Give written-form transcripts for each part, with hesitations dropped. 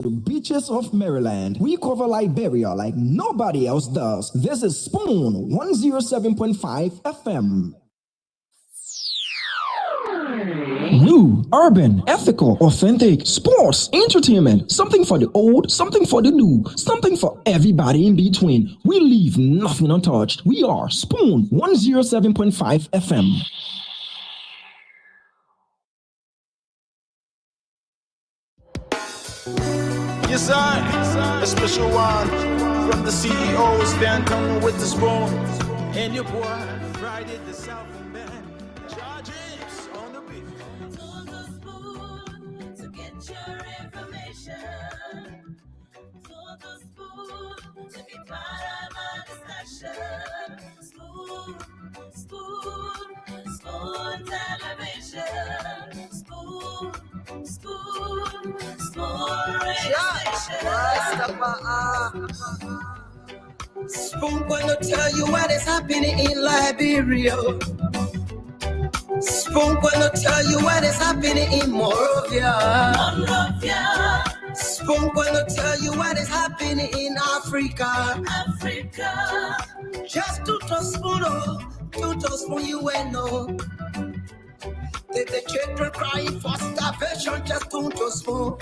The beaches of Maryland. We cover Liberia like nobody else does. This is Spoon 107.5 FM. New, urban, ethical, authentic, sports, entertainment, something for the old, something for the new, something for everybody in between. We leave nothing untouched. We are Spoon 107.5 FM. Yes, I, a special one from the CEOs, then come with the spoon. And your boy, Friday the Southern Band, charges on the beat. To the spoon to get your information. To the spoon to be part of our discussion. Spoon, spoon, spoon television. Spoon, spoon, spoon radio station. Spoon gonna tell you what is happening in Liberia. Spoon gonna tell you what is happening in Monrovia. Spoon gonna tell you what is happening in Africa. Just to spoon you will know. The children crying for starvation, just to spoon.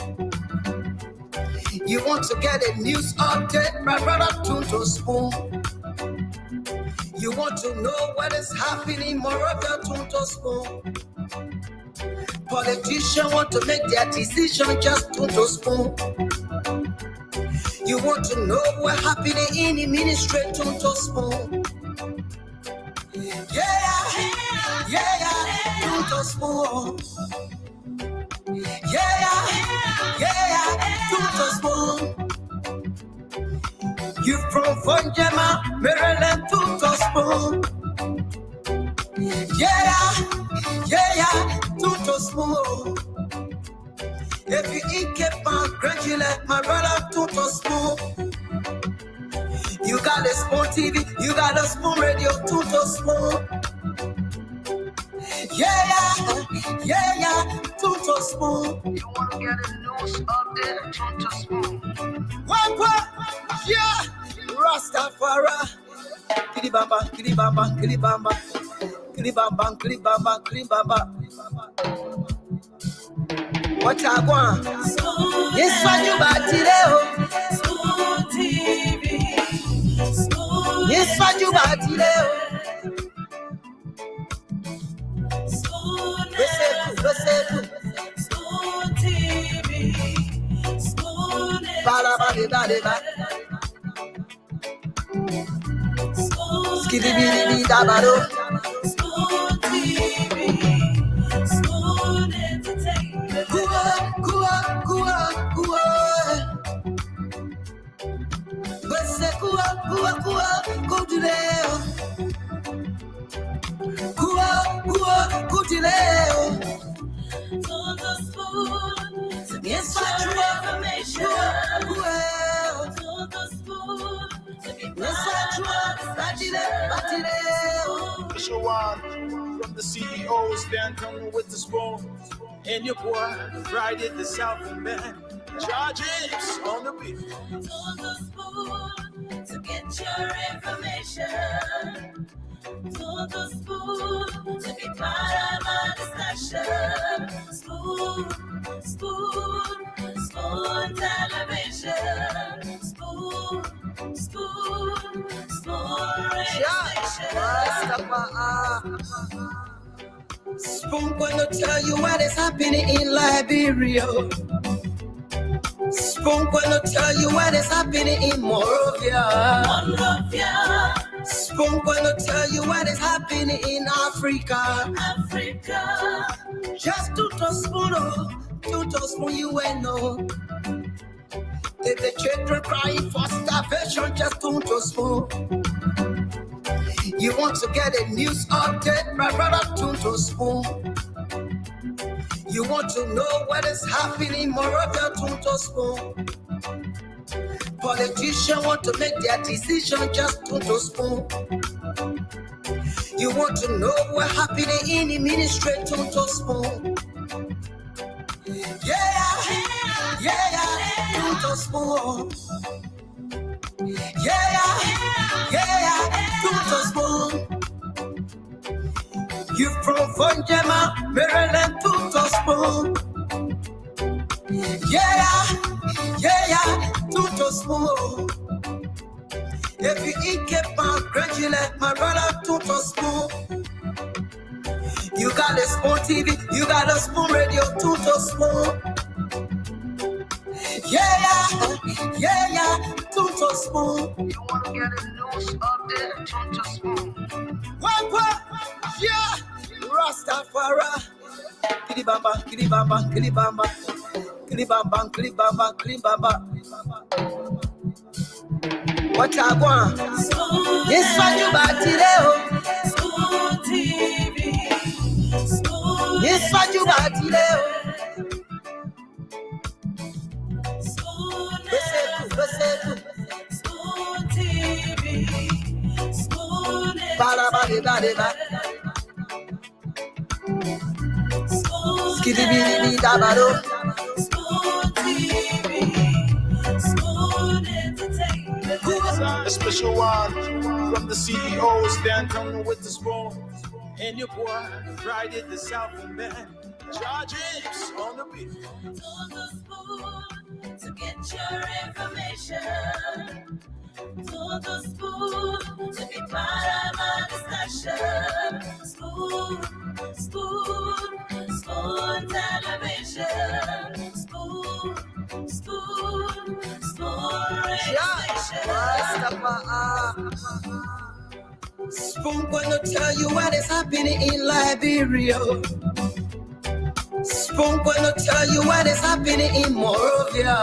You want to get a news update, my brother, to spoon. You want to know what is happening, Moravia, to spoon. Politicians want to make their decision, just to spoon. You want to know what's happening in the ministry, to spoon. To spoon. To spoon. You from Funjama, Maryland, to spoon. To spoon. If you eat Cape Town, congratulate my brother, to spoon. You got a Spoon TV, you got a Spoon Radio, to spoon. To spoon. You want to get a news update, to spoon. What? Yeah, Rastafari. Kilibamba, kilibamba, kilibamba, kilibamba, kilibamba, kilibamba. What I want? Yes, what you got today? Spoon TV. Spoon. Yes, what you got today? Spoon TV, Spoon Spoon TV, Spoon Entertainment. To the spoon to get your information. To the spoon to be part of our discussion. Special one from the CEOs, then come with the spoon. And your boy, Friday the Southern Band, charges on the beat. To the spoon to get your information. To the spoon to be part of our discussion. Spoon, spoon, spoon television. Spoon, spoon, spoon radio station. Spoon gonna tell you what is happening in Liberia. Spoon gonna tell you what is happening in Monrovia. Spoon gonna tell you what is happening in Africa. Just to spoon you will know. The children crying for starvation, just to spoon. You want to get a news update, my brother, to spoon. You want to know what is happening, Moravia, to spoon. Politicians want to make their decision, just to spoon. You want to know what's happening in the ministry, to spoon. To to spoon. Yeah, two to spoon. You from Funjama, Maryland, two to spoon. Yeah, two to spoon. If you eat kepa, gradually, my brother, two to spoon. You got a spoon TV, you got a spoon radio, two to spoon. Yeah, two to spoon. You want to get a news update, two to spoon. What? Yeah, Rastafari. Kilibamba, kilibamba, kilibamba. Kilibamba, kilibamba, kilibamba. What I want? Yes, what you about today? School TV. School. Yes, what you about today? School. School TV. School. Skidibidi dabado. School TV. School entertainment. A special one from the CEOs, Dan coming with the spoon. And your boy, Friday the Southern Band. Charges on the beat. To the spoon to get your information. To the spoon to be part of our discussion. Spoon television. Spoon radio station. Spoon gonna tell you what is happening in Liberia. Spoon gonna tell you what is happening in Monrovia.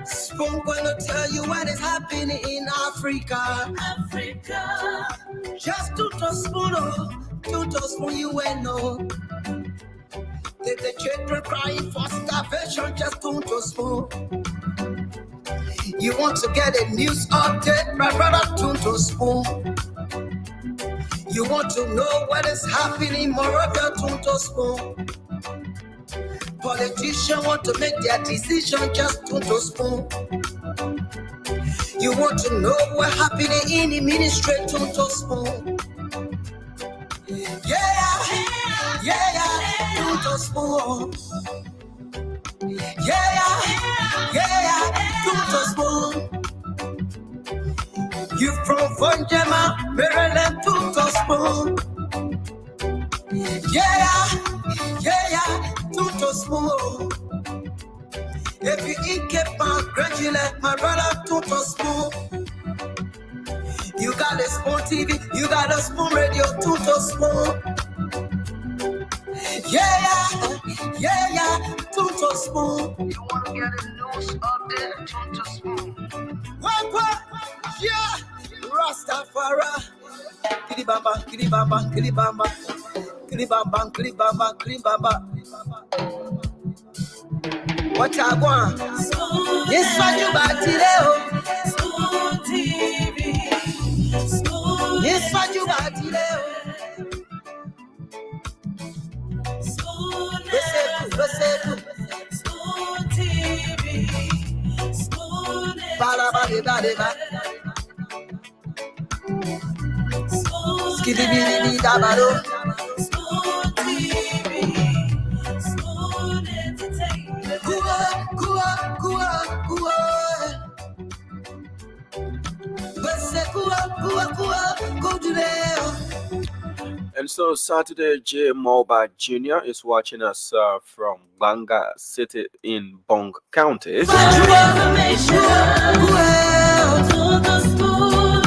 Spoon gonna tell you what is happening in Africa. Just to spoon you will know. The children crying for starvation, just to spoon. You want to get a news update, my brother, to spoon. You want to know what is happening in Moravia, to spoon. Politicians want to make their decision, just to spoon. You want to know what happening in the ministry, to spoon. Yeah, to spoon. Yeah, to spoon. You from Funjama, Maryland, to spoon. Yeah, to spoon. If you eat kepa, gradually, my brother, to spoon. You got a spoon TV, you got a spoon radio, to spoon. Yeah, to spoon. You want to get a news update, to spoon. What? Yeah, Rastafari. Kilibamba, kilibamba, kilibamba. Kilibamba, kilibamba, kilibamba. What I want? Yes, what you about today? School TV. School. Yes, what you about today? School. School TV. School. Skidibidi dabado. School TV. School entertainment. Kua. Go to there. And so Saturday J. Mulba Jr. is watching us from Banga City in Bong County. Information. To the school.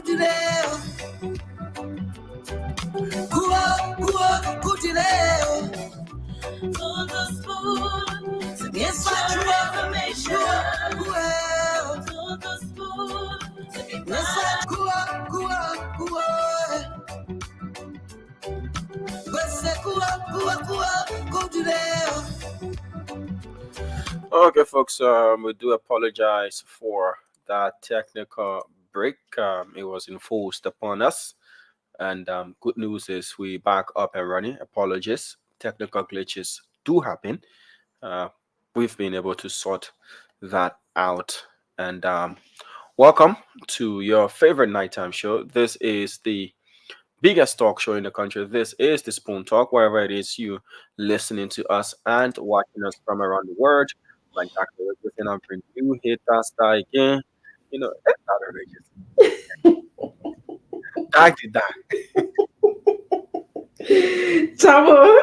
To the spoon to get your information. To the spoon to be Okay, folks, we do apologize for that technical break. It was enforced upon us. And good news is we back up and running. Apologies. Technical glitches do happen. We've been able to sort that out. And welcome to your favorite nighttime show. This is the biggest talk show in the country. This is the Spoon Talk, wherever it is you listening to us and watching us from around the world. Like Dr. Richardson, I'm bringing you hit that star again. You know, that's not outrageous. I did that. Chamo,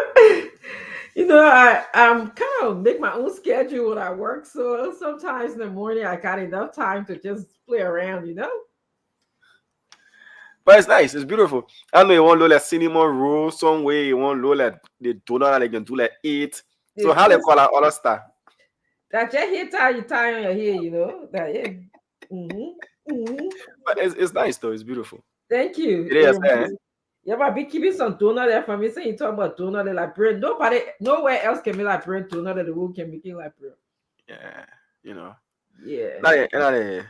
I'm kind of make my own schedule when I work. So sometimes in the morning I got enough time to just play around. But it's nice, it's beautiful. I know you want to like cinnamon roll some way, you want to like the donut they can do like 8. So how they call that other stuff? That just hit you tie on your head, that it. But it's nice though, it's beautiful. Thank you. It is, Yeah, but be keeping some donut there for me. Saying you talk about donut like bread. Nowhere else can be like bread donut that the world can make it like bread. Yeah, Yeah. Like I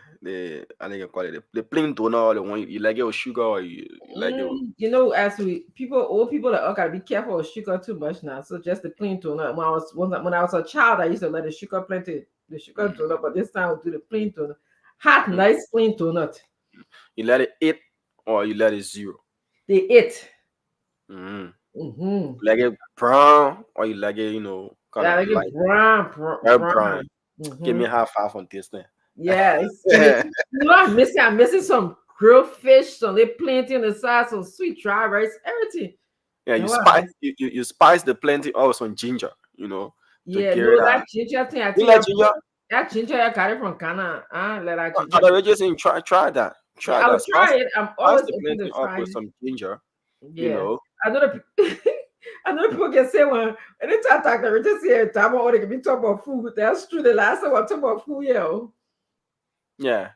think you call it the plain donut, the one you like it with sugar or you like it with... as old people that gotta be careful of sugar too much now. So just the plain donut. When I was a child, I used to let the sugar donut, but this time we'll do the plain donut. Hot, nice plain donut. You let it 8 or you let it 0. The 8. Like it brown or you like it, kind of like brown. Give me half on this thing. Yeah, I'm missing some grilled fish, some plenty on the side, some sweet dry rice, everything. Yeah, you spice the plenty also on ginger, Yeah, that ginger thing. You like ginger? That ginger I got it from Ghana. We're just saying try that. I will try it. I'm always open to try with some ginger. Yeah. I know people can say when anytime Dr. Richard say time or they can be talking about food. That's true. The last time I talked about food, yeah.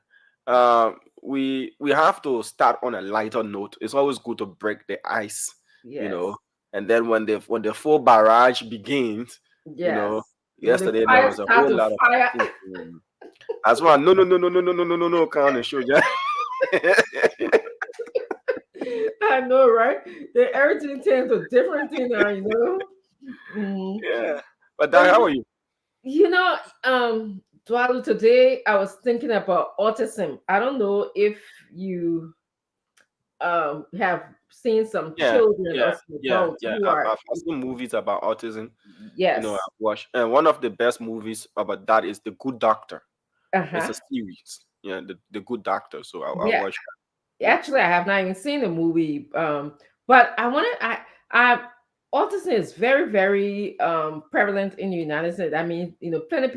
We have to start on a lighter note. It's always good to break the ice, and then when the full barrage begins, yesterday there was a whole lot of as well. No, kind of show, yeah. I know, right? Everything turns to different thing now, Yeah. But Dad, how are you? Dwalu, today I was thinking about autism. I don't know if you have seen some children or some adults who are... I've seen movies about autism. Yes. I've watched, and one of the best movies about that is The Good Doctor. It's a series. Yeah, the Good Doctor. So I'll watch that. Actually, I have not even seen the movie. But autism is very, very prevalent in the United States. I mean, plenty of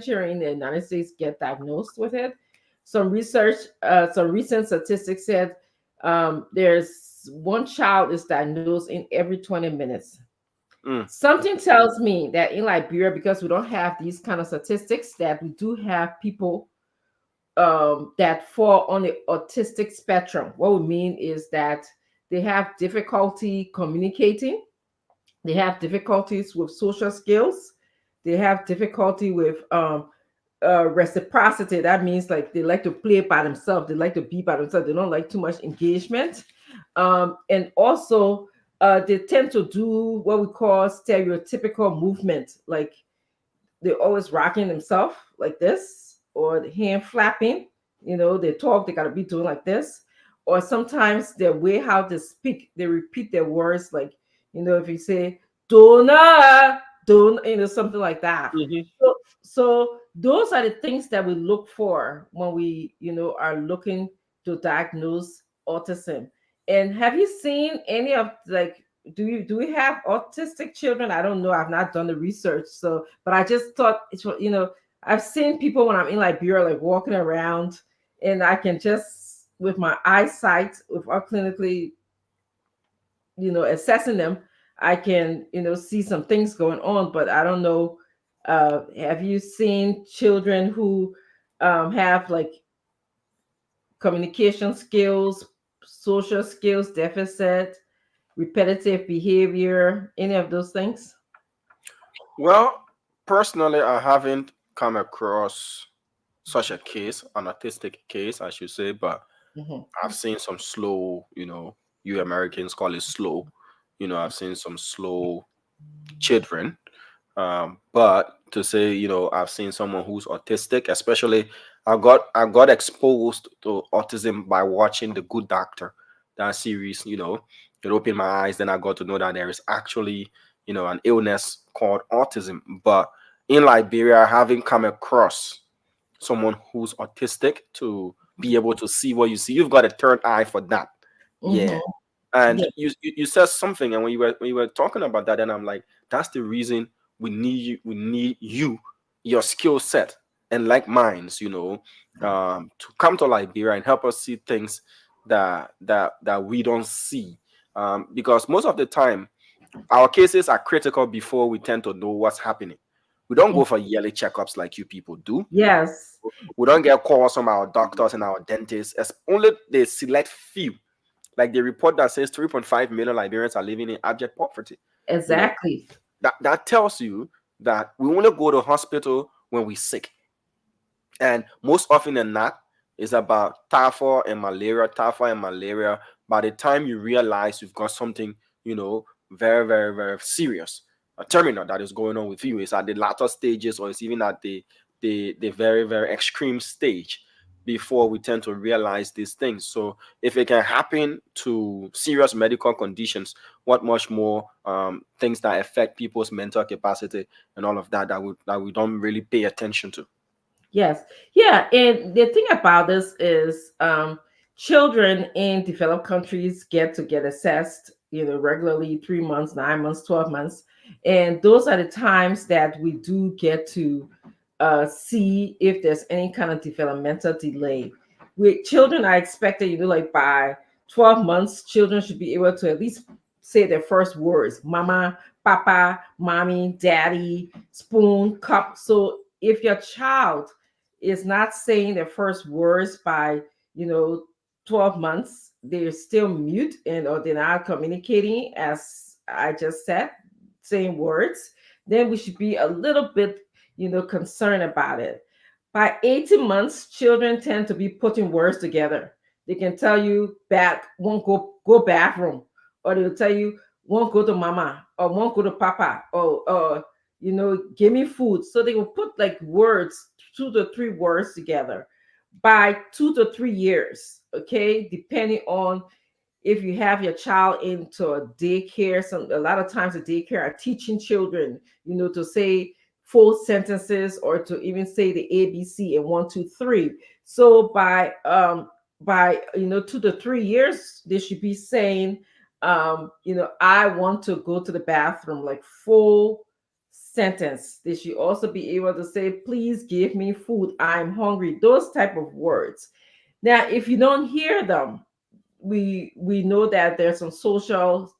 children in the United States get diagnosed with it. Some recent statistics said there's one child is diagnosed in every 20 minutes. Something tells me that in Liberia, because we don't have these kind of statistics, that we do have people that fall on the autistic spectrum. What we mean is that they have difficulty communicating, they have difficulties with social skills, they have difficulty with reciprocity. That means like they like to play by themselves, they like to be by themselves, they don't like too much engagement, and also they tend to do what we call stereotypical movement, like they're always rocking themselves like this, or the hand flapping. They talk, they gotta be doing like this. Or sometimes their way how they speak, they repeat their words, like if you say donut, something like that. So those are the things that we look for when we are looking to diagnose autism. And have you seen any of do we have autistic children? I don't know, I've not done the research, but I just thought it's I've seen people when I'm in Liberia, like walking around, and I can just, with my eyesight, without clinically, assessing them, I can, see some things going on, but I don't know. Have you seen children who have like communication skills, social skills deficit, repetitive behavior, any of those things? Well, personally, I haven't come across such a case, an autistic case, I should say, but Mhm. I've seen some slow, you Americans call it slow. I've seen some slow children. But to say, I've seen someone who's autistic, especially I got exposed to autism by watching The Good Doctor, that series, it opened my eyes. Then I got to know that there is actually, an illness called autism. But in Liberia, I haven't come across someone who's autistic to be able to see what you see. You've got a third eye for that. Yeah. Mhm. And Yeah. you said something, and when you were talking about that, and I'm like, that's the reason we need you, your skill set, and like minds, to come to Liberia and help us see things that we don't see. Because most of the time, our cases are critical before we tend to know what's happening. We don't go for yearly checkups like you people do. Yes, We don't get calls from our doctors and our dentists. As only the select few, like the report that says 3.5 million Liberians are living in abject poverty. You know, exactly. that tells you that we only go to hospital when we're sick. And most often than not, it's about typhoid and malaria, typhoid and malaria. By the time you realize you've got something, very, very, very serious, a terminal that is going on with you, it's at the latter stages, or it's even at the very, very extreme stage before we tend to realize these things. So if it can happen to serious medical conditions, what much more things that affect people's mental capacity and all of that we don't really pay attention to. Yes. Yeah. And the thing about this is children in developed countries get assessed, regularly 3 months, 9 months, 12 months. And those are the times that we do get to see if there's any kind of developmental delay. With children, I expected, like by 12 months, children should be able to at least say their first words: mama, papa, mommy, daddy, spoon, cup. So if your child is not saying their first words by, 12 months, they're still mute and or they're not communicating, as I just said, saying words, then we should be a little bit, concerned about it. By 18 months, children tend to be putting words together. They can tell you back, won't go bathroom, or they'll tell you won't go to mama, or won't go to papa, or give me food. So they will put like words, 2 to 3 words together by 2 to 3 years, okay, depending on if you have your child into a daycare. A lot of times the daycare are teaching children, to say full sentences, or to even say the ABC and 1, 2, 3. So by 2 to 3 years, they should be saying, I want to go to the bathroom, like full sentence. They should also be able to say, please give me food, I'm hungry, those type of words. Now, if you don't hear them, we know that there's some social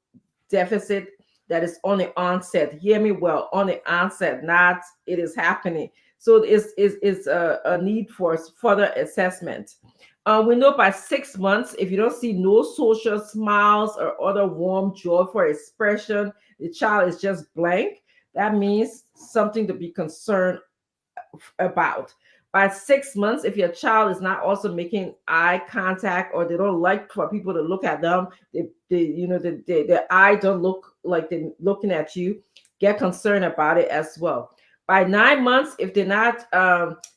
deficit that is on the onset. Hear me well, on the onset, not it is happening. So it's a need for further assessment. We know by 6 months, if you don't see no social smiles or other warm, joyful expression, the child is just blank. That means something to be concerned about. By 6 months, if your child is not also making eye contact, or they don't like for people to look at them, their eye don't look like they're looking at you, get concerned about it as well. By 9 months, if they're not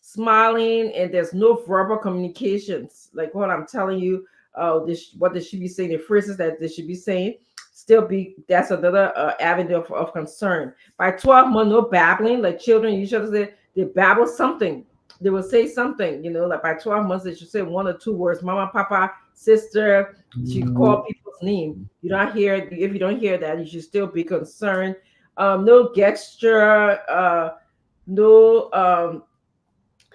smiling and there's no verbal communications, like what I'm telling you, what they should be saying, the phrases that they should be saying, that's another avenue of concern. By 12 months, no babbling. Like children usually say they babble something. They will say something, like by 12 months, they should say 1 or 2 words: mama, papa, sister. She call people's name. If you don't hear that, you should still be concerned. No gesture, no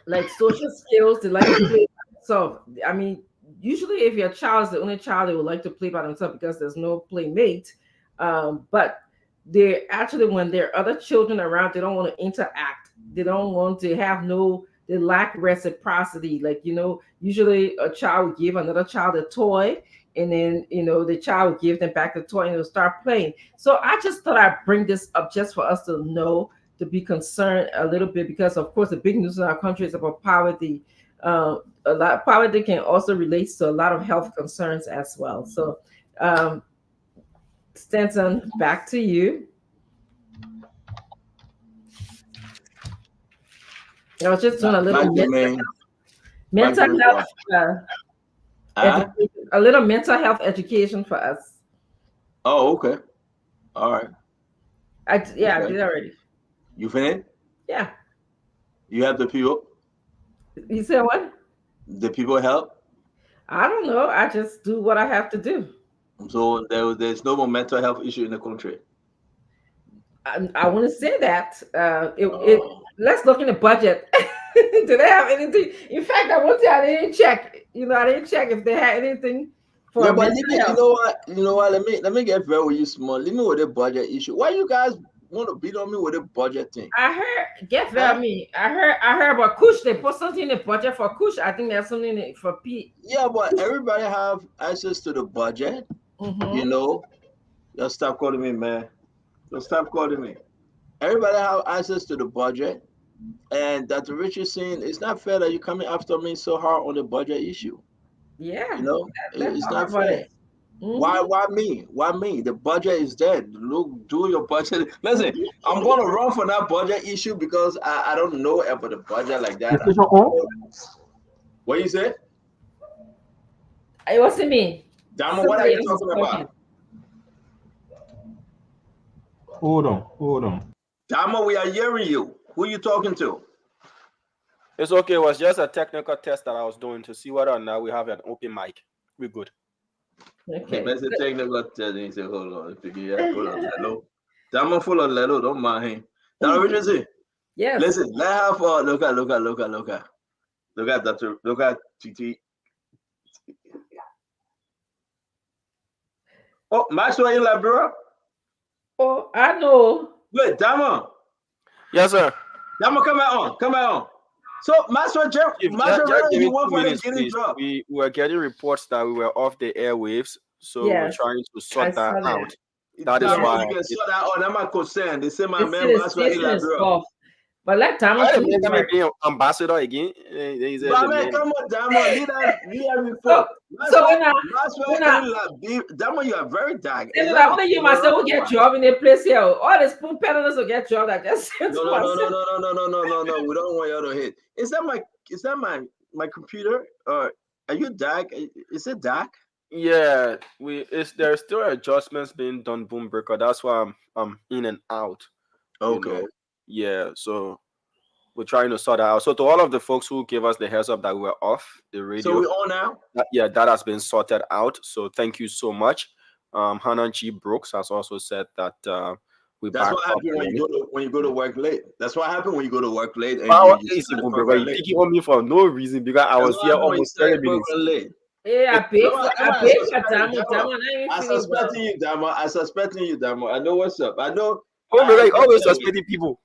like social skills. They like to play by themselves. I mean, usually if your child is the only child, they would like to play by themselves because there's no playmate. But they actually, when there are other children around, they don't want to interact. They don't want to have they lack reciprocity. Like, usually a child will give another child a toy, and then, the child will give them back the toy and they'll start playing. So I just thought I'd bring this up just for us to know, to be concerned a little bit, because of course the big news in our country is about poverty. A lot of poverty can also relate to a lot of health concerns as well. So Stanton, back to you. I was just doing a little mental health education, a little mental health education for us. Oh, okay. All right. I did already. You finished? Yeah. You have the people? You said what? The people help? I don't know. I just do what I have to do. So there's no more mental health issue in the country. I want to say that. Let's look in the budget. Do they have anything? In fact, I didn't check. I didn't check if they had anything for mental health. You know what? Let me get very with you small. Leave me with the budget issue. Why you guys want to beat on me with the budget thing? I heard about Kush. They put something in the budget for Kush. I think there's something for Pete. Yeah, but everybody have access to the budget. Just stop calling me, man. Just stop calling me. Everybody have access to the budget. And Dr. Richard saying it's not fair that you're coming after me so hard on the budget issue. Yeah. It's not fair. Why me? Why me? The budget is dead. Look, do your budget. Listen, I'm gonna run for that budget issue because I don't know about the budget like that. What you say? What's it mean? Damo, what are you talking about? Hold on. Damo, we are hearing you. Who are you talking to? It's okay. It was just a technical test that I was doing to see whether or not we have an open mic. We're good. Okay. That's a technical test. He said, hold on. Hello. Damo full of Lelo. Don't mind him. Now, what you say? Yeah. Listen, let's have look at TT. Oh, Maxwell in Labrador. Oh, I know. Wait, Damo. Yes, sir. Damo, come on. So, Maxwell, you want for getting dropped. We were getting reports that we were off the airwaves, so we're trying to sort that out. That is why. You can sort that out. I'm not concerned. They say my man Maxwell in Labrador. But let Damo be ambassador again. But man, come on, Damo, lead that report. Damo, you are very dark. Only you myself will get job in a place here. All the spoon peddlers will get job. That just no. We don't want you to hit. Is that my computer? Or are you dark? Is it dark? Yeah, there's still adjustments being done, Boom Breaker. That's why I'm in and out. Okay. Yeah, so we're trying to sort that out. So to all of the folks who gave us the heads up that we were off the radio, so we're on now. That has been sorted out. So thank you so much. Hannah G. Brooks has also said that That's what happens when you go to work late. That's what happened when you go to work late. And you're picking on me for no reason because I was here almost 30 minutes late. Yeah, I suspecting you, Damo. I know what's up. I know. Always suspecting people.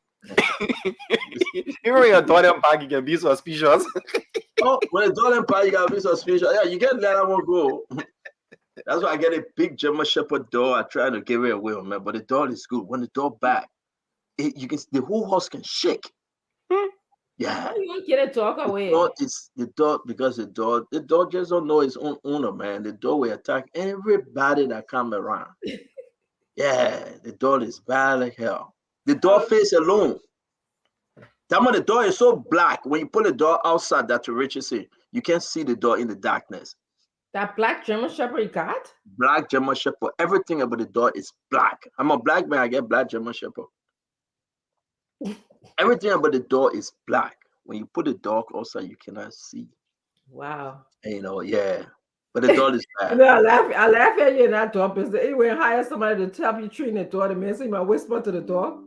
Even when you're done back, you can be suspicious. When it's done back, you can be suspicious. Yeah, you can't let that one go. That's why I get a big German Shepherd dog. I try to give it away, man. But the dog is good. When the dog back, the whole house can shake. Yeah. You won't get a dog away. The dog just don't know his own owner, man. The dog will attack everybody that come around. Yeah, the dog is bad like hell. The dog face alone. The dog is so black. When you put the dog outside, that's what Richard said. You can't see the dog in the darkness. That black German Shepherd you got? Black German Shepherd. Everything about the dog is black. I'm a black man. I get black German Shepherd. Everything about the dog is black. When you put the dog outside, you cannot see. Wow. And, yeah. But the dog is bad. I laugh at you in that dog business. Anyway, hire somebody to help you train the dog. The man say, "Man, whisper to the dog."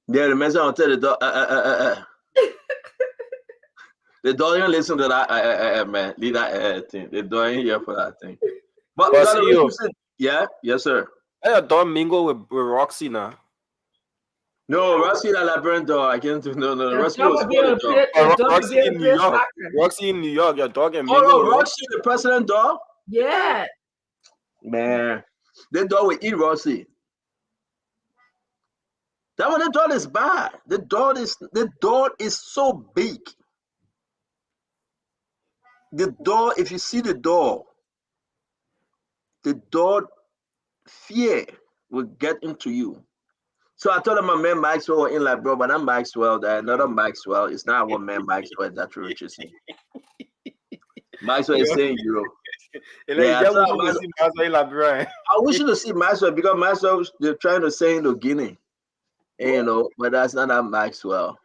Yeah, the man say, "I'll tell the dog." They don't even listen to that man. Leave that thing. They don't even here for that thing. But But Brother see you. Richardson, yeah, yes, sir. I don't mingle with Roxy now. No, Roxy that Labrador dog. I can't do no. Your Roxy dog was will be able to smaller dog. play- your dog will Roxy be able in to New play York. soccer. Roxy in New York. Your dog and Oh mingle no, with Roxy. Roxy, the president dog. Yeah. Man, that dog will eat Roxy. That one, the dog is bad. The dog is so big. The dog, if you see the dog fear will get into you. So I told him my man Maxwell in like, bro, but I'm Maxwell. That another Maxwell. It's not one man Maxwell. That's Richardson. Maxwell is saying Europe. Yeah, I wish you to see Maxwell because Maxwell they're trying to say into Guinea, but that's not that Maxwell.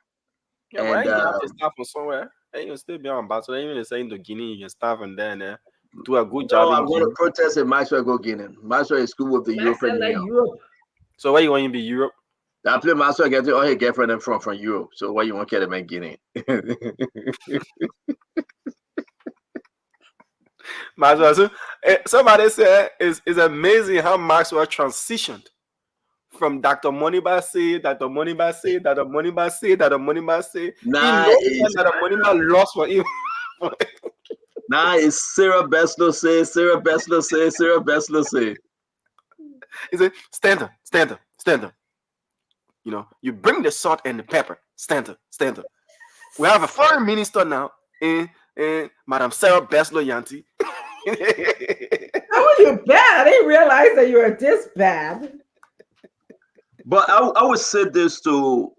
Yeah, and, you have to start from somewhere. And you can still be on Basel. Even if saying to Guinea, you can start from there. Do a good job. I'm going to protest if Maxwell go Guinea. Maxwell is cool with the European Union. So where you want to be Europe? I play Maxwell getting all his girlfriend from Europe. So why you want to get him in Guinea? Maxwell, somebody said it's amazing how Maxwell transitioned from Dr. Moneyba say, Dr. Moneyba say, Dr. Moneyba say, Dr. Moneyba say. Dr. Moneyba lost for him. Nah, it's Sarah Beslow say, Sarah Beslow say, Sarah Beslow say. He said, stand up. You bring the salt and the pepper. Stand up. We have a foreign minister now in Madam Sarah Beslow Yanti. How are you bad? I didn't realize that you were this bad. But I would say this to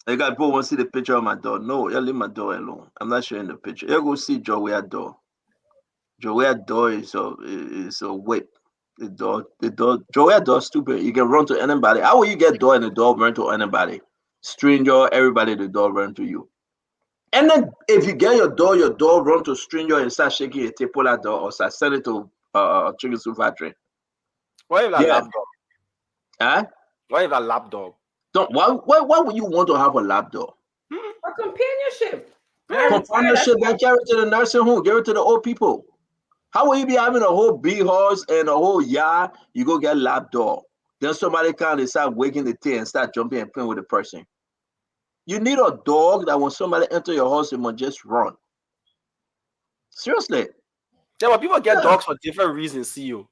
I got people want to see the picture of my dog. No, you leave my dog alone. I'm not showing the picture. You go see Joey dog. Joey dog is a whip. The dog. Joey dog stupid. You can run to anybody. How will you get dog and the dog run to anybody? Stranger, everybody, the dog run to you. And then if you get your dog run to stranger and start shaking a table at dog or start send it to chicken soup factory. Why have a lap dog? Huh? Why have a lap dog? Why would you want to have a lap dog? For companionship. Companionship, then carry it to the nursing home, give it to the old people. How will you be having a whole bee horse and a whole yard? You go get a lap dog. Then somebody come and start wagging the tail and start jumping and playing with the person. You need a dog that when somebody enter your house, it must just run. Seriously. Yeah, but people get dogs for different reasons, see you.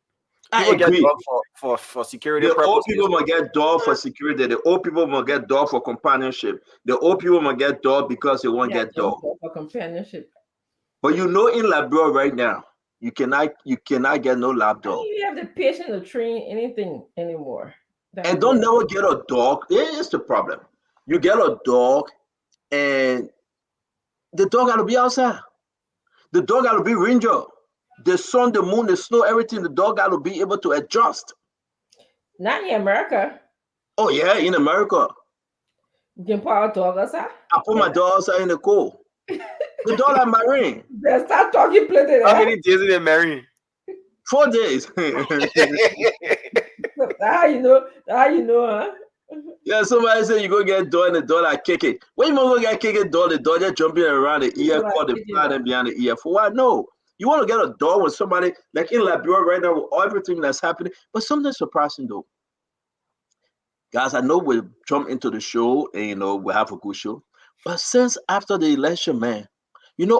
People get dog for security purposes. The old people must get dog for security. The old people must get dog for companionship. The old people must get dog because they want to get dog for companionship. But in Labrador right now, you cannot get no lap dog. You have the patience to train anything anymore. And don't never get a dog. Here's the problem. You get a dog, and the dog got to be outside. The dog got to be ranger. The sun, the moon, the snow, everything. The dog got to be able to adjust. Not in America. Oh yeah, in America. You can put our dog outside. I put my dog outside in the cold. The dog like marine. Then start talking plenty. How many days in the marine? 4 days. How you know, huh? Yeah, somebody said you go get dog and the dog like kick it. When you go get kick it, the dog just jumping around the ear, caught the plant and behind the ear. For what? No. You want to get a dog with somebody like in Liberia right now with everything that's happening. But something surprising though. Guys, I know we'll jump into the show and we'll have a good show. But since after the election, man,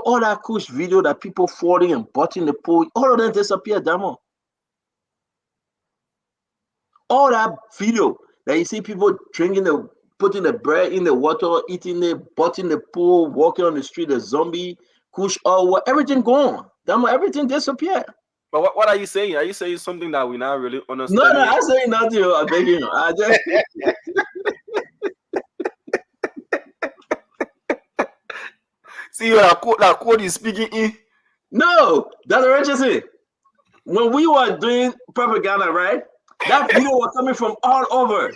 all that cool video that people falling and butting the pool, all of them disappeared, Damo. All that video that you see people putting the bread in the water, eating it, butting the pool, walking on the street, a zombie, kush, everything gone. Damo, everything disappeared. But what are you saying? Are you saying something that we not really understand? No, I'm saying nothing. I beg you. I just... See that quote is speaking in. No, that's Richardson. When we were doing propaganda, right? That video was coming from all over.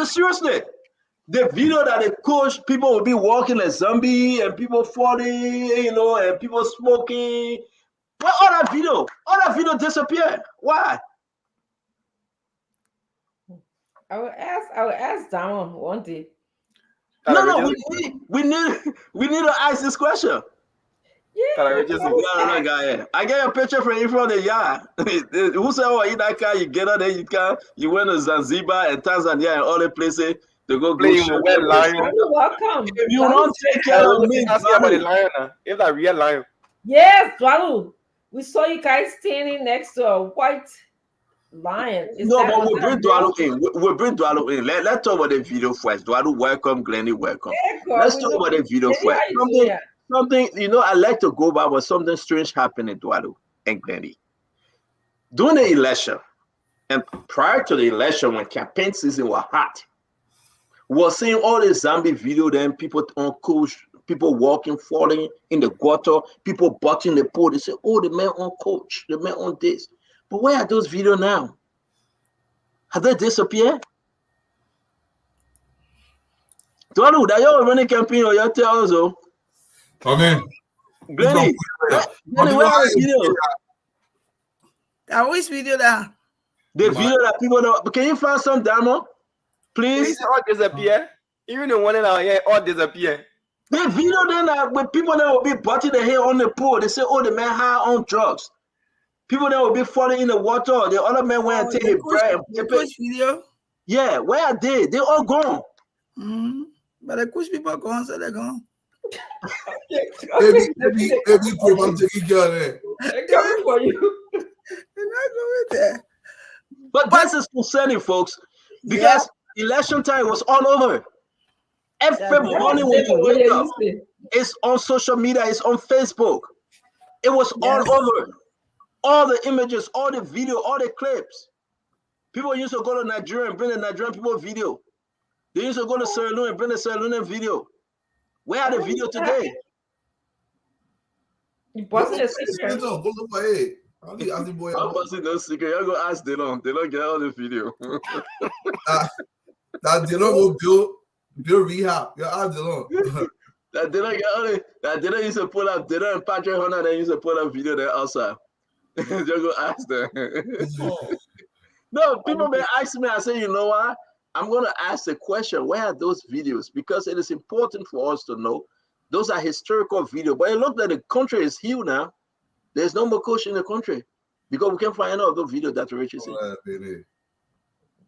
Seriously, the video that the coach people will be walking a zombie and people falling, and people smoking. Well, all that video disappeared. Why? I will ask Damo one day. No, we need to ask this question. Yeah. No, guy. I get a picture from you from the yard. Who said, "Oh, in that car, you get out there, you went to Zanzibar and Tanzania and all the places to go Playing shoot with them." lion. You're welcome. If you don't take care of me, Ask me about the lion. If that real lion. Yes, Dwalu. We saw you guys standing next to a white lion. no, but we'll bring Dwalu in. We'll bring Dwalu in. Let's talk about the video first. Dwalu, welcome. Glenny, welcome. Let's talk about the video first. Something, I like to go by, but something strange happened in Dwalu and Glenny. During the election, and prior to the election, when campaign season was hot, we were seeing all the zombie video, then people on coach, people walking, falling in the gutter, people butting the pole. They say, "Oh, the man on coach, the man on this." But where are those videos now? Have they disappeared? Dwalu, that you're running campaign or you tell us so? Okay. Glenny, where are the videos? I always video that. The video that people don't. Can you find some demo, please? All disappear. Even the one in our ear, all disappear. The video then when people that will be butting their head on the pool, they say, "Oh, the man high on drugs." People that will be falling in the water. The other man went and take his bread. The push video. Yeah, where are they? They all gone. But the push people are gone, so they're gone. Maybe program taking care of it. They're coming for you. They're not going there. But this is concerning, folks, because election time was all over. Every morning when you wake up, it's on social media, it's on Facebook. It was all over. All the images, all the video, all the clips. People used to go to Nigeria and bring the Nigerian people video. They used to go to Sierra Leone and bring the Sierra Leone video. Where are the video today? You busted a secret. I'm busting no secret. You're going to ask Delon. Delon get all the video. That Delon go build rehab. You ask Delon. That Delon get all the. That Delon used to pull up. Delon and Patrick Hunter, they used to pull up video there outside. You're going to ask them. No, people may ask me. I say, you know what? I'm going to ask the question, where are those videos? Because it is important for us to know. Those are historical videos. But it looks like the country is healed now. There's no more coach in the country. Because we can't find any of the videos that Rich is in.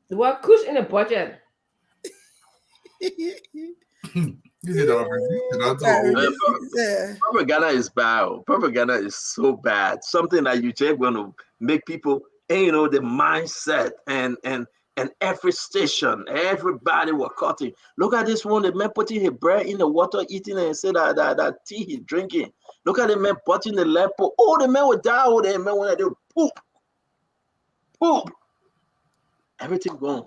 What kush in the budget? Propaganda is bad. Propaganda is so bad. Something that you just going to make people, and the mindset and every station, everybody were cutting. Look at this one, the man putting his bread in the water, eating and say that tea he's drinking. Look at the man putting the lamp. Oh, the man would die. Oh, the man when they poop. Everything gone.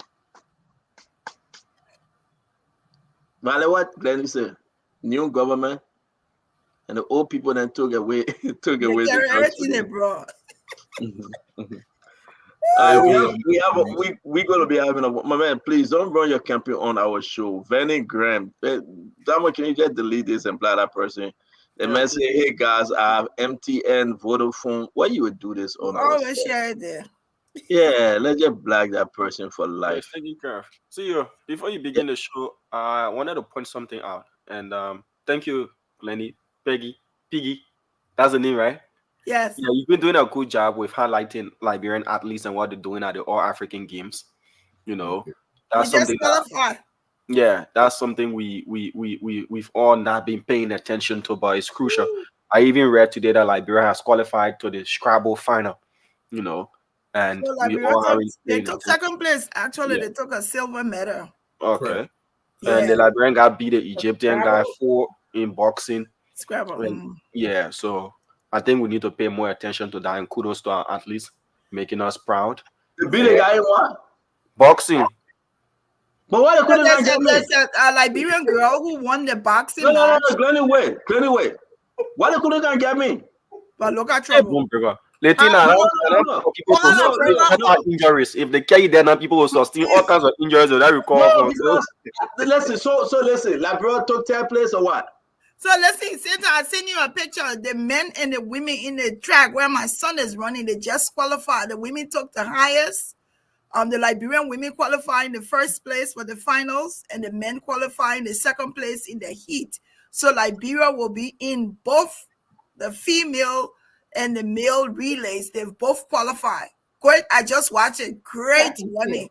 But what Glenn said, new government and the old people then took away everything they brought. We're gonna be having my man. Please don't run your campaign on our show. Vanny Graham, Dama, can you just delete this and block that person? The man say, "Hey guys, I have MTN, Vodafone. Why you would do this on our show?" Share it there. Yeah, let's just block that person for life. Thank you, Kev. See, before you begin the show, I wanted to point something out, and thank you, Lenny, Piggy. That's the name, right? Yes. Yeah, you've been doing a good job with highlighting Liberian athletes and what they're doing at the All African Games. That's something. That's something we've all not been paying attention to, but it's crucial. I even read today that Liberia has qualified to the Scrabble final. And so Liberia they took second place. Actually, they took a silver medal. Okay. Yeah. And the Liberian guy beat the Egyptian guy 4 in boxing. Scrabble. Yeah, so I think we need to pay more attention to that, and kudos to our athletes making us proud. The beat the guy in what? Boxing. But why there's a Liberian girl who won the boxing match. No, Glenny, wait. Why they couldn't get me? But look at trouble. Latina, injuries. If they carry them, people will sustain all kinds of injuries that recover from. Listen, so listen, Liberia took 10th place or what? So listen, since I send you a picture of the men and the women in the track where my son is running, they just qualified. The women took the highest The Liberian women qualify in the first place for the finals, and the men qualify in the second place in the heat. So Liberia will be in both the female and the male relays. They've both qualified. Great. I just watched it. Great running.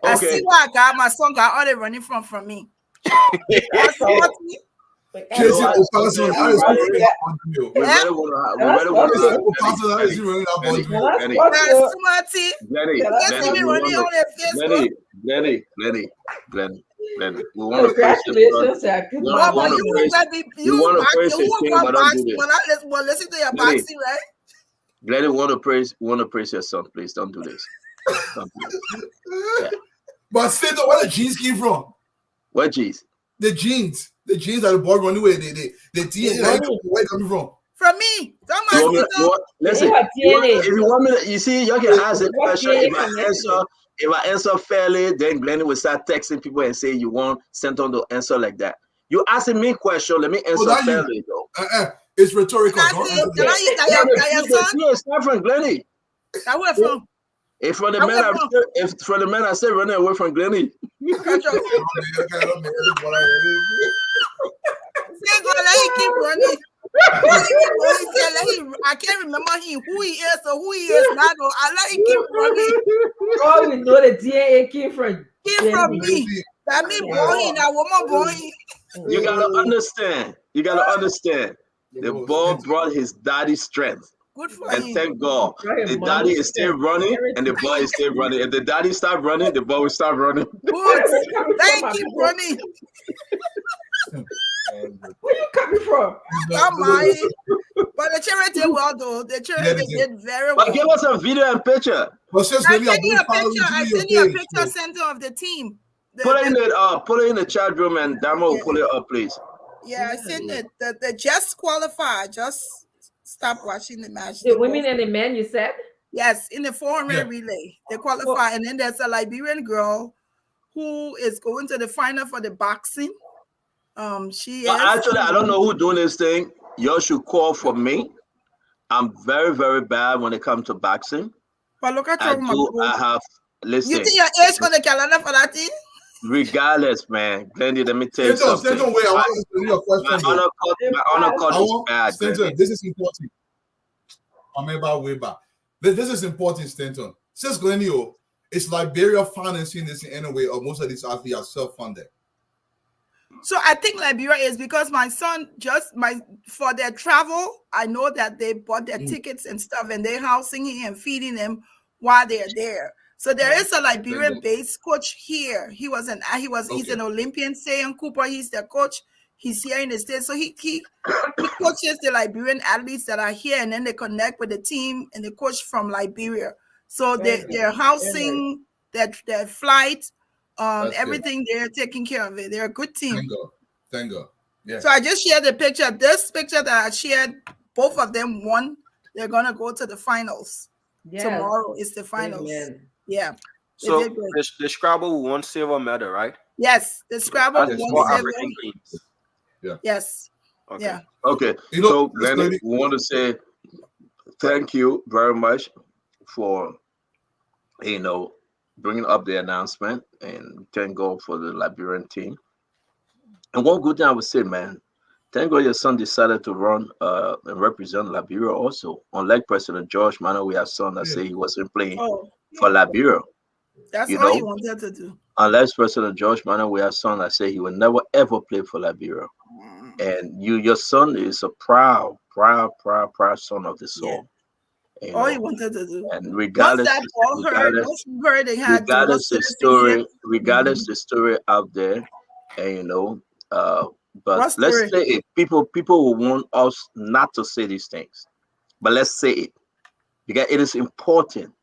I see why I got my son got all the running from me. That's what me. Casey Opasso, how is he running that bundle? We really want to Casey Opasso, how is he running that bundle? That's smarty. Glenny. We want to praise Congratulations, Jack. We want to praise your team, but don't do this. Well, listen to your boxing, right? Glenny, want to praise your son, please. Don't do this. Don't do this. Yeah. But Santa, where the jeans came from? What jeans? The jeans that the boy running away. They team. Where coming from? From me. Listen, if you want me to, you see, you can ask a question. If I answer fairly, then Glenny will start texting people and say you want Stanton to answer like that. You asking me a question, let me answer fairly though. It's rhetorical. It's not from Glenny. Where from? If from the man, I say running away from Glenny. Keep running. I can't remember who he is or who he is now. I let him keep running. Oh, we know the DNA came from me. That means boy, that woman boy. You gotta understand. The ball brought his daddy's strength. Good for and him. Thank God. The daddy is still running and the ball is still running. If the daddy stop running, the ball will stop running. Good. Thank you, running. Where you coming from? But the charity did well though. The charity did very well. But give us a video and picture. I sent you a picture center of the team. Put it in the chat room and Damo will pull it up, please. Yeah, I sent it. The just qualified. Just stop watching the match. The women and the men, you said? Yes, in the 400 relay. They qualify. And then there's a Liberian girl who is going to the final for the boxing. Actually, I don't know who doing this thing. You should call for me. I'm very, very bad when it comes to boxing. But look at listen. You think your age on the calendar for that thing? Regardless, man. Glendy, let me tell you something. Wait, I want to ask you a question. My honor cut is bad. Stanton, this is important. Way back. This is important, Stanton. Since Glendy, is Liberia financing this in any way, or most of these athletes are self-funded? So I think Liberia is because my son for their travel, I know that they bought their tickets and stuff, and they're housing him and feeding them while they're there. So there is a Liberian-based coach here. He's an Olympian, Sayan Cooper. He's the coach. He's here in the States. So he coaches the Liberian athletes that are here, and then they connect with the team and the coach from Liberia. So their housing, their flight, everything, they're taking care of it. They're a good team. Thank God. Yeah. So I just shared the picture. This picture that I shared, both of them won. They're gonna go to the finals. Yes. Tomorrow is the finals. Amen. Yeah. So the Scrabble won silver medal, right? Yes, the Scrabble won silver. Yeah. Yes. Okay. Yeah. Okay. So Glenn, we want to say thank you very much for bringing up the announcement, and thank God for the Liberian team. And one good thing I would say, man, thank God your son decided to run and represent Liberia also. Unlike President George Manawia's son that said he wasn't playing for Liberia. That's all he wanted to do. Unless President George Manawia's son that said he would never ever play for Liberia. And your son is a proud son of the soul. Yeah. All he wanted to do. And regardless the story out there, and but let's say it. People will want us not to say these things, but let's say it because it is important.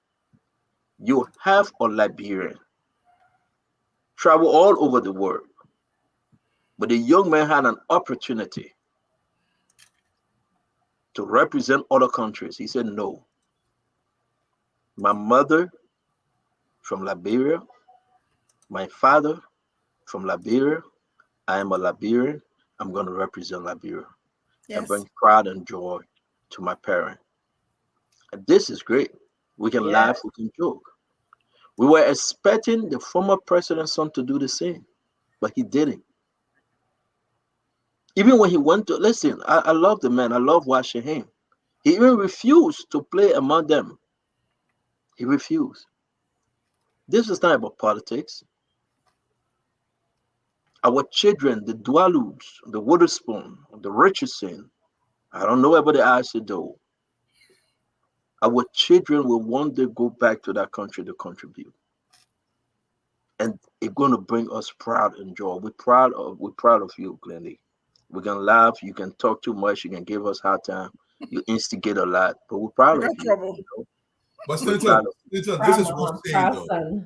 You have a Liberian travel all over the world, but the young man had an opportunity to represent other countries. He said, no. My mother from Liberia, my father from Liberia, I am a Liberian. I'm going to represent Liberia and bring pride and joy to my parent. And this is great. We can laugh, we can joke. We were expecting the former president's son to do the same, but he didn't. Even when he went to, listen, I love the man. I love watching him. He even refused to play among them. He refused. This is not about politics. Our children, the Dwalus, the Witherspoon, the Richardson, I don't know about the Isidore. Our children will one day go back to that country to contribute. And it's going to bring us pride and joy. We're proud of you, Glennie. We can laugh, you can talk too much, you can give us hard time, you instigate a lot, but we're proud of you. You know? But Senator, this is what I'm saying though.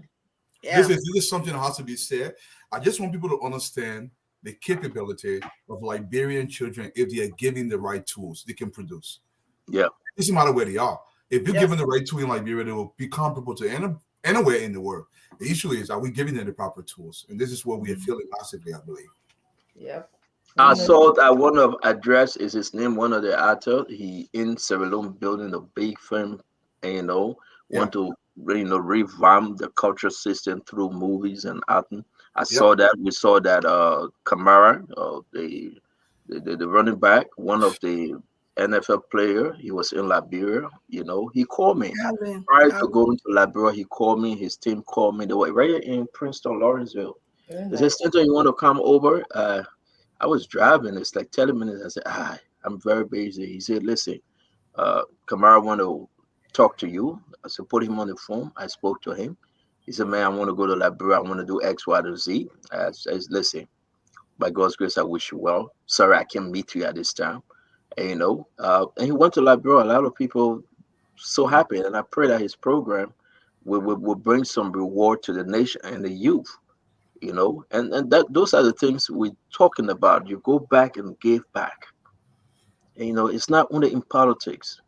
Yeah. This is something that has to be said. I just want people to understand the capability of Liberian children. If they are given the right tools, they can produce. Yeah. It doesn't matter where they are. If you're given the right tool in Liberia, they will be comparable to anywhere in the world. The issue is, are we giving them the proper tools? And this is what we are feeling massively, I believe. Yeah. I saw that one of address is his name, one of the actors. He in Sierra Leone building a big firm, and want to revamp the culture system through movies and acting. I saw that. We saw that Kamara, the running back, one of the NFL player, he was in Liberia. He called me prior to going to Liberia. He called me. His team called me. They were right in Princeton, Lawrenceville. They said, "Stanton, you want to come over?" I was driving. It's like 10 minutes. I said, I'm very busy. He said, "Listen, Kamara want to talk to you." I said, "Put him on the phone." I spoke to him. He said, "Man, I want to go to Liberia. I want to do X, Y, to Z." I said, "Listen, by God's grace, I wish you well. Sorry, I can't meet you at this time." And, and he went to Liberia. A lot of people so happy. And I pray that his program will bring some reward to the nation and the youth. And those are the things we're talking about. You go back and give back. And, it's not only in politics.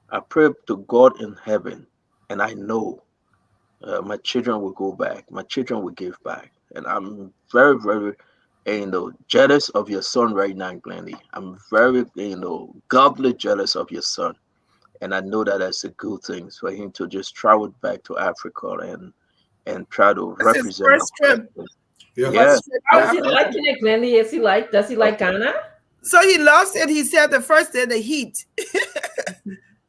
I pray to God in heaven, and I know my children will go back. My children will give back. And I'm very, very, jealous of your son right now, Glennie. I'm very, godly jealous of your son. And I know that that's a good thing for him to just travel back to Africa and try to represent. His first trip. Yeah. How's he liking it, Glennie? Does he like Ghana? So he loves it. He said the first day the heat.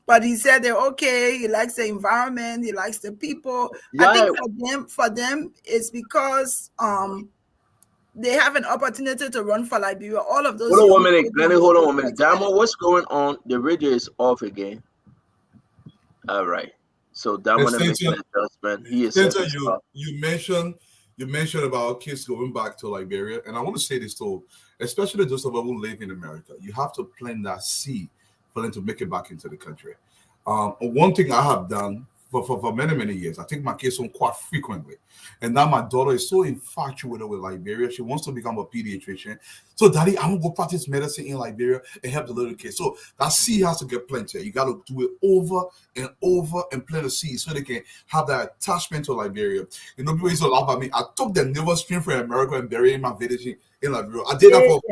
But he said they're okay. He likes the environment. He likes the people. Yeah. I think for them, it's because they have an opportunity to run for Liberia. All of those. Hold on 1 minute, Glennie. Hold on 1 minute. Damo, what's going on? The radio is off again. All right. So that one makes an adjustment. He is. You mentioned about kids going back to Liberia, and I want to say this too, especially those of us who live in America. You have to plant that seed for them to make it back into the country. One thing I have done for many, many years, I take my kids home quite frequently. And now my daughter is so infatuated with Liberia. She wants to become a pediatrician. So, Daddy, I want to go practice medicine in Liberia and help the little kids. So that seed has to get planted. You got to do it over and over and plant a seed so they can have that attachment to Liberia. People used to laugh at me. I took the navel string from America and buried in my village in Liberia. I did that for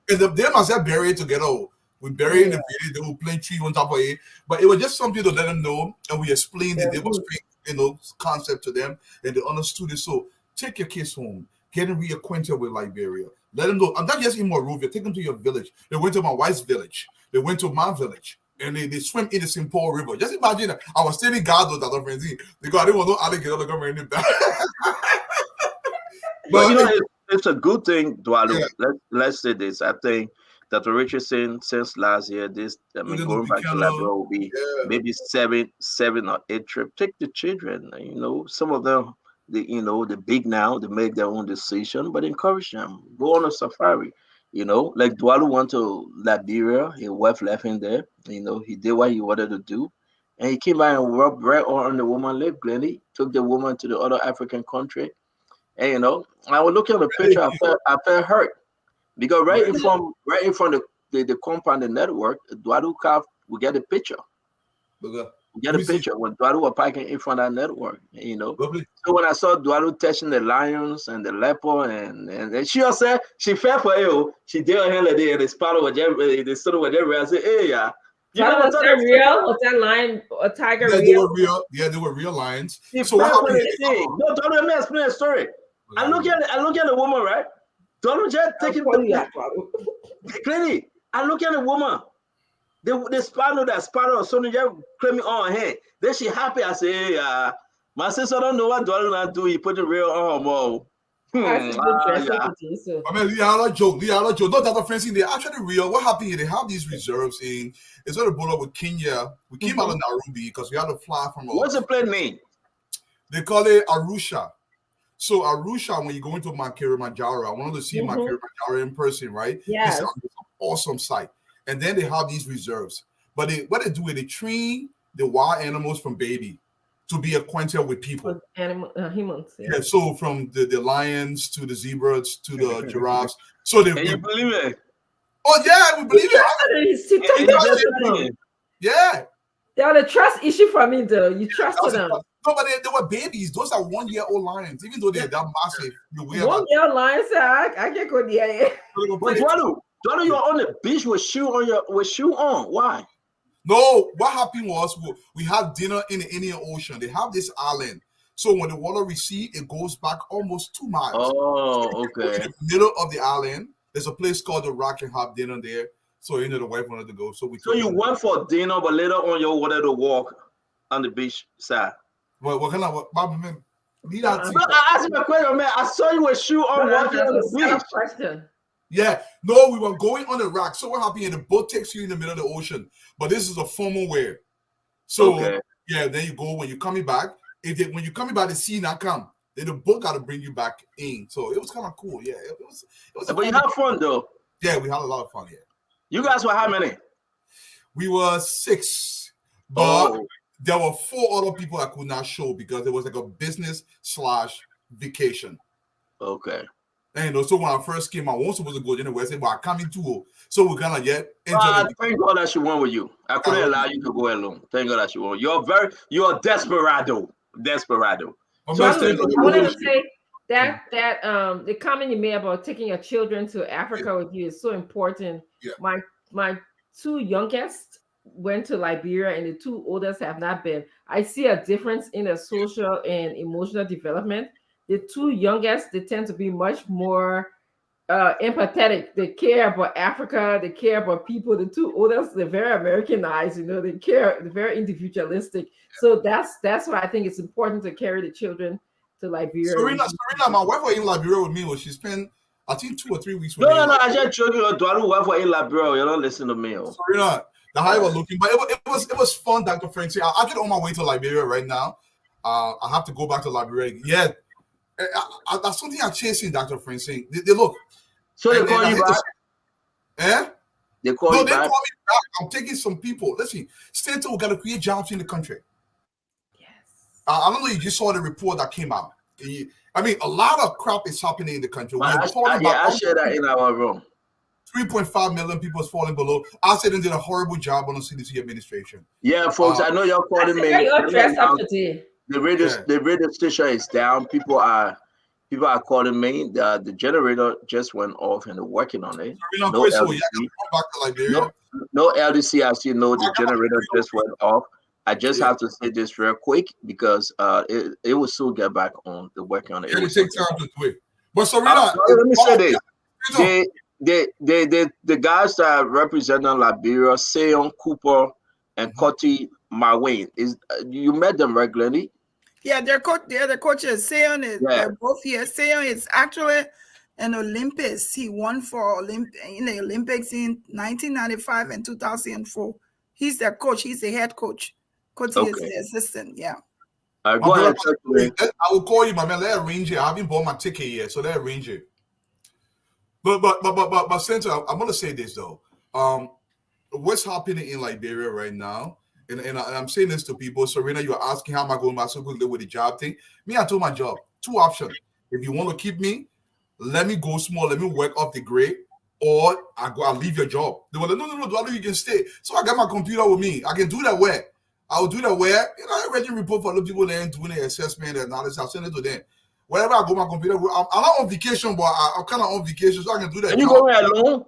and they must have buried together. We buried in the village, they will plant tree on top of it. But it was just something to let them know, and we explained the demonstration, concept to them, and they understood it. So take your kids home, get them reacquainted with Liberia. Let them know. I'm not just in Monrovia, take them to your village. They went to my wife's village. They went to my village. And they swim in the St. Paul River. Just imagine that. I was telling God that other friends because I didn't want no alligator to come in the back. But it's a good thing, Dwalu. Yeah. Let's say this. I think Dr. Richardson, since last year, going back to Liberia will be maybe seven or 8 trips. Take the children, some of them, the big now, they make their own decision, but encourage them. Go on a safari, like Dwalu went to Liberia, his wife left him there, he did what he wanted to do. And he came by and rubbed right on the woman's lip, Glennie, took the woman to the other African country. And, I was looking at the picture, I felt hurt. Because right in front of the compound, the network, Dwadu Calf, we get a picture. We get a picture when Dwadu was parking in front of that network, So when I saw Dwadu touching the lions and the leopard, and she also said, she fell for you. She did her hand like that, and the spot was the story was everywhere. I said, hey, yeah. You But never was thought that that real? Was that lion or tiger Yeah, they real? were real. Yeah, they were real lions. It's So what bad for happened? the thing. No, don't let me explain a story. I look at the woman, right? Don't just take it. Clearly, I look at the woman. The spinal that spinal or something just claim me on her head. Then she happy. I say, hey, my sister don't know what Dollar not do. He put the real arm on. That's a good dress up with you, so. I mean, Liana joke. No, Dr. Francine, they're actually real. What happened here? They have these reserves in. It's sort of brought up with Kenya. We came out of Nairobi because we had to fly from. What's the plane name? They call it Arusha. So Arusha, when you go into Mount Kilimanjaro, I wanted to see Mount Kilimanjaro in person, right? Yes. It's an awesome site. And then they have these reserves. But what they do is they train the wild animals from baby to be acquainted with people. Humans. Yeah, so from the lions to the zebras to the giraffes. So they you believe it? Oh yeah, we believe it. Yeah. They are the trust issue for me though. You trusted them. No, but they were babies. Those are 1-year-old lions. Even though they're that massive, you wear 1-year-old lions. I can't go there. But Donald, you're on the beach with shoe on. Why? No, what happened was we had dinner in the Indian Ocean. They have this island. So when the water recedes, it goes back almost 2 miles. Oh, okay. In the middle of the island, there's a place called the Rock and have dinner there. So the wife wanted to go. So you went for dinner, but later on you wanted to walk on the beach side. Well, what kind of man? I asked you a question, man. I saw you with shoe on walking on the beach. Question. Yeah, no, we were going on the rock. So what happened? The boat takes you in the middle of the ocean, but this is a formal wear. So yeah, then you go when you're coming back. When you're coming back, the sea not come. Then the boat got to bring you back in. So it was kind of cool. Yeah, it was. But you had fun though. Yeah, we had a lot of fun. Yeah. You guys were how many? We were 6, but there were 4 other people I could not show because it was like a business/vacation. Okay. And so when I first came, I wasn't supposed to go anywhere. I said, "But I coming too." So we kind of thank God that she went with you. I couldn't allow you to go alone. Thank God that she went. You're desperado. Desperado. So I wanted to say that the comment you made about taking your children to Africa with you is so important. Yeah. My 2 youngest went to Liberia and the 2 oldest have not been. I see a difference in their social and emotional development. The 2 youngest, they tend to be much more empathetic. They care about Africa. They care about people. The 2 oldest, they're very Americanized. They care. They're very individualistic. So that's why I think it's important to carry the children to Liberia. Serena, my wife was in Liberia with me. She spent, I think, 2 or 3 weeks with me. No. I just told you, Dwalu wife was in Liberia. You don't listen to me. Serena, the high was looking, but it was fun, Dr. Francie. I get on my way to Liberia right now. I have to go back to Liberia. Yeah. That's something I'm chasing, Dr. Francine. They look. So they call you back? They call you back? They call me back. I'm taking some people. Listen, Stanton, we got to create jobs in the country. Yes. I don't know if you just saw the report that came out. I mean, a lot of crap is happening in the country. I shared that in our room. 3.5 million people is falling below. I said they did a horrible job on the CDC administration. Yeah, folks, I know y'all calling me. You're dressed up today. The radio station is down. People are calling me. The generator just went off and they're working on it. No LDC. I see. No, the generator just went off. I just have to say this real quick because it will soon get back on. The working on it. It will take time to do it. But Serena, let me say this. The guys that represent Liberia, Seyon Cooper and Cotty Marwayne, you met them regularly? Yeah, they're the coaches. Seyon they're both here. Seyon is actually an Olympus. He won for in the Olympics in 1995 and 2004. He's their coach. He's the head coach. Cotty is the assistant. Yeah. Go ahead. I will call you, my man. Let arrange it. I haven't bought my ticket yet, so let arrange it. But Senator, I'm gonna say this though. What's happening in Liberia right now? And I'm saying this to people. Serena, you're asking how am I going back so quickly with the job thing? Me, I told my job 2 options. If you want to keep me, let me go small, let me work off the grade, or I'll leave your job. They were like, no, you can stay. So I got my computer with me. I can do that where I'll do that where I read your report for other people there doing the assessment and analysis. I'll send it to them. Wherever I go, my computer. I'm not on vacation, but I'm kind of on vacation, so I can do that. And you going alone?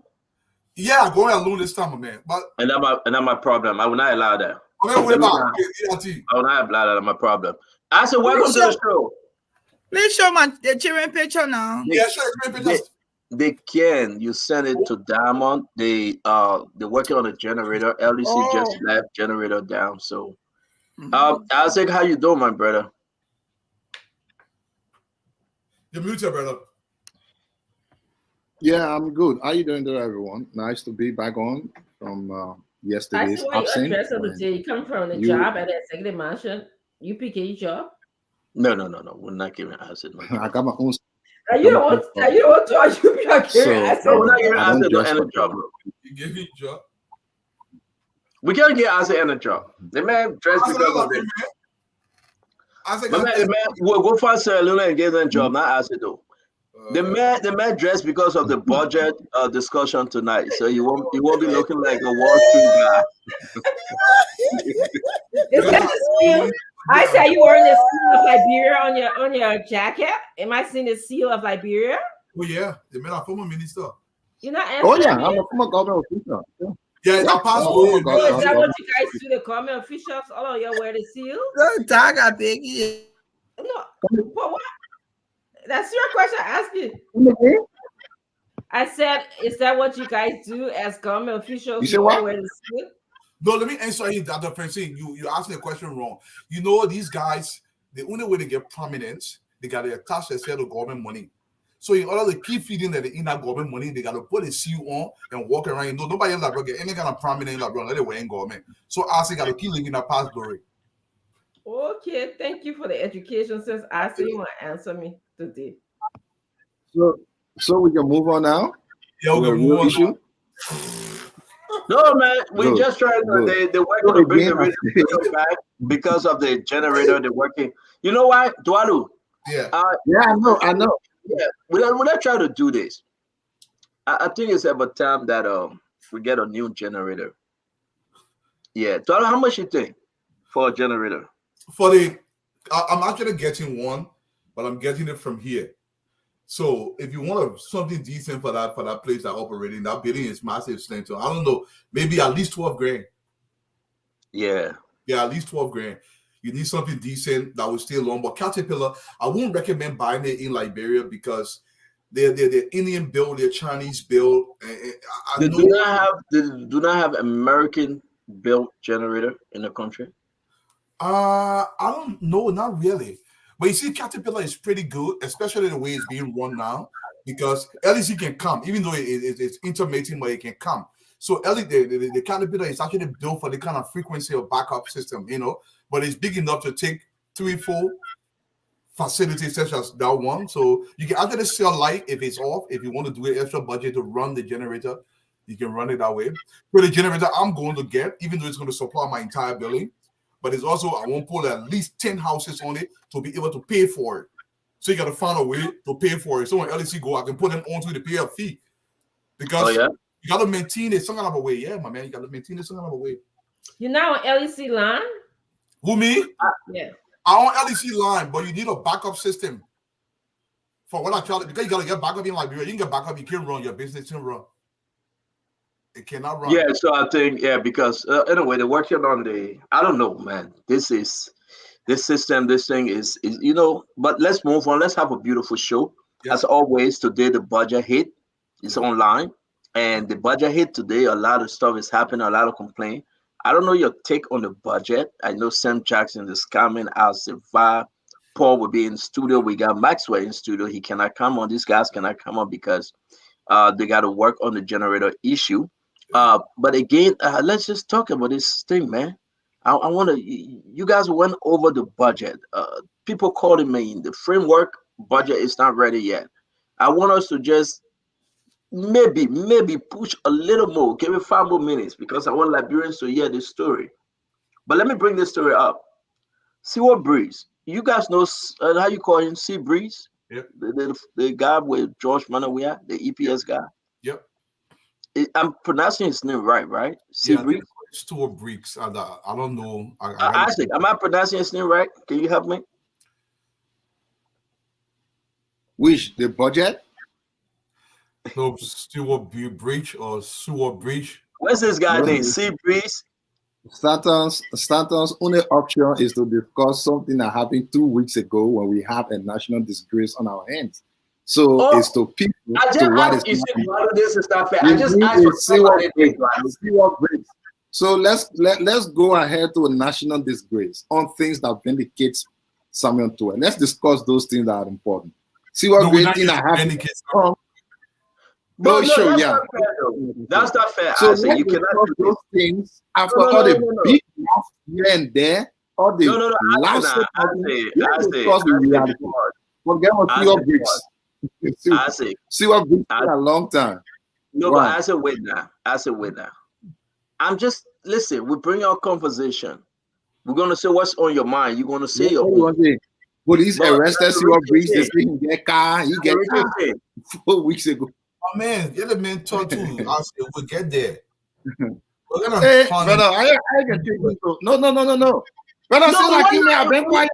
Yeah, go alone this time, man. But And that's my problem. I will not allow that. okay, what Let me about not- ERT? I will not allow that. My problem. I said, welcome to the show. Please show the children picture now. Yeah, sure. They can. You send it to Diamond. They're working on a generator. LDC just left generator down. So, Isaac, how you doing, my brother? You're muted, brother. Yeah, I'm good. How you doing there, everyone? Nice to be back on from yesterday's I see why you absence. address of the day. You come from the job at the executive mansion. UPK job. No. We're not giving Isaac. I got my own. Are you the one to are you be a So, we're not giving I don't Isaac dress any for job. You give me a job. We can't get Isaac any job. The man dressed because of it. The man will go find Sarah Luna and give them a job, not Isaac though. The man dressed because of the budget discussion tonight, so he won't be looking like a Wall Street guy. Is that the seal? I said you wearing the seal of Liberia on your jacket. Am I seeing the seal of Liberia? Oh yeah, the man are former minister. You're not Oh answering yeah, me? I'm a former government official. Yeah. Yeah, that passport. So is that what you guys do? The government officials, all of you wear the seal? Dog, I beg you. No, but what? That's your question. I asked you. I said, is that what you guys do as government officials? You say what? Wear the seal? No, let me answer you, Dr. Francine. You asked me a question wrong. You know, these guys, the only way they get prominence, they got to attach themselves to government money. So in order to keep feeding that in that government money, they got to put a seal on and walk around. You know, nobody else like get any kind of prominence like let it wear in government. So I say got to keep living that past glory. Okay, thank you for the education. Since I see you want to answer me today. So we can move on now. Yeah, we can move on. Issue. No, man, we just trying to. They working to bring the radio back because of the generator. They're working. You know why, Dualu? Yeah. Yeah, I know. Yeah, we're not trying to do this. I think it's about time that we get a new generator. Yeah, Dualu, how much you think for a generator? I'm actually getting one, but I'm getting it from here. So if you want something decent for that place that operating, that building is massive strength. So I don't know, maybe at least 12 grand. Yeah, at least 12 grand. You need something decent that will stay long. But Caterpillar, I wouldn't recommend buying it in Liberia because they're Indian built, they're Chinese built. They do not have American built generator in the country. I don't know, not really. But you see, Caterpillar is pretty good, especially the way it's being run now, because LEC can come, even though it's intermittent, but it can come. So the Caterpillar is actually built for the kind of frequency of backup system, you know, but it's big enough to take 3-4 facilities such as that one. So you can actually sell light if it's off. If you want to do an extra budget to run the generator, you can run it that way. For the generator I'm going to get, even though it's going to supply my entire building, but it's also, I want to put at least 10 houses on it to be able to pay for it. So you got to find a way to pay for it. So when LEC go, I can put them onto the pay a fee. Because you got to maintain it some kind of a way. Yeah, my man, you got to maintain it some kind of a way. You're now on LEC line? Who, me? Yeah. I'm on LEC line, but you need a backup system. For what I tell you, because you got to get backup in Liberia. You can get backup, you can run, your business can run. It cannot run. Yeah, so I think, because anyway, they're working on I don't know, man. This system, this thing is, you know, but let's move on. Let's have a beautiful show. Yeah. As always, today, the budget hit is online. And the budget hit today, a lot of stuff is happening, a lot of complaint. I don't know your take on the budget. I know Sam Jackson is coming out. Seva, Paul will be in studio. We got Maxwell in studio. He cannot come on. These guys cannot come on because they got to work on the generator issue. But again, let's just talk about this thing, man. I want to. You guys went over the budget. People calling me. The framework budget is not ready yet. I want us to just maybe push a little more. Give me 5 more minutes because I want Liberians to hear this story. But let me bring this story up. Sea Breeze. You guys know how you call him? Sea Breeze. Yep. The guy with George Manawia, the EPS guy. Yep. I'm pronouncing his name right? Sea Breeze. Stuart Briggs. I don't know. Isaac, am I pronouncing his name right? Can you help me? Which the budget? No, Stewart Breach or Stewart Breach. What's this guy No, name? Sea Breeze? Stanton's only option is to discuss something that happened 2 weeks ago when we have a national disgrace on our hands. So Oh, it's to people I just to what is asked you, happening. this is not fair. We I just need asked a for somebody. Stewart Breach. So let's go ahead to a national disgrace on things that vindicates Samuel Tour. Let's discuss those things that are important. See what great thing that happened. No, show, that's yeah. not fair, though. That's not fair. So I say let's you cannot discuss do those this. things after No, all the no. big laughs here and there, all the No, loud I stuff. say, Let's discuss the reality. Forget what I Stewart say, Breach. I say, Stewart Breach for a long time. no, Right. but I said, wait now. I'm just, listen, we bring our conversation. We're going to say what's on your mind. You're going to say your own. Police But arrested that's Stewart what Breach. Richard They said. say he get car. He get Richard car said. 4 weeks ago. Oh man, you're the man talk too. I said we'll get there. We're gonna Hey, find brother, I can take you to. No. Brother, No, since but I why came you- here, I've been quiet.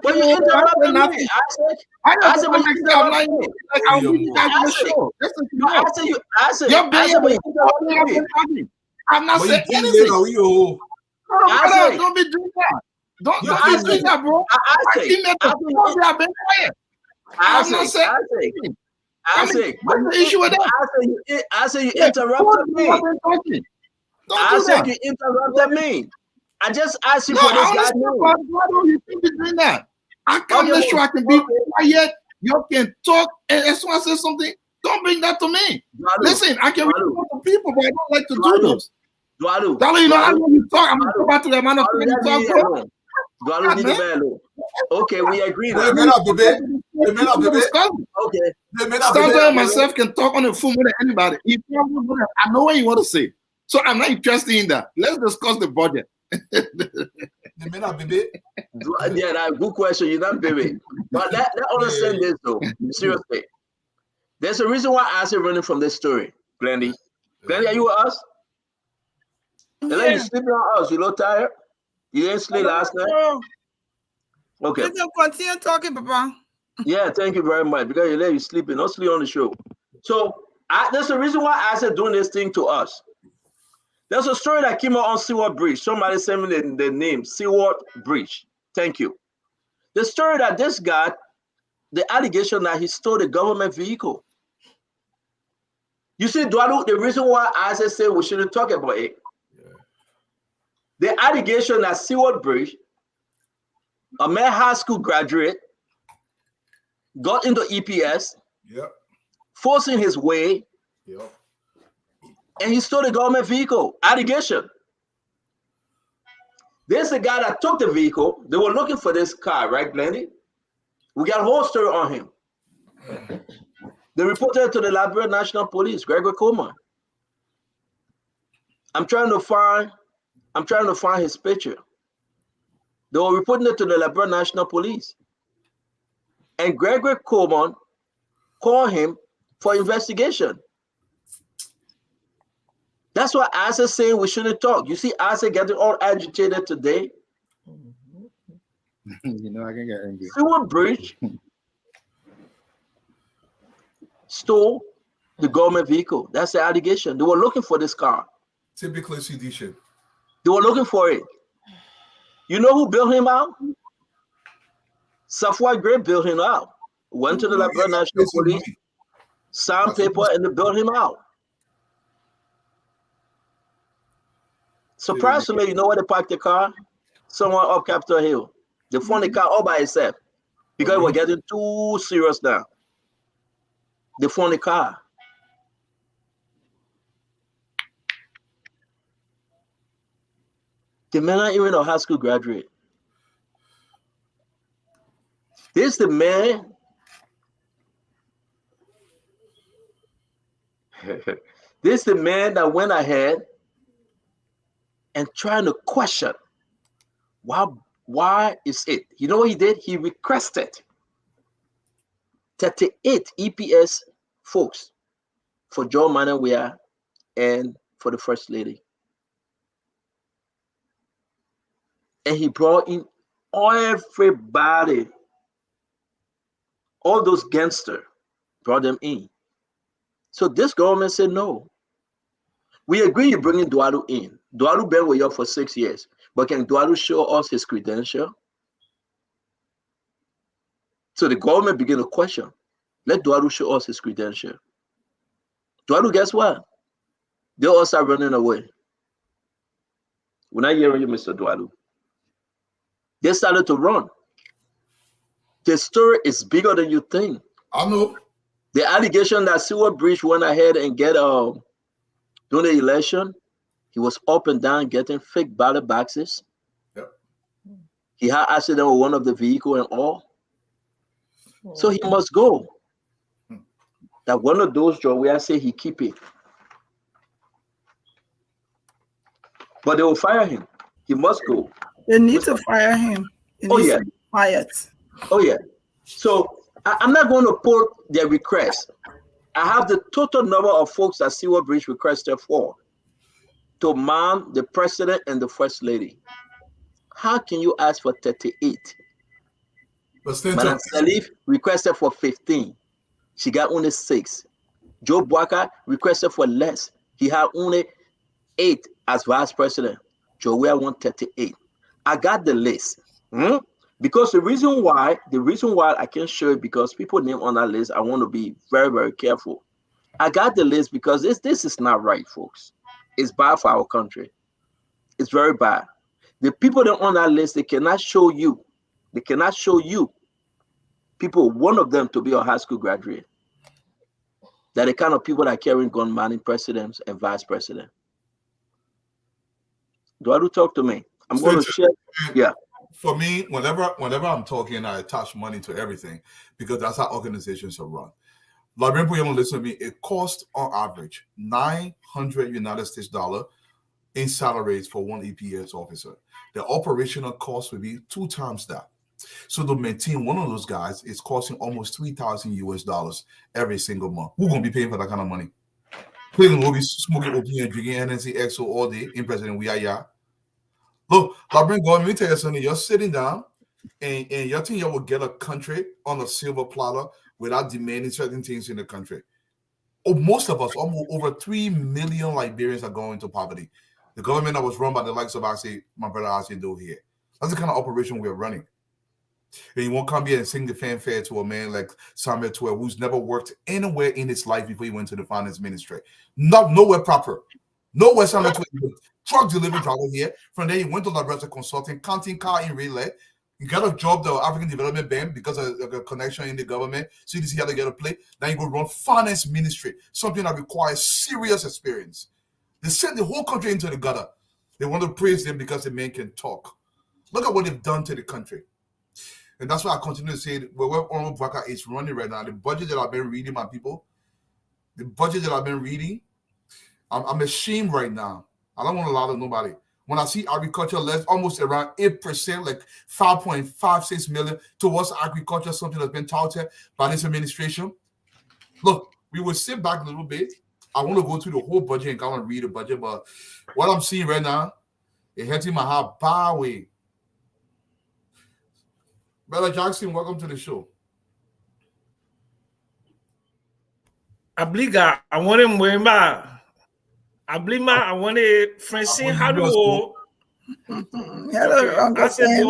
But you interrupted me. I said, but you interrupted me. I'm giving you guys the show. Listen to No, me. I said you. I said. You're I said, but you interrupted me. I'm not but saying you anything. know, you No, I brother, say- don't be doing that. Don't I be doing say- that, bro. I I say. came here to talk. I've been quiet. I'm not saying anything. I say. What's the issue with that? I say you Yeah, interrupted me. I've been talking. Don't I do said that. you interrupted me. I just asked you No, for I this guy. understand, but why don't you keep doing that? I can Okay, make sure I can be okay. quiet. You can talk, and as soon as I say something, don't bring that to me. Listen, I can respond to people, but I don't like to do those. Darling, you know, I know you talk. I'm going to go back to the amount of things you talk, bro. Leave the man alone. Okay, we agree now. They may not be big. They may not be big. Okay. They may not be Stanton big. and myself can talk on the phone with anybody. I know what you want to say. So I'm not interested in that. Let's discuss the budget. They may not be big. Yeah, that's a good question. You're not baby. But let understand this though. Seriously. There's a reason why I say running from this story. Glendy. Glendy, are you with us? And then you sleeping on us. You look tired? You didn't sleep last night? Okay. Let's continue talking, Papa. Yeah, thank you very much. Because you're sleeping. Don't sleep on the show. So there's a reason why I said doing this thing to us. There's a story that came out on Stewart Breach. Somebody sent me the name, Stewart Breach. Thank you. The story that this guy, the allegation that he stole a government vehicle. You see, Eduardo, the reason why I say we shouldn't talk about it. Yeah. The allegation that Stewart Breach, a mere high school graduate, got into EPS, forcing his way, and he stole the government vehicle. Allegation. There's a guy that took the vehicle. They were looking for this car, right, Blendy? We got a whole story on him. They reported it to the Liberia National Police, Gregory Coleman. I'm trying to find his picture. They were reporting it to the Liberia National Police. And Gregory Coleman called him for investigation. That's why Asa saying we shouldn't talk. You see Asa getting all agitated today. You know, I can get angry. Stewart Breach stole the government vehicle. That's the allegation. They were looking for this car. Typically CD shit. They were looking for it. You know who built him out? Safwa Gray built him out. Went to the Liberia National Police, signed paper, and they built him out. Surprisingly, you know where they parked the car? Somewhere up Capitol Hill. They found the car all by itself because we're getting too serious now. They found the car. The man not even a high school graduate. This the man. This the man that went ahead and trying to question why is it? You know what he did? He requested 38 EPS folks for John Manawea and for the First Lady. And he brought in everybody, all those gangsters, brought them in. So this government said no. We agree you bringing Dualu in. Dualu been with you for 6 years. But can Dualu show us his credential? So the government began to question. Let Dualu show us his credential. Dualu, guess what? They all start running away. We're not hearing you, Mr. Dualu. They started to run. The story is bigger than you think. I know. The allegation that Seward Bridge went ahead and get during the election, he was up and down getting fake ballot boxes. Yep. He had accident with one of the vehicle and all. So he must go. That one of those jobs where I say he keep it. But they will fire him. He must go. They need to fire him. Oh yeah. Fired. Oh yeah. So I'm not going to put their request. I have the total number of folks that Seward Bridge requested for to man the president and the first lady. How can you ask for 38? Madam Salif requested for 15. She got only 6. Joe Bwaka requested for less. He had only 8 as vice president. Joe Ware won 38. I got the list. Because the reason why I can't show it, because people name on that list, I want to be very, very careful. I got the list because this is not right, folks. It's bad for our country. It's very bad. The people that are on that list, they cannot show you. They cannot show you people, one of them to be a high school graduate. They're the kind of people that are carrying gun manning presidents and vice president. Dualu, talk to me. I'm going to share. Yeah. For me, whenever I'm talking, I attach money to everything because that's how organizations are run. Librarian Poyamo, listen to me. It costs on average $900 United States in salaries for one EPS officer. The operational cost would be 2 times that. So to maintain one of those guys, it's costing almost $3,000 every single month. Who's going to be paying for that kind of money? We're going to be smoking OP and drinking NNC XO all day in President We Are Ya. Look, Librarian, let me tell you something. You're sitting down and you think you will get a country on a silver platter without demanding certain things in the country. Oh, most of us, almost over 3 million Liberians are going into poverty. The government that was run by the likes of my brother Asido here. That's the kind of operation we're running. And you won't come here and sing the fanfare to a man like Samuel Tuer, who's never worked anywhere in his life before he went to the finance ministry. Nowhere proper. Nowhere Samuel Tuer. Truck delivery driver here. From there, he went to Labretta Consulting, counting car in relay. You got a job, the African Development Bank, because of a connection in the government. So you see how to get a play. Now you go run finance ministry, something that requires serious experience. They sent the whole country into the gutter. They want to praise them because the man can talk. Look at what they've done to the country. And that's why I continue to say, where Honorable Bwaka is running right now, the budget that I've been reading, my people, the budget that I've been reading, I'm ashamed right now. I don't want to lie to nobody. When I see agriculture less, almost around 8%, like 5.56 million towards agriculture, something that's been touted by this administration. Look, we will sit back a little bit. I want to go through the whole budget and kind of read the budget, but what I'm seeing right now, it hurts my heart by way. Brother Jackson, welcome to the show. Abliga, I want him wearing my. Ablima, I want a Francine. How do you? Hello, Uncle Sam.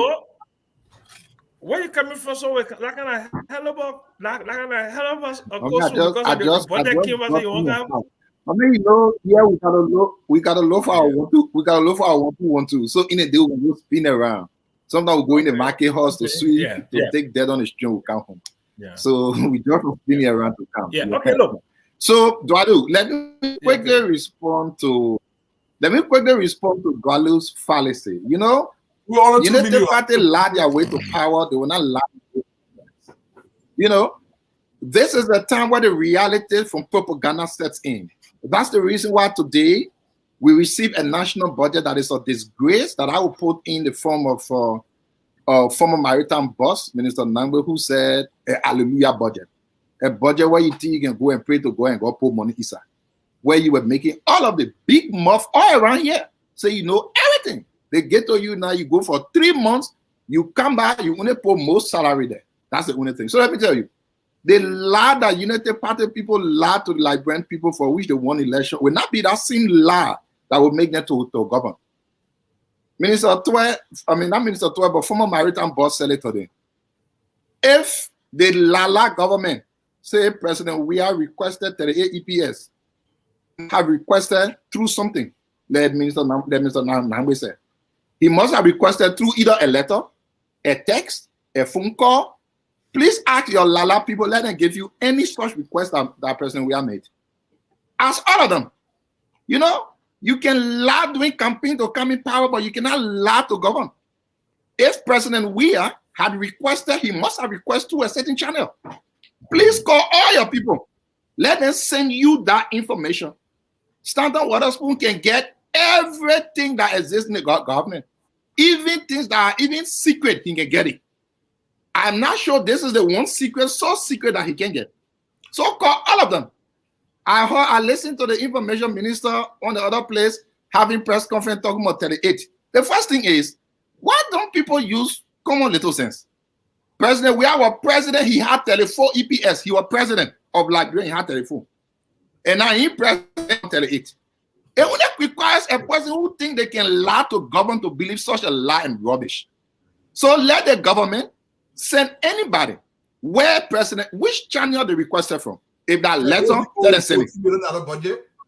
Where you coming from? So like I hello about us. I mean, you know, yeah, we gotta look for our 1-2-1-2. So in a day we will spin around. Sometimes we go in the market house to sweep, take dead on the stream, we come home. Yeah. So we just spin around to come. Yeah. Okay. Look. So Dualu, let me quickly respond to Dualu's fallacy. You know, the party lied their way to power. They will not lie. You know, this is the time where the reality from propaganda sets in. That's the reason why today we receive a national budget that is a disgrace that I will put in the form of former maritime boss, Minister Nangbe, who said a hallelujah budget. A budget where you think you can go and pray to go and go put money inside. Where you were making all of the big muff all around here. So you know everything. They get to you now, you go for 3 months, you come back, you only put most salary there. That's the only thing. So let me tell you, The lie that United Party people lie to the Liberian people for which they won election will not be that same lie that will make them to govern. Minister Twe, I mean not Minister Twe, but former maritime boss said it today. If the Lala government say President we are requested 38 EPS have requested through something, let Minister Nangwe say. He must have requested through either a letter, a text, a phone call. Please ask your Lala people, let them give you any such request that President we have made. Ask all of them. You know, you can lie doing campaign to come in power, but you cannot lie to govern. If President Weah had requested, he must have requested through a certain channel. Please call all your people. Let them send you that information. Standard Waterspoon can get everything that exists in the government. Even things that are even secret, he can get it. I'm not sure this is the one secret, so secret that he can get. So call all of them. I listened to the information minister on the other place having press conference talking about 38. The first thing is, why don't people use common little sense? President, we have a president, he had 34 EPS. He was president of Liberia, he had 34. And now he president 38. It only requires a person who thinks they can lie to government to believe such a lie and rubbish. So let the government send anybody where president, which channel they requested from. If that letter, let them send it.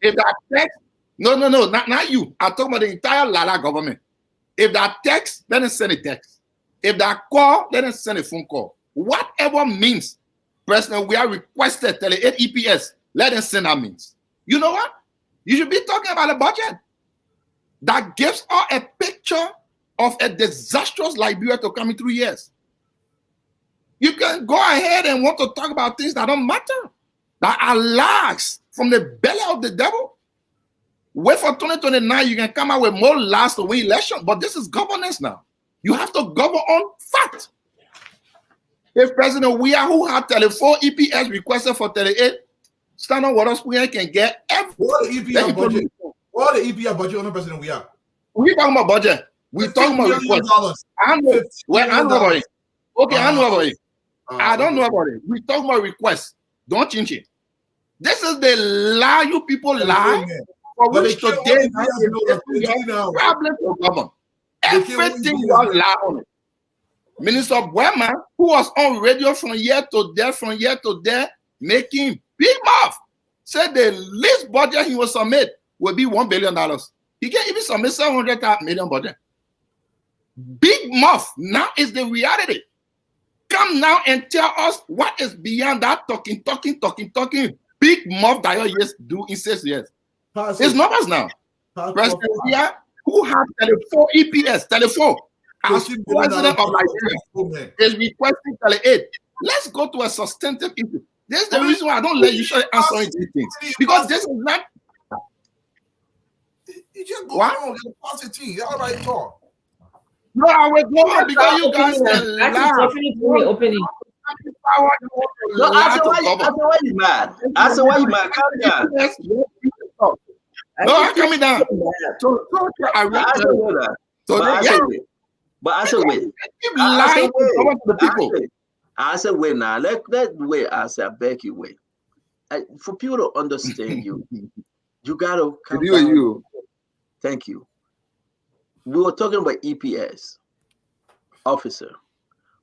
If that text, no, not you. I'm talking about the entire Lala government. If that text, let them send a text. If that call, let them send a phone call. Whatever means, President, we are requested 38 EPS. Let them send that means. You know what? You should be talking about a budget that gives us a picture of a disastrous Liberia to come in 3 years. You can go ahead and want to talk about things that don't matter, that are lies from the belly of the devil. Wait for 2029, you can come out with more lies to win election, but this is governance now. You have to govern on fact. If President Weah, who had 34 EPS requested for 38, Standard Waterspoon can get every. What the EPS budget? What the EPS budget on the President Weah? We're talking about budget. We're talking about request. I know about it. Okay, I know about it. I don't know about it. We're talking about requests. Don't change it. This is the lie you people lie for which today problem to govern. Everything you are lie on it. Minister Buema, who was on radio from here to there, making big mouth, said the least budget he will submit will be $1 billion. He can't even submit 700 million budget. Big mouth now is the reality. Come now and tell us what is beyond that talking. Big mouth that you just do in 6 years. It's numbers now. President Weah, who has 34 EPS, 34, as president of Liberia, is requesting 38. Let's go to a substantive issue. This is the reason why I don't let you answer these things. Because this is not. You just go on the positive. All right, talk. No, I will go on because you guys lie. Opening. No, I said why you mad? I said why you mad? Calm down. No, I'm coming down. So I said wait. Keep lying to the people. I said wait now. Let wait. I said I beg you wait. For people to understand you, you gotta come down. You. Thank you. We were talking about EPS officer.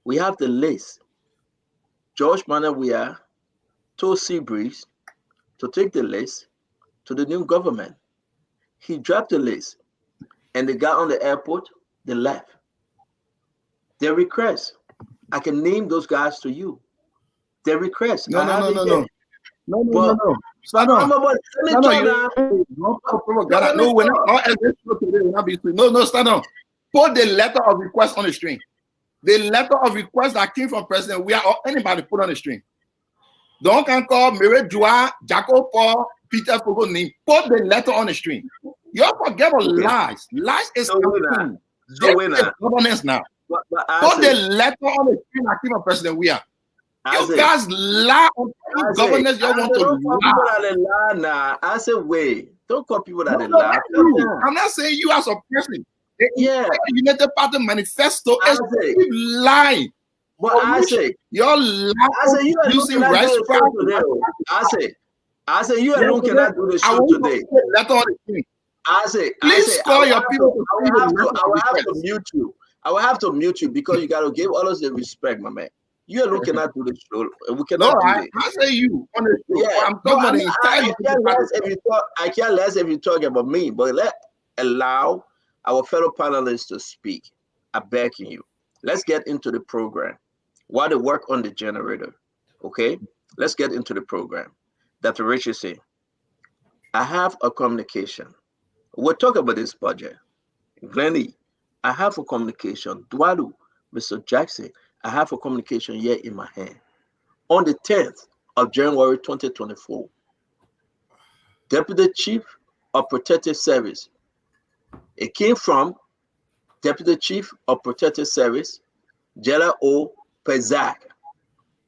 We have the list. George Manawia told Seabreeze to take the list to the new government. He dropped the list, and they got on the airport. They left. Their request, I can name those guys to you. Their request. No. No, stand on. Put the letter of request on the string. The letter of request that came from President Weah or anybody put on the string. Don't can call Mary Joa, Jacob Paul, Peter Fogo name. Put the letter on the string. You all forget about lies. Lies is governance now. Put the letter on the string that came from President Weah. You guys lie on governance. You want to lie now. I said, wait. Don't call people that lie. I'm not saying you as a person. Yeah. United Party manifesto is keep lying. But I say, your you are using looking at rice the show today. I say, you alone cannot do the show today. Please call your people. I will have to mute you. I will have to mute you because you got to give others the respect, my man. You alone cannot do the show. We cannot do this. I say you on the show. Yeah, I'm talking about the entire. I can't let if you talk about me, but allow our fellow panelists to speak. I'm begging you. Let's get into the program. While they work on the generator, okay? Let's get into the program. Dr. Richardson, I have a communication. We'll talk about this budget. Glennie, I have a communication. Dwalu, Mr. Jackson, I have a communication here in my hand. On the 10th of January 2024, Deputy Chief of Protective Service. It came from Deputy Chief of Protective Service, Jella O. Pezak,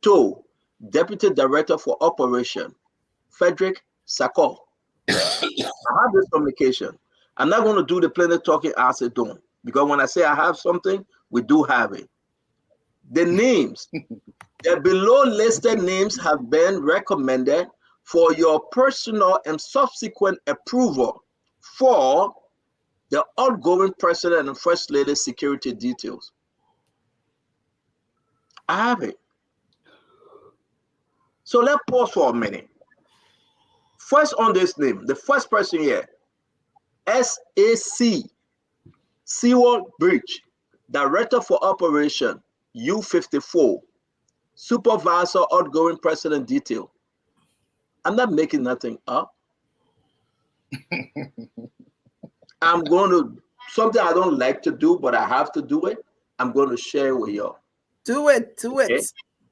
to Deputy Director for Operation, Frederick Sako. I have this communication. I'm not going to do the plenty talking as I don't, because when I say I have something, we do have it. The names, the below listed names have been recommended for your personal and subsequent approval for the outgoing President and First Lady security details. I have it. So let's pause for a minute. First on this name, the first person here, SAC, Sewell Bridge, Director for Operation, U54, Supervisor, Outgoing President Detail. I'm not making nothing up. I'm going to, something I don't like to do, but I have to do it. I'm going to share with y'all. Do it. Okay?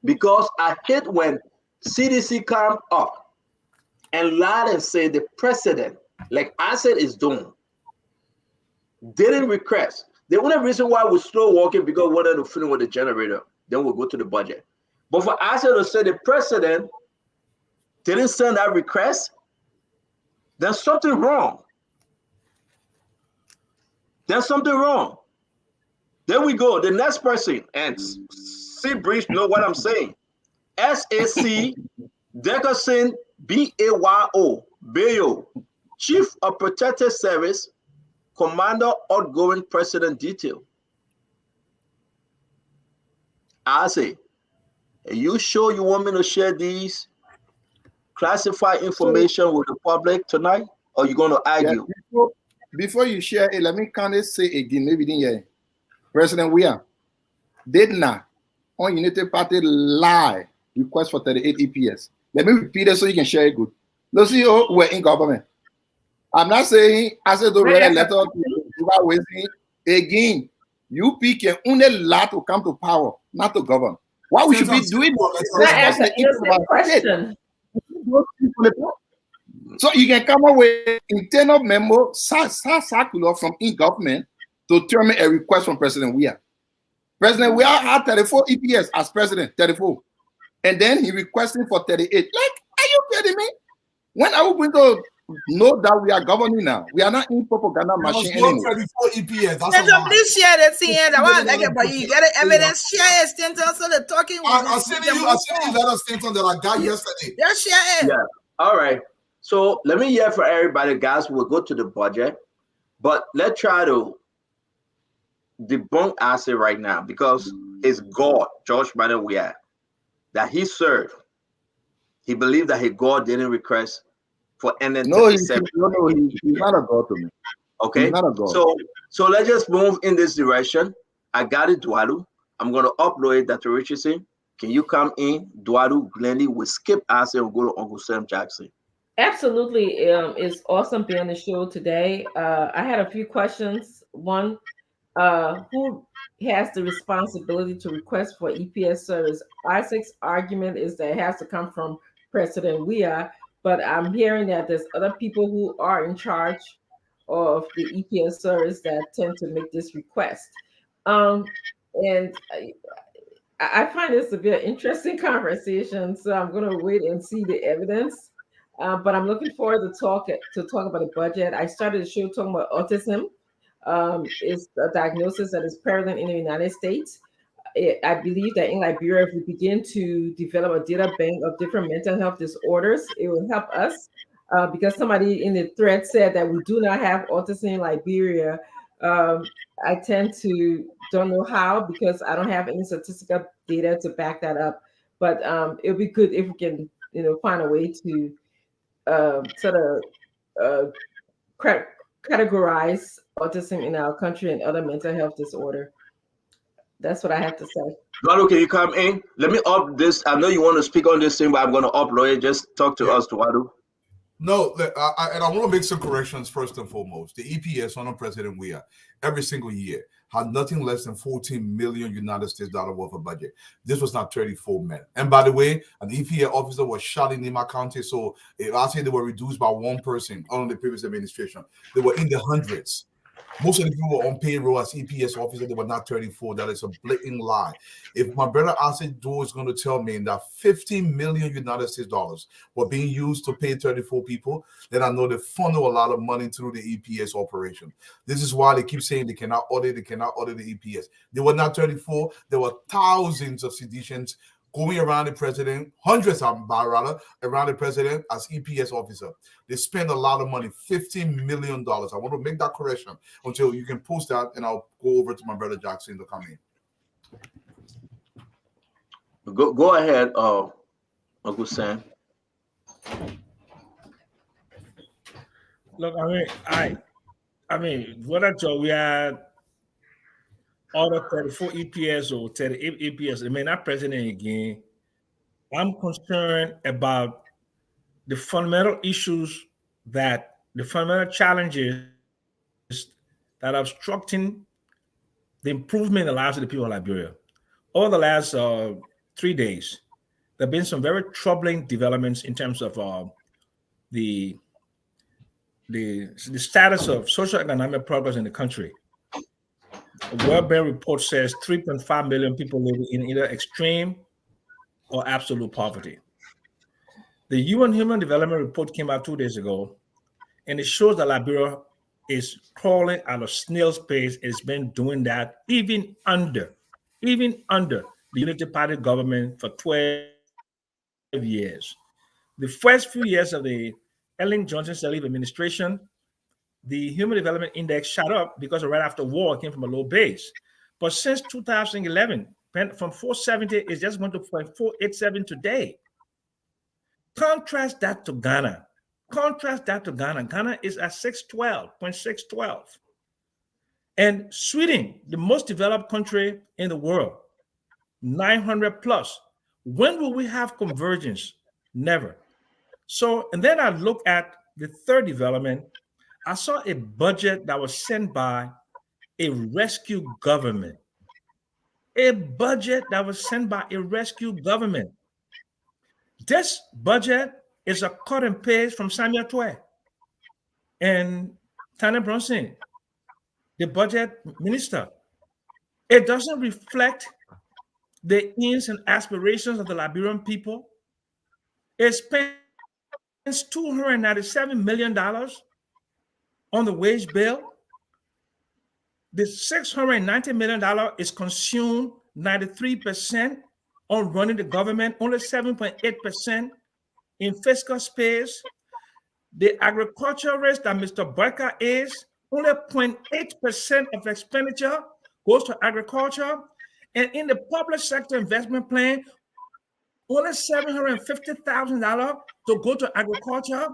Because I hate when CDC come up and lie and say the president, like I said, is doing, didn't request. The only reason why we're slow walking because we wanted to finish with the generator. Then we'll go to the budget. But for I said to say the president didn't send that request, there's something wrong. There's something wrong. There we go. The next person, and C Breach know what I'm saying. SAC Dickerson BAYO, Bayo, Chief of Protective Service, Commander, Outgoing President Detail. I say, are you sure you want me to share these classified information with the public tonight, or are you going to argue? Yeah, before you share it, let me kind of say again, maybe didn't hear. President Weah did not on United Party lie request for 38 EPS. Let me repeat it so you can share it good. The CEO were in government. I'm not saying I said to read a letter to again. UP can only lie to come to power, not to govern. What we should be doing question. So you can come up with internal memo circular from in-government to determine a request from President Weah. President Weah had 34 EPS as president, 34. And then he requested for 38. Like, are you kidding me? When are we going to know that we are governing now? We are not in propaganda machine anymore. 34 EPS. Please share that thing here. But you get the evidence. Share it, Stanton, so the talking. I'll send you that Stanton that I got yesterday. Just share it. Yeah. All right. So let me hear for everybody, guys. We'll go to the budget, but let's try to debunk ASE right now because it's God, George Biden, we are that he served. He believed that his God didn't request for any. No, he's not a God to me. Okay. He's not a God. So let's just move in this direction. I got it, Dwalu. I'm going to upload it, Dr. Richardson. Can you come in, Dwalu, Glennie? We skip ASE and go to Uncle Sam Jackson. Absolutely. It's awesome being on the show today. I had a few questions. One, who has the responsibility to request for EPS service? Isaac's argument is that it has to come from President Weah, but I'm hearing that there's other people who are in charge of the EPS service that tend to make this request. And I find this to be an interesting conversation, so I'm going to wait and see the evidence. But I'm looking forward to talk about the budget. I started the show talking about autism. Is a diagnosis that is prevalent in the United States. I believe that in Liberia, if we begin to develop a data bank of different mental health disorders, it will help us. Because somebody in the thread said that we do not have autism in Liberia. I tend to don't know how, because I don't have any statistical data to back that up. But it would be good if we can, find a way to sort of categorize autism in our country and other mental health disorder. That's what I have to say. Dualu, can you come in? Let me up this. I know you want to speak on this thing, but I'm going to upload it. Just talk to us, Dualu. No, and I want to make some corrections first and foremost. The EPS under President Weah, every single year, had nothing less than 14 million United States dollar worth of budget. This was not 34 men. And by the way, an EPA officer was shot in Nima County, so I say they were reduced by one person under the previous administration. They were in the hundreds. Most of the people were on payroll as EPS officers. They were not 34. That is a blatant lie. If my brother Asset Joe is going to tell me that 15 million United States dollars were being used to pay 34 people, then I know they funnel a lot of money through the EPS operation. This is why they keep saying they cannot audit the EPS. They were not 34. There were thousands of seditions going around the president, hundreds of them, around the president as EPS officer. They spend a lot of money, $15 million. I want to make that correction until you can post that, and I'll go over to my brother Jackson to come in. Go ahead, Uncle Sam. Look, I mean, whether we had order 34 EPS or 38 EPS, I mean, not president again. I'm concerned about the fundamental issues, the fundamental challenges that are obstructing the improvement in the lives of the people of Liberia. Over the last 3 days, there have been some very troubling developments in terms of the status of socioeconomic progress in the country. A World Bank report says 3.5 million people live in either extreme or absolute poverty. The UN Human Development Report came out 2 days ago, and it shows that Liberia is crawling out of snail's pace. It's been doing that even under the Unity Party government for 12 years. The first few years of the Ellen Johnson Sirleaf administration, the Human Development Index shot up because right after war, it came from a low base. But since 2011, from 470, it's just went to 487 today. Contrast that to Ghana. Ghana is at 612. And Sweden, the most developed country in the world, 900 plus. When will we have convergence? Never. So, and then I look at the third development. I saw a budget that was sent by a rescue government. A budget that was sent by a rescue government. This budget is a cut and paste from Samuel Twe and Tanya Bronson, the budget minister. It doesn't reflect the aims and aspirations of the Liberian people. It spends $297 million on the wage bill. The $690 million is consumed 93% on running the government, only 7.8% in fiscal space. The agriculturalist that Mr. Barker is, only 0.8% of expenditure goes to agriculture. And in the public sector investment plan, only $750,000 to go to agriculture.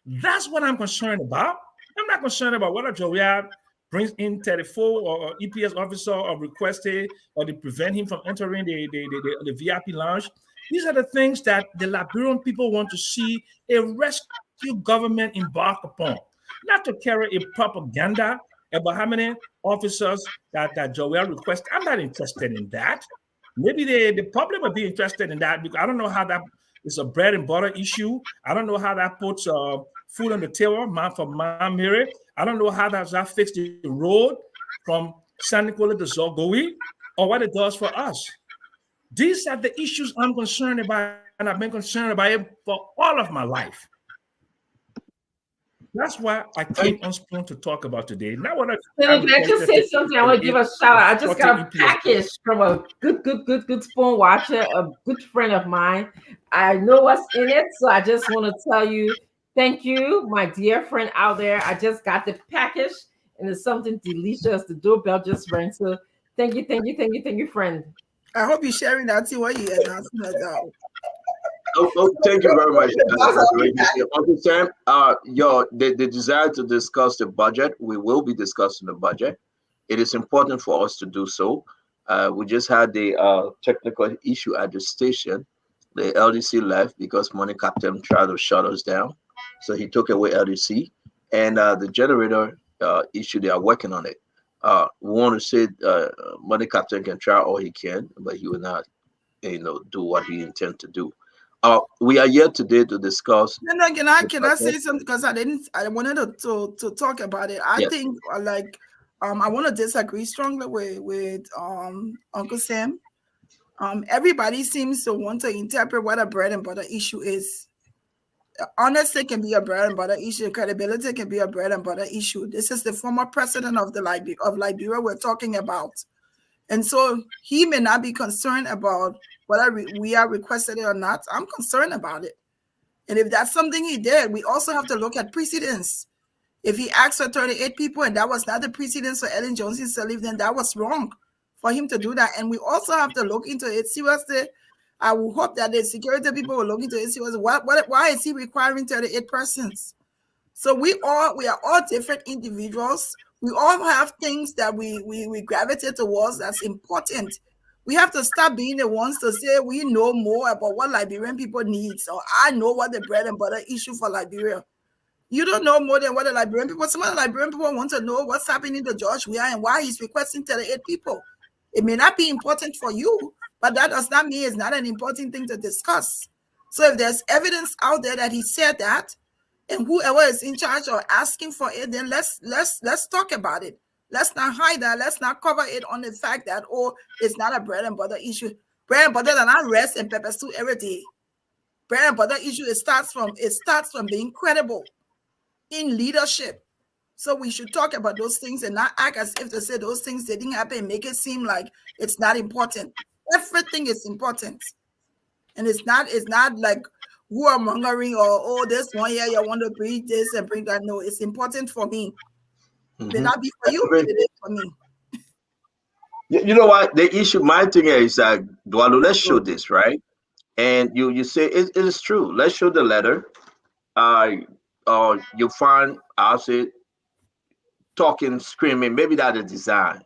That's what I'm concerned about. I'm not concerned about whether Jovial brings in 34 or EPS officer or requested or they prevent him from entering the VIP lounge. These are the things that the Liberian people want to see a rescue government embark upon, not to carry a propaganda about how many officers that Joel requests. I'm not interested in that. Maybe the public would be interested in that, because I don't know how that is a bread and butter issue. I don't know how that puts food on the table for Mom Mary. I don't know how that fix the road from San Nicola to Zogowi, or what it does for us. These are the issues I'm concerned about, and I've been concerned about it for all of my life. That's why I came on Spoon to talk about today. Now, what I just say something. I want to give a shout out. I just got a package from a good Spoon watcher, a good friend of mine. I know what's in it, so I just want to tell you, thank you, my dear friend out there. I just got the package, and it's something delicious. The doorbell just rang, so thank you, friend. I hope you're sharing that too. What you announcing that? Thank you very much, Uncle Sam. The desire to discuss the budget, we will be discussing the budget. It is important for us to do so. We just had the technical issue at the station. The LDC left because money captain tried to shut us down, so he took away LDC, and the generator issue. They are working on it. We want to say money captain can try all he can, but he will not, do what he intends to do. We are here today to discuss. No, can I say something? Because I wanted to talk about it. I think I want to disagree strongly with Uncle Sam. Everybody seems to want to interpret what a bread and butter issue is. Honesty can be a bread and butter issue. Credibility can be a bread and butter issue. This is the former president of Liberia we're talking about. And so he may not be concerned about whether we are requested it or not. I'm concerned about it. And if that's something he did, we also have to look at precedents. If he asked for 38 people and that was not the precedence for Ellen Jones to leave, then that was wrong for him to do that. And we also have to look into it seriously. I will hope that the security people will look into it seriously. Why is he requiring 38 persons? So we are all different individuals. We all have things that we gravitate towards that's important. We have to stop being the ones to say we know more about what Liberian people need. So I know what the bread and butter issue for Liberia. You don't know more than what the Liberian people. Some of the Liberian people want to know what's happening to George Weah and why he's requesting 38 people. It may not be important for you, but that does not mean it's not an important thing to discuss. So if there's evidence out there that he said that, and whoever is in charge or asking for it, then let's talk about it. Let's not hide that. Let's not cover it on the fact that, it's not a bread and butter issue. Bread and butter does not rest and pepper stew every day. Bread and butter issue, it starts from being credible in leadership. So we should talk about those things and not act as if to say those things didn't happen and make it seem like it's not important. Everything is important. And it's not like who are mongering or this one year you want to bring this and bring that. No, it's important for me. It may not be for you, but it is for me. You know what? The issue, my thing is that, Dualu, let's show this, right? And you say it is true. Let's show the letter. You find, I'll say, talking, screaming, maybe that's a design.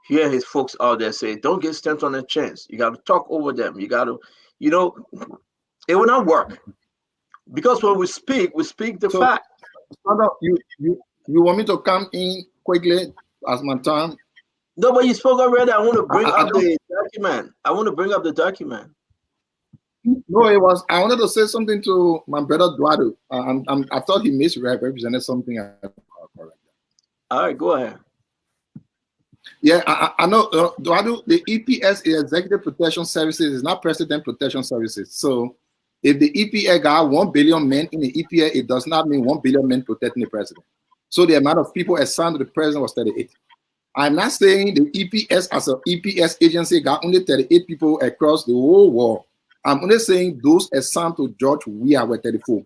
Hear his folks out there say, don't get stamped on the chance. You got to talk over them. You got to, it will not work. Because when we speak the fact. You want me to come in quickly as my time? No, but you spoke already. I want to bring up the document. No, I wanted to say something to my brother Eduardo. I thought he misrepresented something. All right, go ahead. Yeah, I know, Eduardo, the EPS is Executive Protection Services, it's not President Protection Services. So if the EPA got 1 billion men in the EPA, it does not mean 1 billion men protecting the president. So the amount of people assigned to the president was 38. I'm not saying the EPS as an EPS agency got only 38 people across the whole world. I'm only saying those assigned to George Weah were 34.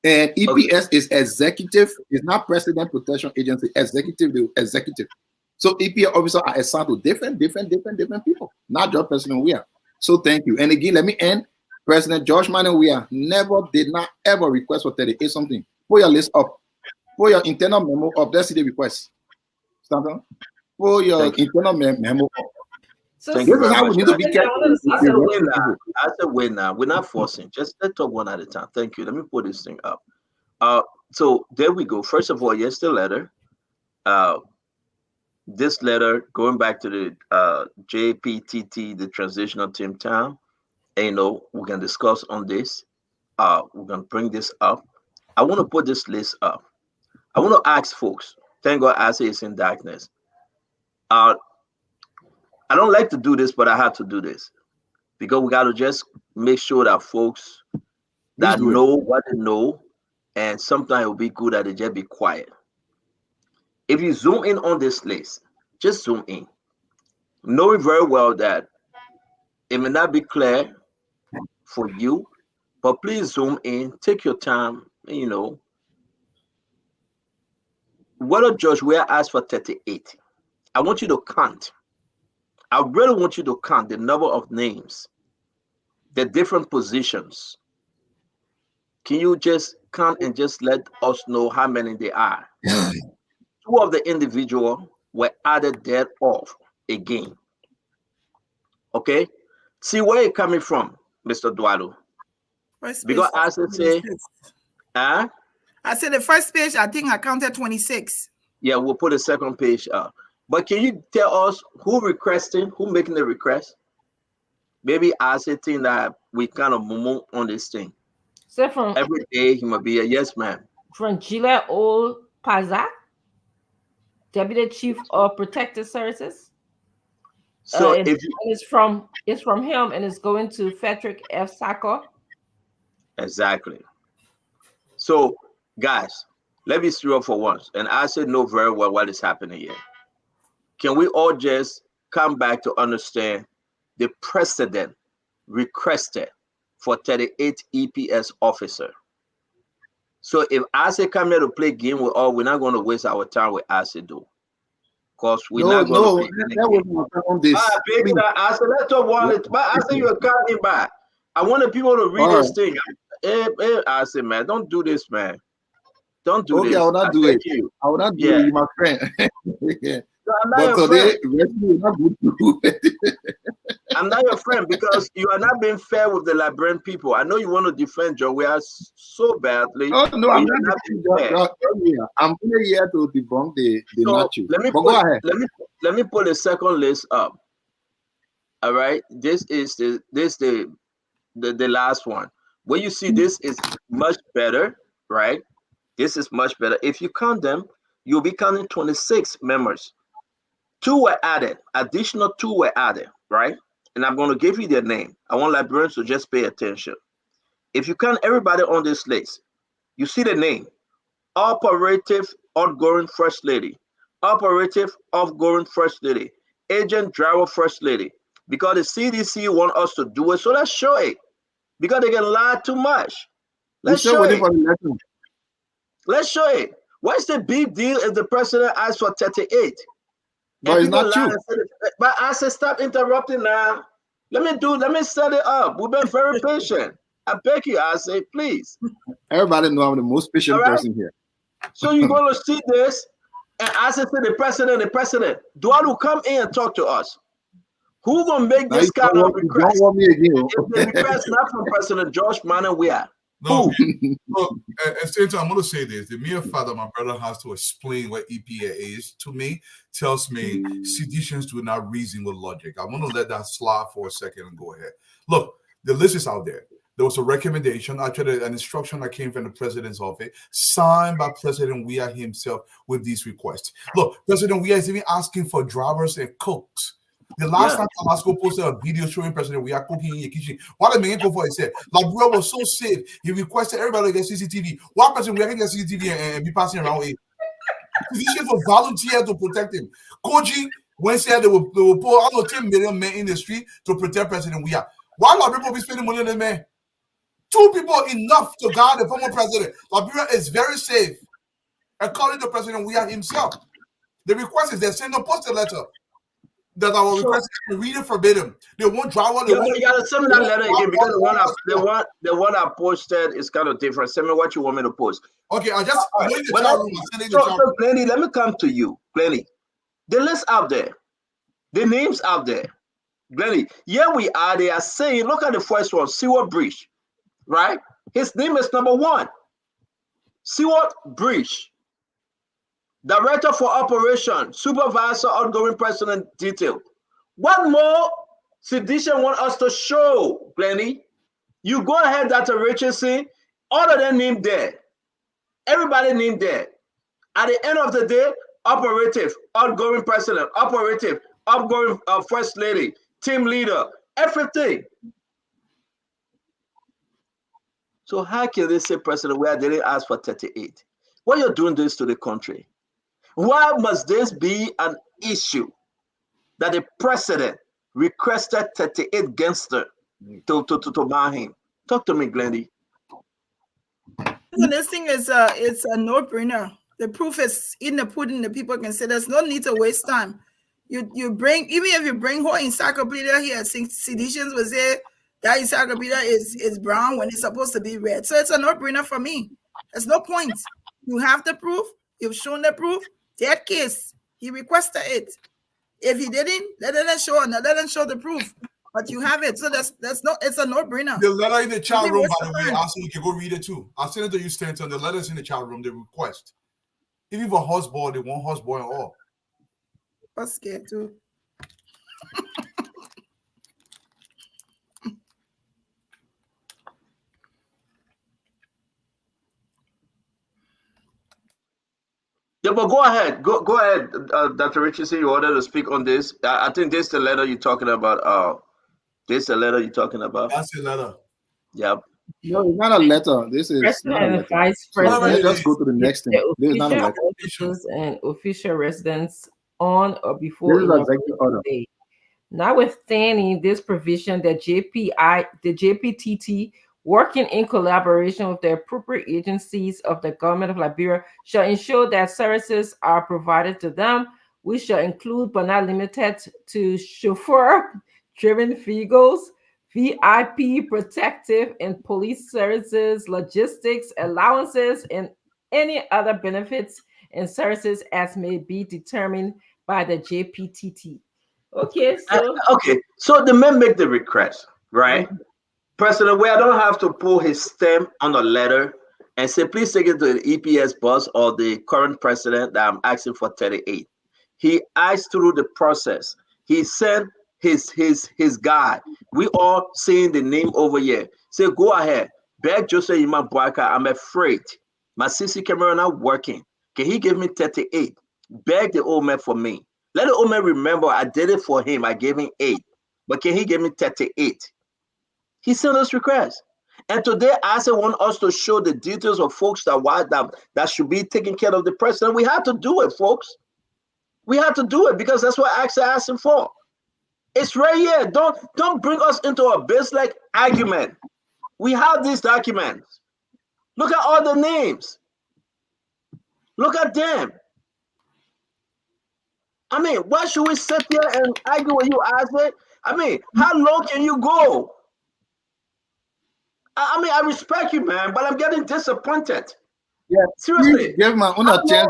And EPS is executive, it's not President Protection Agency, executive. So EPA officers are assigned to different people, not just President Weah. So thank you. And again, let me end. President George Manuel Weah did not ever request for 38 something. Put your list up. Put your internal memo up. That's the request. Stand on. Put your internal memo up. So this is how we need to be careful. As a winner, we're not forcing. Just let's talk one at a time. Thank you. Let me put this thing up. So there we go. First of all, yes, the letter. This letter going back to the JPTT, the transitional team town. And, we can discuss on this. We're gonna bring this up. I want to put this list up. I want to ask folks. Thank God, I say it's in darkness. I don't like to do this, but I have to do this because we got to just make sure that folks that know what they know and sometimes it will be good that they just be quiet. If you zoom in on this list, just zoom in, knowing very well that it may not be clear for you, but please zoom in, take your time, you know. What a judge we are asked for 38. I want you to count. I really want you to count the number of names, the different positions. Can you just count and just let us know how many they are? Two of the individual were added dead off again. Okay? See where it coming from, Mr. Duado. Because as I say, I said the first page, I think I counted 26. Yeah, we'll put a second page up. But can you tell us who requesting, who making the request? Maybe I say thing that we kind of move on this thing. So from every day he might be a yes man. From Gila Old Pazak, Deputy Chief of Protective Services. So and it's from him, and it's going to Frederick F. Saka. Exactly. So guys, let me throw for once, and I said know very well what is happening here. Can we all just come back to understand the precedent requested for 38 EPS officer? So if I say come here to play game with all, we're not going to waste our time with do. Because we're not going to on this. I said let's talk wallet, but I say you're coming back. I wanted people to read this thing. I said, man, don't do this, man. Don't do this. Okay, I will not do it. I will not do it, my friend. Yeah. But today, not good to do it. I'm not your friend because you are not being fair with the Liberian people. I know you want to defend John Weah so badly. Oh no, I'm not fair. I'm here to debunk the nacho. Let me put the second list up. All right, this is the last one. Where you see this is much better, right? This is much better. If you count them, you'll be counting 26 members. 2 were added, additional 2 were added, right? And I'm going to give you their name. I want Liberians to just pay attention. If you count everybody on this list, you see the name: Operative Outgoing First Lady, Operative Outgoing First Lady, Agent Driver First Lady. Because the CDC want us to do it, so let's show it. Because they can lie too much. Let's show it. Let's show it. What's the big deal if the president asks for 38? But it's not true. But I said, stop interrupting now. Let me set it up. We've been very patient. I beg you, I say, please. Everybody know I'm the most patient person here. So you're going to see this, and I said to the president, Dualu, come in and talk to us. Who going to make this kind of request? Don't want me again. If the request not from President George Manuel Weah. No, look, and Senator, I'm going to say this. The mere fact that my brother has to explain what EPA is, to me, tells me seditions do not reason with logic. I want to let that slide for a second and go ahead. Look, the list is out there. There was a recommendation, actually an instruction that came from the president's office, signed by President Weah himself with these requests. Look, President Weah is even asking for drivers and cooks. The last time Tabasco posted a video showing President Weah cooking in your kitchen, what the man go for, he said, Liberia was so safe, he requested everybody to get CCTV. Why President Weah can get CCTV and be passing around with physicians will volunteer to protect him. Koji, when said they will put almost 10 million men in the street to protect President Weah. Why Liberia be spending money on the man? 2 people enough to guard the former president. Liberia is very safe, according to President Weah himself. The request is they send a posted letter that I will request to read it verbatim. They won't draw one. You gotta send me that letter again because the one I posted is kind of different. Send me what you want me to post. Okay, I just so Glenny, let me come to you, Glenny. The list out there, the names out there, Glenny. Here we are. They are saying, look at the first one, Seward Bridge, right? His name is number 1. Seward Bridge. Director for Operation, Supervisor, Outgoing President, detail. What more sedition want us to show, Glenny? You go ahead, Dr. Richardson, all of them named there. Everybody named there. At the end of the day, Operative, Outgoing President, Operative, Outgoing First Lady, Team Leader, everything. So how can they say, President, where they didn't ask for 38? Why you're doing this to the country? Why must this be an issue that the president requested 38 gangster to ban him? Talk to me, Glendy. So this thing is it's a no-brainer. The proof is in the pudding. The people can say there's no need to waste time. You bring, even if you bring whole encyclopedia here, seditions will say that encyclopedia is brown when it's supposed to be red. So it's a no-brainer for me. There's no point. You have the proof. You've shown the proof. That case, he requested it. If he didn't, let them show the proof. But you have it. So that's no, it's a no-brainer. The letter in the chat room, by the way, also you can go read it too. I'll send it to you, Stanton. The letters in the chat room, the request. Even for horseball, they want horseball and all. I'm scared too. Yeah, but go ahead. Go ahead, Dr. Richardson. You wanted to speak on this. I think this is the letter you're talking about. This is the letter you're talking about. That's the letter. Yep. No, it's not a letter. This is President not a and letter. Vice So President. let's just go to the next thing. This is not a letter. Officials and official residents on or before This is an executive order. day. Notwithstanding this provision, the JPTT, working in collaboration with the appropriate agencies of the government of Liberia, shall ensure that services are provided to them, which shall include but not limited to chauffeur-driven vehicles, VIP, protective, and police services, logistics, allowances, and any other benefits and services as may be determined by the JPTT. Okay, so the men make the request, right? President, where I don't have to pull his stamp on the letter and say, please take it to the EPS boss or the current president that I'm asking for 38. He asked through the process. He sent his guy. We all seeing the name over here. Say, go ahead. Beg Joseph Iman Boaka, I'm afraid my CC camera not working. Can he give me 38? Beg the old man for me. Let the old man remember I did it for him. I gave him 8. But can he give me 38? He sent us requests. And today, I want us to show the details of folks that should be taking care of the president. We have to do it, folks. We have to do it because that's what AXA asking for. It's right here. Don't bring us into a business argument. We have these documents. Look at all the names. Look at them. I mean, why should we sit here and argue with you, Isaac? I mean, how low can you go? I mean, I respect you, man, but I'm getting disappointed. Yeah, seriously. Give my own a chance.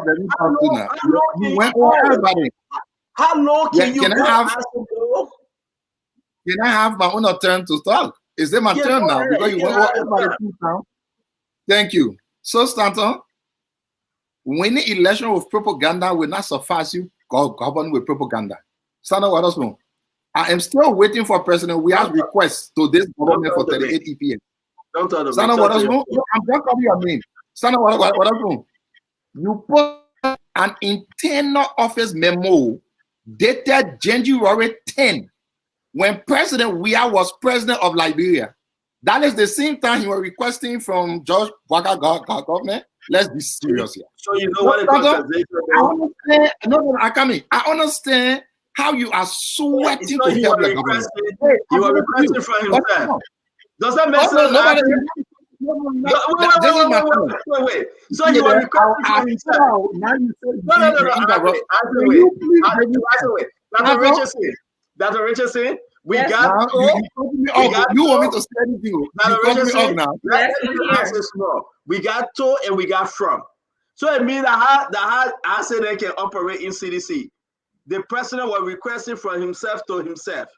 You went over everybody. How low can you go? Can I have my own turn to talk? Is it my turn now? Because you went over everybody now. Thank you. So, Stanton, winning election with propaganda will not suffice you. Govern with propaganda. Stanton, what else more? I am still waiting for President. We have requests to this government for 38 EPS. Don't tell them. Stanton, what else more? I'm just calling your name. Stanton, what else more? You put an internal office memo dated January 10 when President Weah was president of Liberia. That is the same time he was requesting from George Waka government. Let's be serious here. So you know what I understand how you are sweating to help the government. You are requesting for himself. Does that make sense? Wait. So you are requesting for himself. No. Dr. Richardson, we got. You want me to say anything? We got to and we got from. So it means that I said they can operate in CDC. The president was requesting from himself to himself.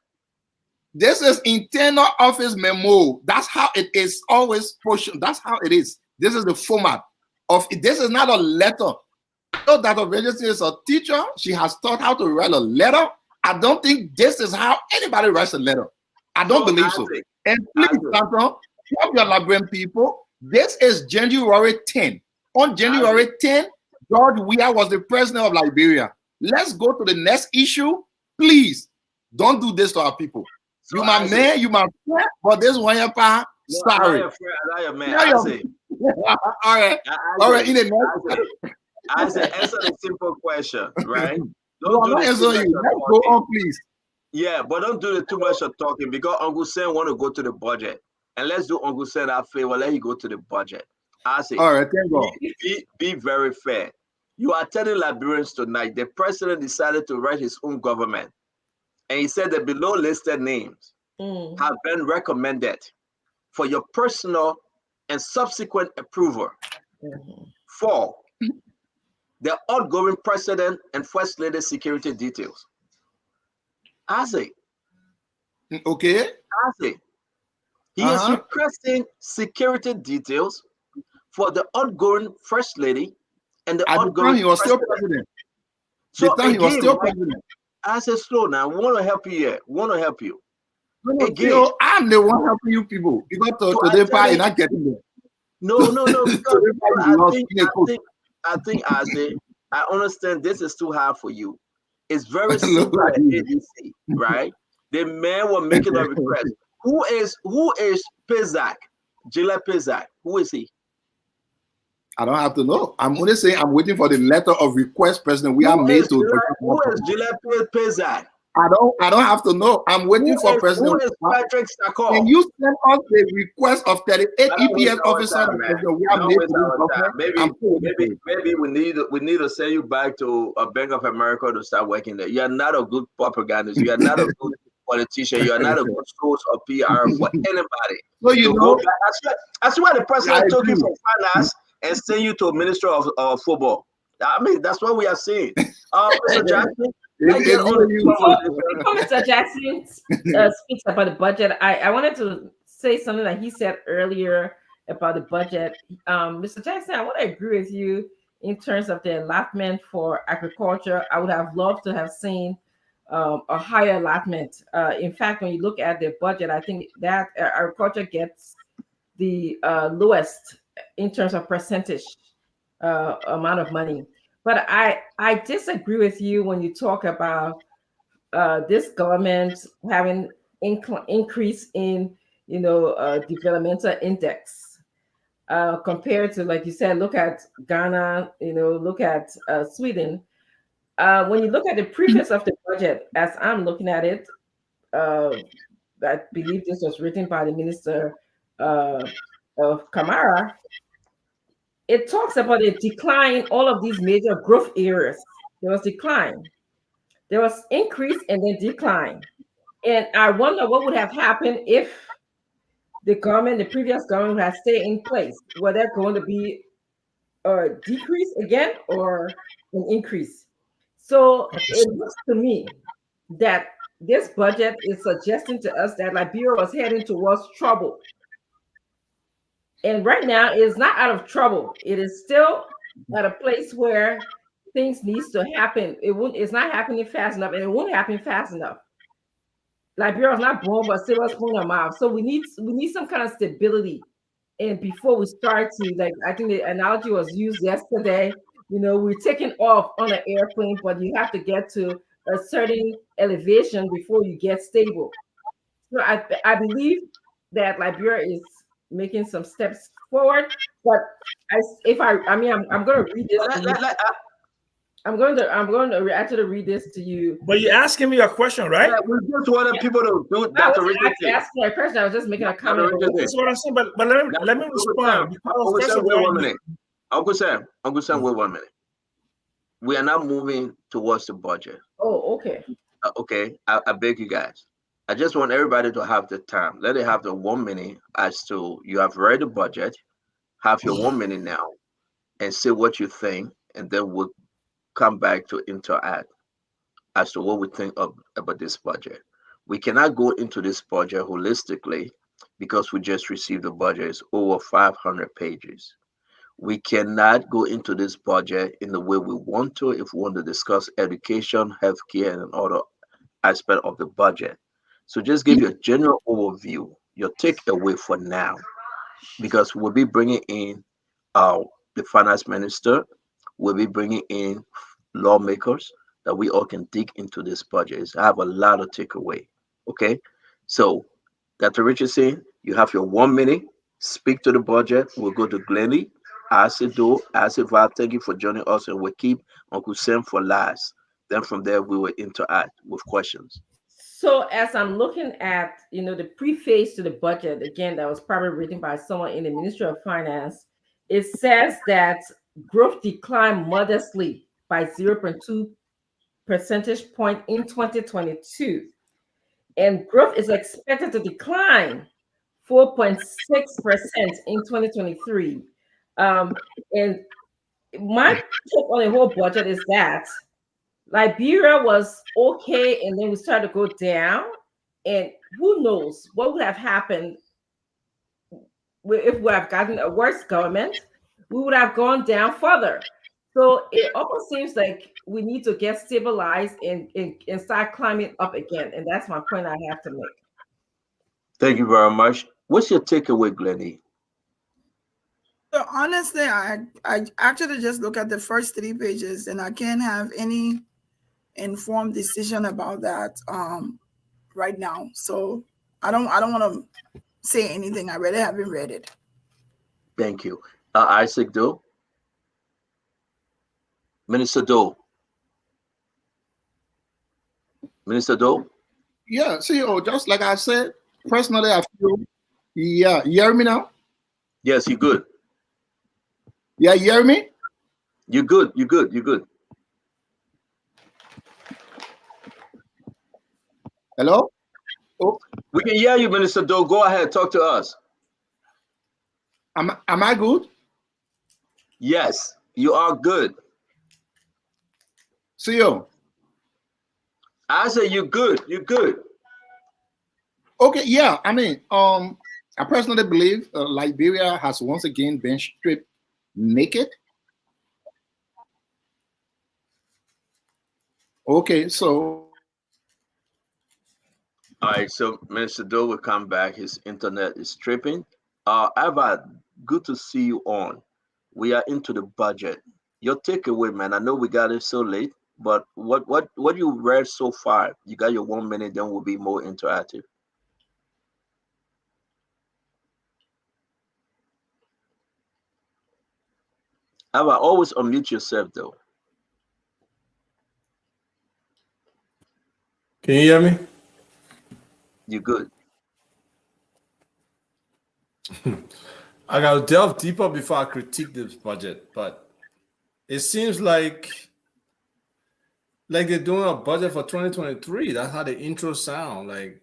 This is internal office memo. That's how it is always portion. That's how it is. This is the format of it. This is not a letter. I know that Registry is a teacher. She has taught how to write a letter. I don't think this is how anybody writes a letter. I don't believe so. And please, help your Liberian people. This is January 10. On January 10, George Weah was the president of Liberia. Let's go to the next issue. Please, don't do this to our people. You my man, you my friend, but this one Sorry. Allow your man. I say. All right. All right. I say answer the simple question, right? No, I'm not answering you. Let's go on, please. Yeah, but don't do the too much of talking because Uncle Sam want to go to the budget. And let's do Uncle Sam that favor. Let you go to the budget. I say, all right, thank God. Be very fair. You are telling Liberians tonight the president decided to write his own government. And he said the below listed names have been recommended for your personal and subsequent approval for the outgoing president and first lady security details. I say. Okay. I say. He is requesting security details for the outgoing first lady and the outgoing he was still president. So again, he was still president. I said, slow now. We want to help you here. We want to help you. No, again, you know, I'm the one helping you people. Because today, you're not getting there. No. I think I understand this is too hard for you. It's very simple at ABC, right? The man was making a request. Who is Pizak? Gillette Pizak. Who is he? I don't have to know. I'm only saying I'm waiting for the letter of request, President. We are made to. Who is Gillette Pizak? I don't have to know. I'm waiting for President. Who is Patrick Stakor? Can you send us the request of 38 EPS officers? We are made to. Maybe we need to send you back to a Bank of America to start working there. You are not a good propagandist. You are not a good politician. You are not a good source of PR for anybody. So you know, I swear the president took you from finance and send you to a minister of football. I mean, that's what we are saying. Mr. Jackson. Before Mr. Jackson speaks about the budget, I wanted to say something that he said earlier about the budget. Mr. Jackson, I want to agree with you in terms of the allotment for agriculture. I would have loved to have seen a higher allotment. In fact, when you look at the budget, I think that agriculture gets the lowest in terms of percentage amount of money. But I disagree with you when you talk about this government having increase in developmental index compared to, like you said, look at Ghana, look at Sweden. When you look at the preface of the budget, as I'm looking at it, I believe this was written by the Minister of Kamara. It talks about a decline in all of these major growth areas. There was decline. There was increase and then decline. And I wonder what would have happened if the previous government had stayed in place. Were there going to be a decrease again or an increase? So it looks to me that this budget is suggesting to us that Liberia was heading towards trouble. And right now, it is not out of trouble. It is still at a place where things needs to happen. It's not happening fast enough, and it won't happen fast enough. Liberia is not born with a silver spoon in her mouth. So we need some kind of stability. And before we start to, I think the analogy was used yesterday, we're taking off on an airplane, but you have to get to a certain elevation before you get stable. So I believe that Liberia is making some steps forward, but I'm going to read this to you. I'm going to actually read this to you. But you're asking me a question, right? Yeah, we just wanted people to do that. I wasn't asking a question. I was just making a comment. That's what I'm saying. But let me respond. Uncle Sam, wait 1 minute. We are now moving towards the budget. Oh, okay. Okay, I beg you guys. I just want everybody to have the time. Let it have the 1 minute as to you have read the budget, have your 1 minute now, and say what you think, and then we'll come back to interact as to what we think about this budget. We cannot go into this budget holistically because we just received the budget. It's over 500 pages. We cannot go into this budget in the way we want to if we want to discuss education, healthcare, and other aspect of the budget. So just give you a general overview, your takeaway for now, because we'll be bringing in the finance minister, we'll be bringing in lawmakers that we all can dig into this budget. I have a lot of takeaway. Okay, so Dr. Richardson, You have your 1 minute. Speak to the budget. We'll go to Glennie. Asido, Asiva, thank you for joining us, and we'll keep Uncle Sam for last. Then from there, we will interact with questions. So as I'm looking at, the preface to the budget, again, that was probably written by someone in the Ministry of Finance, it says that growth declined modestly by 0.2 percentage point in 2022. And growth is expected to decline 4.6% in 2023. And my take on the whole budget is that Liberia was okay, and then we started to go down. And who knows what would have happened if we have gotten a worse government? We would have gone down further. So it almost seems like we need to get stabilized and start climbing up again. And that's my point I have to make. Thank you very much. What's your takeaway, Glennie? So honestly, I actually just look at the first 3 pages, and I can't have any informed decision about that right now. So I don't want to say anything. I really haven't read it. Thank you. Isaac Doe. Minister Doe. Minister Doe. Yeah, CEO, just like I said, personally, I feel, yeah, you hear me now? Yes, you're good. Yeah, you hear me? You're good, you're good, you're good. Hello? Oh. We can hear you, Minister Doe. Go ahead, talk to us. Am I good? Yes, you are good. CEO. I said you're good, you're good. Okay, yeah, I mean, I personally believe Liberia has once again been stripped naked. Okay, so. All right, so Minister Doe will come back. His internet is tripping. Ava, good to see you on. We are into the budget. Your takeaway, man. I know we got it so late, but what you read so far? You got your 1 minute, then we'll be more interactive. Ava, always unmute yourself, though. Can you hear me? You're good. I gotta delve deeper before I critique this budget, but it seems like they're doing a budget for 2023. That's how the intro sound. Like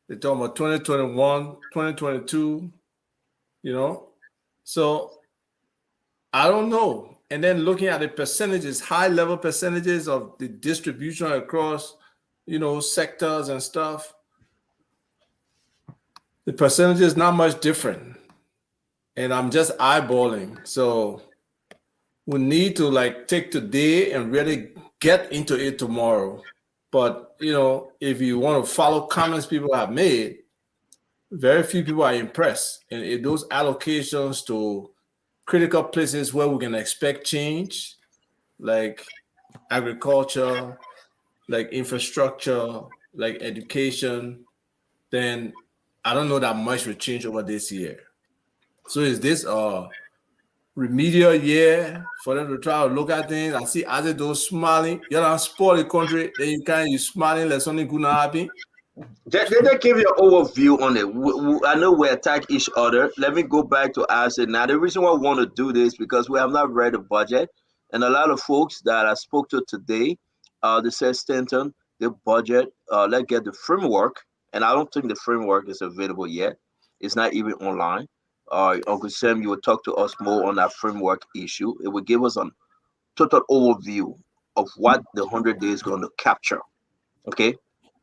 they're talking about 2021, 2022, So I don't know. And then looking at the percentages, high level percentages of the distribution across, sectors and stuff. The percentage is not much different, and I'm just eyeballing. So we need to take today and really get into it tomorrow. But if you want to follow comments people have made, very few people are impressed. And if those allocations to critical places where we can expect change, like agriculture, like infrastructure, like education, then I don't know that much will change over this year. So is this a remedial year for them to try to look at things and see as those smiling? You don't spoil the country, then you smiling like something good not happen. Let me give you an overview on it. I know we attack each other. Let me go back to Isaac. Now, the reason why I want to do this because we have not read the budget, and a lot of folks that I spoke to today, they said, Stanton, the budget, let's get the framework. And I don't think the framework is available yet. It's not even online. Uncle Sam, you will talk to us more on that framework issue. It will give us a total overview of what the 100 days is going to capture. Okay?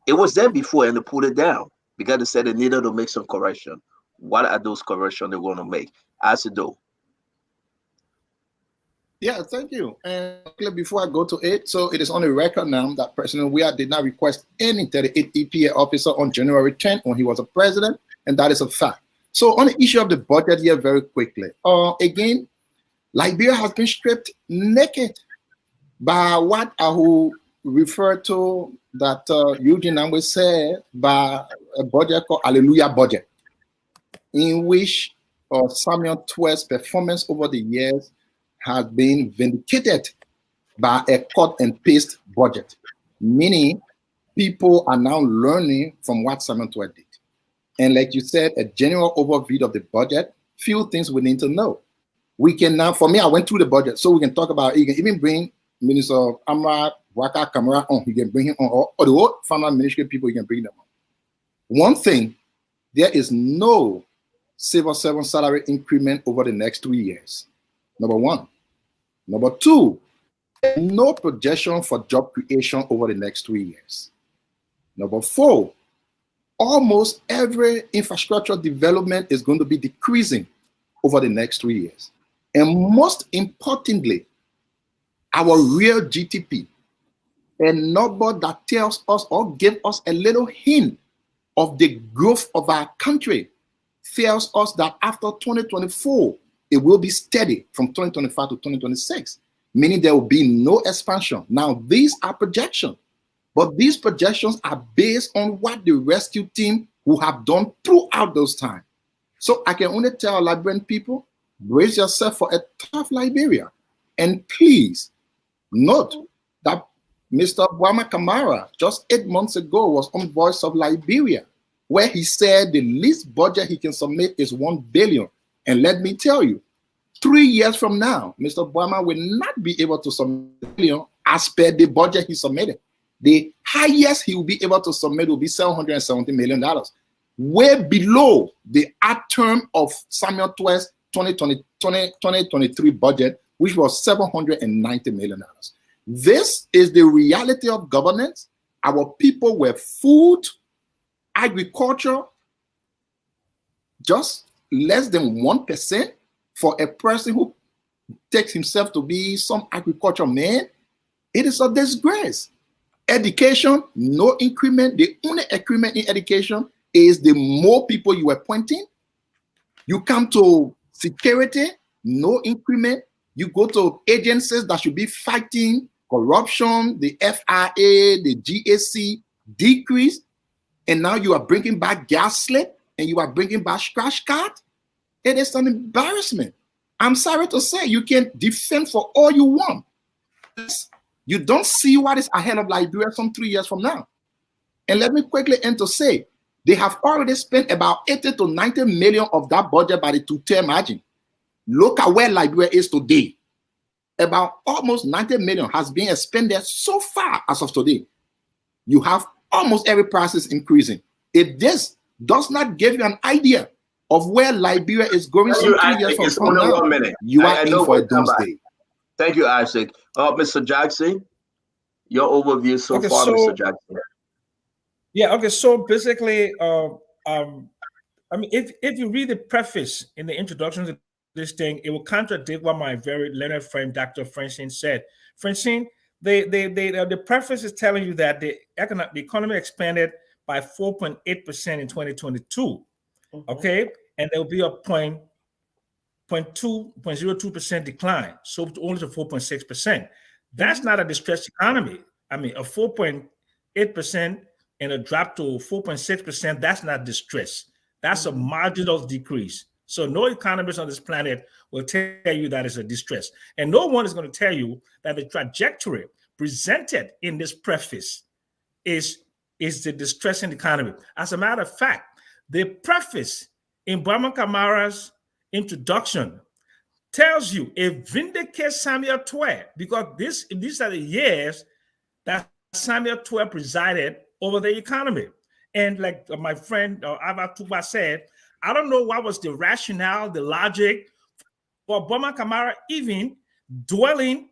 It was there before and they pulled it down because they said they needed to make some correction. What are those corrections they're going to make? Asido. Yeah, thank you. And before I go to it, so it is on the record now that President Weah did not request any 38 EPA officer on January 10th when he was a president, and that is a fact. So on the issue of the budget here, very quickly, again, Liberia has been stripped naked by what I will refer to that Eugene Amwe said by a budget called Hallelujah budget. in which Samuel Twelve's performance over the years has been vindicated by a cut and paste budget, meaning people are now learning from what Samuel Twelve did. And like you said, a general overview of the budget, few things we need to know. We can now, for me, I went through the budget, so we can talk about, you can even bring Minister Amra Waka Kamara on, you can bring him on, or the old farmer ministry people, you can bring them on. One thing, there is no civil servant salary increment over the next 2 years. Number one. Number two, no projection for job creation over the next 3 years. Number four, almost every infrastructure development is going to be decreasing over the next 3 years. And most importantly, our real GDP, a number that tells us or gives us a little hint of the growth of our country, tells us that after 2024, it will be steady from 2025 to 2026, meaning there will be no expansion. Now, these are projections, but these projections are based on what the rescue team who have done throughout those times. So I can only tell Liberian people, brace yourself for a tough Liberia. And please note that Mr. Bwama Kamara, just 8 months ago, was on Voice of Liberia, where he said the least budget he can submit is 1 billion. And let me tell you, 3 years from now, Mr. Bwama will not be able to submit $1 billion as per the budget he submitted. The highest he will be able to submit will be $770 million, way below the ad term of Samuel Twelve's 2023 budget, which was $790 million. This is the reality of governance. Our people were food, agriculture, just less than 1% for a person who takes himself to be some agriculture man. It is a disgrace. Education, no increment. The only increment in education is the more people you are appointing. You come to security, no increment. You go to agencies that should be fighting corruption, the FIA, the GAC, decrease. And now you are bringing back gas slip and you are bringing back scratch card. It is an embarrassment. I'm sorry to say, you can defend for all you want. You don't see what is ahead of Liberia some 3 years from now. And let me quickly end to say, they have already spent about 80 to 90 million of that budget by the two-term margin. Look at where Liberia is today. About almost 90 million has been expended so far as of today. You have almost every price is increasing. If this does not give you an idea of where Liberia is going some 3 years from now, you are in for a doomsday. Thank you, Isaac. Mr. Jackson, your overview so far, Mr. Jackson. Yeah, okay, so basically, I mean, if you read the preface in the introduction to this thing, it will contradict what my very learned friend, Dr. Francine, said. Francine, the preface is telling you that the economy expanded by 4.8% in 2022, okay? And there will be a 0.02% decline, so only to 4.6%. That's not a distressed economy. I mean, a 4.8% and a drop to 4.6%, that's not distress. That's a marginal decrease. So no economist on this planet will tell you that it's a distress. And no one is going to tell you that the trajectory presented in this preface is the distressing economy. As a matter of fact, the preface in Bwama Kamara's introduction tells you it vindicates Samuel Twelve, because these are the years that Samuel Twelve presided over the economy. And like my friend Ava Tuba said, I don't know what was the rationale, the logic for Bwama Kamara even dwelling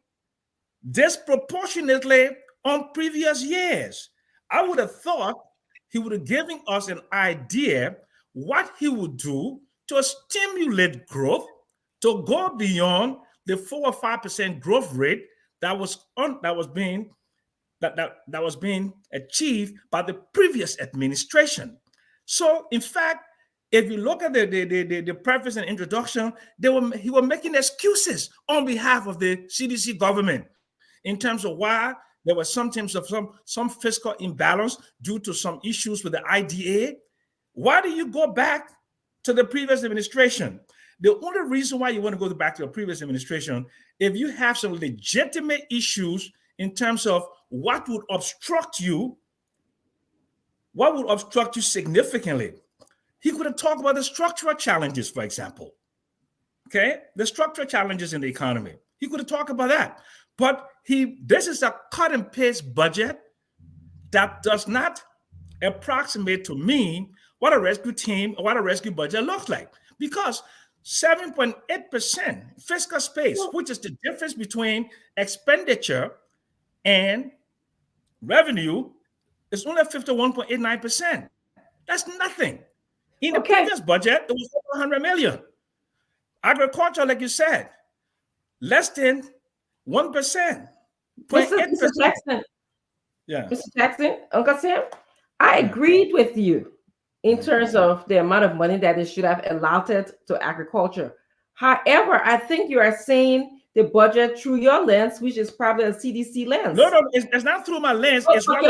disproportionately on previous years. I would have thought he would have given us an idea what he would do to stimulate growth, to go beyond the 4 or 5% growth rate that was being achieved by the previous administration. So, in fact, if you look at the preface and introduction, he was making excuses on behalf of the CDC government in terms of why there were some fiscal imbalance due to some issues with the IDA. Why do you go back to the previous administration. The only reason why you want to go back to the previous administration, if you have some legitimate issues in terms of what would obstruct you significantly. He could have talked about the structural challenges, for example. Okay, the structural challenges in the economy. He could have talked about that. But this is a cut and paste budget that does not approximate to me what a rescue team or what a rescue budget looks like. Because 7.8% fiscal space, which is the difference between expenditure and revenue, is only 51.89%. That's nothing. In the previous budget, it was over 100 million. Agriculture, like you said, less than 1%. Mr. Jackson. Yeah. Mr. Jackson, Uncle Sam, I agreed with you in terms of the amount of money that they should have allotted to agriculture. However, I think you are saying the budget through your lens, which is probably a CDC lens. No, it's not through my lens. It's I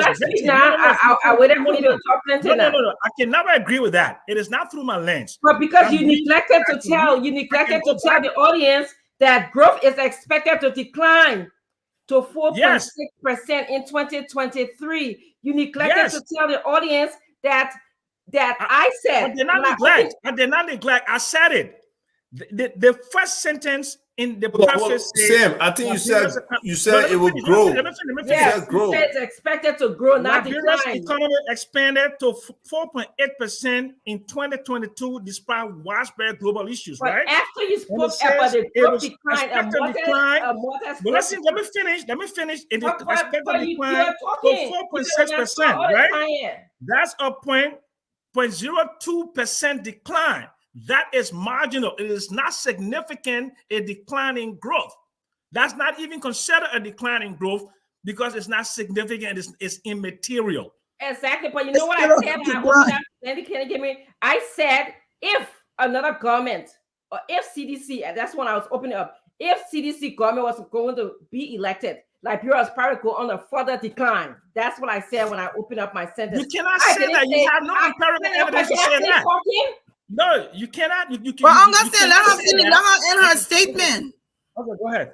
waited for you to talk plenty now. No. I can never agree with that. It is not through my lens. But because you neglected to tell the audience that growth is expected to decline to 4.6% in 2023. You neglected to tell the audience that I said. I did not neglect. I said it. The first sentence in the preface. Sam, I think you said it would grow. Yes, you said it's expected to grow, not Liberia's decline. economy expanded to 4.8% in 2022, despite widespread global issues. But right? after you spoke about the growth decline, but listen, let me finish. It is expected to decline to 4.6%, right? That's a 0.02% decline. That is marginal. It is not significant a decline in growth. That's not even considered a decline in growth because it's not significant. It's immaterial. Exactly. But you know what I said? I said if another government or if CDC, and that's when I was opening up, if CDC government was going to be elected, Liberia was probably go on a further decline. That's what I said when I opened up my sentence. You cannot say that. You have no empirical evidence to say that. No, you cannot. You can. Well, I'm gonna say let her finish. Let her end her statement. Okay, go ahead.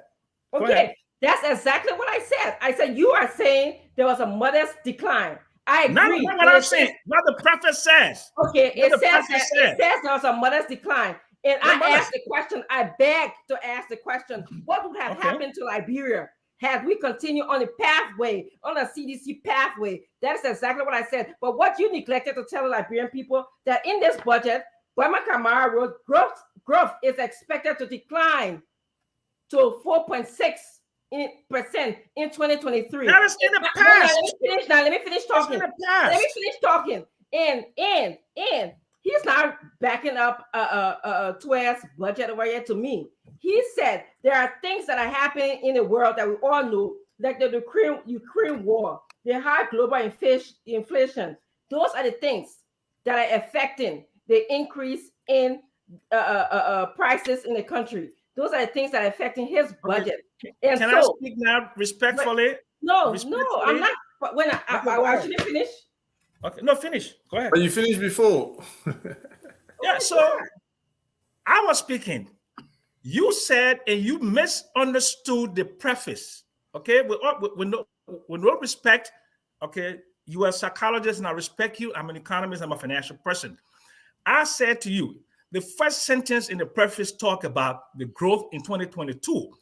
Okay, that's exactly what I said. I said you are saying there was a modest decline. I agree. Not what I'm saying. What the preface says. Okay, it says there was a modest decline. And I asked the question. I begged to ask the question: what would have happened to Liberia had we continued on the pathway, on a CDC pathway? That is exactly what I said. But what you neglected to tell the Liberian people that in this budget, Wema Kamara wrote growth is expected to decline to 4.6% in 2023. That is in the past. Let me finish talking. And he's not backing up Tua's budget over here to me. He said there are things that are happening in the world that we all know, like the Ukraine war, the high global inflation. Those are the things that are affecting the increase in prices in the country. Those are the things that are affecting his budget. And Can I speak now respectfully? No, I'm not. But when I should finish. Okay, no, finish. Go ahead. But you finished before. Yeah, so I was speaking. You said, and you misunderstood the preface. Okay, with no respect. Okay, you are a psychologist, and I respect you. I'm an economist. I'm a financial person. I said to you, the first sentence in the preface talked about the growth in 2022,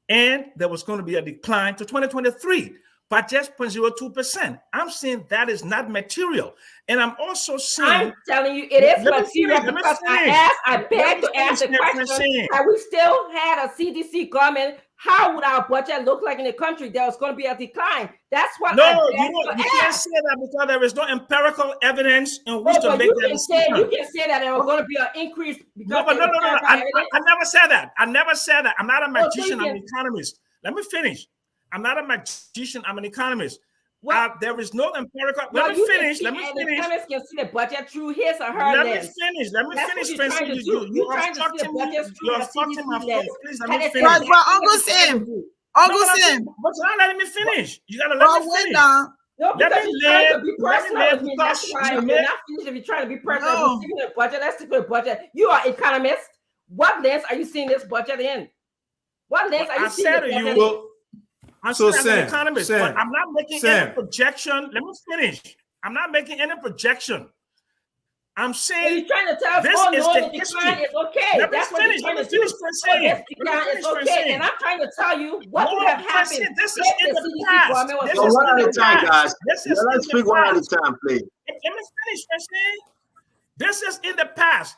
and there was going to be a decline to 2023 by just 0.02%. I'm saying that is not material. And I'm also saying— I'm telling you, it is material because I begged to ask the question, had we still had a CDC government, how would our budget look like in the country? There was going to be a decline. That's what you can't say that because there is no empirical evidence in which to make that decision. You can say that there was going to be an increase. No. I never said that. I'm not a magician. I'm an economist. Let me finish. I'm not a magician. I'm an economist. There is no empirical. Let me finish. Economists can see the budget through his or her lens. Let me finish. You're trying to see the budget through your CDC lens. Please let me finish. But Uncle Sam. But you're not letting me finish. You gotta let me finish. No, because you're trying to be personal with me. That's because why you you're not finished if you're trying to be personal. No. We're seeing a budget. Let's stick with a budget. You are economist. What lens are you seeing this budget in? What lens are you seeing this budget in? I'm So saying Sam, as an economist, Sam, but I'm not making any projection. Let me finish. I'm not making any projection. I'm saying you're trying to tell us, this oh is no, the the decline history. is okay. Let me That's what finish. you're Let trying me to do. finish, Oh, this decline is okay. And I'm trying to tell you what would have happened. This is in the past. This is one in at a the time, guys. past. This is Let's in the speak one at a past. time, please. Let me finish, Francine. This is in the past.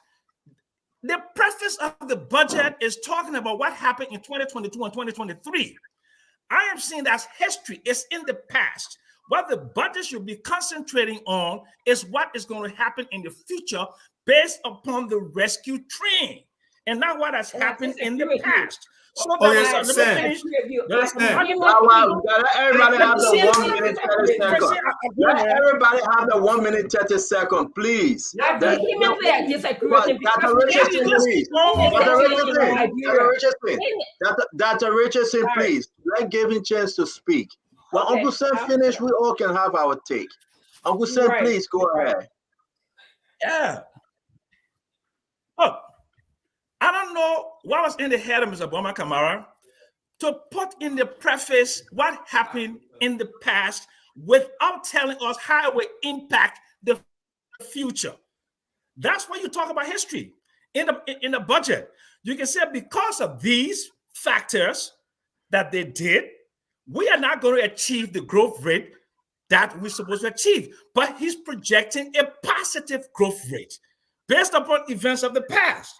The preface of the budget is talking about what happened in 2022 and 2023. I am saying that's history. It's in the past. What the budget should be concentrating on is what is going to happen in the future based upon the rescue train and not what has happened in the past. So Okay, let me finish. Everybody have the 1 minute 30 seconds. Let everybody have the 1 minute 30 seconds, please. Dr. Richardson, please. Let's give him a chance to speak. When Uncle Sam finish, we all can have our take. Uncle Sam, please go ahead. Yeah. Oh, I don't know what was in the head of Mr. Boma Kamara to put in the preface what happened in the past without telling us how it will impact the future. That's why you talk about history in the budget. You can say because of these factors that they did, we are not going to achieve the growth rate that we're supposed to achieve. But he's projecting a positive growth rate based upon events of the past.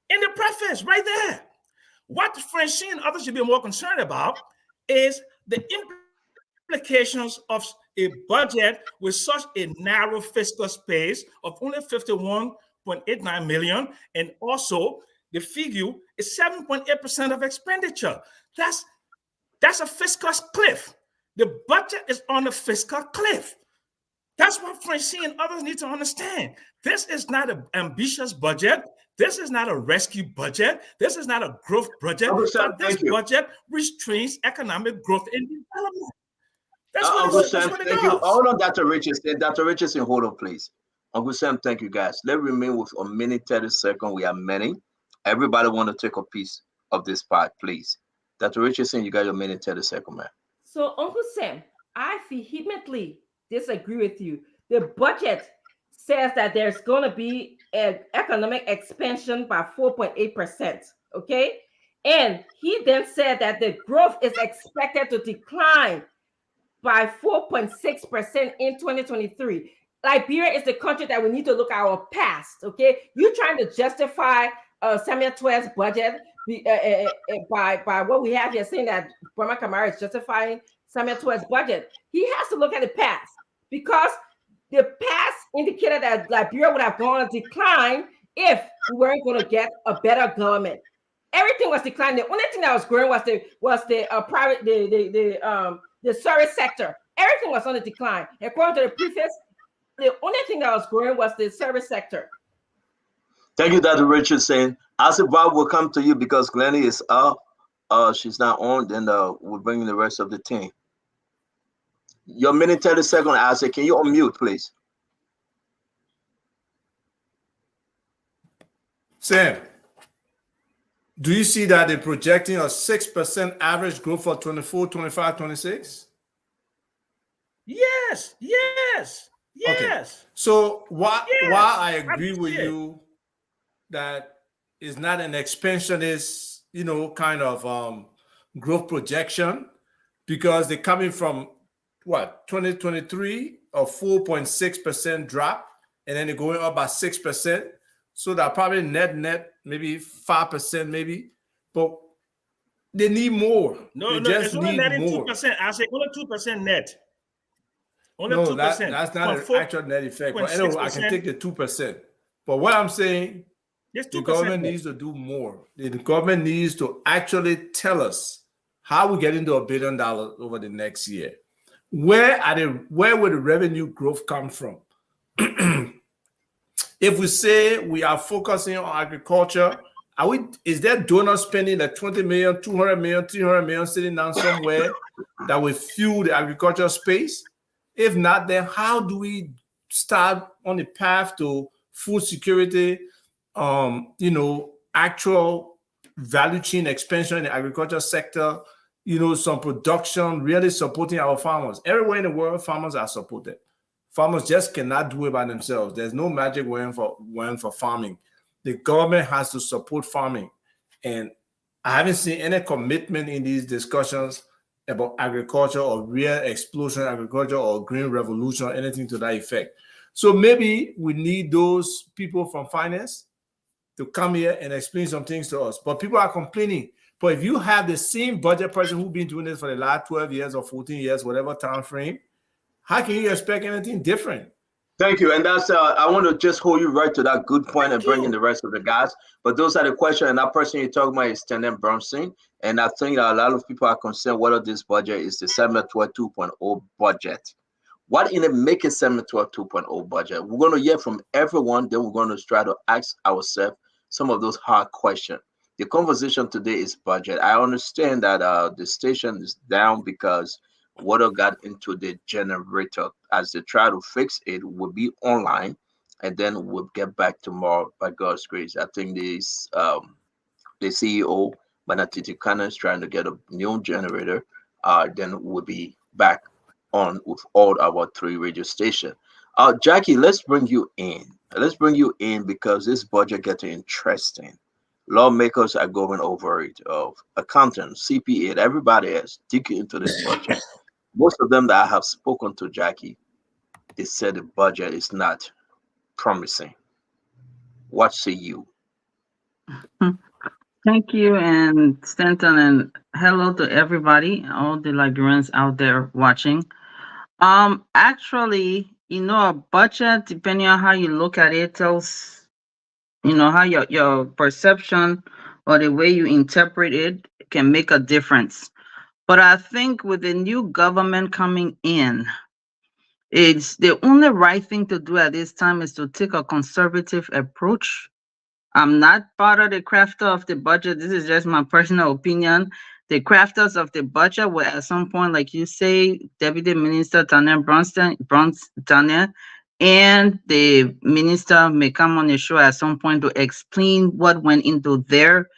In the preface, right there. What Francine and others should be more concerned about is the implications of a budget with such a narrow fiscal space of only 51.89 million, and also the figure is 7.8% of expenditure. That's a fiscal cliff. The budget is on a fiscal cliff. That's what Francine and others need to understand. This is not an ambitious budget. This is not a rescue budget. This is not a growth budget. But this budget restrains economic growth and development. That's what it thank does. you. Hold on, Dr. Richardson. Dr. Richardson, hold on, please. Uncle Sam, thank you, guys. Let's remain with a minute 30 seconds. We have many. Everybody want to take a piece of this part, please. Dr. Richardson, you got your minute 30 seconds, man. So, Uncle Sam, I vehemently disagree with you. The budget says that there's going to be an economic expansion by 4.8%, okay? And he then said that the growth is expected to decline by 4.6% in 2023. Liberia is the country that we need to look at our past, okay? You're trying to justify Samuel Twer's budget by what we have here, saying that Boma Kamara is justifying Samuel Twer's budget. He has to look at the past, because the past indicated that Liberia would have gone on decline if we weren't going to get a better government. Everything was declining. The only thing that was growing was the service sector. Everything was on the decline. According to the preface, the only thing that was growing was the service sector. Thank you, Dr. Richardson. Bob will come to you because Glennie is up. She's not on. Then we'll bring in the rest of the team. Your minute 30 seconds, Asif. Can you unmute, please? Sam, do you see that they're projecting a 6% average growth for 24, 25, 26? Yes. Okay. So why I agree with you that is not an expansionist, kind of growth projection, because they're coming from 2023, a 4.6% drop, and then they're going up by 6%. So that probably net maybe 5%, maybe, but they need more. No, just it's only need net more. 2%. I say only 2% net. Only no, 2%. That's not an actual net effect. But anyway, I can take the 2%. But what I'm saying, the government needs to do more. The government needs to actually tell us how we get into $1 billion over the next year. Where will the revenue growth come from? If we say we are focusing on agriculture, is there donor spending like 20 million, 200 million, 300 million sitting down somewhere that will fuel the agricultural space? If not, then how do we start on the path to food security, actual value chain expansion in the agriculture sector, some production, really supporting our farmers. Everywhere in the world, farmers are supported. Farmers just cannot do it by themselves. There's no magic wand for farming. The government has to support farming. And I haven't seen any commitment in these discussions about agriculture or real explosion agriculture or green revolution or anything to that effect. So maybe we need those people from finance to come here and explain some things to us. But people are complaining. But if you have the same budget person who's been doing this for the last 12 years or 14 years, whatever time frame, how can you expect anything different? Thank you. And that's I want to just hold you right to that good point and bring in the rest of the guys. But those are the questions. And that person you're talking about is Tenen Bernstein. And I think that a lot of people are concerned whether this budget is the 712 2.0 budget. What in it make a 712 2.0 budget? We're going to hear from everyone. Then we're going to try to ask ourselves some of those hard questions. The conversation today is budget. I understand that the station is down because water got into the generator. As they try to fix it, will be online, and then we'll get back tomorrow by God's grace. I think this the CEO Banatiti Kana is trying to get a new generator. Then we'll be back on with all our 3 radio stations. Jackie, let's bring you in. Let's bring you in because this budget getting interesting. Lawmakers are going over it. Accountants, CPA, everybody else digging into this budget. Most of them that I have spoken to, Jackie, they said the budget is not promising. What say you? Thank you, and Stanton, and hello to everybody, all the Liberians out there watching. Actually, a budget, depending on how you look at it, tells, how your perception or the way you interpret it can make a difference. But I think with the new government coming in, it's the only right thing to do at this time is to take a conservative approach. I'm not part of the crafter of the budget. This is just my personal opinion. The crafters of the budget will at some point, like you say, Deputy Minister Tanya Bronson, and the minister may come on the show at some point to explain what went into their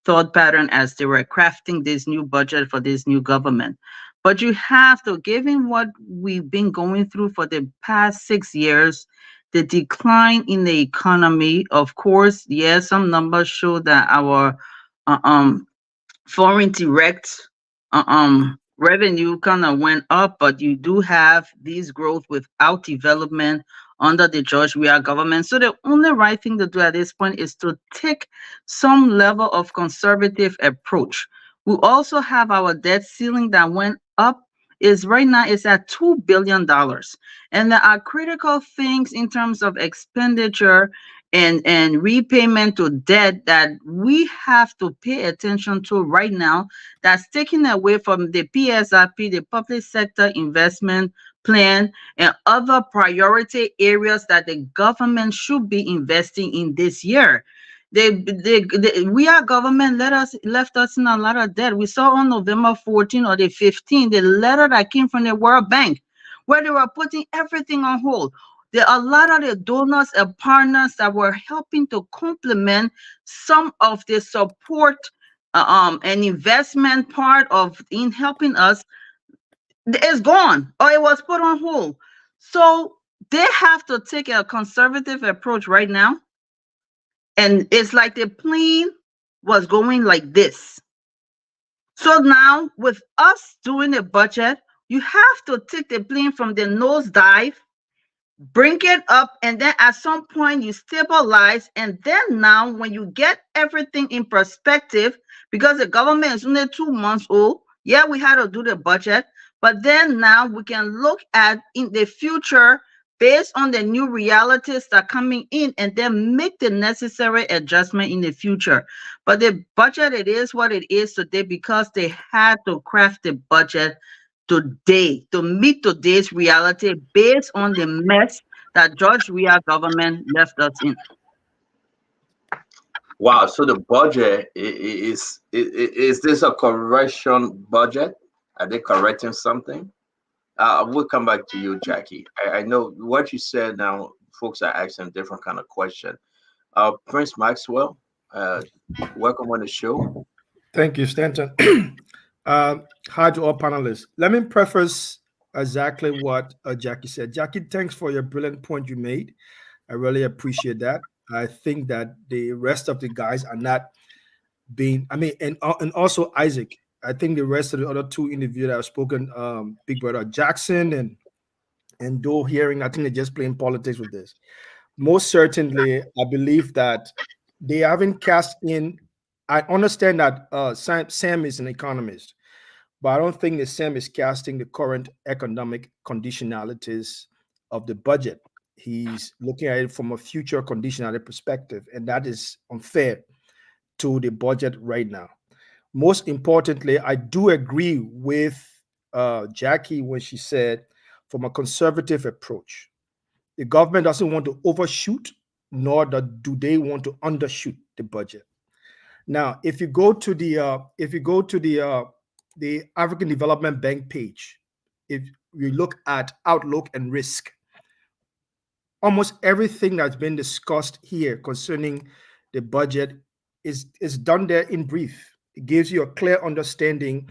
thought pattern as they were crafting this new budget for this new government. But you have to, given what we've been going through for the past 6 years, the decline in the economy, of course, yes, some numbers show that our foreign direct revenue kind of went up, but you do have these growth without development under the George Weah government. So the only right thing to do at this point is to take some level of conservative approach. We also have our debt ceiling that went up. Is right now is at $2 billion. And there are critical things in terms of expenditure and repayment to debt that we have to pay attention to right now. That's taken away from the PSRP, the Public Sector Investment Plan, and other priority areas that the government should be investing in this year. We are government left us in a lot of debt. We saw on November 14 or the 15th, the letter that came from the World Bank, where they were putting everything on hold. There are a lot of the donors and partners that were helping to complement some of the support and investment part of in helping us. It's gone or it was put on hold. So they have to take a conservative approach right now. And it's like the plane was going like this. So now with us doing a budget, you have to take the plane from the nosedive, bring it up, and then at some point you stabilize. And then now when you get everything in perspective, because the government is only 2 months old, yeah, we had to do the budget, but then now we can look at in the future based on the new realities that are coming in and then make the necessary adjustment in the future. But the budget, it is what it is today because they had to craft the budget today to meet today's reality based on the mess that George Weah government left us in. Wow, so the budget is this a correction budget? Are they correcting something? We'll come back to you, Jackie. I know what you said. Now, folks are asking different kind of question. Prince Maxwell, welcome on the show. Thank you, Stanton. Hi to all panelists. Let me preface exactly what Jackie said. Jackie, thanks for your brilliant point you made. I really appreciate that. I think that the rest of the guys are not being, and also Isaac. I think the rest of the other two individuals that have spoken, Big Brother Jackson and Doe Hearing, I think they're just playing politics with this. Most certainly, I believe that they haven't cast in. I understand that Sam is an economist, but I don't think that Sam is casting the current economic conditionalities of the budget. He's looking at it from a future conditionality perspective, and that is unfair to the budget right now. Most importantly, I do agree with Jackie when she said, from a conservative approach, the government doesn't want to overshoot, nor do they want to undershoot the budget. Now, if you go to the African Development Bank page, if you look at outlook and risk, almost everything that's been discussed here concerning the budget is done there in brief. It gives you a clear understanding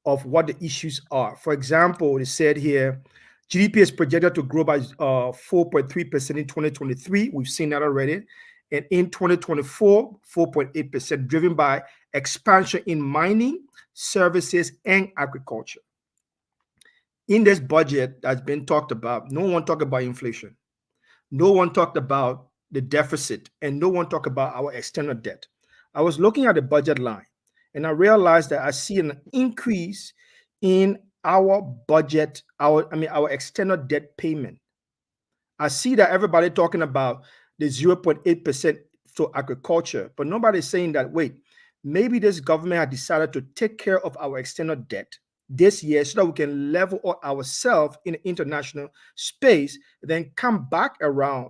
of what the issues are. For example, it said here, GDP is projected to grow by 4.3% in 2023. We've seen that already. And in 2024, 4.8%, driven by expansion in mining, services, and agriculture. In this budget that's been talked about, no one talked about inflation. No one talked about the deficit, and no one talked about our external debt. I was looking at the budget line, and I realized that I see an increase in our budget, our external debt payment. I see that everybody talking about the 0.8% to agriculture, but nobody's saying that, wait, maybe this government had decided to take care of our external debt this year so that we can level ourselves in the international space, then come back around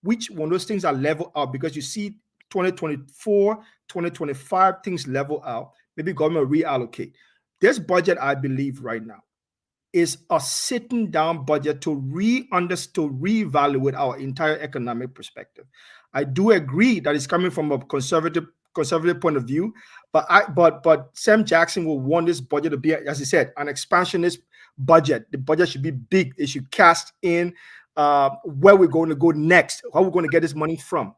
which one of those things are level out, because you see 2024, 2025, things level out. Maybe government reallocate. This budget, I believe right now, is a sitting down budget to reevaluate our entire economic perspective. I do agree that it's coming from a conservative point of view, but Sam Jackson will want this budget to be, as he said, an expansionist budget. The budget should be big. It should cast in where we're going to go next, how we're going to get this money from.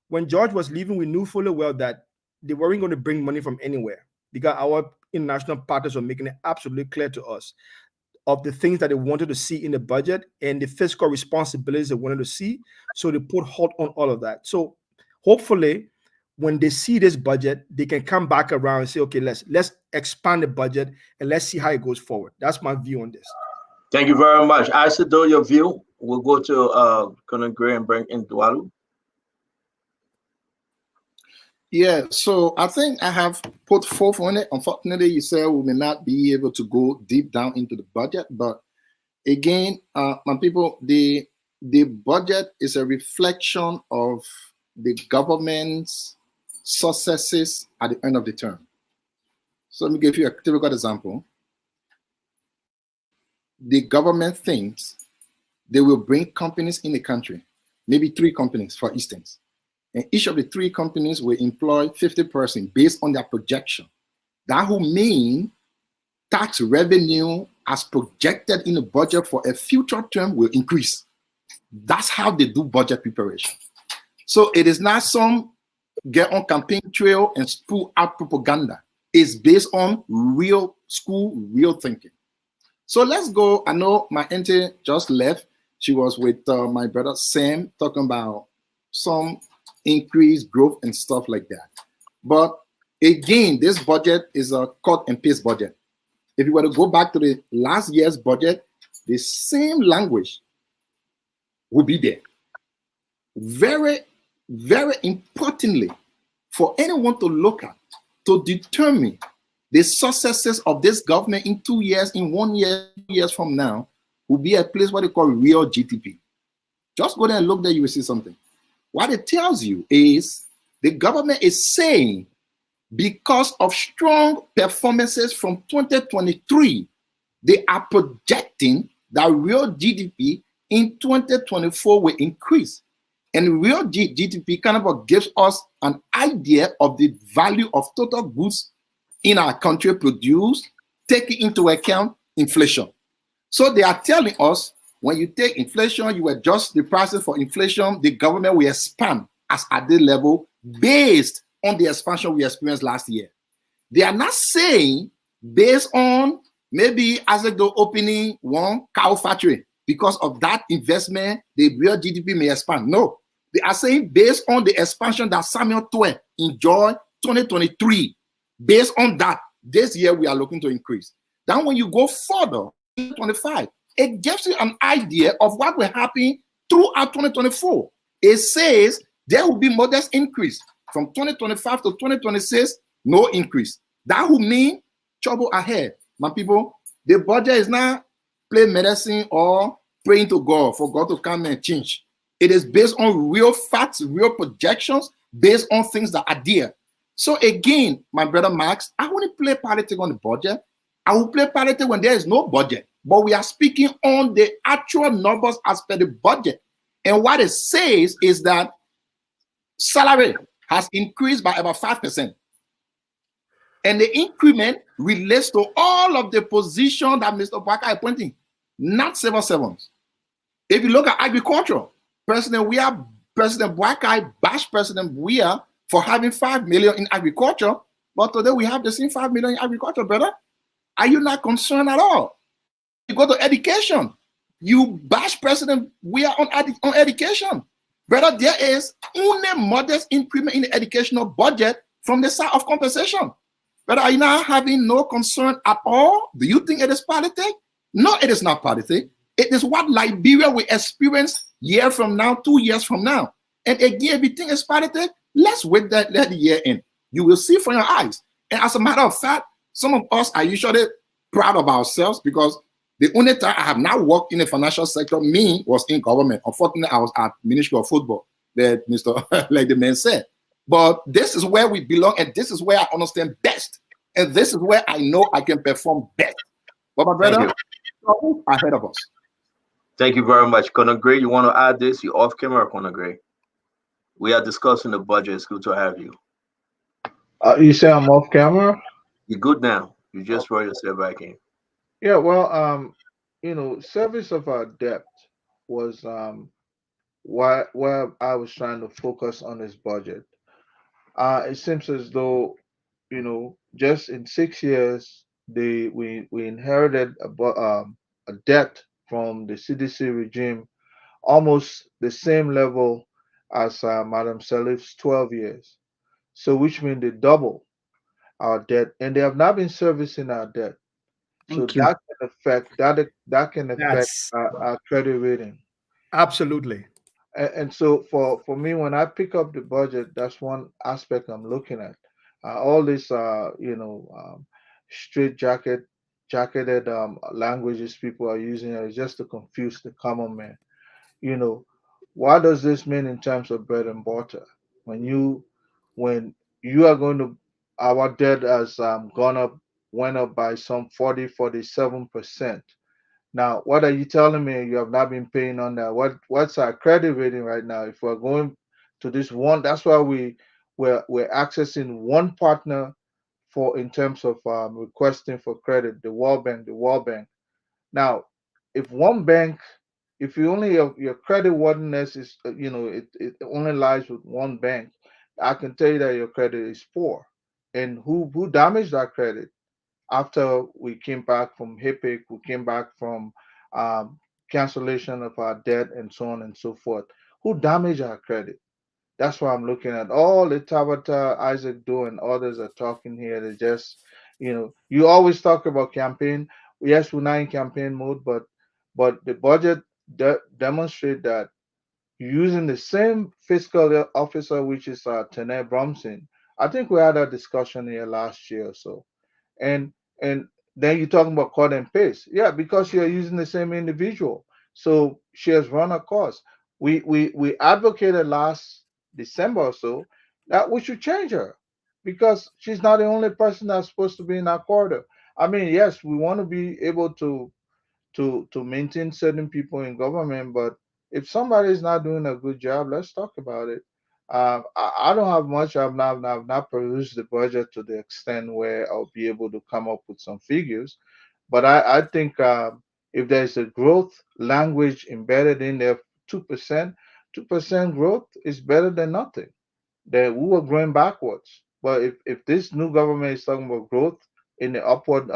When George was leaving, we knew fully well that they weren't going to bring money from anywhere, because our international partners were making it absolutely clear to us of the things that they wanted to see in the budget and the fiscal responsibilities they wanted to see. So they put halt on all of that. So hopefully, when they see this budget, they can come back around and say, okay, let's expand the budget and let's see how it goes forward. That's my view on this. Thank you very much. I said, your view. We'll go to Colonel Gray and bring in Dualu. Yeah, so I think I have put forth on it. Unfortunately, you said we may not be able to go deep down into the budget, but again, my people, the budget is a reflection of the government's successes at the end of the term. So let me give you a typical example. The government thinks they will bring companies in the country, maybe 3 companies, for instance. And each of the 3 companies will employ 50 persons based on their projection. That will mean tax revenue as projected in the budget for a future term will increase. That's how they do budget preparation. So it is not some get on campaign trail and spool out propaganda. It's based on real school, real thinking. So let's go. I know my auntie just left. She was with my brother Sam talking about some increased growth and stuff like that. But again, this budget is a cut and paste budget. If you were to go back to the last year's budget, the same language will be there. Very, very importantly, for anyone to look at, to determine the successes of this government in 2 years, in 1 year, 2 years from now, will be a place what they call real GDP. Just go there and look there, you will see something. What it tells you is the government is saying, because of strong performances from 2023, they are projecting that real GDP in 2024 will increase. And real GDP kind of gives us an idea of the value of total goods in our country produced, taking into account inflation. So they are telling us, when you take inflation, you adjust the prices for inflation, the government will expand as at the level based on the expansion we experienced last year. They are not saying based on maybe as they go opening one cow factory, because of that investment, the real GDP may expand. No, they are saying based on the expansion that Samuel Twe enjoyed 2023, based on that, this year we are looking to increase. Then when you go further, 2025, it gives you an idea of what will happen throughout 2024. It says there will be modest increase from 2025 to 2026, no increase. That will mean trouble ahead. My people, the budget is not play medicine or praying to God for God to come and change. It is based on real facts, real projections, based on things that are there. So again, my brother Max, I want to play politics on the budget. I will play politics when there is no budget, but we are speaking on the actual numbers as per the budget. And what it says is that salary has increased by about 5%. And the increment relates to all of the positions that Mr. Baka is pointing, not civil servants. If you look at agriculture, President Baka bashed President Buia for having 5 million in agriculture, but today we have the same 5 million in agriculture, brother. Are you not concerned at all? You go to education, you bash President Buia on education. Brother, there is only modest increment in the educational budget from the side of compensation. But are you now having no concern at all? Do you think it is politics? No, it is not politics. It is what Liberia will experience year from now, 2 years from now. And again, if you think it's politics, let's wait that let the year end. You will see from your eyes. And as a matter of fact, some of us are usually proud of ourselves because the only time I have not worked in the financial sector, was in government. Unfortunately, I was at Ministry of Football, that Mr. like the man said. But this is where we belong, and this is where I understand best. And this is where I know I can perform best. But my brother, ahead of us. Thank you very much. Conor Gray, you want to add this? You're off camera, Conor Gray. We are discussing the budget. It's good to have you. You say I'm off camera? You're good now. You just brought yourself back in. Yeah, well, service of our debt was where I was trying to focus on this budget. It seems as though, just in 6 years, we inherited a debt from the CDC regime, almost the same level as Madam Salif's 12 years. So, which means they double our debt, and they have not been servicing our debt. So that can affect our credit rating. Absolutely. And so for me, when I pick up the budget, that's one aspect I'm looking at. All this, straight jacketed languages people are using is just to confuse the common man. What does this mean in terms of bread and butter? When you are going to, our debt has went up by some 47%. Now, what are you telling me? You have not been paying on that. What's our credit rating right now? If we're going to this one, that's why we're accessing one partner in terms of requesting for credit, the World Bank. Now, if you only your credit worthiness is it only lies with one bank, I can tell you that your credit is poor. And who damaged our credit? After we came back from HIPIC, we came back from cancellation of our debt and so on and so forth. Who damaged our credit? That's why I'm looking at all the Tabata, Isaac Do, and others are talking here. They just, you always talk about campaign. Yes, we're not in campaign mode, but the budget demonstrate that using the same fiscal officer, which is Tene Bromson. I think we had a discussion here last year or so. And then you're talking about cut and paste. Yeah, because you're using the same individual. So she has run a course. We advocated last December or so that we should change her because she's not the only person that's supposed to be in our corridor. I mean, yes, we want to be able to maintain certain people in government, but if somebody is not doing a good job, let's talk about it. I don't have much. I've not produced the budget to the extent where I'll be able to come up with some figures, but I think if there's a growth language embedded in there, 2%, 2% growth is better than nothing. That we were growing backwards. But if this new government is talking about growth in the upward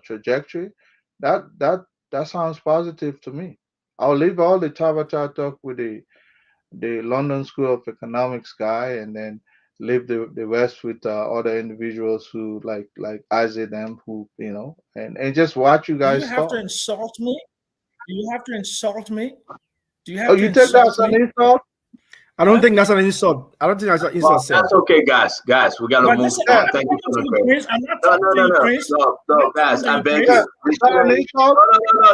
trajectory, that that that sounds positive to me. I'll leave all the Tabata talk with the London School of Economics guy, and then leave the rest with other individuals who like Isaac them, who and just watch you Do you guys have to talk. insult me? Do you have to insult me? Do you have Oh, to you take that insult as an me? insult? I don't think that's an insult. I don't think that's an insult. Sir. That's okay, guys. Guys, we gotta But move listen, on. I'm not Thank you talking for to the you, credit. Prince. I'm not No, talking no, to no, you, no, Prince. no, I'm no, not guys. talking to I you, beg Prince. you. Is that an insult?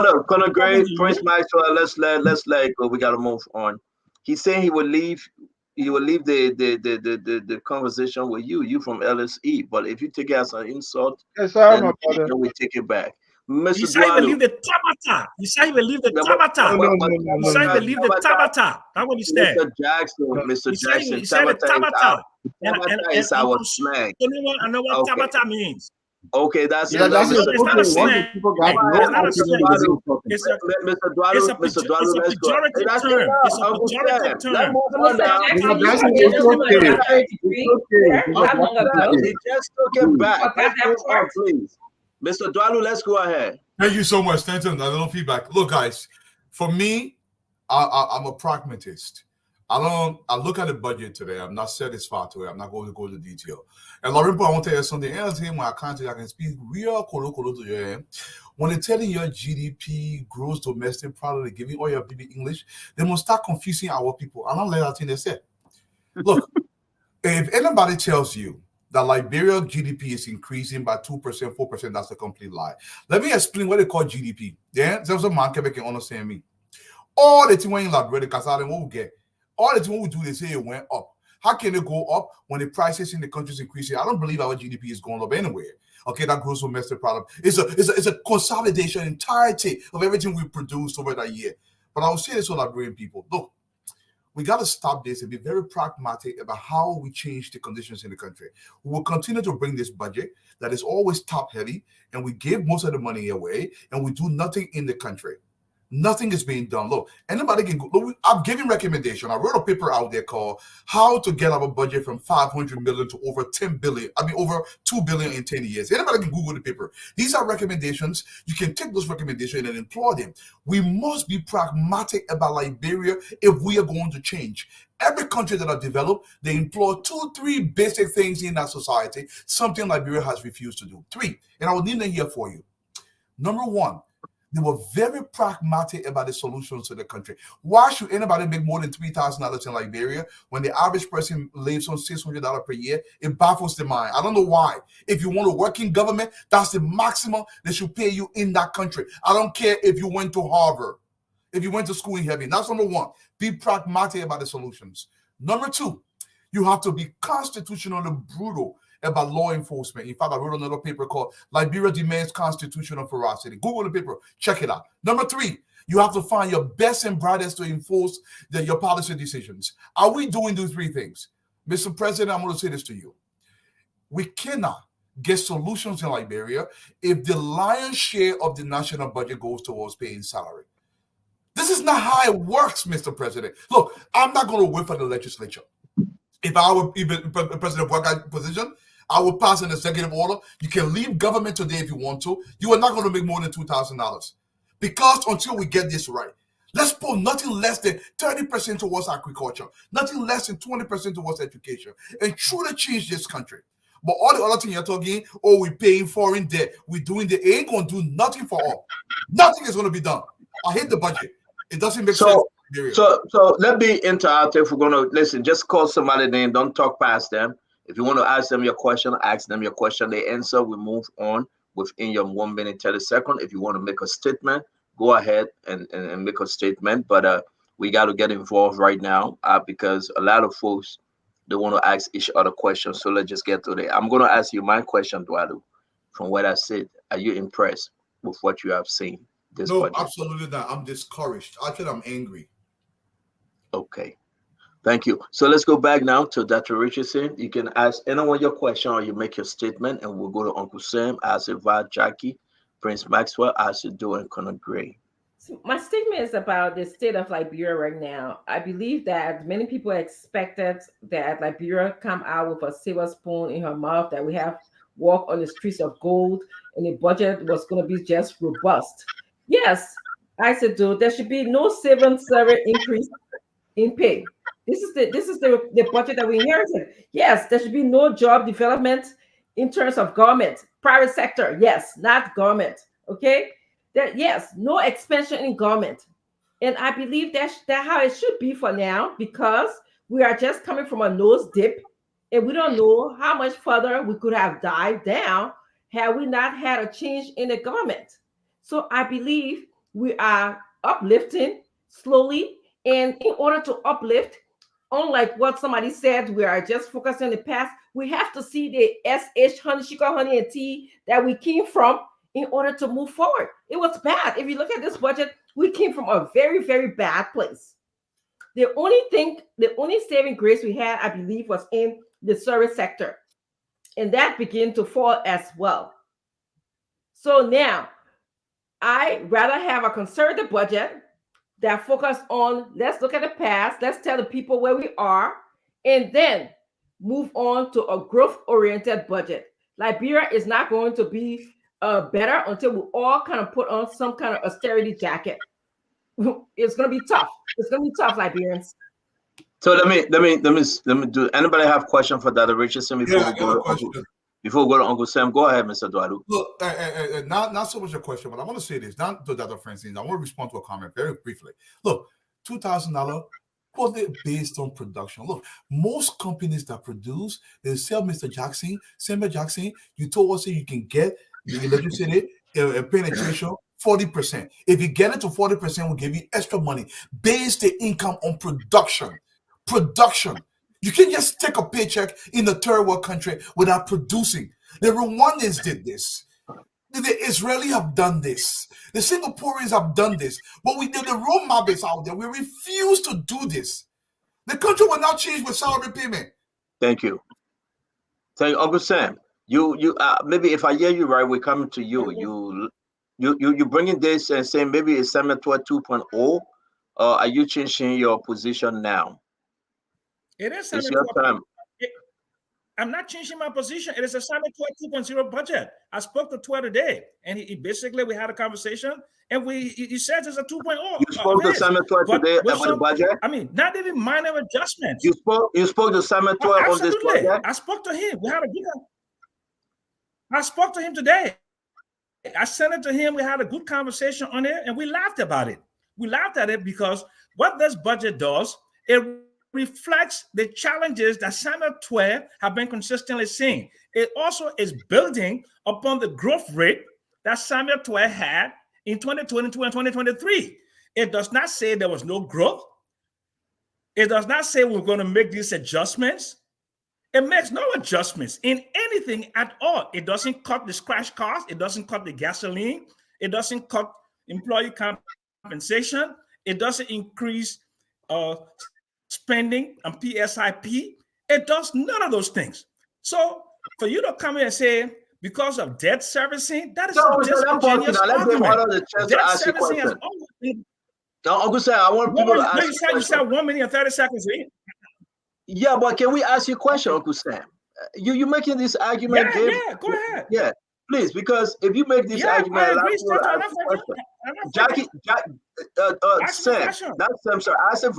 No. Colonel Gray, Talking to Prince you. Maxwell. Let's let it go. We gotta move on. He's saying he will leave. He will leave the conversation with you. You from LSE. But if you take it as an insult, Yes, sir, then my brother. we take it back. He Mr. said he will Dwalu. leave the Tabata. He said he will leave the No, Tabata. He said he will leave the Tabata, Tabata. That's what he said. Mr. Jackson, Mr. He said Jackson, he said the Tabata is our Tabata. And Tabata is our slang. I know what Okay. Tabata means. Okay, that's Yeah, it. that's his Mr. It's not a okay. Once the slang. people got Hey, no it's not a Mr. slang. argument, Dwalu, It's a Mr. Dwalu, it's a let's go. pejorative That's term. enough, It's a Uncle Sam. pejorative Let's term. move on now. Yeah, that's Jackson, it's you okay. got that It's okay. not Uncle long ago. Sam, he just took it back. Forgot Let's that move on, part. please. Mr. Dwalu, let's go ahead. Thank you so much. Thanks for a little feedback. Look, guys, for me, I'm a pragmatist. I look at the budget today. I'm not satisfied to it. I'm not going to go into detail. And Lauren, I want to tell you something else here. When I can speak real colo to you. When they're telling your GDP, gross domestic product, they're giving all your BB English, they must start confusing our people. I don't let that thing they said. Look, if anybody tells you that Liberia GDP is increasing by 2%, 4%, that's a complete lie. Let me explain what they call GDP. Yeah, there's a man can understand me. All the thing when in Liberia, because I don't what we get. All the thing we do, they say it went up. How can it go up when the prices in the country is increasing? I don't believe our GDP is going up anywhere. Okay, that gross domestic product is a consolidation entirety of everything we produced over that year. But I will say this to Liberian people: look, we got to stop this and be very pragmatic about how we change the conditions in the country. We will continue to bring this budget that is always top heavy, and we give most of the money away, and we do nothing in the country. Nothing is being done. Look, anybody can go. Look, I'm giving recommendation. I wrote a paper out there called "How to Get Our Budget from 500 million to over 10 billion." I mean, over 2 billion in 10 years. Anybody can Google the paper. These are recommendations. You can take those recommendations and employ them. We must be pragmatic about Liberia if we are going to change. Every country that are developed, they employ 2-3 basic things in that society. Something Liberia has refused to do. 3, and I will name them here for you. Number 1. They were very pragmatic about the solutions to the country. Why should anybody make more than $3,000 in Liberia when the average person lives on $600 per year? It baffles the mind. I don't know why. If you want to work in government, that's the maximum they should pay you in that country. I don't care if you went to Harvard, if you went to school in heaven. That's number 1. Be pragmatic about the solutions. Number 2, you have to be constitutionally brutal about law enforcement. In fact, I wrote another paper called Liberia Demands Constitutional Ferocity. Google the paper. Check it out. Number 3, you have to find your best and brightest to enforce your policy decisions. Are we doing those 3 things? Mr. President, I'm going to say this to you. We cannot get solutions in Liberia if the lion's share of the national budget goes towards paying salary. This is not how it works, Mr. President. Look, I'm not going to wait for the legislature. If I were even president of work position, I would pass an executive order. You can leave government today if you want to. You are not going to make more than $2,000. Because until we get this right, let's put nothing less than 30% towards agriculture, nothing less than 20% towards education, and truly change this country. But all the other things you're talking, we're paying foreign debt, we're doing it ain't going to do nothing for all. Nothing is going to be done. I hate the budget. It doesn't make sense. So let me interrupt. If we're going to listen, just call somebody name. Don't talk past them. If you want to ask them your question, ask them your question. They answer. We move on within your 1 minute 30 seconds. If you want to make a statement, go ahead and make a statement. But we got to get involved right now because a lot of folks, they want to ask each other questions. So let's just get to it. I'm going to ask you my question, Dwalu. from what I said? Are you impressed with what you have seen? No, Budget? absolutely not. I'm discouraged. Actually, I'm angry. Okay. Thank you. So let's go back now to Dr. Richardson. You can ask anyone your question or you make your statement, and we'll go to Uncle Sam, Asiva, Jackie, Prince Maxwell, Asido, and Conor Gray. So my statement is about the state of Liberia right now. I believe that many people expected that Liberia come out with a silver spoon in her mouth, that we have walk on the streets of gold, and the budget was going to be just robust. Yes, I said, there should be no civil servant increase in pay. This is the budget that we inherited. Yes, there should be no job development in terms of government, private sector. Yes, not government. Okay, that yes, no expansion in government, and I believe that's how it should be for now, because we are just coming from a nose dip, and we don't know how much further we could have dived down had we not had a change in the government. So I believe we are uplifting slowly, and in order to uplift, unlike what somebody said, we are just focusing on the past. We have to see the SH honey, sugar, honey, and tea that we came from in order to move forward. It was bad. If you look at this budget, we came from a very, very bad place. The only saving grace we had, I believe, was in the service sector, and that began to fall as well. So now, I rather have a conservative budget that focus on, let's look at the past, let's tell the people where we are, and then move on to a growth-oriented budget. Liberia is not going to be better until we all kind of put on some kind of austerity jacket. It's going to be tough. It's going to be tough, Liberians. So let me do. Anybody have question for Dr. Richardson before we go to Uncle Sam? Go ahead, Mr. Duadu. Look, not so much a question, but I want to say this. Not to Dr. Francine. I want to respond to a comment very briefly. Look, $2,000 was it based on production? Look, most companies that produce, they sell Mr. Jackson. You told us that you can get the electricity penetration 40%. If you get it to 40%, we'll give you extra money. Base the income on production. You can't just take a paycheck in the third world country without producing. The Rwandans did this. The Israelis have done this. The Singaporeans have done this. But we did the Rome Mabes out there. We refuse to do this. The country will not change with salary payment. Thank you. Thank you, Uncle Sam. You maybe if I hear you right, we're coming to you. You bringing this and saying maybe it's Summit 2.0. Are you changing your position now? It is. It's your time. I'm not changing my position. It is a Summit 2.0 budget. I spoke to Twitter today, and he basically we had a conversation, and he said it's a 2.0. You spoke to Summit today about the budget. I mean, not even minor adjustments. You spoke to Summit on this budget. I spoke to him. I spoke to him today. I sent it to him. We had a good conversation on it, and we laughed about it. We laughed at it because what this budget does, it reflects the challenges that Samuel 12 have been consistently seeing. It also is building upon the growth rate that Samuel 12 had in 2022 and 2023. It does not say there was no growth. It does not say we're going to make these adjustments. It makes no adjustments in anything at all. It doesn't cut the scratch cost. It doesn't cut the gasoline. It doesn't cut employee compensation. It doesn't increase spending on PSIP. It does none of those things. So for you to come here and say because of debt servicing, that is a disingenuous argument. Debt servicing has always been. Uncle Sam, I want people to ask you said 1 minute and 30 seconds in. Yeah, but can we ask you a question, Uncle Sam? You're making this argument. Yeah, go ahead. Yeah, please, because if you make this argument, Jackie, Sam, that's Sam, sir. I said,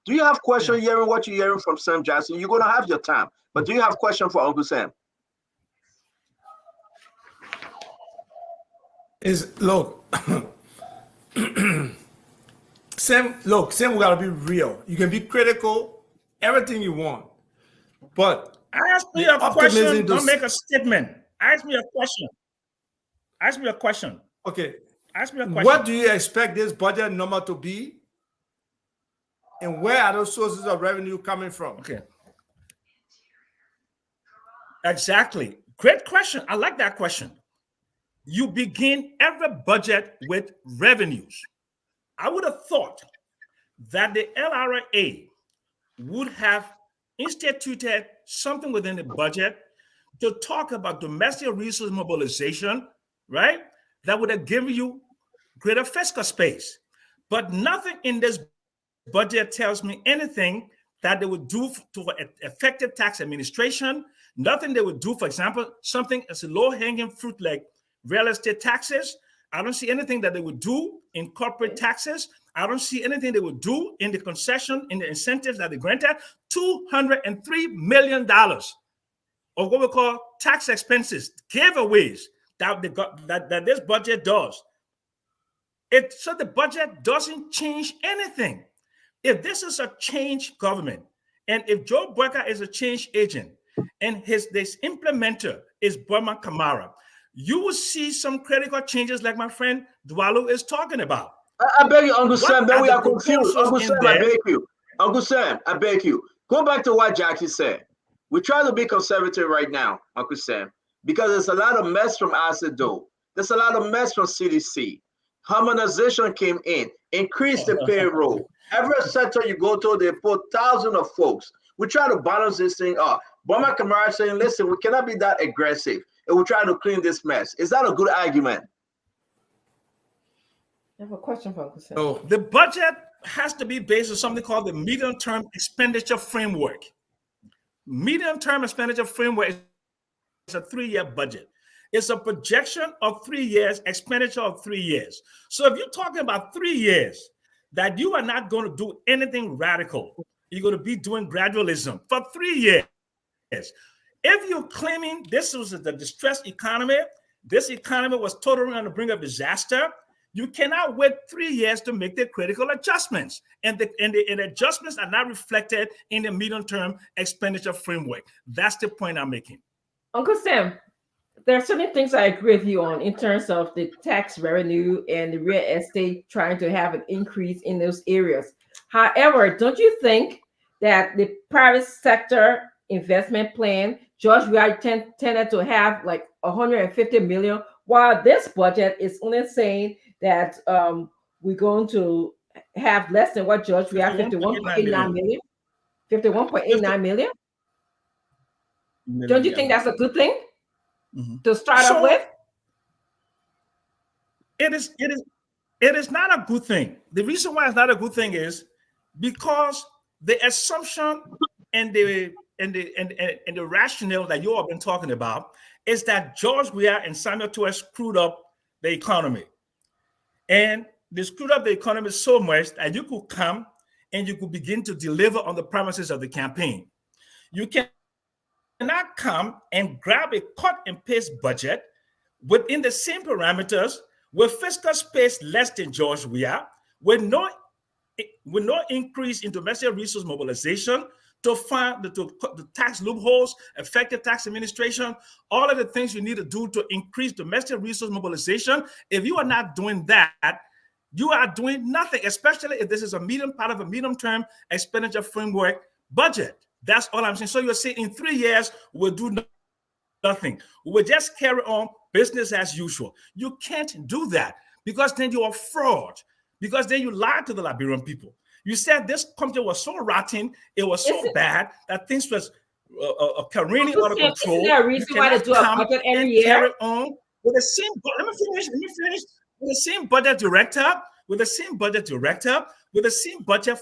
do you have questions hearing what you're hearing from Sam Jackson? You're going to have your time, but do you have a question for Uncle Sam? Sam, we got to be real. You can be critical, everything you want, but ask me a question. Don't make a statement. Ask me a question. Okay. Ask me a question. What do you expect this budget number to be? And where are those sources of revenue coming from? Okay. Exactly. Great question. I like that question. you begin every budget with revenues. I would have thought that the LRA would have instituted something within the budget to talk about domestic resource mobilization, right? That would have given you greater fiscal space. But nothing in this budget tells me anything that they would do to effective tax administration. Nothing they would do, for example, something as a low-hanging fruit like real estate taxes. I don't see anything that they would do in corporate taxes. I don't see anything they would do in the concession, in the incentives that they granted. $203 million of what we call tax expenses, giveaways that this budget does. So the budget doesn't change anything. If this is a change government, and if Joe Burger is a change agent, and this implementer is Burma Kamara, you will see some critical changes like my friend Dwalu is talking about. I beg you, Uncle Sam, then we are confused. Uncle Sam, I beg you. Uncle Sam, I beg you. Go back to what Jackie said. We try to be conservative right now, Uncle Sam, because there's a lot of mess from Asset Dole. There's a lot of mess from CDC. Harmonization came in, increased the payroll. Every sector you go to, they put thousands of folks. We try to balance this thing up. Burma Kamara saying, listen, we cannot be that aggressive, and we try to clean this mess. Is that a good argument? I have a question for Uncle Sam. So the budget has to be based on something called the medium-term expenditure framework. Medium-term expenditure framework is a 3-year budget. It's a projection of 3 years, expenditure of 3 years. So if you're talking about 3 years, that you are not going to do anything radical, you're going to be doing gradualism for 3 years. If you're claiming this was the distressed economy, this economy was totally on the brink of disaster, you cannot wait 3 years to make the critical adjustments. And the adjustments are not reflected in the medium-term expenditure framework. That's the point I'm making. Uncle Sam, there are certain things I agree with you on in terms of the tax revenue and the real estate trying to have an increase in those areas. However, don't you think that the private sector investment plan, George, we are tended to have like 150 million, while this budget is only saying that we're going to have less than what George, we have 51.89 million. 51.89 million. Don't you think that's a good thing to start off with? It is not a good thing. The reason why it's not a good thing is because the assumption and the rationale that you all been talking about is that George Weah and Samuel Toure screwed up the economy. And they screwed up the economy so much that you could come and you could begin to deliver on the promises of the campaign. You cannot come and grab a cut and paste budget within the same parameters with fiscal space less than George Weah, with no increase in domestic resource mobilization to find the tax loopholes, effective tax administration, all of the things you need to do to increase domestic resource mobilization. If you are not doing that, you are doing nothing, especially if this is part of a medium-term expenditure framework budget. That's all I'm saying. So you're saying in 3 years, we'll do nothing. We'll just carry on business as usual. You can't do that because then you are fraud, because then you lied to the Liberian people. You said this country was so rotten, it was so bad that things was careening out of control. Is there a reason why they do a budget every year? Carry on with the same. Let me finish. With the same budget director, with the same budget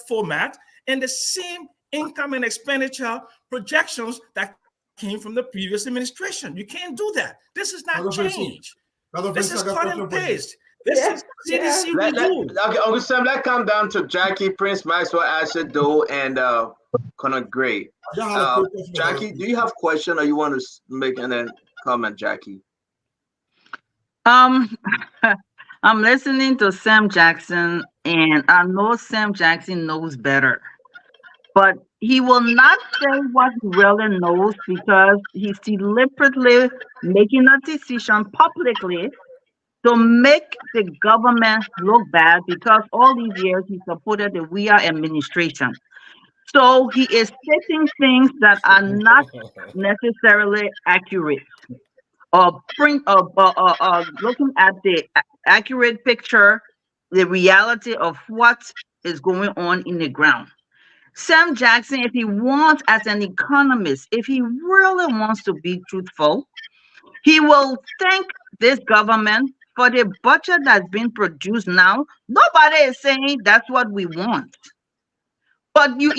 format, and the same income and expenditure projections that came from the previous administration. You can't do that. This is not change. This is cut and paste. This is CDC review. Okay, Uncle Sam, let's come down to Jackie, Prince Maxwell, Asher Doe, and Connor Gray. Jackie, do you have a question or you want to make and then comment, Jackie? I'm listening to Sam Jackson, and I know Sam Jackson knows better, but he will not say what he really knows because he's deliberately making a decision publicly to make the government look bad because all these years he supported the Weah administration. So he is stating things that are not necessarily accurate. looking at the accurate picture, the reality of what is going on in the ground. Sam Jackson, if he wants, as an economist, if he really wants to be truthful, he will thank this government for the budget that's been produced now. Nobody is saying that's what we want. But you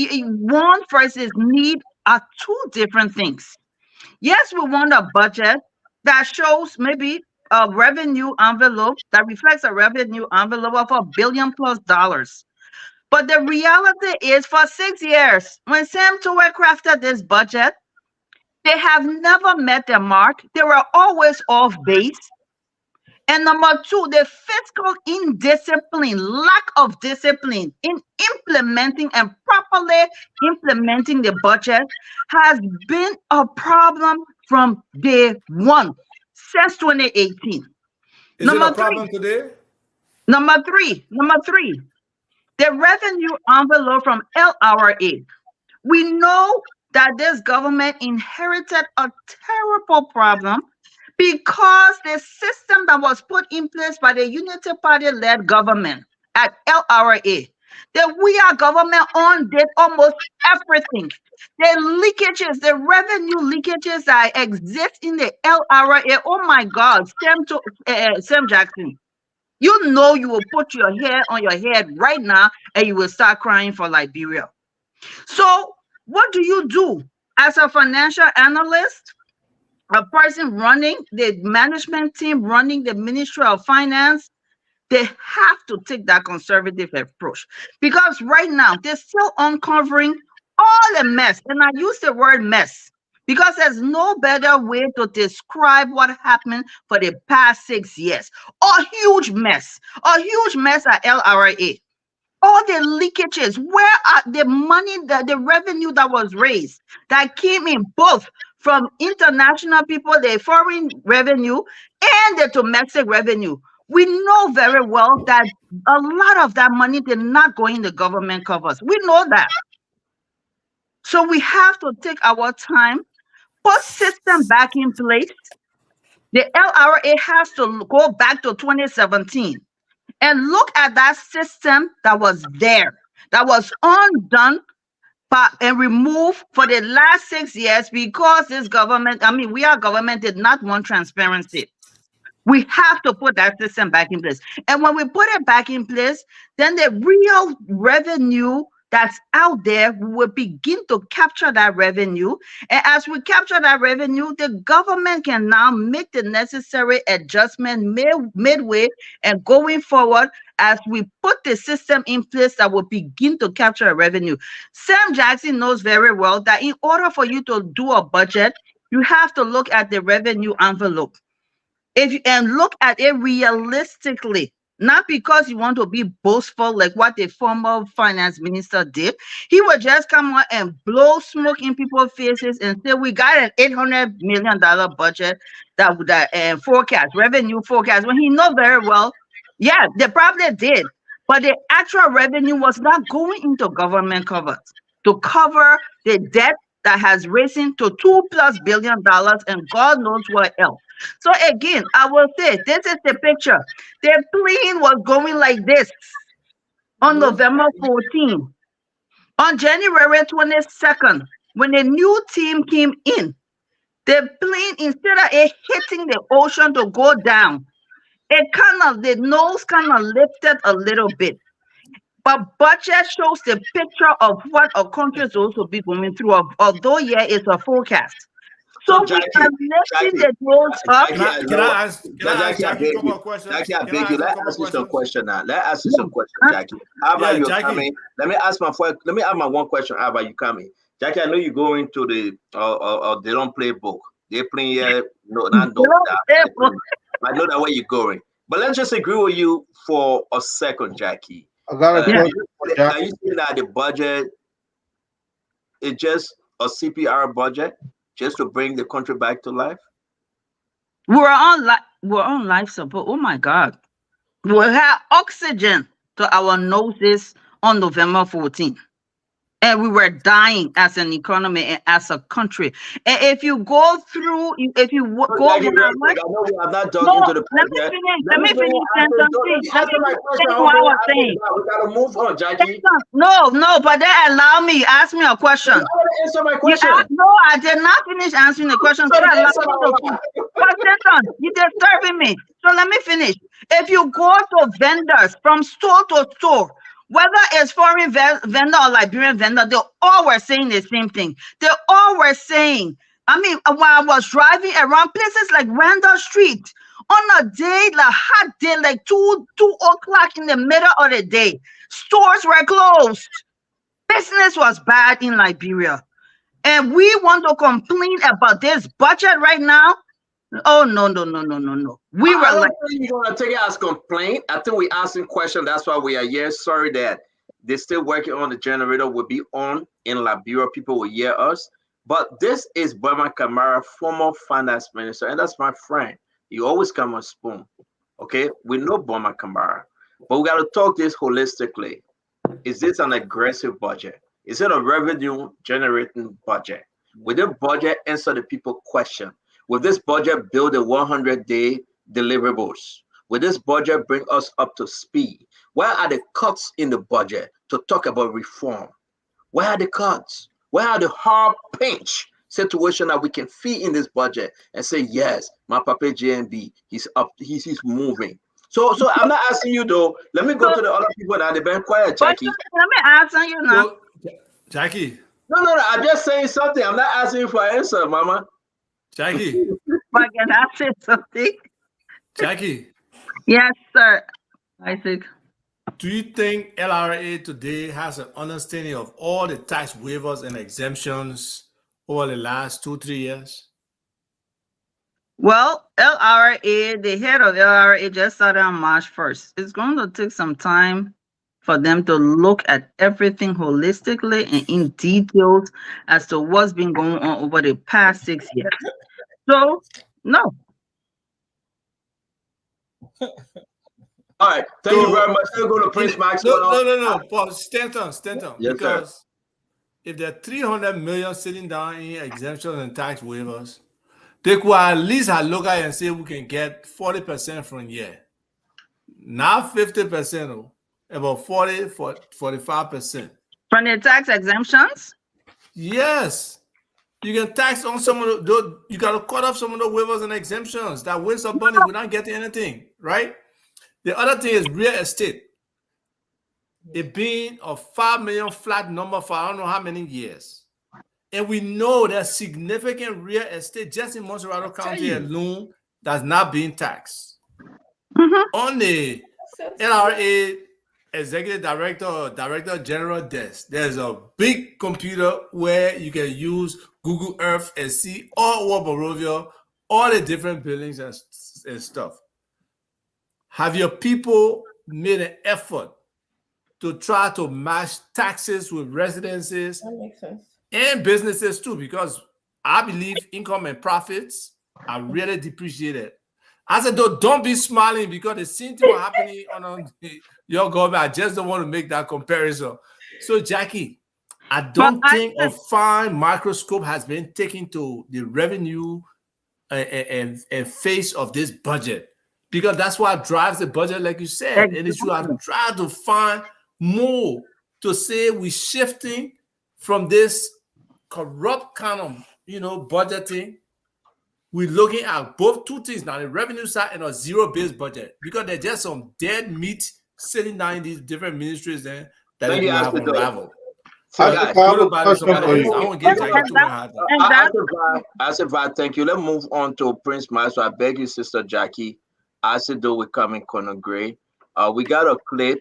want versus need are two different things. Yes, we want a budget that shows maybe a revenue envelope that reflects a revenue envelope of $1 billion+. But the reality is, for 6 years, when Sam Tower crafted this budget, they have never met their mark. They were always off base. And number two, the fiscal indiscipline, lack of discipline in implementing and properly implementing the budget has been a problem from day one, since 2018. Is it a problem today? Number three, the revenue envelope from LRA. We know that this government inherited a terrible problem because the system that was put in place by the Unity Party-led government at LRA, the We Are Government undid almost everything. The leakages, the revenue leakages that exist in the LRA, oh my God, Sam Jackson, you know you will put your hair on your head right now and you will start crying for Liberia. So what do you do as a financial analyst, a person running the management team, running the Ministry of Finance? They have to take that conservative approach, because right now they're still uncovering all the mess. And I use the word mess because there's no better way to describe what happened for the past 6 years. A huge mess at LRA. All the leakages, where are the money, the revenue that was raised, that came in both from international people, the foreign revenue, and the domestic revenue? We know very well that a lot of that money did not go in the government coffers. We know that. So we have to take our time, put system back in place. The LRA has to go back to 2017 and look at that system that was there, that was undone and removed for the last 6 years because this government, We Are Government, did not want transparency. We have to put that system back in place. And when we put it back in place, then the real revenue that's out there, we will begin to capture that revenue. And as we capture that revenue, the government can now make the necessary adjustment midway and going forward as we put the system in place that will begin to capture a revenue. Sam Jackson knows very well that in order for you to do a budget, you have to look at the revenue envelope. And look at it realistically, not because you want to be boastful like what the former finance minister did. He would just come on and blow smoke in people's faces and say, we got an $800 million budget that forecast, revenue forecast, when he knows very well, yeah, they probably did. But the actual revenue was not going into government covers to cover the debt that has risen to $2+ billion and God knows what else. So again, I will say, this is the picture. The plane was going like this on November 14. On January 22nd, when the new team came in, the plane, instead of it hitting the ocean to go down, the nose kind of lifted a little bit. But budget shows the picture of what a country is also be going through, although it's a forecast. So Jackie, we are lifting the nose up. Can I ask Jackie a couple of questions? Jackie, I beg you. Let's ask you some question now. Let's ask you some question, Jackie. How about you coming? Let me ask my one question. How about you coming? Jackie, I know you go into the they don't play book. They play here. No, not that. I know that where you're going. But let's just agree with you for a second, Jackie. I got a question. Are you saying that the budget is just a CPR budget, just to bring the country back to life? We're on life support. Oh my God. We have oxygen to our noses on November 14. And we were dying as an economy and as a country. And if you go through, if you go, I know we have not dug into the let me project. finish. Let me finish answer my question. What I was saying. We gotta move on, Jackie. No, but then allow me. Ask me a question. You already answered my question. No, I did not finish answering the question. So allow me to you're disturbing me. So let me finish. If you go to vendors from store to store, whether it's foreign vendor or Liberian vendor, they all were saying the same thing. They all were saying, I mean, when I was driving around places like Randall Street, on a day, like hot day, like 2 o'clock in the middle of the day, stores were closed. Business was bad in Liberia. And we want to complain about this budget right now? Oh, no. We were I don't like, think you're gonna take it as complaint. I think we asking question. That's why we are here. Sorry that they're still working on the generator. Will be on in Liberia. People will hear us. But this is Burma Kamara, former finance minister, and that's my friend. He always come on spoon. Okay, we know Burma Kamara, but we got to talk this holistically. Is this an aggressive budget? Is it a revenue generating budget? With the budget, answer the people question. Will this budget build a 100-day deliverables? Will this budget bring us up to speed? Where are the cuts in the budget to talk about reform? Where are the cuts? Where are the hard pinch situation that we can feed in this budget and say, yes, my Papa JNB, he's up, he's moving. So I'm not asking you though. Let me go to the other people that have been quiet, Jackie. Let me answer you now. Jackie. No, I'm just saying something. I'm not asking you for an answer, Mama. Jackie. I can answer something. Jackie. Yes, sir. Isaac. Do you think LRA today has an understanding of all the tax waivers and exemptions over the last 2-3 years? Well, LRA, the head of LRA just started on March 1st. It's going to take some time for them to look at everything holistically and in details as to what's been going on over the past 6 years. So, no. All right. Thank you very much. We'll go to Prince Maxwell. No. Paul, stand on. Yes, because sir. If there are 300 million sitting down in exemptions and tax waivers, they could at least look at it and say we can get 40% from here. Not 50%, about 45%. From the tax exemptions? Yes. You can tax on some of those, you got to cut off some of the waivers and exemptions that waste of money without getting anything, right? The other thing is real estate. It being a 5 million flat number for I don't know how many years. And we know there's significant real estate just in Montserrat County alone that's not being taxed. On the LRA executive director or director general desk, there's a big computer where you can use Google Earth and see all over Barovia, all the different buildings and stuff. Have your people made an effort to try to match taxes with residences and businesses too? Because I believe income and profits are really depreciated. I said, though, don't be smiling because the same thing was happening on your government. I just don't want to make that comparison. So, Jackie, I don't think a fine microscope has been taken to the revenue and face of this budget, because that's what drives the budget, like you said. And it's you have to try to find more to say we're shifting from this corrupt kind of, budgeting. We're looking at both two things now, the revenue side and a zero-based budget, because there's just some dead meat sitting down in these different ministries there that they have unraveled. So I said, thank you. Let's move on to Prince Miles. So I beg you, Sister Jackie. I said, though, we come in Conor Gray. We got a clip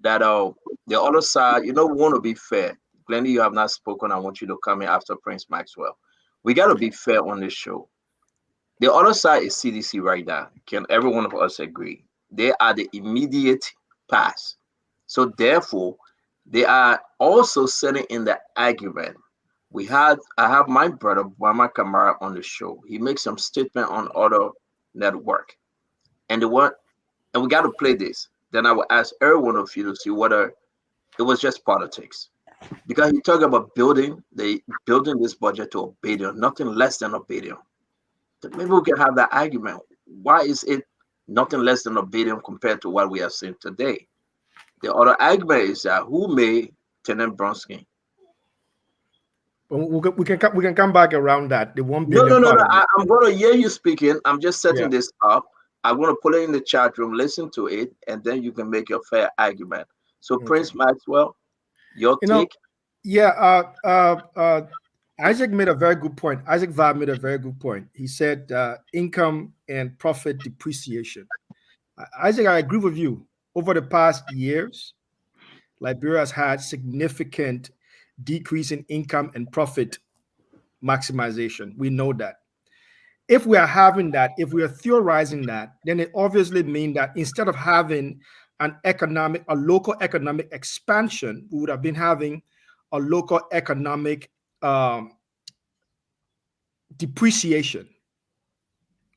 that the other side, we want to be fair. Glendy, you have not spoken. I want you to come in after Prince Maxwell. We got to be fair on this show. The other side is CDC right now. Can every one of us agree? They are the immediate past. So therefore, they are also setting in the argument. I have my brother Burma Kamara on the show. He makes some statement on other network. And we got to play this. Then I will ask every one of you to see whether it was just politics. Because you talk about building this budget to $1 billion, nothing less than $1 billion. So maybe we can have that argument. Why is it nothing less than $1 billion compared to what we are seeing today? The other argument is that who made Tenant Bronsky? We can come back around that. The 1 billion. No. I'm going to hear you speaking. I'm just setting this up. I'm going to put it in the chat room, listen to it, and then you can make your fair argument. So, Prince Maxwell, your take? Isaac made a very good point. Isaac Va made a very good point. He said income and profit depreciation. Isaac, I agree with you. Over the past years, Liberia has had significant decrease in income and profit maximization. We know that. If we are having that, if we are theorizing that, then it obviously means that instead of having a local economic expansion, we would have been having a local economic depreciation,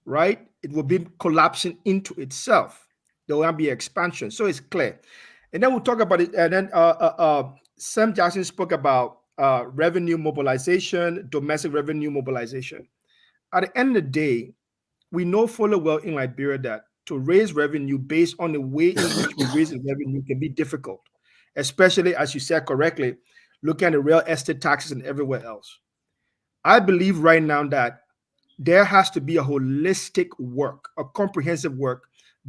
right? It will be collapsing into itself. There will not be expansion. So it's clear. And then we'll talk about it. And then Sam Jackson spoke about revenue mobilization, domestic revenue mobilization. At the end of the day, we know fully well in Liberia that to raise revenue based on the way in which we raise the revenue can be difficult, especially, as you said correctly, looking at the real estate taxes and everywhere else. I believe right now that there has to be a holistic work, a comprehensive work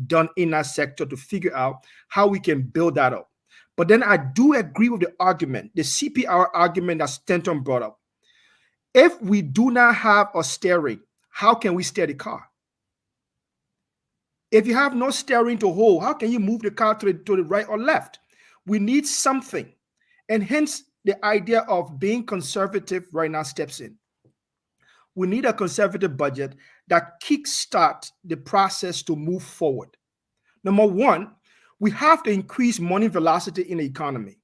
done in that sector to figure out how we can build that up. But then I do agree with the argument, the CPR argument that Stanton brought up. If we do not have a steering, how can we steer the car? If you have no steering to hold, how can you move the car to the right or left? We need something. And hence the idea of being conservative right now steps in. We need a conservative budget that kickstarts the process to move forward. Number one, we have to increase money velocity in the economy.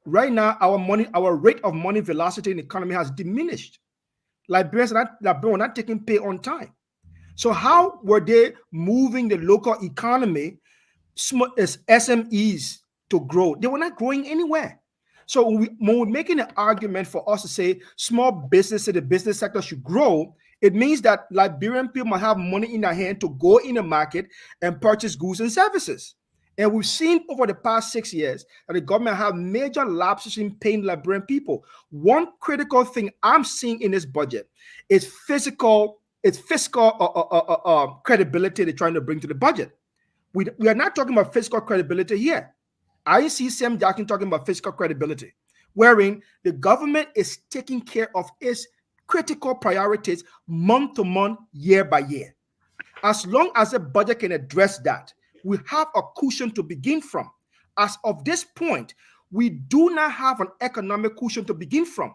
Right now, our rate of money velocity in the economy has diminished. Liberians are not taking pay on time. So how were they moving the local economy, SMEs, to grow? They were not growing anywhere. So when we're making an argument for us to say small businesses, the business sector should grow, it means that Liberian people must have money in their hand to go in the market and purchase goods and services. And we've seen over the past 6 years that the government have major lapses in paying Liberian people. One critical thing I'm seeing in this budget is fiscal credibility they're trying to bring to the budget. We are not talking about fiscal credibility here. I see Sam Jackson talking about fiscal credibility, wherein the government is taking care of its critical priorities month to month, year by year. As long as the budget can address that, we have a cushion to begin from. As of this point, we do not have an economic cushion to begin from.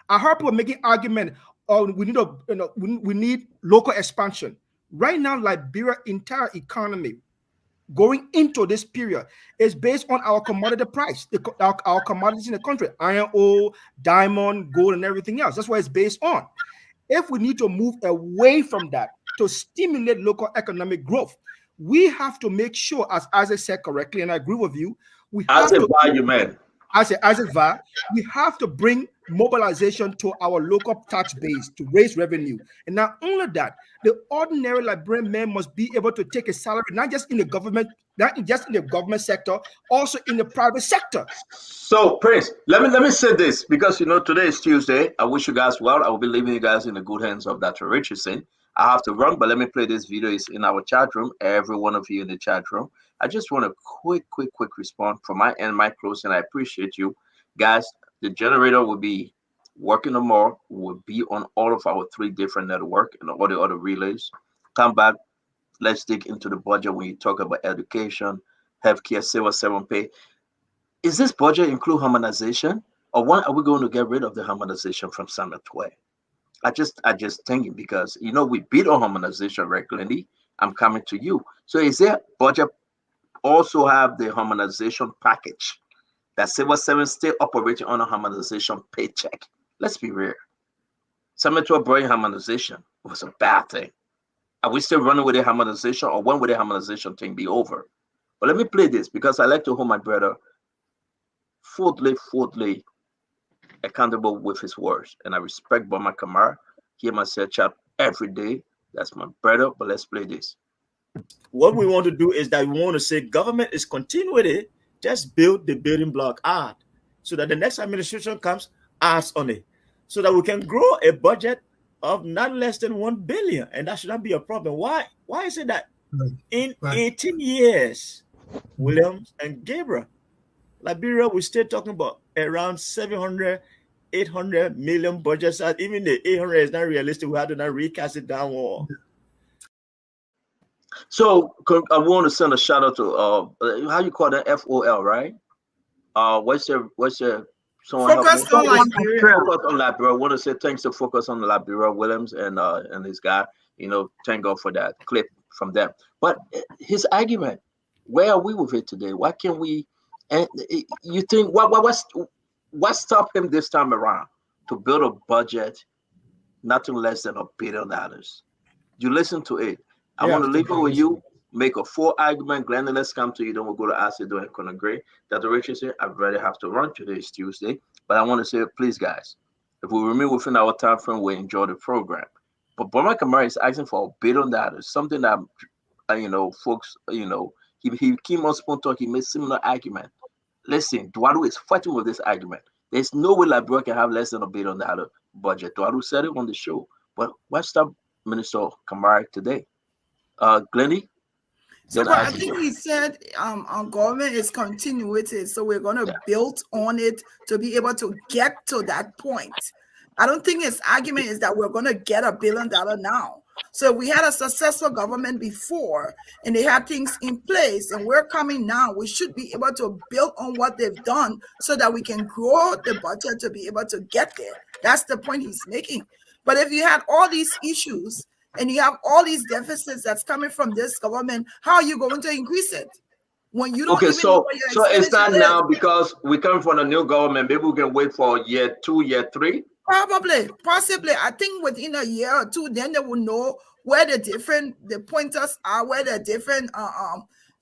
I heard people making argument, we need local expansion. Right now, Liberia's entire economy going into this period is based on our commodity price, our commodities in the country, iron ore, diamond, gold, and everything else. That's what it's based on. If we need to move away from that to stimulate local economic growth, we have to make sure, as Isaac said correctly, and I agree with you, we have to bring mobilization to our local tax base to raise revenue. And not only that, the ordinary Liberian man must be able to take a salary, not just in the government, not just in the government sector, also in the private sector. So, Prince, let me say this, because today is Tuesday. I wish you guys well. I will be leaving you guys in the good hands of Dr. Richardson. I have to run, but let me play this video. It's in our chat room. Every one of you in the chat room. I just want a quick response from my end, my closing. I appreciate you guys. The generator will be working tomorrow. Will be on all of our 3 different networks and all the other relays. Come back. Let's dig into the budget when you talk about education, healthcare, civil servant pay. Is this budget include harmonization, or when are we going to get rid of the harmonization from Summit 12? I just thinking, because we beat on harmonization regularly. I'm coming to you. So is there budget also have the harmonization package that civil servants still operating on a harmonization paycheck? Let's be real. Summit 12 bringing harmonization was a bad thing. Are we still running with the harmonization, or when will the harmonization thing be over? But let me play this, because I like to hold my brother fully accountable with his words. And I respect Bama Kamara. Hear myself chat every day. That's my brother. But let's play this. What we want to do is that we want to say government is continuity. Just build the building block art so that the next administration comes, adds on it, so that we can grow a budget of not less than 1 billion, and that should not be a problem. Why is it that in 18 years, Williams and Gabriel, Liberia, we're still talking about around 700, 800 million budgets. Even the 800 is not realistic. We have to now recast it down more. So I want to send a shout out to how you call that, FOL, right? What's your someone Focus on Liberia. Focus on Liberia. I want to say thanks to Focus on Liberia, Williams and his guy. Thank God for that clip from them. But his argument, where are we with it today? Why can't we? And you think what stopped him this time around to build a budget nothing less than $1 billion? You listen to it. I want to leave it with you. Make a full argument. Glenn, let's come to you. Then we'll go to Asido and Conagray. Dr. Richard said, I really have to run. Today is Tuesday. But I want to say, please, guys, if we remain within our time frame, we enjoy the program. But Bama Kamara is asking for $1 billion, something that, folks, he came on Spoon Talk, he made similar argument. Listen, Duadu is fighting with this argument. There's no way Liberia can have less than $1 billion budget. Duadu said it on the show. But why stop Minister Kamara today? Glenny? So I think he said government is continuity, so we're going to build on it to be able to get to that point. I don't think his argument is that we're going to get $1 billion now. So we had a successful government before, and they had things in place, and we're coming now. We should be able to build on what they've done so that we can grow the budget to be able to get there. That's the point he's making. But if you had all these issues, and you have all these deficits that's coming from this government, how are you going to increase it when you don't? So it's not now because we come from a new government. Maybe we can wait for year 2, year 3. Possibly. I think within a year or two, then they will know where the pointers are, where the different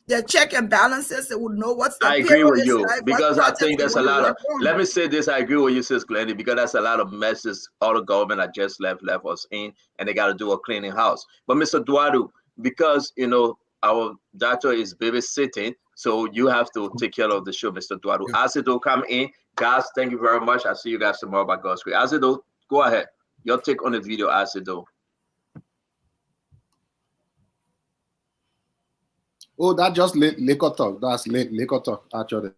the check and balances. They will know what's the. I agree with you because I think there's a lot of. Let me say this: I agree with you, Sis Glenny, because that's a lot of messes all the government that just left us in, and they got to do a cleaning house. But Mr. Duadu, because our doctor is babysitting, so you have to take care of the show, Mr. Duadu. Asido, come in, guys. Thank you very much. I'll see you guys tomorrow by God's grace. Asido, go ahead. Your take on the video, Asido. Oh, that's just liquor talk. That's liquor talk, actually.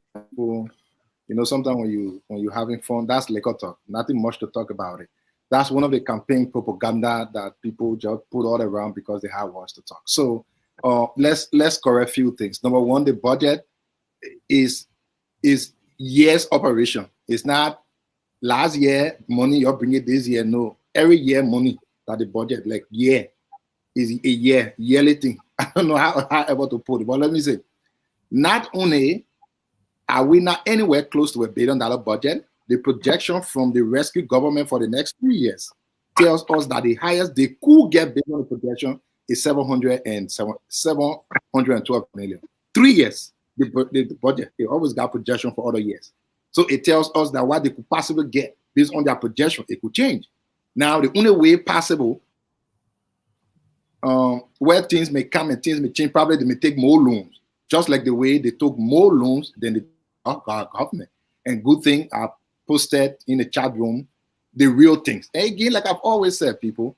Sometimes when you're having fun, that's liquor talk. Nothing much to talk about it. That's one of the campaign propaganda that people just put all around because they have words to talk. So let's correct a few things. Number one, the budget is year's operation. It's not last year money you're bringing this year. No, every year money that the budget is a yearly thing. I don't know how ever to put it, but let me say, not only are we not anywhere close to $1 billion budget, the projection from the rescue government for the next 3 years tells us that the highest they could get based on the projection is 712 million. 3 years, the budget, they always got projection for other years. So it tells us that what they could possibly get based on their projection, it could change. Now, the only way possible where things may come and things may change, probably they may take more loans, just like the way they took more loans than the government. And good thing I posted in the chat room, the real things. And again, like I've always said, people,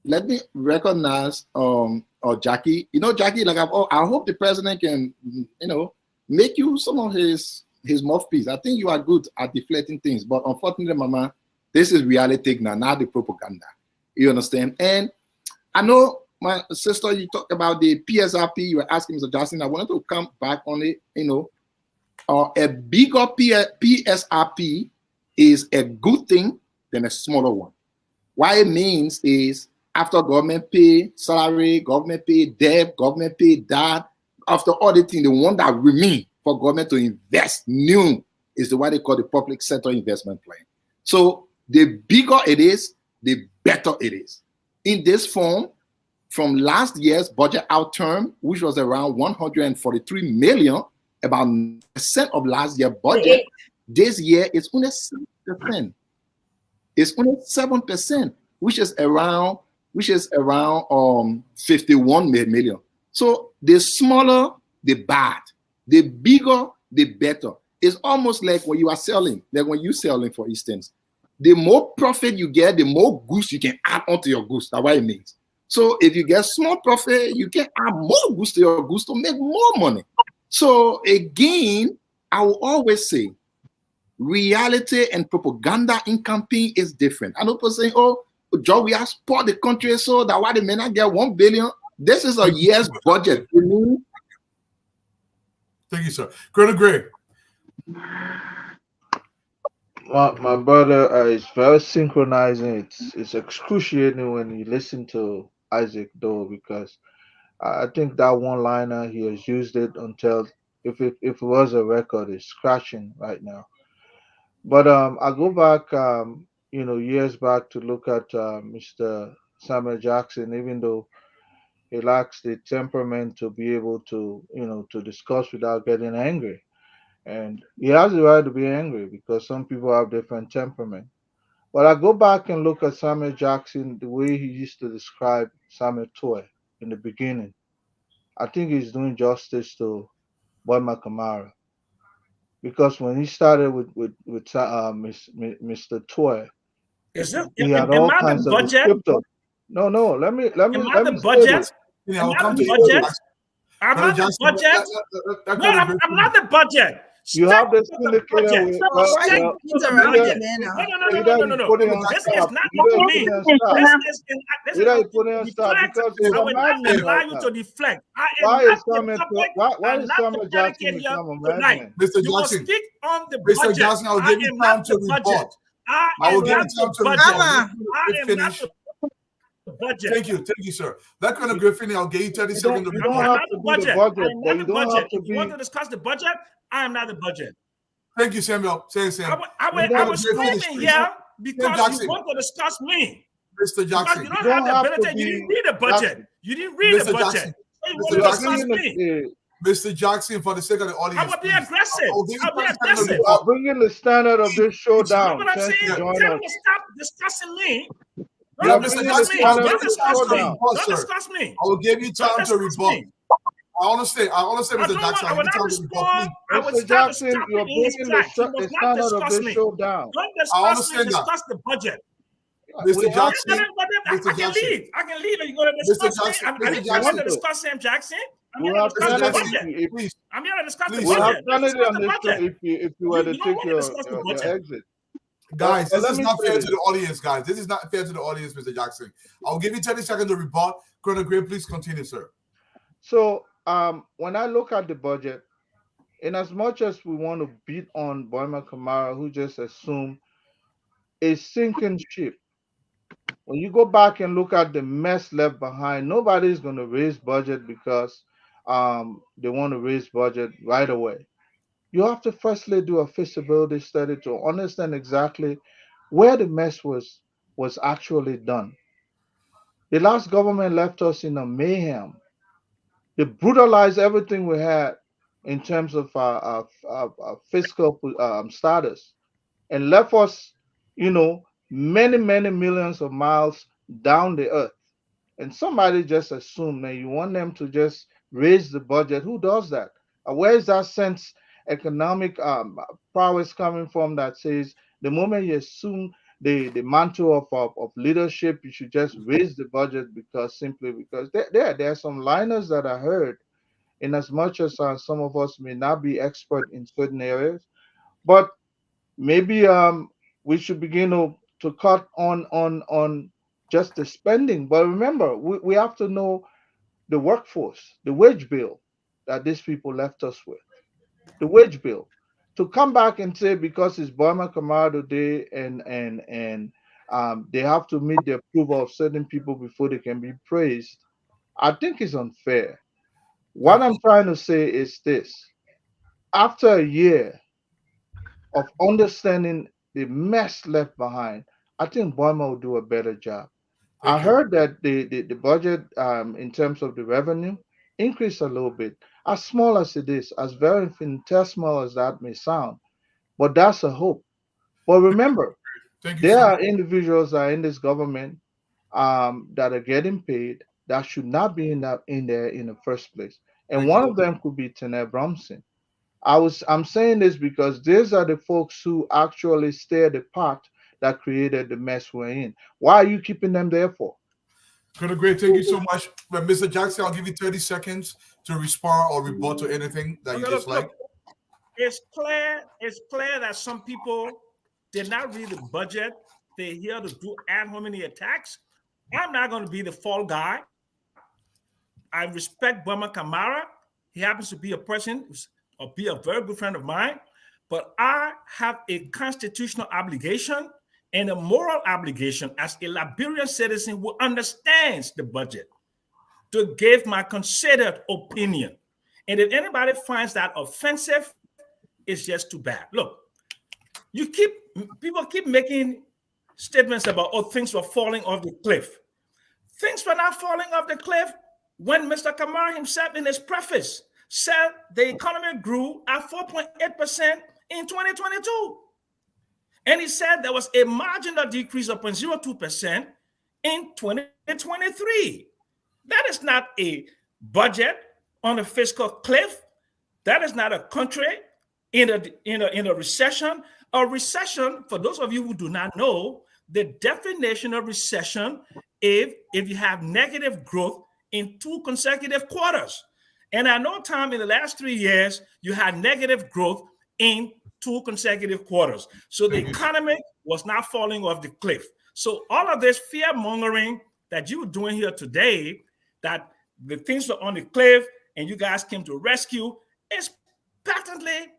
let me recognize Jackie. Jackie, like I hope the president can, make you some of his mouthpiece. I think you are good at deflecting things, but unfortunately, Mama, this is reality now, not the propaganda. You understand? And I know, my sister, you talked about the PSRP. You were asking Mr. Johnson. I wanted to come back on it. A bigger PSRP is a good thing than a smaller one. What it means is after government pay salary, government pay debt, government pay that, after auditing, the one that remains for government to invest new is the what they call the public sector investment plan. So the bigger it is, the better it is. In this form, from last year's budget out term, which was around 143 million, about percent of last year budget. This year it's only 7%. It's only 7%, which is around 51 million. So the smaller, the bad. The bigger, the better. It's almost like when you are selling, like when you're selling, for instance. The more profit you get, the more goods you can add onto your goods. That's what it means. So if you get small profit, you can add more goods to your goods to make more money. So again, I will always say, reality and propaganda in campaign is different. I know people saying, "Oh, Joe, we have support the country so that why they may not get 1 billion." This is a year's budget. Thank you, sir. Colonel Gray. My brother is very synchronizing. It's excruciating when you listen to Isaac though, because I think that one liner he has used it until if it was a record, it's scratching right now. But I go back years back to look at Mr. Samuel Jackson, even though he lacks the temperament to be able to to discuss without getting angry. And he has the right to be angry because some people have different temperament. But I go back and look at Samuel Jackson, the way he used to describe Samuel Toy in the beginning. I think he's doing justice to Boy Camara. Because when he started with Mr. Toy, he had all kinds of descriptors. No, let me say this. I'm not the budget. I'm not the budget. No, I'm not the budget. You have the syndicator with No. This is not me. This is allow you to deflect. Why is Samuel Jackson become a madman? Mr. Jackson, speak on the Mr. budget. Jackson, I will give you time to rebut. I will give you time to rebut. Budget. Thank you, sir. That kind of Griffin, I'll give you 30 seconds. You don't have to be the budget. I'm not the budget. If you want to discuss the budget, I am not the budget. Thank you, Samuel. Sam. I was screaming here because you want to discuss me. Mr. Jackson. Because you don't have the ability. You didn't read the budget. You didn't read the budget. So you want to discuss me. Mr. Jackson, for the sake of the audience, I will be aggressive. I'll bring in the standard of this show down. What I'm saying, tell me to stop discussing me. Don't discuss me. Don't discuss me. I will give you time to rebut. I understand, Mr. Jackson. I will not respond. Mr. Jackson, you're bringing the standard of this show down. Don't discuss me. Discuss the budget. Mr. Jackson, I can leave. I can leave and you go to discuss me. I want to discuss Sam Jackson. I'm here to discuss the budget. I'm here to discuss the budget. If you were to take your exit. Guys, this is not fair to the audience, guys. This is not fair to the audience, Mr. Jackson. I'll give you 30 seconds to rebut. Colonel Gray, please continue, sir. So when I look at the budget, in as much as we want to beat on Boyma Kamara, who just assumed a sinking ship, when you go back and look at the mess left behind, nobody's going to raise budget because they want to raise budget right away. You have to firstly do a feasibility study to understand exactly where the mess was actually done. The last government left us in a mayhem. They brutalized everything we had in terms of our fiscal status and left us, many millions of miles down the earth. And somebody just assumed that you want them to just raise the budget. Who does that? Where is that sense economic prowess coming from that says the moment you assume the mantle of leadership, you should just raise the budget because there are some liners that I heard, in as much as some of us may not be expert in certain areas, but maybe we should begin to cut on just the spending. But remember, we have to know the workforce, the wage bill that these people left us with. The wage bill. To come back and say because it's Burma Kamado Day and they have to meet the approval of certain people before they can be praised, I think is unfair. What I'm trying to say is this. After a year of understanding the mess left behind, I think Burma will do a better job. I heard that the budget in terms of the revenue increase a little bit, as small as it is, as very infinitesimal as that may sound, but that's a hope. But remember, there are individuals that are in this government that are getting paid that should not be in there in the first place. And one of them could be Tenet Bromson. I'm saying this because these are the folks who actually stir the pot that created the mess we're in. Why are you keeping them there for? Great. Thank you so much. Mr. Jackson, I'll give you 30 seconds to respond or rebut to anything that you dislike. It's clear that some people did not read the budget. They're here to do ad hominem attacks. I'm not going to be the fall guy. I respect Burma Kamara. He happens to be a person or be a very good friend of mine, but I have a constitutional obligation and a moral obligation as a Liberian citizen who understands the budget to give my considered opinion. And if anybody finds that offensive, it's just too bad. Look, people keep making statements about, oh, things were falling off the cliff. Things were not falling off the cliff when Mr. Kamara himself in his preface said the economy grew at 4.8% in 2022. And he said there was a marginal decrease of 0.02% in 2023. That is not a budget on a fiscal cliff. That is not a country in a recession. A recession, for those of you who do not know, the definition of recession is if you have negative growth in 2 consecutive quarters. And at no time in the last 3 years, you had negative growth in 2 consecutive quarters. So the economy was not falling off the cliff. So all of this fear mongering that you're doing here today, that the things were on the cliff and you guys came to rescue, is patently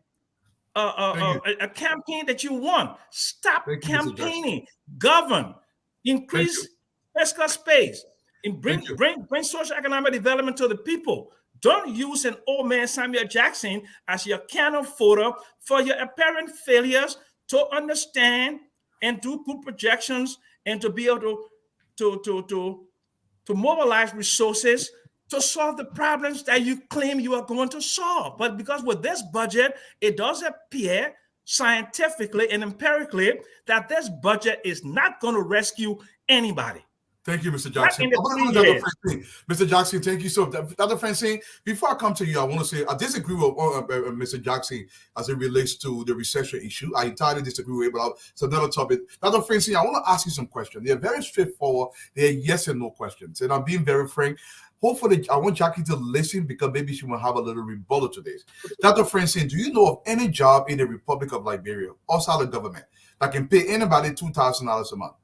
a campaign that you want. Stop campaigning, govern, increase fiscal space, and bring socioeconomic development to the people. Don't use an old man Samuel Jackson as your cannon fodder for your apparent failures to understand and do good projections and to be able to mobilize resources to solve the problems that you claim you are going to solve. But because with this budget, it does appear scientifically and empirically that this budget is not going to rescue anybody. Thank you, Mr. Jackson. Mr. Jackson, thank you so much. Dr. Francine, before I come to you, I want to say I disagree with Mr. Jackson as it relates to the recession issue. I entirely disagree with it, but it's another topic. Dr. Francine, I want to ask you some questions. They're very straightforward. They're yes and no questions. And I'm being very frank. Hopefully, I want Jackie to listen because maybe she will have a little rebuttal to this. Dr. Francine, do you know of any job in the Republic of Liberia, outside the government, that can pay anybody $2,000 a month?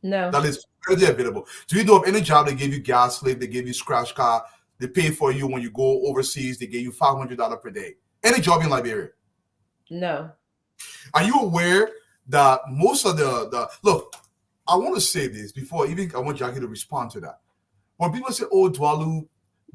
No. That is readily available. Do you know of any job that gave you gas slave, they gave you scratch car, they pay for you when you go overseas, they give you $500 per day? Any job in Liberia? No. Are you aware that most of the look, I want to say this before even I want Jackie to respond to that. When people say, oh, Dwalu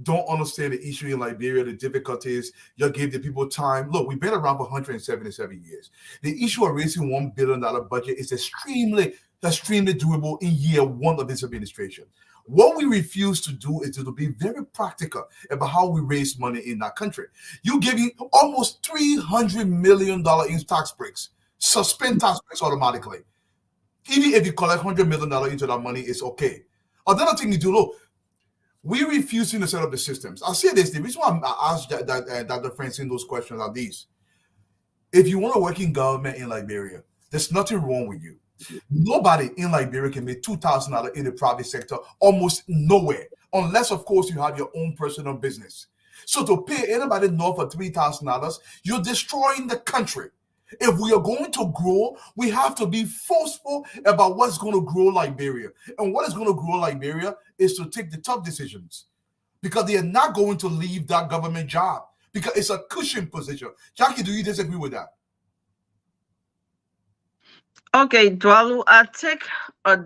don't understand the issue in Liberia, the difficulties, you give the people time. Look, we've been around for 177 years. The issue of raising $1 billion budget is extremely doable in year 1 of this administration. What we refuse to do is to be very practical about how we raise money in that country. You're giving almost $300 million in tax breaks, suspend tax breaks automatically. Even if you collect $100 million into that money, it's okay. Another thing you do, look, we refuse to set up the systems. I'll say this, the reason why I asked Dr. Francine those questions are these. If you want to work in government in Liberia, there's nothing wrong with you. Nobody in Liberia can make $2,000 in the private sector, almost nowhere, unless, of course, you have your own personal business. So to pay anybody north of $3,000, you're destroying the country. If we are going to grow, we have to be forceful about what's going to grow Liberia. And what is going to grow Liberia is to take the tough decisions, because they are not going to leave that government job because it's a cushion position. Jackie, do you disagree with that? Okay, Dwalu, I take a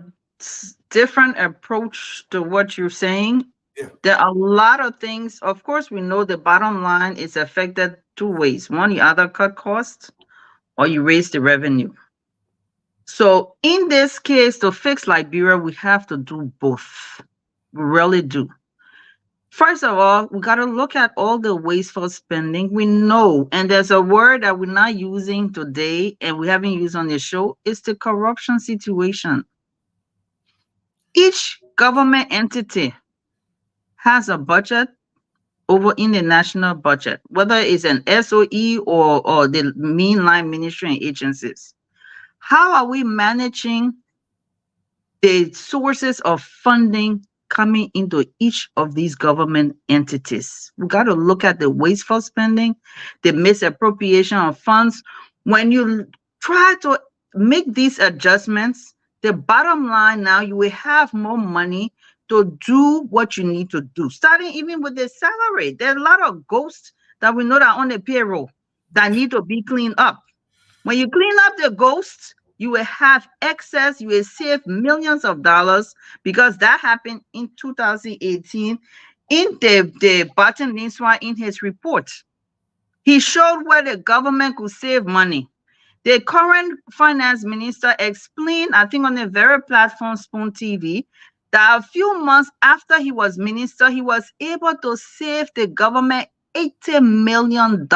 different approach to what you're saying. Yeah. There are a lot of things. Of course, we know the bottom line is affected 2 ways. One, you either cut costs or you raise the revenue. So in this case, to fix Liberia, we have to do both. We really do. First of all, we got to look at all the wasteful spending. We know, and there's a word that we're not using today and we haven't used on the show, it's the corruption situation. Each government entity has a budget over in the national budget, whether it's an SOE or the mainline ministry and agencies. How are we managing the sources of funding coming into each of these government entities? We got to look at the wasteful spending, the misappropriation of funds. When you try to make these adjustments, the bottom line now, you will have more money to do what you need to do, starting even with the salary. There are a lot of ghosts that we know that are on the payroll that need to be cleaned up. When you clean up the ghosts, you will have excess, you will save millions of dollars, because that happened in 2018 in the Barton Linswa in his report. He showed where the government could save money. The current finance minister explained, I think on the very platform Spoon TV, that a few months after he was minister, he was able to save the government $80 million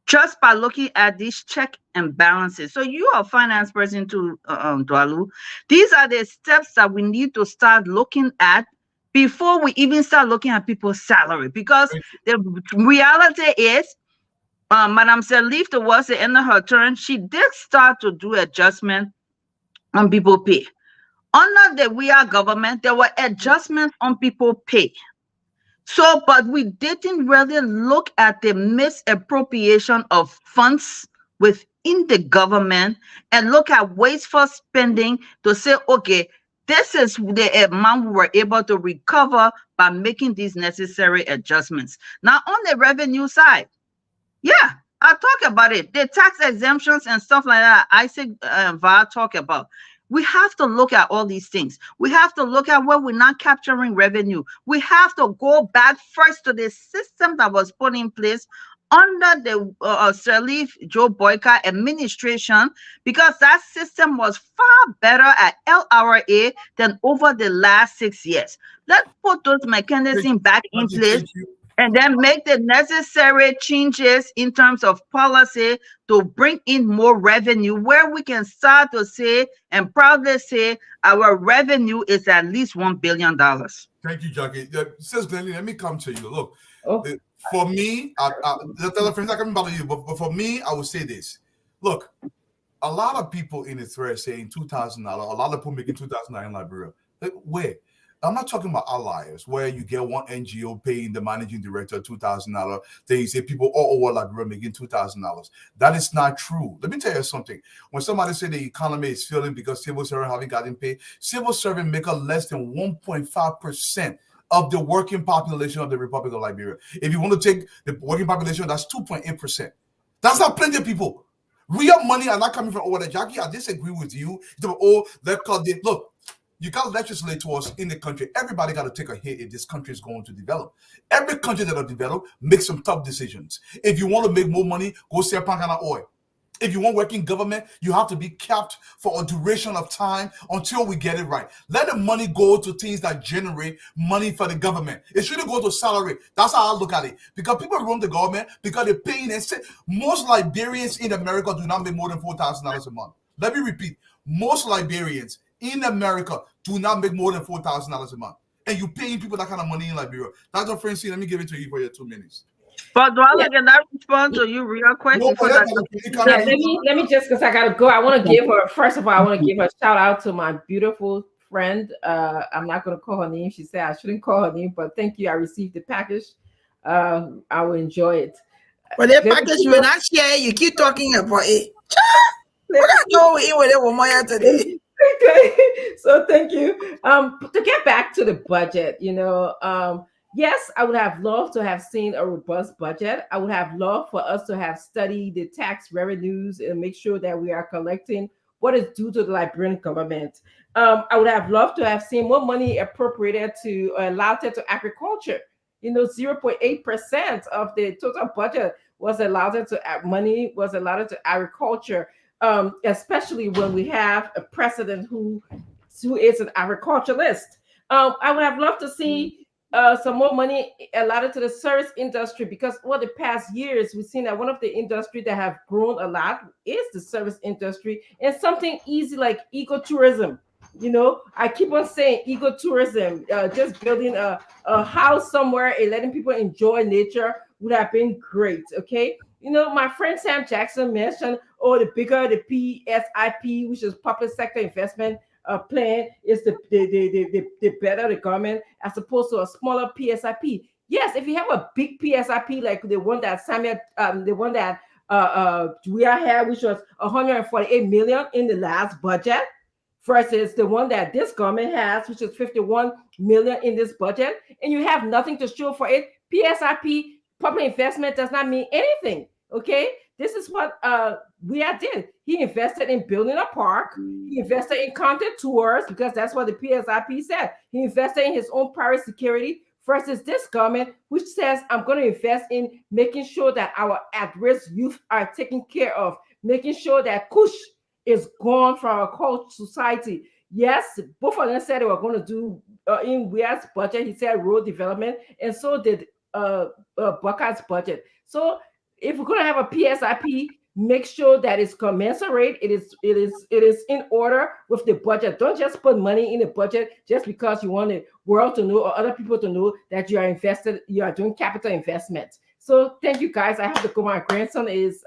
just by looking at these check and balances. So you are a finance person too, Dwalu. These are the steps that we need to start looking at before we even start looking at people's salary. Because the reality is, Madam Salif, towards the end of her term, she did start to do adjustment on people pay. Under the We Are government, there were adjustments on people pay. So, but we didn't really look at the misappropriation of funds within the government and look at wasteful spending to say, okay, this is the amount we were able to recover by making these necessary adjustments. Now, on the revenue side, yeah, I'll talk about it. The tax exemptions and stuff like that, Isaac Va talk about. We have to look at all these things. We have to look at where we're not capturing revenue. We have to go back first to the system that was put in place under the Sirleaf Joe Boyka administration, because that system was far better at LRA than over the last 6 years. Let's put those mechanisms back in place and then make the necessary changes in terms of policy to bring in more revenue, where we can start to say and proudly say our revenue is at least $1 billion. Thank you, Jackie. Sis Glennie, let me come to you. Look, for me, the friends I can bother you, but for me, I would say this. Look, a lot of people in the thread saying $2,000, a lot of people making $2,000 in Liberia. Where? I'm not talking about outliers where you get one NGO paying the managing director $2,000. Then you say people all over Liberia making $2,000. That is not true. Let me tell you something. When somebody say the economy is failing because civil servants haven't gotten paid, civil servants make up less than 1.5% of the working population of the Republic of Liberia. If you want to take the working population, that's 2.8%. That's not plenty of people. Real money are not coming from over there. Jackie, I disagree with you. Look, you got to legislate to us in the country. Everybody got to take a hit if this country is going to develop. Every country that will develop makes some tough decisions. If you want to make more money, go sell Pankana oil. If you want working government, you have to be capped for a duration of time until we get it right. Let the money go to things that generate money for the government. It shouldn't go to salary. That's how I look at it. Because people run the government because they're paying and say most Liberians in America do not make more than $4,000 a month. Let me repeat. Most Liberians in America do not make more than $4,000 a month. And you're paying people that kind of money in Liberia. Dr. Francine, let me give it to you for your 2 minutes. But can I respond to you real quick? Let me just, because I gotta go. I want to give her, first of all, I want to give her a shout out to my beautiful friend. I'm not gonna call her name. She said I shouldn't call her name, but thank you. I received the package. I will enjoy it. But the package you will not share, you keep talking about it. Today. Okay, so thank you. To get back to the budget, yes, I would have loved to have seen a robust budget. I would have loved for us to have studied the tax revenues and make sure that we are collecting what is due to the Liberian government. I would have loved to have seen more money appropriated to allotted to agriculture. 0.8% of the total budget was allotted to agriculture. Especially when we have a president who is an agriculturalist. I would have loved to see some more money allotted to the service industry, because over the past years, we've seen that one of the industries that have grown a lot is the service industry, and something easy like ecotourism. You know, I keep on saying ecotourism, just building a house somewhere and letting people enjoy nature would have been great. Okay. You know, my friend Sam Jackson mentioned, oh, the bigger the PSIP, which is public sector investment plan, is the better the government, as opposed to a smaller PSIP. Yes, if you have a big PSIP like the one that we had, which was 148 million in the last budget, versus the one that this government has, which is 51 million in this budget, and you have nothing to show for it. PSIP, public investment, does not mean anything. Okay, this is what we did. He invested in building a park. He invested in content tours, because that's what the PSIP said. He invested in his own private security, versus this government, which says, I'm going to invest in making sure that our at-risk youth are taken care of, making sure that Kush is gone from our culture society. Yes, both of them said they were going to do in Weir's budget. He said road development, and so did Buckey's budget. So if we're going to have a PSIP, make sure that it's commensurate. It is in order with the budget. Don't just put money in the budget just because you want the world to know or other people to know that you are invested. You are doing capital investment. So thank you, guys. I have to go. My grandson is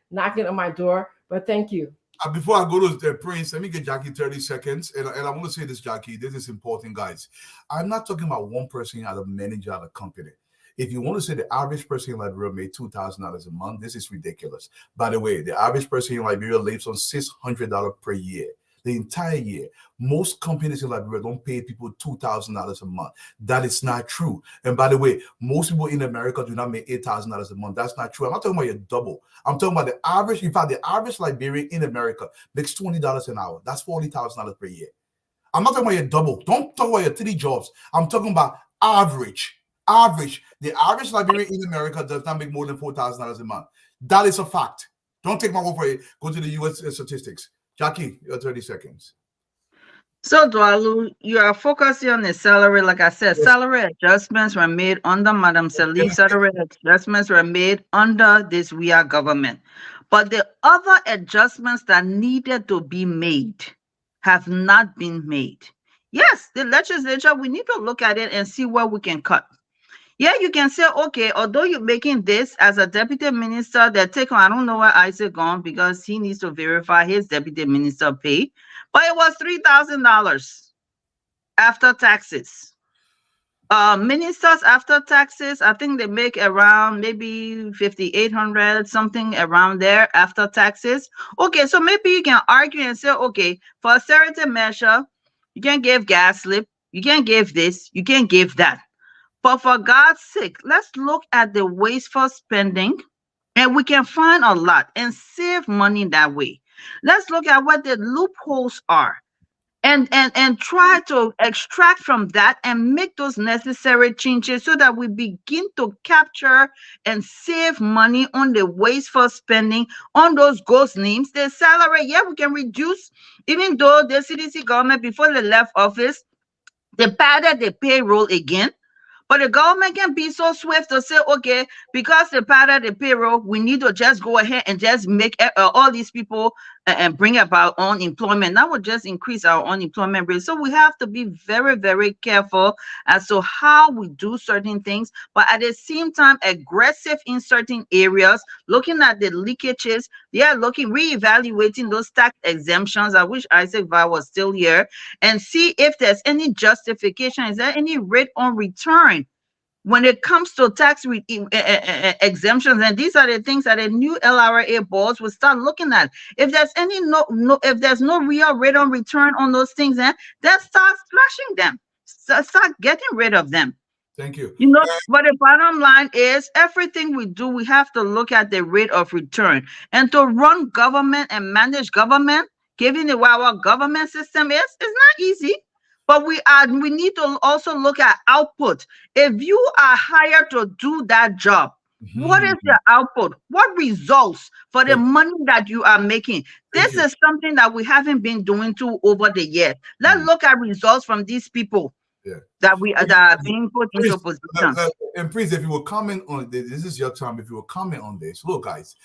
knocking on my door, but thank you. Before I go to the Prince, let me get Jackie 30 seconds. And I want to say this, Jackie, this is important, guys. I'm not talking about one person as a manager at a company. If you want to say the average person in Liberia made $2,000 a month, this is ridiculous. By the way, the average person in Liberia lives on $600 per year. The entire year. Most companies in Liberia don't pay people $2,000 a month. That is not true. And by the way, most people in America do not make $8,000 a month. That's not true. I'm not talking about your double. I'm talking about the average. In fact, the average Liberian in America makes $20 an hour. That's $40,000 per year. I'm not talking about your double. Don't talk about your 3 jobs. I'm talking about average. The average Liberian in America does not make more than $4,000 a month. That is a fact. Don't take my word for it. Go to the U.S. statistics. Jackie, you have 30 seconds. So, Dwalu, you are focusing on the salary. Like I said, yes. Salary adjustments were made under Madam Salif. Salary adjustments were made under this government. But the other adjustments that needed to be made have not been made. Yes, the legislature, we need to look at it and see where we can cut. Yeah, you can say, okay, although you're making this as a deputy minister, that take on, I don't know where Isaac gone because he needs to verify his deputy minister pay, but it was $3,000 after taxes. Ministers after taxes, I think they make around maybe $5,800, something around there after taxes. Okay, so maybe you can argue and say, okay, for austerity measure, you can give gas slip, you can give this, you can give that. But for God's sake, let's look at the wasteful spending, and we can find a lot and save money that way. Let's look at what the loopholes are and try to extract from that and make those necessary changes so that we begin to capture and save money on the wasteful spending on those ghost names. The salary, yeah, we can reduce, even though the CDC government, before they left office, they padded the payroll again. But the government can be so swift to say, okay, because they padded the payroll, we need to just go ahead and just make all these people and bring about unemployment. That would just increase our unemployment rate. So we have to be very, very careful as to how we do certain things, but at the same time, aggressive in certain areas, looking at the leakages, reevaluating those tax exemptions. I wish Isaac Vi was still here, and see if there's any justification. Is there any rate on return when it comes to tax exemptions? And these are the things that the new LRA boards will start looking at. If there's if there's no real rate on return on those things, then start slashing them. Start getting rid of them. Thank you. You know, but the bottom line is everything we do, we have to look at the rate of return. And to run government and manage government, given the way our government system is, it's not easy. But we need to also look at output. If you are hired to do that job, what is your output? What results for the money that you are making? This is something that we haven't been doing over the years. Let's look at results from these people. that we that are being put into position. And please, if you will comment on this is your time. If you will comment on this, look, guys,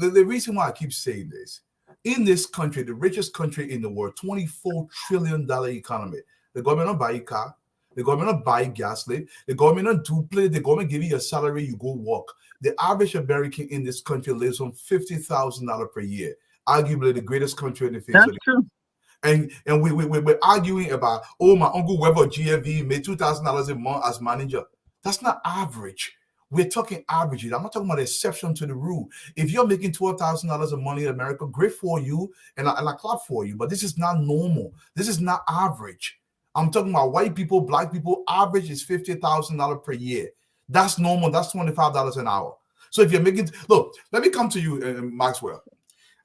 the reason why I keep saying this, in this country, the richest country in the world, $24 trillion economy, the government don't buy a car, the government don't buy gasoline, the government don't duplicate, the government give you a salary, you go work. The average American in this country lives on $50,000 per year, arguably the greatest country in the face of the true. And we're arguing about, oh, my uncle Weber GFV made $2,000 a month as manager. That's not average. We're talking averages. I'm not talking about exception to the rule. If you're making $12,000 a month in America, great for you, and I clap for you. But this is not normal. This is not average. I'm talking about white people, black people. Average is $50,000 per year. That's normal. That's $25 an hour. So if you're making, look, let me come to you, Maxwell.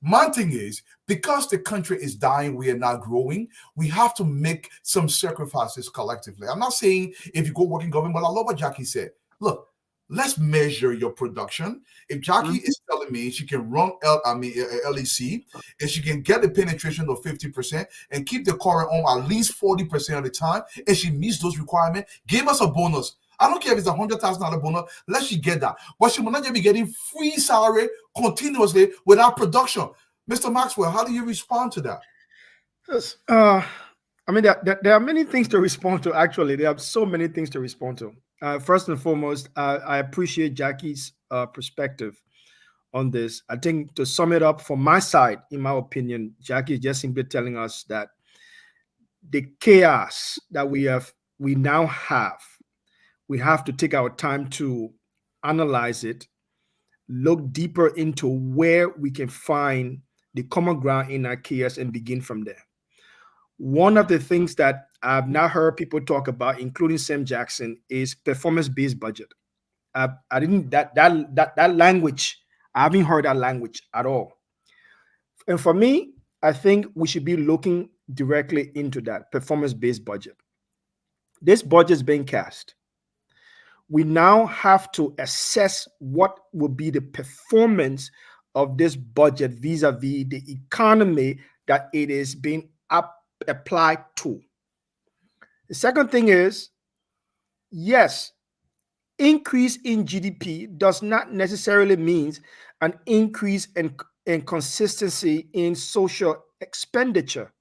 My thing is, because the country is dying, we are not growing, we have to make some sacrifices collectively. I'm not saying if you go work in government, but I love what Jackie said. Look, let's measure your production. If Jackie is telling me she can run LEC and she can get the penetration of 50% and keep the current on at least 40% of the time, and she meets those requirements, give us a bonus. I don't care if it's $100,000 bonus. Let she get that. But she will not just be getting free salary continuously without production. Mr. Maxwell, how do you respond to that? Yes, I mean, there are many things to respond to, actually. There are so many things to respond to. First and foremost, I appreciate Jackie's perspective on this. I think to sum it up from my side, in my opinion, Jackie is just simply telling us that the chaos that we now have, we have to take our time to analyze it, look deeper into where we can find the common ground in our chaos and begin from there. One of the things that I've now heard people talk about, including Sam Jackson, is performance-based budget. I didn't that language, I haven't heard that language at all. And for me, I think we should be looking directly into that performance-based budget. This budget is being cast. We now have to assess what will be the performance of this budget vis-a-vis the economy that it is being applied to. The second thing is, yes, increase in GDP does not necessarily mean an increase in consistency in social expenditure.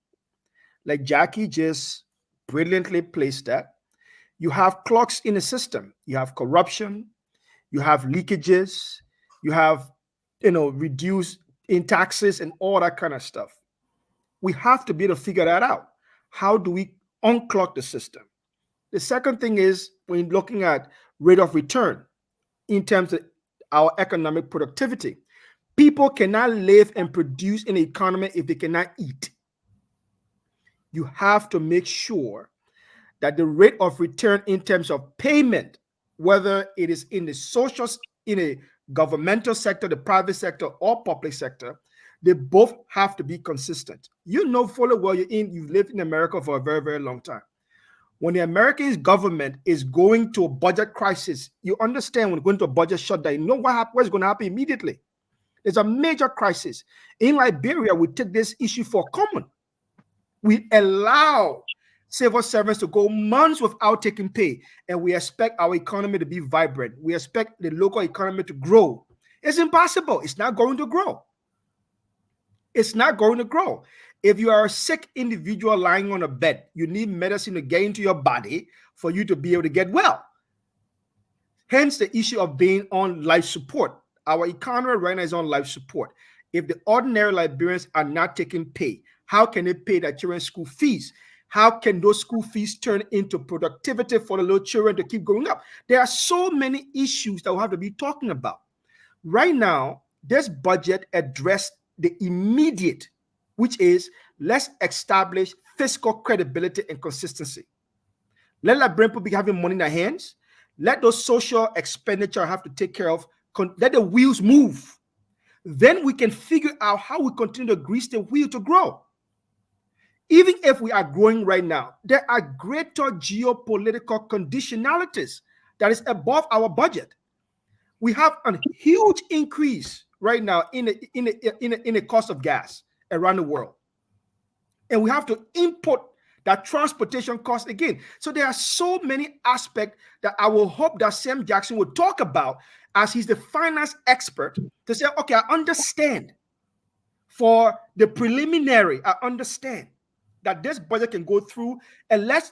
Like Jackie just brilliantly placed that. You have clocks in the system. You have corruption. You have leakages. You have, reduced in taxes and all that kind of stuff. We have to be able to figure that out. How do we unclog the system? The second thing is when looking at rate of return in terms of our economic productivity. People cannot live and produce in an economy if they cannot eat. You have to make sure that the rate of return in terms of payment, whether it is in the social, in a governmental sector, the private sector, or public sector, they both have to be consistent. You know fully well you've lived in America for a very, very long time. When the American government is going to a budget crisis, you understand when going to a budget shutdown, you know what's going to happen immediately. There's a major crisis. In Liberia, we take this issue for common. We allow civil servants to go months without taking pay, and we expect our economy to be vibrant. We expect the local economy to grow. It's impossible. It's not going to grow. It's not going to grow. If you are a sick individual lying on a bed, you need medicine to get into your body for you to be able to get well. Hence the issue of being on life support. Our economy right now is on life support. If the ordinary Liberians are not taking pay, how can they pay their children's school fees? How can those school fees turn into productivity for the little children to keep going up? There are so many issues that we'll have to be talking about. Right now, this budget addressed the immediate, which is let's establish fiscal credibility and consistency. Let Liberian people be having money in their hands. Let those social expenditure have to take care of. Let the wheels move. Then we can figure out how we continue to grease the wheel to grow. Even if we are growing right now, there are greater geopolitical conditionalities that is above our budget. We have a huge increase right now in the cost of gas around the world, and we have to import that transportation cost again. So there are so many aspects that I will hope that Sam Jackson will talk about as he's the finance expert to say, okay, I understand. For the preliminary, I understand that this budget can go through and let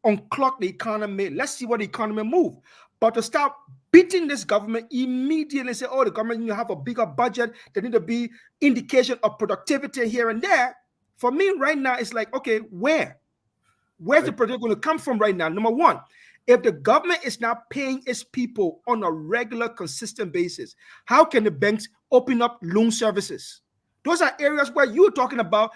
unclog the economy. Let's see what the economy move. But to start beating this government immediately, say, oh, the government, you have a bigger budget. There need to be indication of productivity here and there. For me right now, it's like, okay, where's the project going to come from right now? Number one, if the government is not paying its people on a regular, consistent basis, how can the banks open up loan services? Those are areas where you're talking about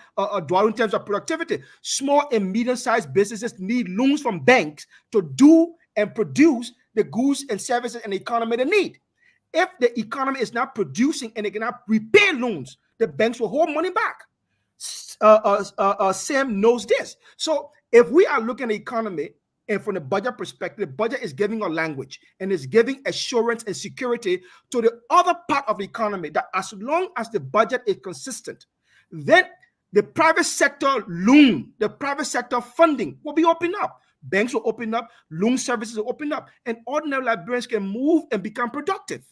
dwell in terms of productivity. Small and medium-sized businesses need loans from banks to do and produce the goods and services and the economy they need. If the economy is not producing and they cannot repay loans, the banks will hold money back. Sam knows this. So if we are looking at the economy, and from the budget perspective, the budget is giving a language and is giving assurance and security to the other part of the economy that as long as the budget is consistent, then the private sector loan, the private sector funding will be opened up. Banks will open up, loan services will open up, and ordinary Liberians can move and become productive.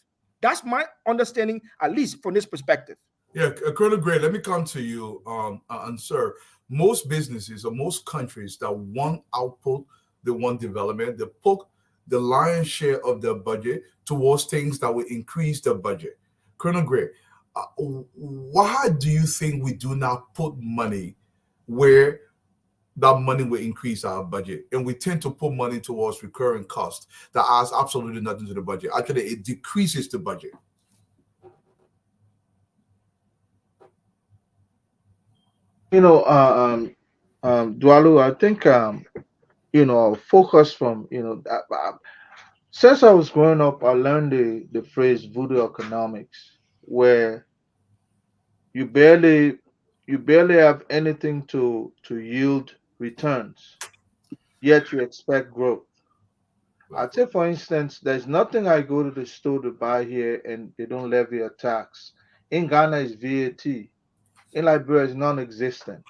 That's my understanding, at least from this perspective. Yeah, Colonel Gray, let me come to you. And sir, most businesses or most countries that want output, they want development, they put the lion's share of their budget towards things that will increase the budget. Colonel Gray, why do you think we do not put money where that money will increase our budget? And we tend to put money towards recurring costs that adds absolutely nothing to the budget. Actually, it decreases the budget. Dwalu, I think our focus from since I was growing up, I learned the phrase voodoo economics, where you barely have anything to yield returns, yet you expect growth. I'd say, for instance, there's nothing I go to the store to buy here and they don't levy a tax. In Ghana, it's VAT. In Liberia, it's non-existent.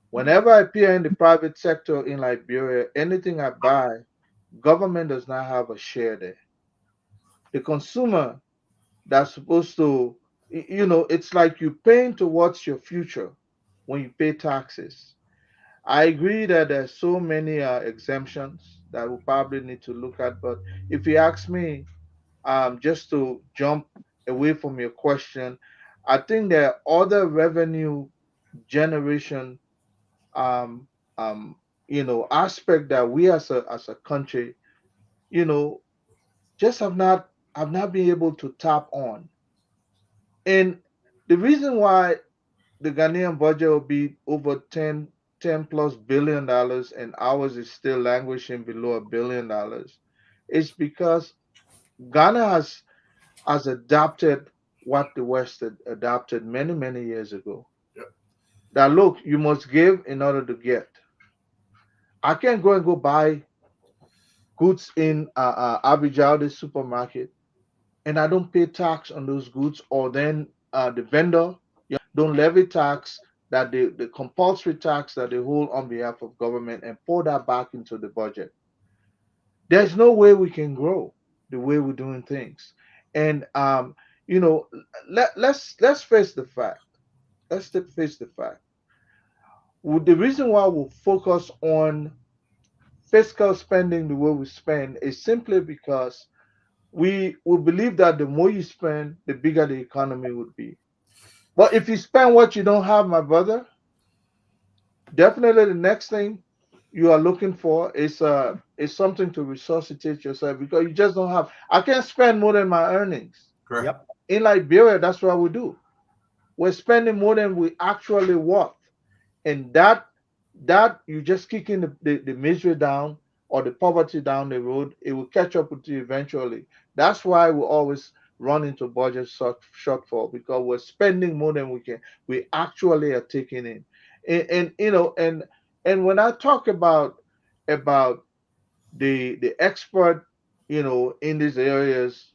Whenever I appear in the private sector in Liberia, anything I buy, government does not have a share there. The consumer that's supposed to, it's like you're paying towards your future when you pay taxes. I agree that there's so many exemptions that we probably need to look at, but if you ask me, just to jump away from your question, I think there are other revenue generation aspect that we as a country, just have not been able to tap on. And the reason why the Ghanaian budget will be over 10 plus billion dollars and ours is still languishing below $1 billion is because Ghana has adopted what the West had adopted many years ago. Yep. That look, you must give in order to get. I can't go and go buy goods in Abidjan, the supermarket, and I don't pay tax on those goods, or then the vendor don't levy tax, that the compulsory tax that they hold on behalf of government, and pour that back into the budget. There's no way we can grow the way we're doing things. And let's face the fact. Let's face the fact. The reason why we focus on fiscal spending the way we spend is simply because we believe that the more you spend, the bigger the economy would be. But if you spend what you don't have, my brother, definitely the next thing you are looking for is something to resuscitate yourself, because you just don't have. I can't spend more than my earnings. Correct. Yep. In Liberia, that's what we do. We're spending more than we actually worth, and that you just kicking the misery down or the poverty down the road. It will catch up with you eventually. That's why we always run into budget shortfall, because we're spending more than we actually are taking in. And when I talk about the expert, in these areas,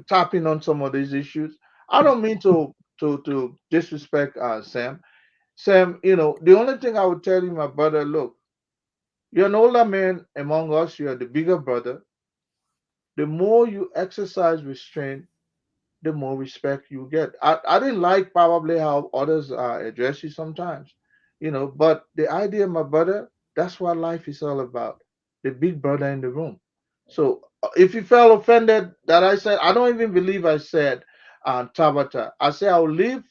tapping on some of these issues, I don't mean to disrespect Sam. Sam, the only thing I would tell you, my brother, look, you're an older man among us, you're the bigger brother. The more you exercise restraint, the more respect you get. I didn't like probably how others address you sometimes, but the idea, my brother, that's what life is all about. The big brother in the room. So if you felt offended that I said, I don't even believe I said Tabata. I say I'll leave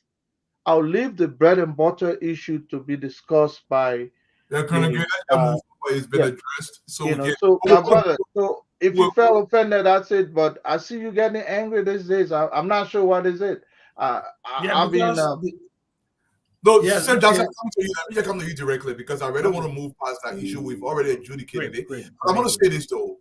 the bread and butter issue to be discussed by the it's been addressed. So so my brother, so if you felt offended, that's it. But I see you getting angry these days. I'm not sure what is it. I mean, no, yes, Sir Jackson, let me come to you directly because I really want to move past that issue. We've already adjudicated it. I want to say this though,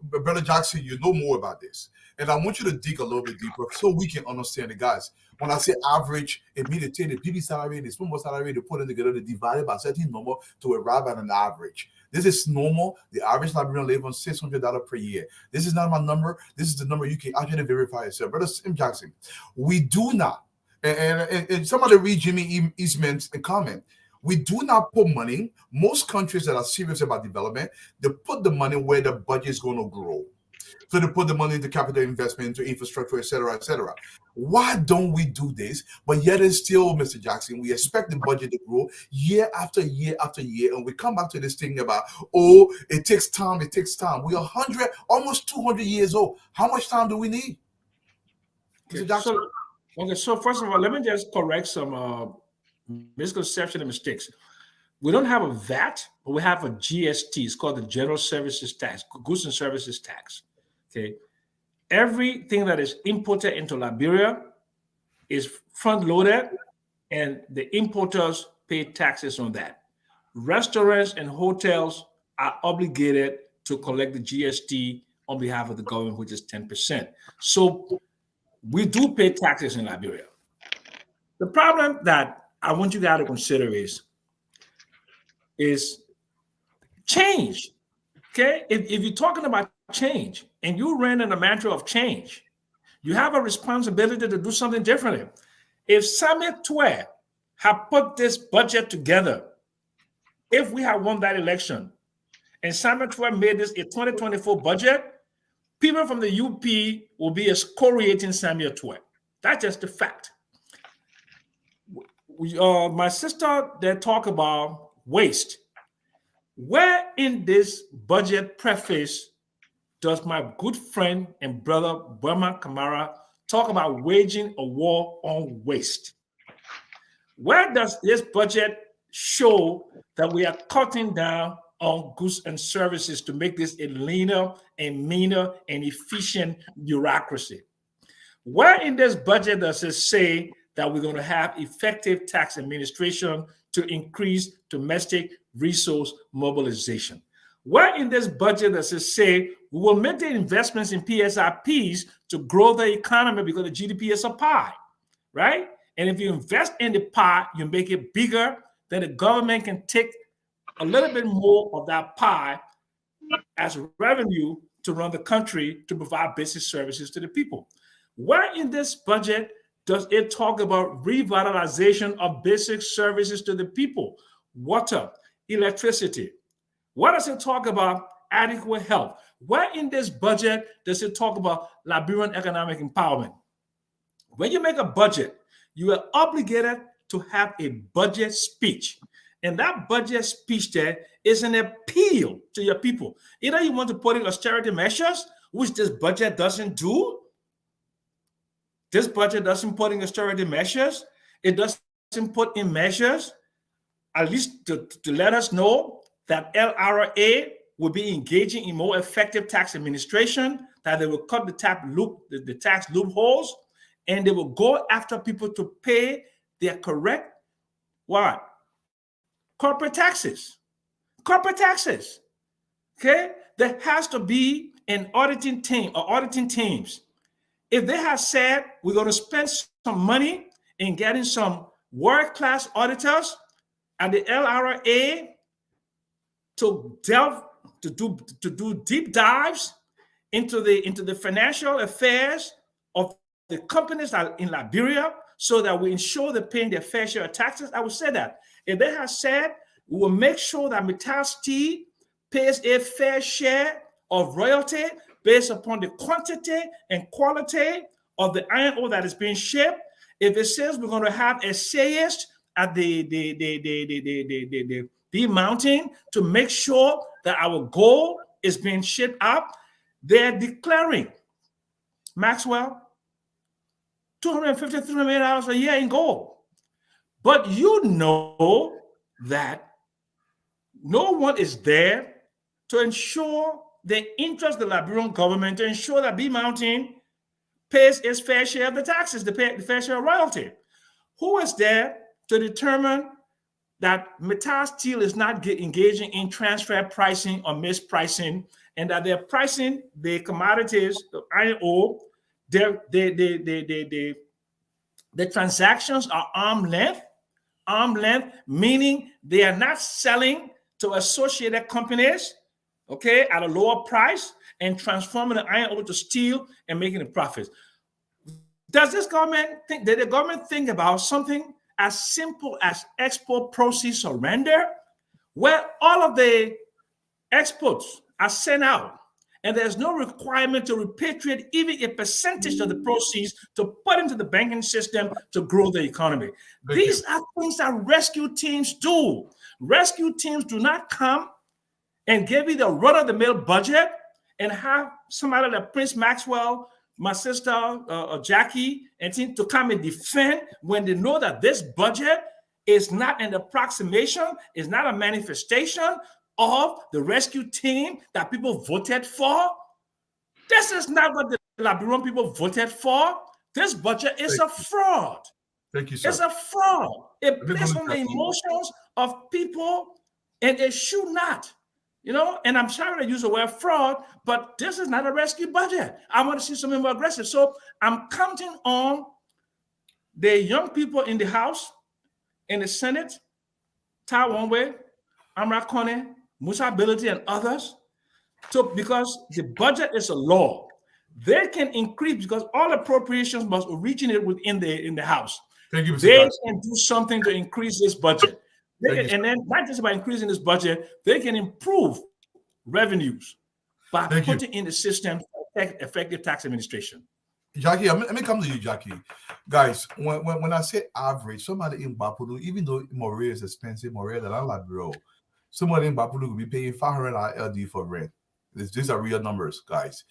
Brother Jackson, you know more about this, and I want you to dig a little bit deeper so we can understand it, guys. When I say average, it means they take the BB salary and the small salary, they put it together, they divide it by certain number to arrive at an average. This is normal. The average Liberian lives on $600 per year. This is not my number. This is the number you can actually verify yourself. Brother Sam Jackson, we do not. And somebody read Jimmy Eastman's comment. We do not put money. Most countries that are serious about development, they put the money where the budget is going to grow. So they put the money into capital investment, into infrastructure, et cetera, et cetera. Why don't we do this? But yet it's still, Mr. Jackson, we expect the budget to grow year after year after year. And we come back to this thing about, it takes time, it takes time. We are 100, almost 200 years old. How much time do we need? Mr. Jackson? So first of all, let me just correct some misconception and mistakes. We don't have a VAT, but we have a GST. It's called the General Services Tax, Goods and Services Tax. Okay, everything that is imported into Liberia is front-loaded, and the importers pay taxes on that. Restaurants and hotels are obligated to collect the GST on behalf of the government, which is 10%. So we do pay taxes in Liberia. The problem that I want you guys to consider is change. Okay, if you're talking about change and you ran in a mantra of change, you have a responsibility to do something differently. If Samuel Twe had put this budget together, if we had won that election and Samuel Twe made this a 2024 budget, people from the UP will be excoriating Samuel Twe. That's just the fact. My sister, they talk about waste. Where in this budget preface does my good friend and brother Burma Kamara talk about waging a war on waste? Where does this budget show that we are cutting down on goods and services to make this a leaner and meaner and efficient bureaucracy? Where in this budget does it say that we're going to have effective tax administration to increase domestic resource mobilization? Where in this budget does it say we will make the investments in PSIPs to grow the economy because the GDP is a pie, right? And if you invest in the pie, you make it bigger, then the government can take a little bit more of that pie as revenue to run the country to provide basic services to the people. Where in this budget does it talk about revitalization of basic services to the people? Water, electricity. Where does it talk about adequate health? Where in this budget does it talk about Liberian economic empowerment? When you make a budget, you are obligated to have a budget speech. And that budget speech there is an appeal to your people. Either you want to put in austerity measures, which this budget doesn't do. This budget doesn't put in austerity measures. It doesn't put in measures, at least to let us know that LRA will be engaging in more effective tax administration, that they will cut the tax loopholes, and they will go after people to pay their correct what? Corporate taxes. Corporate taxes. Okay? There has to be an auditing team or auditing teams. If they have said we're going to spend some money in getting some world-class auditors at the LRA to do deep dives into the financial affairs of the companies that are in Liberia, so that we ensure they're paying their fair share of taxes, I would say that. If they have said, we will make sure that Mittal Steel pays a fair share of royalty based upon the quantity and quality of the iron ore that is being shipped. If it says we're going to have essayists at the mountain to make sure that our gold is being shipped up, they're declaring, Maxwell, $250, $300 million a year in gold. But you know that no one is there to ensure the interest of the Liberian government, to ensure that B Mountain pays its fair share of the taxes, the fair share of royalty. Who is there to determine that Mittal Steel is not engaging in transfer pricing or mispricing, and that they're pricing the commodities, the iron ore, the transactions are arm's length, meaning they are not selling to associated companies, okay, at a lower price and transforming the iron ore to steel and making a profit. Does this government think, did the government think about something as simple as export proceeds surrender, where all of the exports are sent out and there's no requirement to repatriate even a percentage of the proceeds to put into the banking system to grow the economy? These are things that rescue teams do. Rescue teams do not come and give you the run-of-the-mill budget and have somebody like Prince Maxwell, my sister Jackie, and team to come and defend when they know that this budget is not an approximation, is not a manifestation of the rescue team that people voted for. This is not what the Liberian people voted for. This budget is a fraud. Thank you, sir. It's a fraud. It plays on the emotions of people, and it should not. You know, and I'm sorry to use the word fraud, but this is not a rescue budget. I want to see something more aggressive. So I'm counting on the young people in the House, in the Senate, Tai Wongwe, Amra Kone, Musa Ability, and others, because the budget is a law. They can increase because all appropriations must originate within the House. Thank you, Mr. They Johnson. can do something to increase this budget. And then not just by increasing this budget, they can improve revenues by putting in the system effective tax administration. Jackie, let me come to you, Jackie. Guys, when I say average, somebody in Bapulu, even though Morea is expensive, Morea than Labro, somebody in Bapulu will be paying 500 LD for rent. These are real numbers, guys.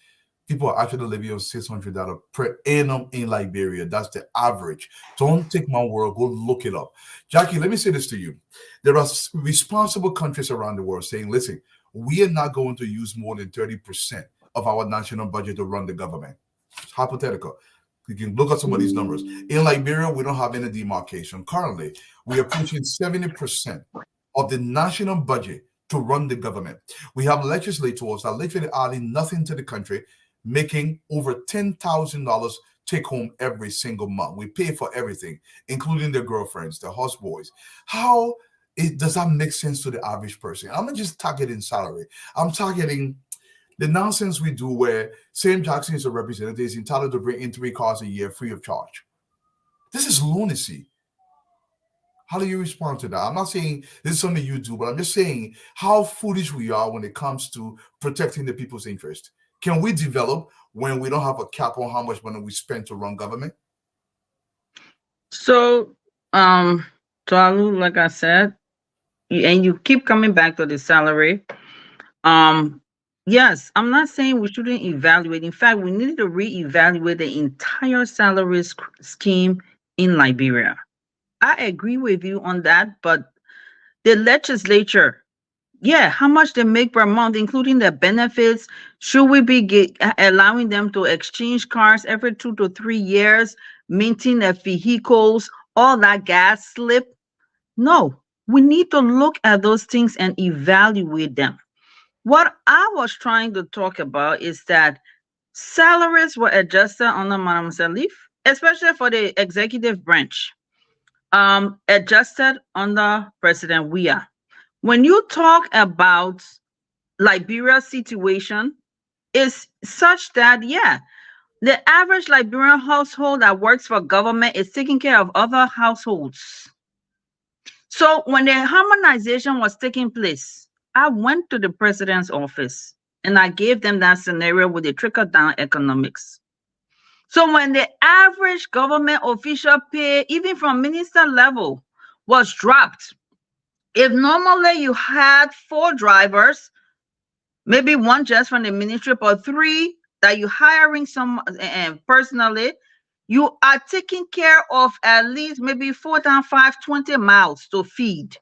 People are actually living on $600 per annum in Liberia. That's the average. Don't take my word. Go look it up. Jackie, let me say this to you. There are responsible countries around the world saying, listen, we are not going to use more than 30% of our national budget to run the government. It's hypothetical. You can look at some of these numbers. In Liberia, we don't have any demarcation. Currently, we are pushing 70% of the national budget to run the government. We have legislators that are literally adding nothing to the country, making over $10,000 take home every single month. We pay for everything, including their girlfriends, their houseboys. How does that make sense to the average person? I'm not just targeting salary. I'm targeting the nonsense we do where Sam Jackson is a representative, is entitled to bring in 3 cars a year free of charge. This is lunacy. How do you respond to that? I'm not saying this is something you do, but I'm just saying how foolish we are when it comes to protecting the people's interest. Can we develop when we don't have a cap on how much money we spend to run government? So, Tualu, like I said, and you keep coming back to the salary. Yes, I'm not saying we shouldn't evaluate. In fact, we need to reevaluate the entire salary scheme in Liberia. I agree with you on that, but the legislature, how much they make per month, including the benefits. Should we be allowing them to exchange cars every 2 to 3 years, maintain their vehicles, all that gas slip? No, we need to look at those things and evaluate them. What I was trying to talk about is that salaries were adjusted under Madam Salif, especially for the executive branch, adjusted under President Weah. When you talk about Liberia's situation, is such that, The average Liberian household that works for government is taking care of other households. So when the harmonization was taking place, I went to the president's office and I gave them that scenario with the trickle-down economics. So when the average government official pay, even from minister level, was dropped, if normally you had 4 drivers, maybe 1 just from the ministry, but 3 that you're hiring some personally, you are taking care of at least maybe 4,520 miles to feed.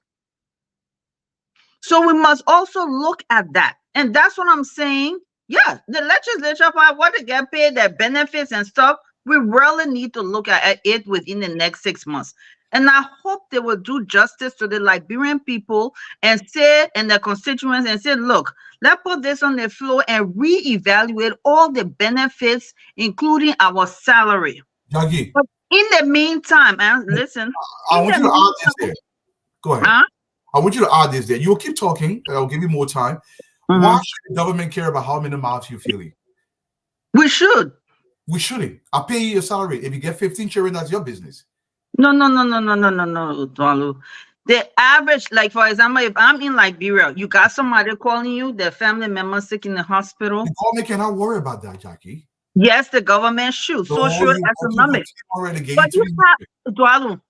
So we must also look at that. And that's what I'm saying. Yeah, the legislature, what they get paid, their benefits and stuff, we really need to look at it within the next 6 months. And I hope they will do justice to the Liberian people and say, and their constituents, and say, look, let's put this on the floor and reevaluate all the benefits, including our salary. Jackie. But in the meantime, and listen, I want you to add this there. Go ahead. Huh? I want you to add this there. You will keep talking, and I'll give you more time. Why should the government care about how many miles you're feeling? We should. We shouldn't. I'll pay you your salary. If you get 15 children, that's your business. No, Dwalu. The average, like for example, if I'm in Liberia, you got somebody calling you, their family member sick in the hospital. The government cannot worry about that, Jackie. Yes, the government should. Social economic. But you have Dwalu.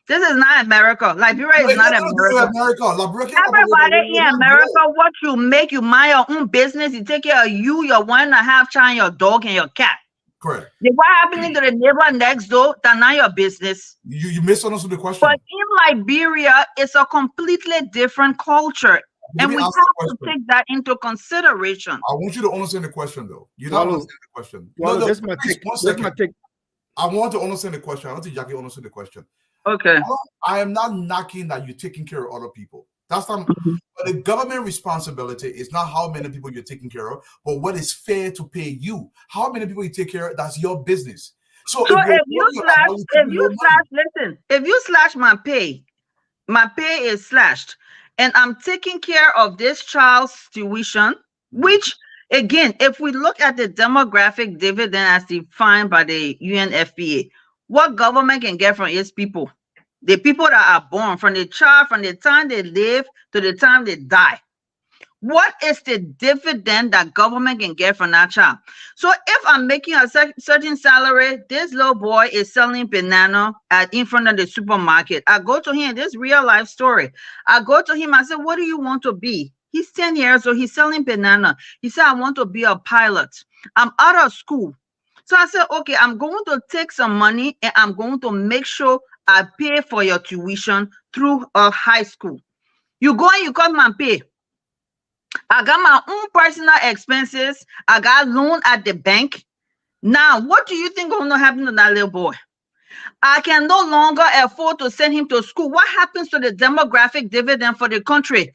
This is not America. Liberia is not America. Everybody in America, what you make, you mind your own business. You take care of you, your 1.5 child, your dog, and your cat. Correct. What happening to the neighbor next door? That's not your business. You misunderstood the question. But in Liberia, it's a completely different culture. And we have to take that into consideration. I want you to understand the question, though. You don't understand the question. This might take. I want to understand the question. I don't think Jackie understood the question. Okay. I am not knocking that you're taking care of other people. That's not. But the government responsibility is not how many people you're taking care of, but what is fair to pay you. How many people you take care of, that's your business. So if you slash my pay is slashed, and I'm taking care of this child's tuition, which again, if we look at the demographic dividend as defined by the UNFPA, what government can get from its people, the people that are born, from the child, from the time they live to the time they die. What is the dividend that government can get from that child? So if I'm making a certain salary, this little boy is selling banana in front of the supermarket. I go to him, this real life story. I go to him, I say, what do you want to be? He's 10 years old, he's selling banana. He said, I want to be a pilot. I'm out of school. So I said, okay, I'm going to take some money and I'm going to make sure I pay for your tuition through a high school. You go and you come and pay. I got my own personal expenses. I got loan at the bank. Now, what do you think is going to happen to that little boy? I can no longer afford to send him to school. What happens to the demographic dividend for the country?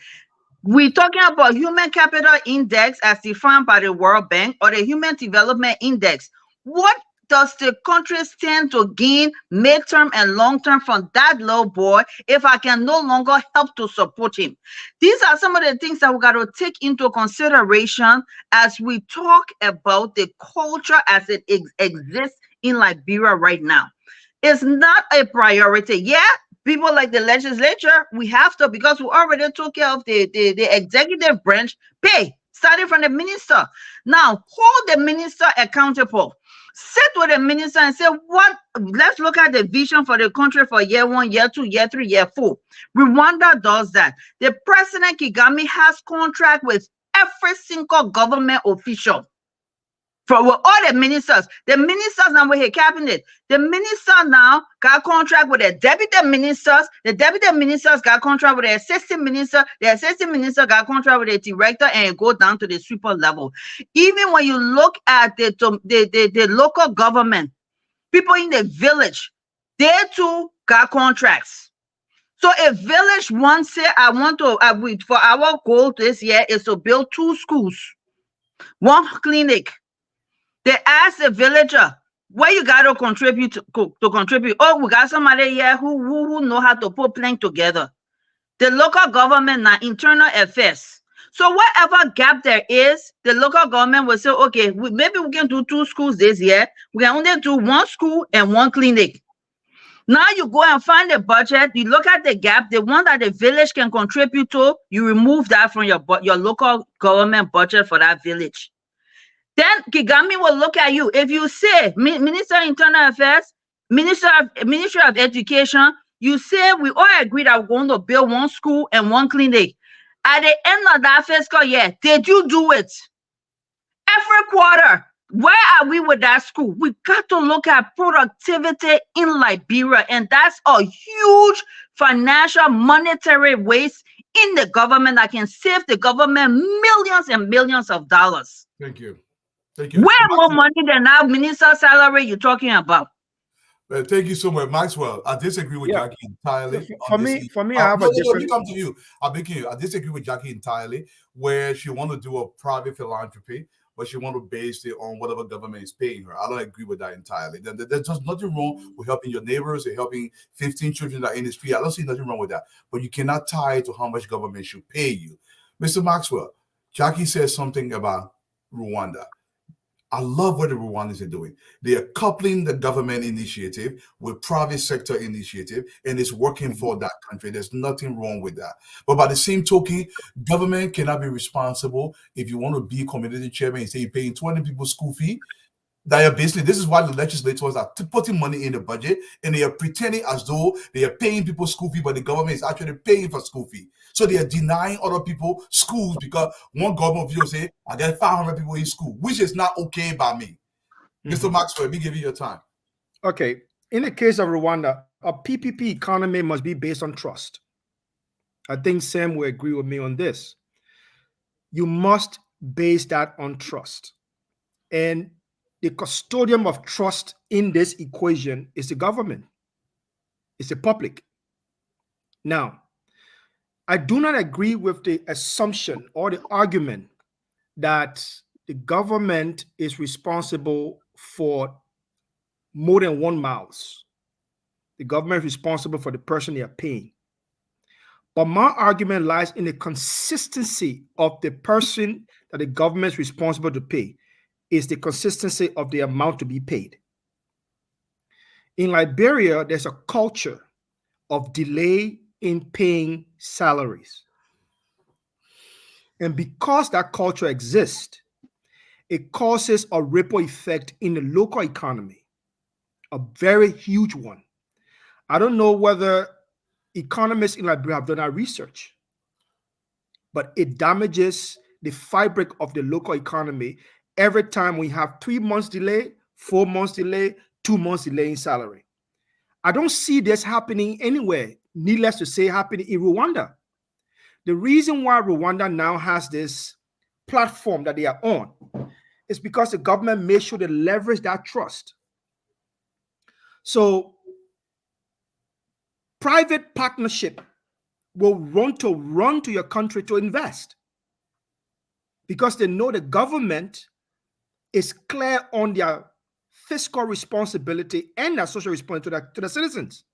We're talking about human capital index as defined by the World Bank or the Human Development Index. What does the country stand to gain midterm and long-term from that little boy if I can no longer help to support him? These are some of the things that we got to take into consideration as we talk about the culture as it exists in Liberia right now. It's not a priority. Yeah, people like the legislature, we have to, because we already took care of the executive branch pay, starting from the minister. Now, hold the minister accountable. Sit with the minister and say, let's look at the vision for the country for year 1, year 2, year 3, year 4. Rwanda does that. The President Kagame has contract with every single government official. For all the ministers now with his cabinet. The minister now got contract with the deputy ministers. The deputy ministers got contract with the assistant minister. The assistant minister got contract with the director, and go down to the sweeper level. Even when you look at the local government, people in the village, they too got contracts. So if village one say, I want to, for our goal this year is to build 2 schools, 1 clinic. They ask the villager, where you got to contribute to contribute. Oh, we got somebody here who know how to put plan together. The local government now, internal affairs. So whatever gap there is, the local government will say, okay, maybe we can do 2 schools this year. We can only do 1 school and 1 clinic. Now you go and find the budget, you look at the gap, the one that the village can contribute to, you remove that from your local government budget for that village. Then Kigami will look at you. If you say, Minister of Internal Affairs, Ministry of Education, you say we all agree that we're going to build 1 school and 1 clinic. At the end of that fiscal year, did you do it? Every quarter, where are we with that school? We got to look at productivity in Liberia, and that's a huge financial monetary waste in the government that can save the government millions and millions of dollars. Thank you. Thank you. Way more money than that minister's salary you're talking about. Thank you so much, Maxwell. I disagree with Jackie entirely. For me, I have a different. Come to you. I'm making you. I disagree with Jackie entirely, where she want to do a private philanthropy, but she want to base it on whatever government is paying her. I don't agree with that entirely. There's just nothing wrong with helping your neighbors or helping 15 children that are in the street. I don't see nothing wrong with that. But you cannot tie it to how much government should pay you. Mr. Maxwell, Jackie says something about Rwanda. I love what the Rwandans are doing. They are coupling the government initiative with private sector initiative, and it's working for that country. There's nothing wrong with that. But by the same token, government cannot be responsible if you want to be community chairman and say you're paying 20 people school fee. They are basically, this is why the legislators are putting money in the budget, and they are pretending as though they are paying people school fee, but the government is actually paying for school fee. So they are denying other people schools because one government will say, I got 500 people in school, which is not okay by me. Mr. Maxwell, let me give you your time. Okay. In the case of Rwanda, a PPP economy must be based on trust. I think Sam will agree with me on this. You must base that on trust. And the custodian of trust in this equation is the government. It's the public. Now, I do not agree with the assumption or the argument that the government is responsible for more than 1 mouse. The government is responsible for the person they are paying. But my argument lies in the consistency of the person that the government is responsible to pay. Is the consistency of the amount to be paid. In Liberia, there's a culture of delay in paying salaries. And because that culture exists, it causes a ripple effect in the local economy, a very huge one. I don't know whether economists in Liberia have done that research, but it damages the fabric of the local economy every time we have 3 months delay, 4 months delay, 2 months delay in salary. I don't see this happening anywhere, needless to say, happening in Rwanda. The reason why Rwanda now has this platform that they are on is because the government made sure to leverage that trust. So private partnership will run to your country to invest because they know the government is clear on their fiscal responsibility and their social responsibility to the citizens.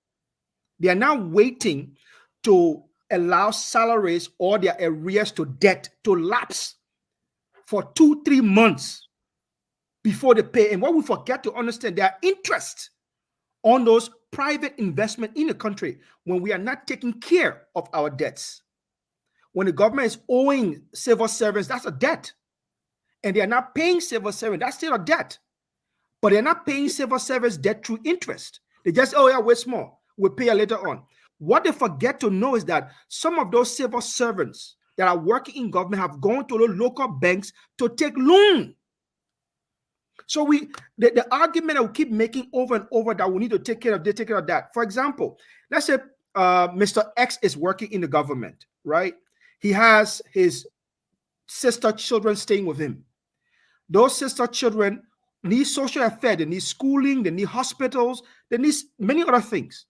They are now waiting to allow salaries or their arrears to debt to lapse for 2-3 months before they pay. And what we forget to understand, there are interest on those private investment in the country when we are not taking care of our debts. When the government is owing civil servants, that's a debt. And they are not paying civil servants, that's still a debt. But they're not paying civil servants debt through interest. They just, oh yeah, we're small, we'll pay you later on. What they forget to know is that some of those civil servants that are working in government have gone to the local banks to take loan. So the argument that we keep making over and over that we need to take care of this, take care of that. For example, let's say Mr. X is working in the government, right? He has his sister children staying with him. Those sister children need social affairs, they need schooling, they need hospitals, they need many other things.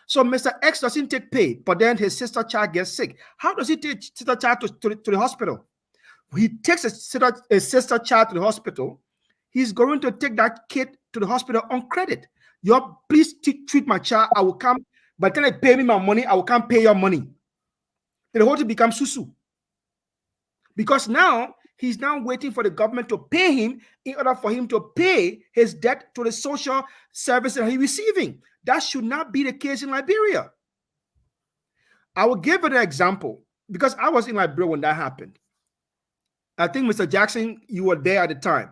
So Mr. X doesn't take pay, but then his sister child gets sick. How does he take sister child to the hospital? He takes a sister child to the hospital. He's going to take that kid to the hospital on credit. Please treat my child. I will come. By the time they pay me my money, I will come pay your money. The whole thing becomes susu. because now he's now waiting for the government to pay him in order for him to pay his debt to the social service that he's receiving. That should not be the case in Liberia. I will give it an example because I was in Liberia when that happened. I think, Mr. Jackson, you were there at the time.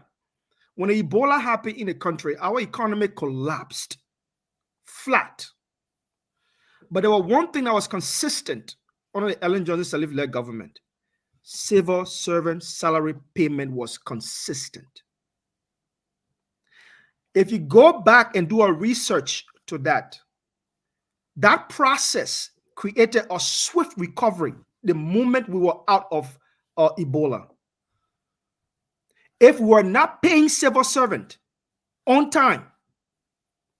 When Ebola happened in the country, our economy collapsed flat. But there was one thing that was consistent under the Ellen Johnson Sirleaf-led government. Civil servant salary payment was consistent. If you go back and do a research to that, that process created a swift recovery the moment we were out of Ebola. If we were not paying civil servant on time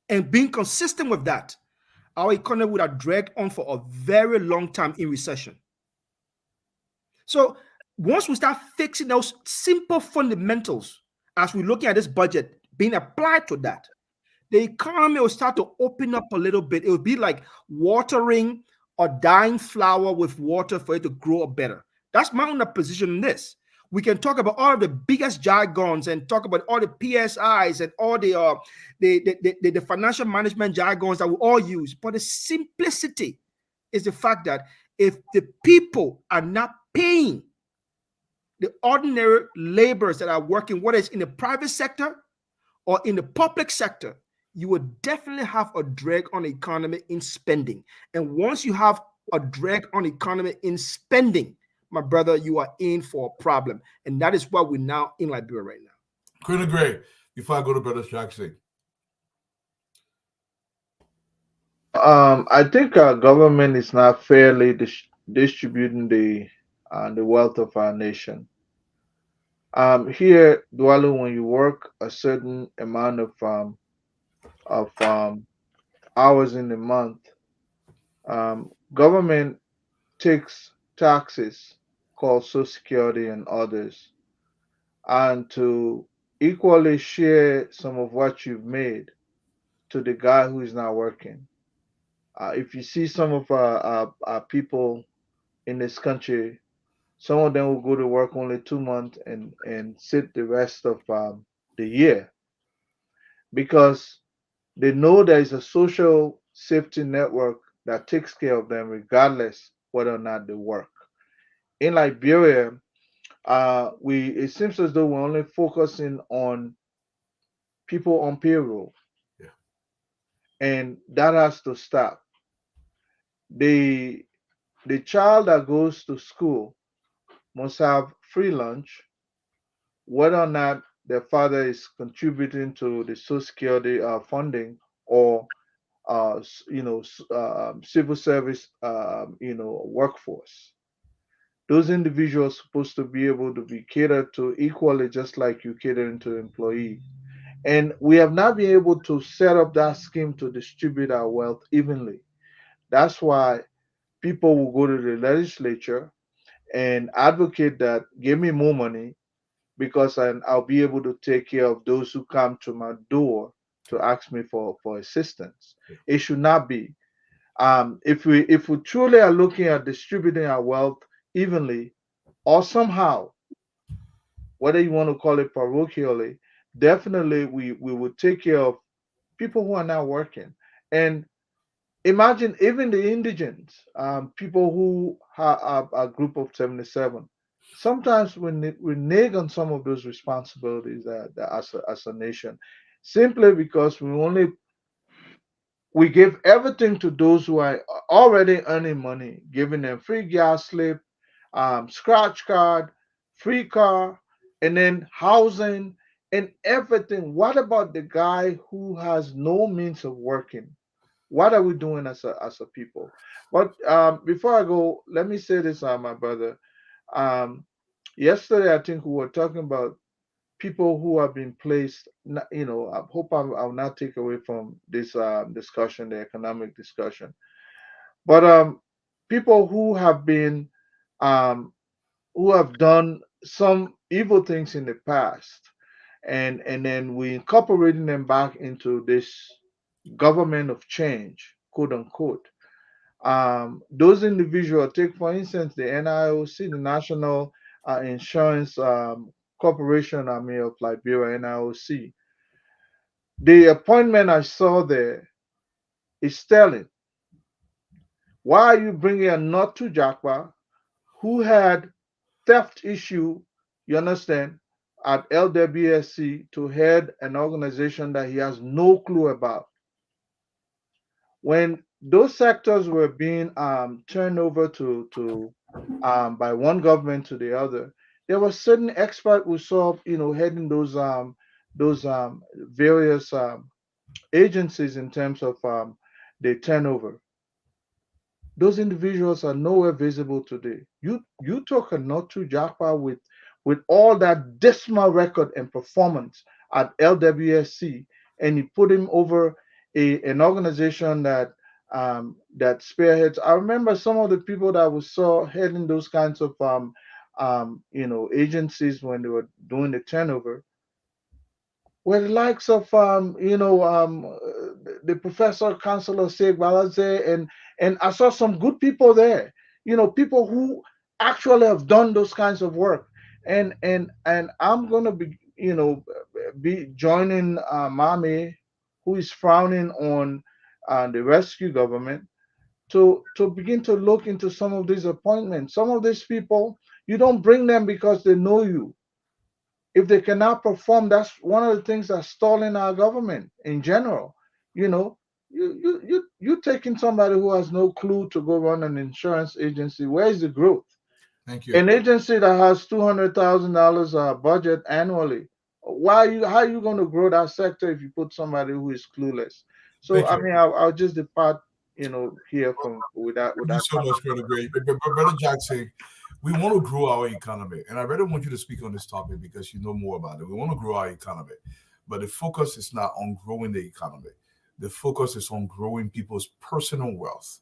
and being consistent with that, our economy would have dragged on for a very long time in recession. So once we start fixing those simple fundamentals, as we're looking at this budget being applied to that, the economy will start to open up a little bit. It will be like watering a dying flower with water for it to grow better. That's my own position in this. We can talk about all of the biggest jargons and talk about all the PSIs and all the financial management jargons that we all use. But the simplicity is the fact that if the people are not paying the ordinary laborers that are working, whether it's in the private sector or in the public sector, you will definitely have a drag on the economy in spending. And once you have a drag on the economy in spending, my brother, you are in for a problem. And that is why we're now in Liberia right now. Colonel Gray, before I go to Brother Jackson. I think our government is not fairly distributing the wealth of our nation. Here, Dwalu, when you work a certain amount of hours in a month, government takes taxes called Social Security and others, and to equally share some of what you've made to the guy who is not working. If you see some of our people in this country, some of them will go to work only 2 months and sit the rest of the year because they know there is a social safety network that takes care of them regardless whether or not they work. In Liberia, it seems as though we're only focusing on people on payroll. Yeah. And that has to stop. The child that goes to school must have free lunch, whether or not their father is contributing to the Social Security funding or civil service workforce. Those individuals are supposed to be able to be catered to equally, just like you catering to employees. And we have not been able to set up that scheme to distribute our wealth evenly. That's why people will go to the legislature and advocate that give me more money because I'll be able to take care of those who come to my door to ask me for assistance. It should not be. If we truly are looking at distributing our wealth evenly or somehow, whether you want to call it parochially, definitely we would take care of people who are not working. And imagine even the indigents, people who have a group of 77. Sometimes we renege on some of those responsibilities that as a nation, simply because we give everything to those who are already earning money, giving them free gas slip, scratch card, free car, and then housing and everything. What about the guy who has no means of working? What are we doing as a people? But before I go, let me say this, my brother. Yesterday, I think we were talking about people who have been placed. I hope I'll not take away from this discussion, the economic discussion. But people who have been, who have done some evil things in the past, and then we incorporating them back into this government of change, quote unquote. Those individuals, take for instance the NIOC, the National Insurance Corporation Army of Liberia, NIOC. The appointment I saw there is telling. Why are you bringing a not to Jakpa who had theft issue, you understand, at LWSC to head an organization that he has no clue about? When those sectors were being turned over to by one government to the other, there were certain experts who saw, heading those various agencies in terms of the turnover. Those individuals are nowhere visible today. You took a not to Japa with all that dismal record and performance at LWSC, and you put him over an organization that spearheads. I remember some of the people that we saw heading those kinds of agencies when they were doing the turnover were the likes of the Professor Councillor Sheikh Balaze, and I saw some good people there, people who actually have done those kinds of work, and I'm gonna be joining Mami, who is frowning on the rescue government, to begin to look into some of these appointments. Some of these people, you don't bring them because they know you. If they cannot perform, that's one of the things that's stalling our government in general. You taking somebody who has no clue to go run an insurance agency. Where is the growth? Thank you. An agency that has $200,000 budget annually. How are you going to grow that sector if you put somebody who is clueless? So Thank you. I mean, I'll just depart, here with that. Thank you so much, Brother Gray. Brother Jackson, we want to grow our economy, and I really want you to speak on this topic because you know more about it. We want to grow our economy, but the focus is not on growing the economy. The focus is on growing people's personal wealth.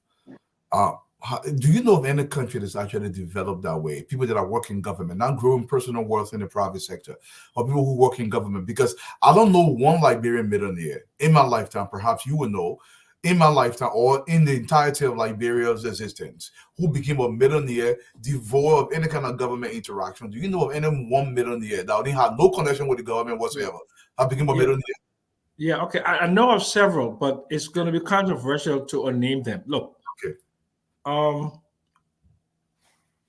Do you know of any country that's actually developed that way? People that are working in government, not growing personal wealth in the private sector, or people who work in government? Because I don't know one Liberian millionaire in my lifetime, perhaps you will know, in my lifetime or in the entirety of Liberia's existence, who became a millionaire devoid of any kind of government interaction. Do you know of any one millionaire that didn't have no connection with the government whatsoever, that became a millionaire? Yeah, okay. I know of several, but it's going to be controversial to name them. Look, okay.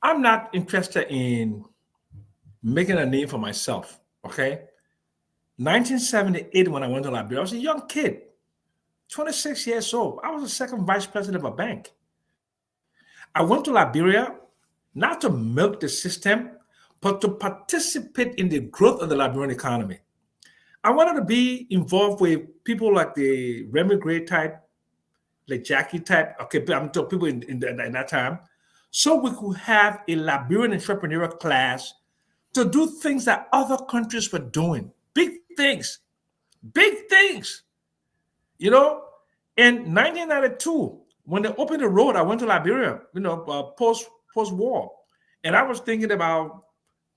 I'm not interested in making a name for myself. Okay, 1978, when I went to Liberia, I was a young kid. 26 years old. I was the second vice president of a bank. I went to Liberia not to milk the system, but to participate in the growth of the Liberian economy. I wanted to be involved with people like the Remy Gray type, like Jackie type. Okay, I'm talking people in that time. So we could have a Liberian entrepreneurial class to do things that other countries were doing. Big things. Big things. In 1992, when they opened the road, I went to Liberia, post-war. And I was thinking about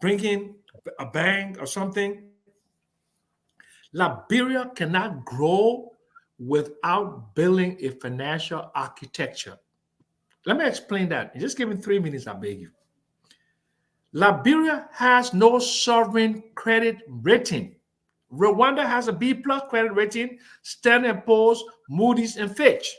bringing a bank or something. Liberia cannot grow without building a financial architecture. Let me explain that. Just give me 3 minutes, I beg you. Liberia has no sovereign credit rating. Rwanda has a B+ credit rating, Standard & Poor's, Moody's, and Fitch.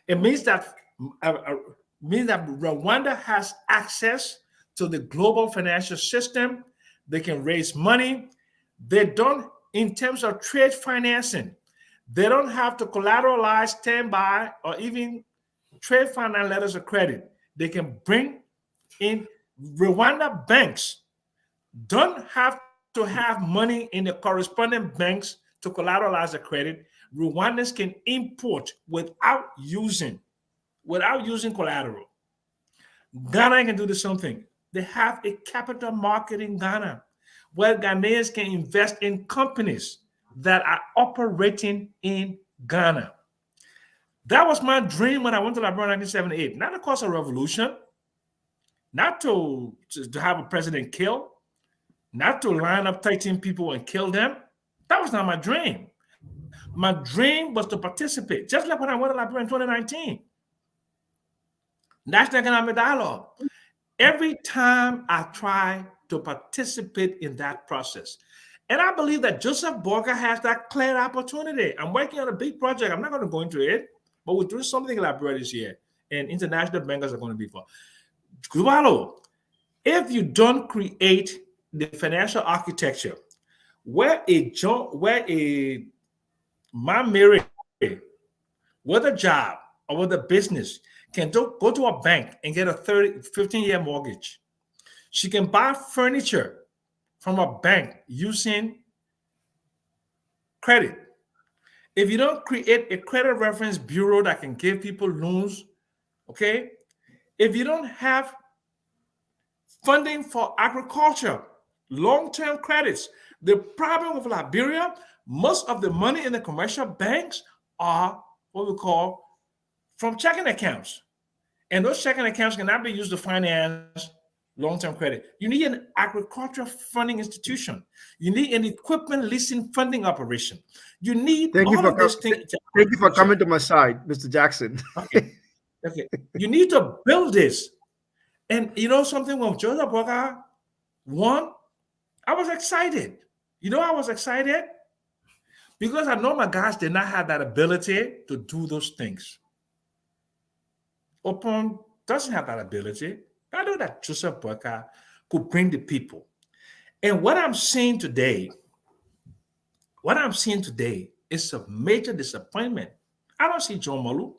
It means that Rwanda has access to the global financial system. They can raise money. They don't, in terms of trade financing, they don't have to collateralize, standby, or even trade finance letters of credit. They can bring in. Rwanda banks don't have to have money in the corresponding banks to collateralize the credit. Rwandans can import without using collateral. Ghana can do the same thing. They have a capital market in Ghana where Ghanaians can invest in companies that are operating in Ghana. That was my dream when I went to Liberia in 1978. Not to cause a revolution, not to have a president killed, not to line up 13 people and kill them. That was not my dream. My dream was to participate, just like when I went to Liberia in 2019. National Economic Dialogue. every time I try to participate in that process. And I believe that Joseph Boyka has that clear opportunity. I'm working on a big project. I'm not going to go into it, but we're doing something in Liberia this year, and international bankers are going to be for. Gualo, if you don't create the financial architecture where a man married with a job or with a business can go to a bank and get a 15-year mortgage. She can buy furniture from a bank using credit. If you don't create a credit reference bureau that can give people loans, okay? If you don't have funding for agriculture, long-term credits, the problem with Liberia, most of the money in the commercial banks are what we call from checking accounts. And those checking accounts cannot be used to finance long-term credit. You need an agricultural funding institution. You need an equipment leasing funding operation. You need all of those things. Thank you for coming to my side, Mr. Jackson. Okay. You need to build this. And you know something, when Joseph Boyka won, I was excited. You know I was excited? Because I know my guys did not have that ability to do those things. Opon doesn't have that ability. I know that Joseph Boyka could bring the people. And what I'm seeing today is a major disappointment. I don't see John Molu.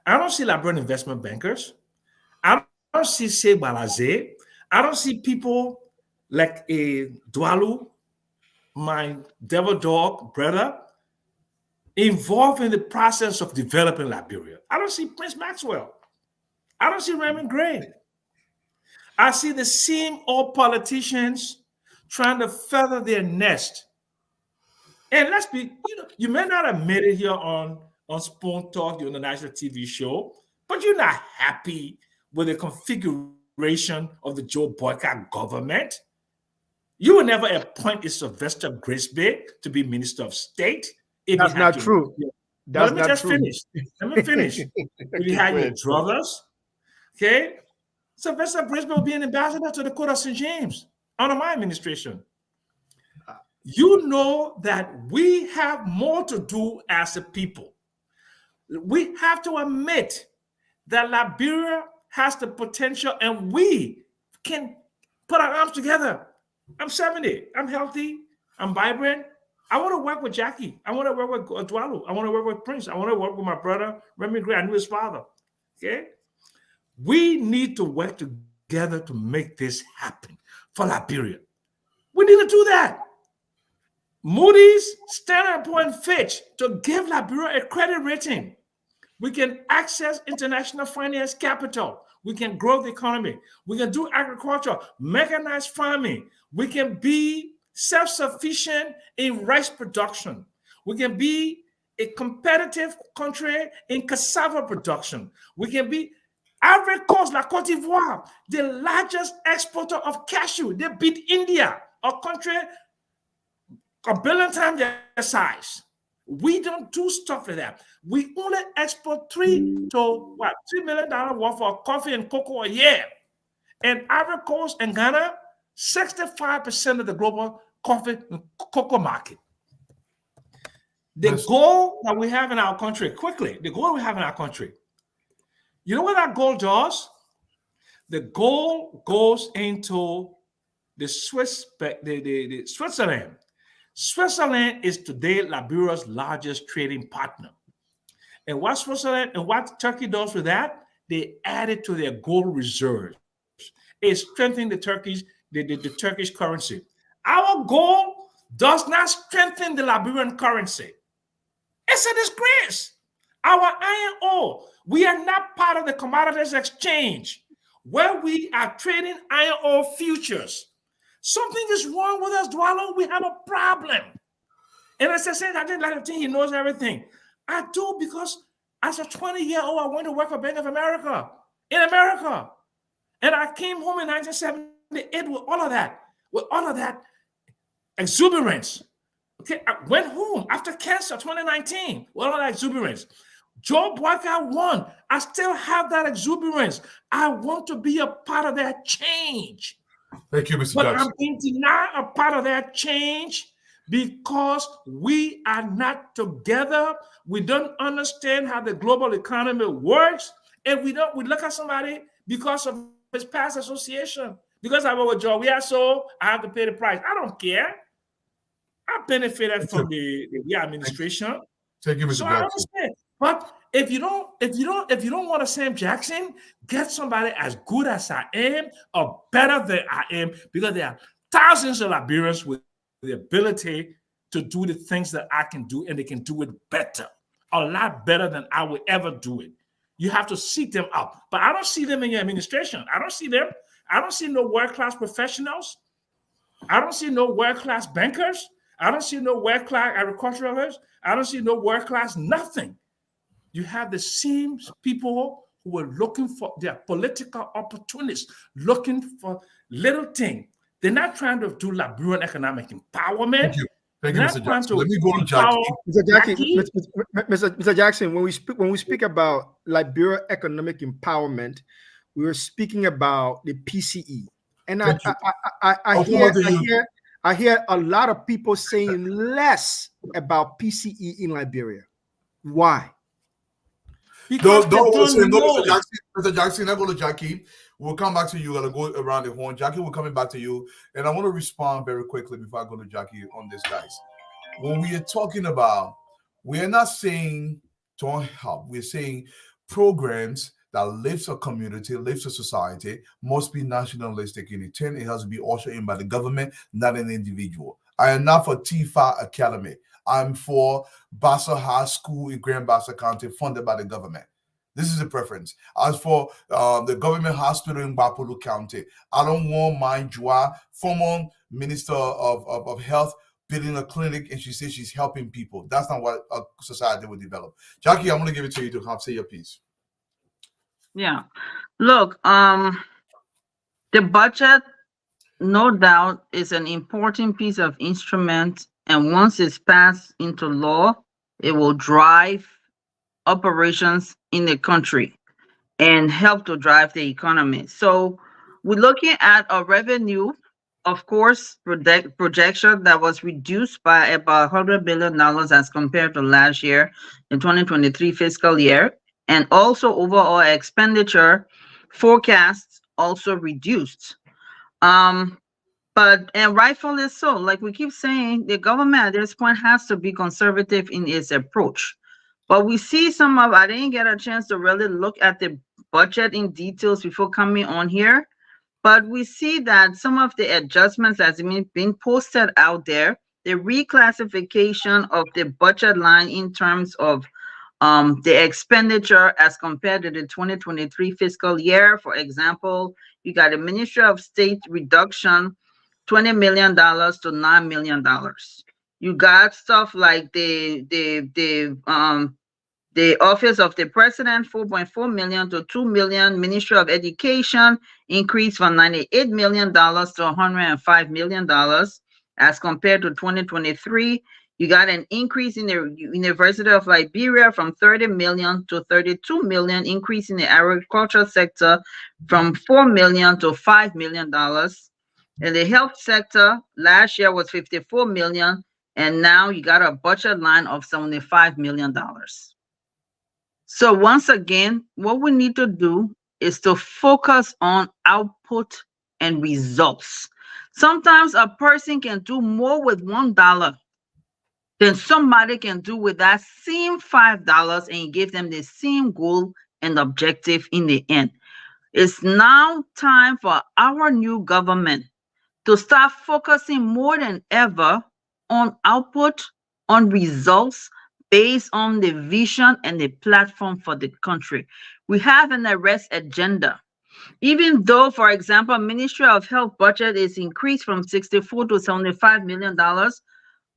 I don't see Liberian investment bankers. I don't see Sey Balaze. I don't see people like a Dwalu, my devil dog brother, involved in the process of developing Liberia. I don't see Prince Maxwell. I don't see Raymond Gray. I see the same old politicians trying to feather their nest. And let's be, you may not admit it here on Spoon Talk, on the national TV show, but you're not happy with the configuration of the Joe Boyka government. You will never appoint a Sylvester Grisby to be Minister of State. That's not true. Let me just finish. If you had your druthers, okay? Sylvester Grisby will be an ambassador to the Court of St. James under my administration. You know that we have more to do as a people. We have to admit that Liberia has the potential and we can put our arms together. I'm 70. I'm healthy. I'm vibrant. I want to work with Jackie. I want to work with Dwalu. I want to work with Prince. I want to work with my brother, Remy Gray. I knew his father. Okay? We need to work together to make this happen for Liberia. We need to do that. Moody's, Standard & Poor's, Fitch to give Liberia a credit rating. We can access international finance capital. We can grow the economy. We can do agriculture, mechanized farming. We can be self-sufficient in rice production. We can be a competitive country in cassava production. We can be Ivory Coast, like Cote d'Ivoire, the largest exporter of cashew. They beat India, a country a billion times their size. We don't do stuff like that. We only export $3 million worth of coffee and cocoa a year. And Ivory Coast and Ghana, 65% of the global coffee and cocoa market. The goal that we have in our country, you know what that goal does? The goal goes into the Switzerland. Switzerland is today Liberia's largest trading partner. And what Switzerland and what Turkey does with that, they add it to their gold reserves. It strengthens the Turkish currency. Our goal does not strengthen the Liberian currency. It's a disgrace. Our iron ore, we are not part of the commodities exchange where we are trading iron ore futures. Something is wrong with us, Dwalo. We have a problem. And as I said, I didn't like to think he knows everything. I do, because as a 20-year-old, I went to work for Bank of America in America. And I came home in 1978 with all of that exuberance. Okay, I went home after cancer 2019 with all that exuberance. Joe Boycott won. I still have that exuberance. I want to be a part of that change. Thank you, Mr. But Jackson. I'm being denied a part of that change because we are not together. We don't understand how the global economy works. And we look at somebody because of his past association. Because I work with Joe, so I have to pay the price. I don't care. I benefited from the administration. Thank you, Mr. So Jackson. I understand. But if you don't want a Sam Jackson, get somebody as good as I am or better than I am, because there are thousands of Liberians with the ability to do the things that I can do, and they can do it better, a lot better than I would ever do it. You have to seek them out. But I don't see them in your administration. I don't see them. I don't see no world-class professionals. I don't see no world-class bankers. I don't see no world-class agriculturalists. I don't see no world-class nothing. You have the same people who are looking for their political opportunists, looking for little things. They're not trying to do Liberian economic empowerment. Thank you. Thank you, Mr. Jackson. Let me go to Mr. Jackson, when we speak about Liberia economic empowerment, we were speaking about the PCE, and I hear a lot of people saying less about PCE in Liberia. Why? Don't listen, Mr. Jackson. I go to Jackie. We'll come back to you. I'll go around the horn. Jackie, we're coming back to you. And I want to respond very quickly before I go to Jackie on this, guys. When we are talking about, we are not saying don't help. We're saying programs that lifts a community, lifts a society, must be nationalistic in intent. It has to be ushered in by the government, not an individual. I am not for TIFA Academy. I'm for Bassa High School in Grand Bassa County, funded by the government. This is a preference. As for the government hospital in Bapulu County, I don't want my Joa, former Minister of Health, building a clinic, and she says she's helping people. That's not what a society will develop. Jackie, I'm going to give it to you to say your piece. Yeah. Look, the budget, no doubt, is an important piece of instrument. And once it's passed into law, it will drive operations in the country and help to drive the economy. So we're looking at a revenue, of course, projection that was reduced by about $100 billion as compared to last year, the 2023 fiscal year. And also overall expenditure forecasts also reduced. But rightfully so, like we keep saying, the government at this point has to be conservative in its approach. But we see I didn't get a chance to really look at the budget in details before coming on here. But we see that some of the adjustments that's been posted out there, the reclassification of the budget line in terms of the expenditure as compared to the 2023 fiscal year. For example, you got a Ministry of State reduction, $20 million to $9 million. You got stuff like the Office of the President, $4.4 million to $2 million. Ministry of Education increased from $98 million to $105 million as compared to 2023. You got an increase in the University of Liberia from 30 million to 32 million, increase in the agriculture sector from $4 million to $5 million. And the health sector last year was 54 million, and now you got a budget line of $75 million. So once again, what we need to do is to focus on output and results. Sometimes a person can do more with $1 than somebody can do with that same $5 and give them the same goal and objective in the end. It's now time for our new government to start focusing more than ever on output, on results, based on the vision and the platform for the country. We have an arrest agenda. Even though, for example, Ministry of Health budget is increased from $64 to $75 million,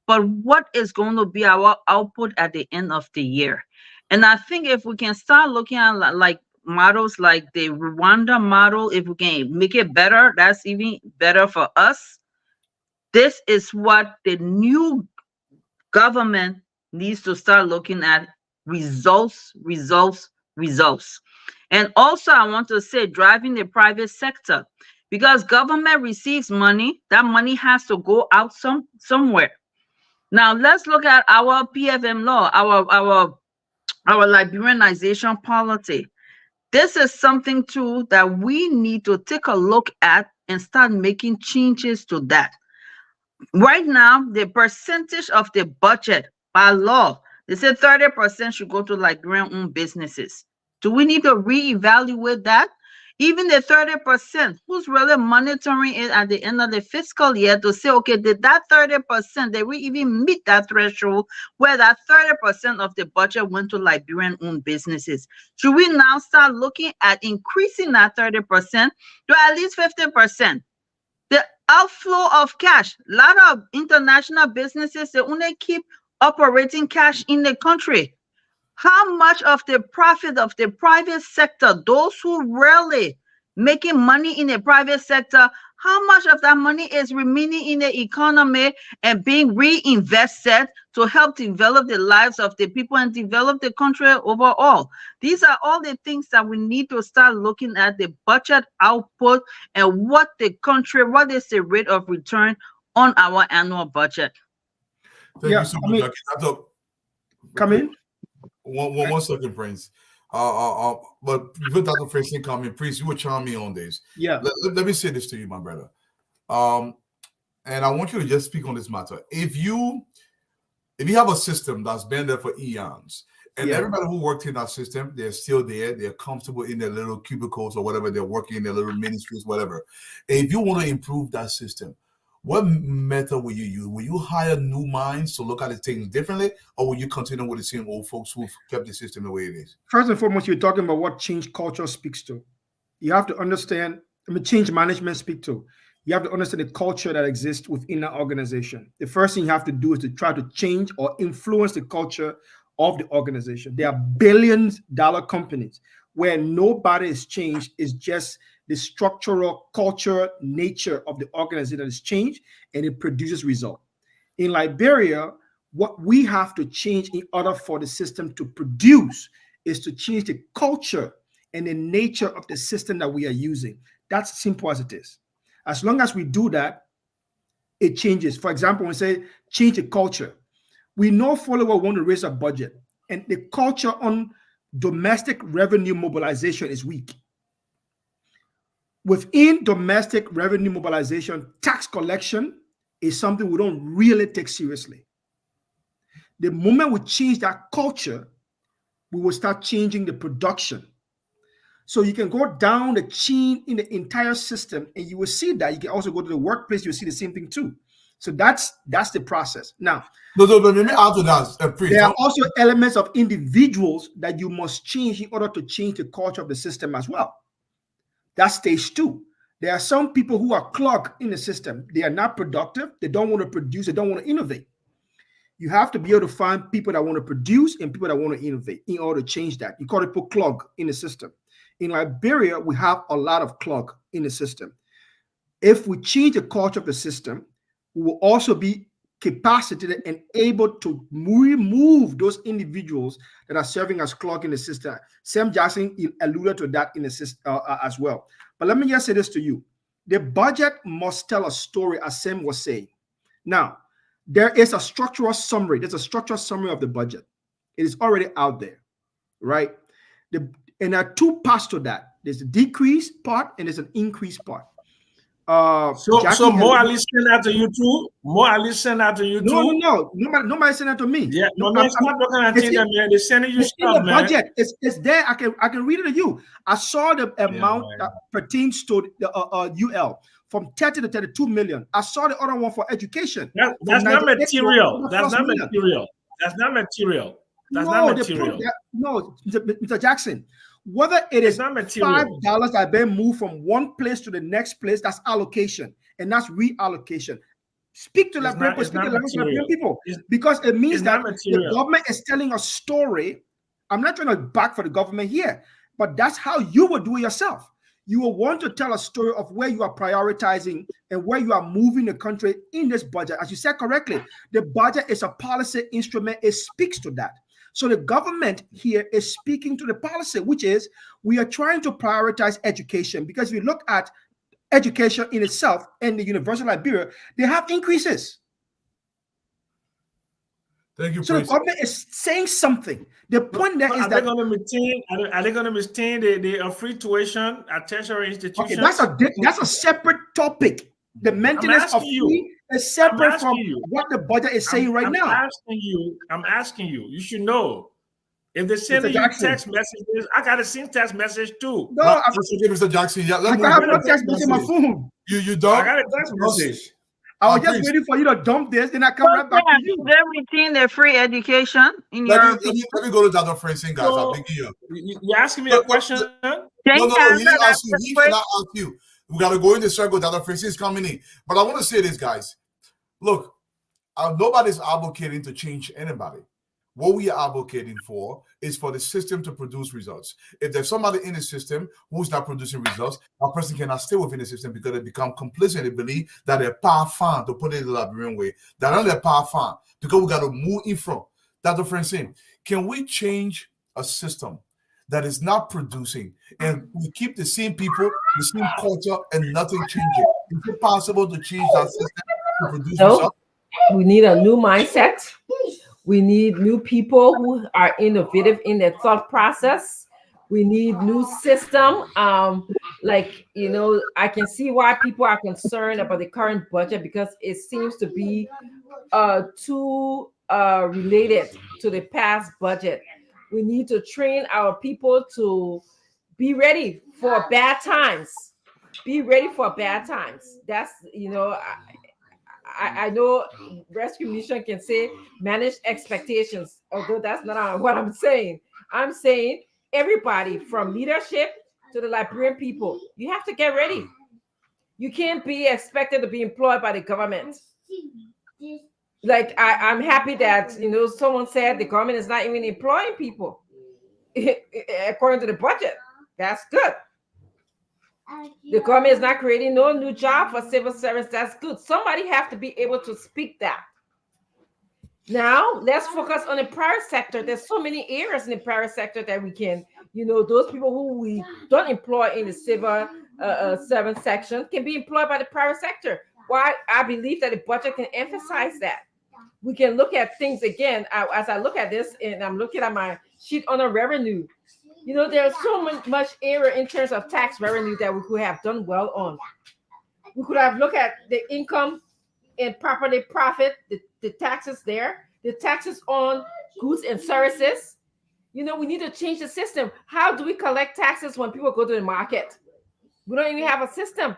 but what is going to be our output at the end of the year? And I think if we can start looking at like models like the Rwanda model, if we can make it better, that's even better for us. This is what the new government needs to start looking at results, results, results. And also, I want to say driving the private sector, because government receives money, that money has to go out somewhere. Now, let's look at our PFM law, our Liberianization policy. This is something too that we need to take a look at and start making changes to that. Right now, the percentage of the budget by law, they say 30% should go to Liberian-owned businesses. Do we need to reevaluate that? Even the 30%, who's really monitoring it at the end of the fiscal year to say, okay, did that 30%, did we even meet that threshold where that 30% of the budget went to Liberian-owned businesses? Should we now start looking at increasing that 30% to at least 50%? The outflow of cash, a lot of international businesses, they only keep operating cash in the country. How much of the profit of the private sector, those who really making money in the private sector, how much of that money is remaining in the economy and being reinvested to help develop the lives of the people and develop the country overall? These are all the things that we need to start looking at, the budget output and what the country, what is the rate of return on our annual budget. Thank you so much. Come in. One second, Prince. But before Dr. Francine come in, Prince, you were chiming me on this. Yeah. Let me say this to you, my brother. And I want you to just speak on this matter. If you have a system that's been there for eons, and everybody who worked in that system, they're still there, they're comfortable in their little cubicles or whatever, they're working in their little ministries, whatever. And if you want to improve that system, what method will you use? Will you hire new minds to look at the things differently, or will you continue with the same old folks who've kept the system the way it is? First and foremost, you're talking about what change culture speaks to. You have to understand, change management speak to. You have to understand the culture that exists within that organization. The first thing you have to do is to try to change or influence the culture of the organization. There are billion-dollar companies where nobody is changed, is just the structural culture nature of the organization that is changed, and it produces result. In Liberia, what we have to change in order for the system to produce is to change the culture and the nature of the system that we are using. That's simple as it is. As long as we do that, it changes. For example, when we say change the culture, we know fully well we want to raise our budget, and the culture on domestic revenue mobilization is weak. Within domestic revenue mobilization, tax collection is something we don't really take seriously. The moment we change that culture, we will start changing the production. So you can go down the chain in the entire system, and you will see that. You can also go to the workplace, you'll see the same thing too. So that's the process. Now, but let me add to that. There are also elements of individuals that you must change in order to change the culture of the system as well. That's stage two. There are some people who are clogged in the system. They are not productive. They don't want to produce. They don't want to innovate. You have to be able to find people that want to produce and people that want to innovate in order to change that. You call it put clog in the system. In Liberia, we have a lot of clog in the system. If we change the culture of the system, we will also be capacitated and able to remove those individuals that are serving as clog in the system. Sam Jackson alluded to that in the system as well. But let me just say this to you. The budget must tell a story, as Sam was saying. Now, there is a structural summary. There's a structural summary of the budget. It is already out there, right? And there are two parts to that. There's a decrease part and there's an increase part. So more at least send that to you too. More at least send that to you too. No. Nobody send that to me. Yeah, no, it's not looking at things, man. They're sending you stuff, in the man. budget. It's there. I can read it to you. I saw the amount that pertains to the UL from 30 to 32 million. I saw the other one for education. That's not material. That's not material. That's not material. That's not material. No, Mr. Jackson. Whether it is $5 that been moved from one place to the next place, that's allocation, and that's reallocation. Speak to Liberian people, because it means that the government is telling a story. I'm not trying to back for the government here, but that's how you would do it yourself. You will want to tell a story of where you are prioritizing and where you are moving the country in this budget. As you said correctly, the budget is a policy instrument. It speaks to that. So the government here is speaking to the policy, which is we are trying to prioritize education, because if you look at education in itself and the University of Liberia, they have increases. Thank you. So the government is saying something. The point there is are that they going to maintain? Are they going to maintain the free tuition at tertiary institutions? okay, that's a separate topic. The maintenance of free is separate from what the budget is saying right now. I'm asking you. You should know. If they're sending you text messages, I got a send text message too. No, Mr. Jackson. Yeah, I have no text message on my phone. You don't? I got a text message. I was just waiting for you to dump this, then I come right back to you. They're retaining their free education in let me go to Dr. Francine, guys. I'm picking you up. You're asking me a question? No, he didn't ask you. He cannot ask you. We got to go in the circle. Dr. Francine is coming in. But I want to say this, guys. Look, nobody's advocating to change anybody. What we are advocating for is for the system to produce results. If there's somebody in the system who's not producing results, a person cannot stay within the system because they become complicit. They believe that they're powerful, to put it in the Liberian way. They're not they're powerful because we got to move in front. Dr. Francine, can we change a system that is not producing and we keep the same people, the same culture, and nothing changes? Is it possible to change that system to produce results? We need a new mindset. We need new people who are innovative in their thought process. We need new system. Like, you know, I can see why people are concerned about the current budget because it seems to be too related to the past budget. We need to train our people to be ready for bad times. Be ready for bad times. That's, you know, I know Rescue Mission can say manage expectations, although that's not what I'm saying. I'm saying everybody from leadership to the Liberian people, you have to get ready. You can't be expected to be employed by the government. Like I'm happy that, you know, someone said the government is not even employing people according to the budget. That's good. The government is not creating no new job for civil service. That's good. Somebody have to be able to speak that. Now, let's focus on the private sector. There's so many areas in the private sector that we can, you know, those people who we don't employ in the civil service section can be employed by the private sector. Why? I believe that the budget can emphasize that. We can look at things again. As I look at this, and I'm looking at my sheet on the revenue, you know, there's so much area in terms of tax revenue that we could have done well on. We could have looked at the income and property profit, the taxes there, the taxes on goods and services. You know, we need to change the system. How do we collect taxes when people go to the market? We don't even have a system,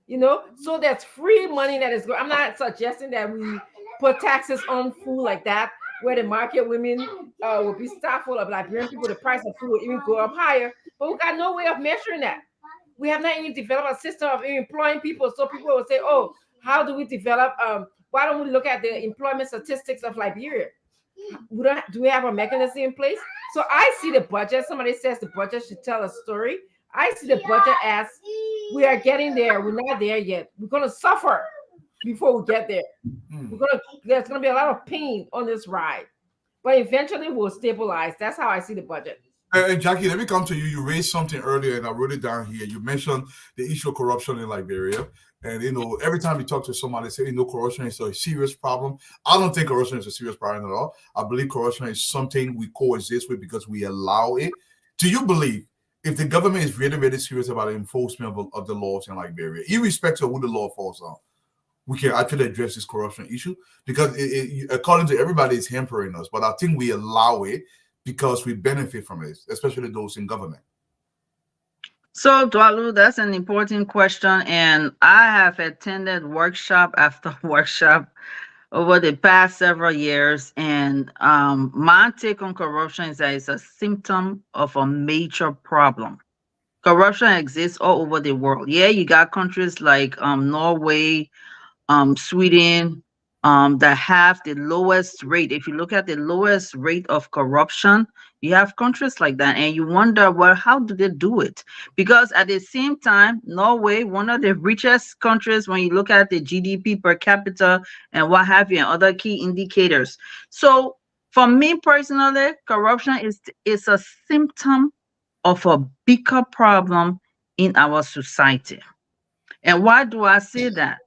you know, so that's free money that is going. I'm not suggesting that we put taxes on food like that, where the market women will be staffed full of Liberian people, the price of food will even go up higher. But we got no way of measuring that. We have not even developed a system of employing people. So people will say, oh, how do we develop? Why don't we look at the employment statistics of Liberia? Do we have a mechanism in place? So I see the budget. Somebody says the budget should tell a story. I see the budget as we are getting there. We're not there yet. We're going to suffer before we get there. There's gonna be a lot of pain on this ride, but eventually we'll stabilize. That's how I see the budget. And Jackie, let me come to you. You raised something earlier, and I wrote it down here. You mentioned the issue of corruption in Liberia, and you know, every time you talk to somebody, they say, you know, corruption is a serious problem. I don't think corruption is a serious problem at all. I believe corruption is something we coexist with because we allow it. Do you believe if the government is really, really serious about the enforcement of the laws in Liberia, irrespective of who the law falls on, we can actually address this corruption issue? Because according to everybody, it's hampering us. But I think we allow it because we benefit from it, especially those in government. So, Dwalu, that's an important question. And I have attended workshop after workshop over the past several years. And my take on corruption is that it's a symptom of a major problem. Corruption exists all over the world. Yeah, you got countries like Norway, Sweden, that have the lowest rate. If you look at the lowest rate of corruption, you have countries like that, and you wonder, well, how do they do it? Because at the same time, Norway, one of the richest countries when you look at the GDP per capita and what have you, and other key indicators. So For me personally, corruption is a symptom of a bigger problem in our society. And why do I say that?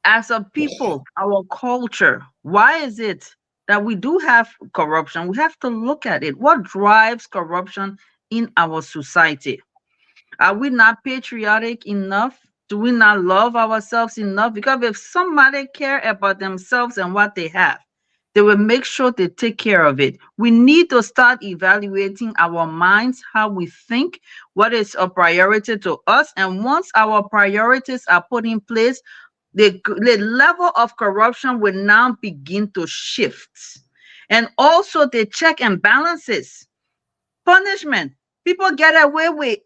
As a people, our culture, why is it that we do have corruption? We have to look at it. What drives corruption in our society? Are we not patriotic enough? Do we not love ourselves enough? Because if somebody care about themselves and what they have, they will make sure they take care of it. We need to start evaluating our minds, how we think, what is a priority to us. And once our priorities are put in place, the level of corruption will now begin to shift. And also the check and balances. Punishment. People get away with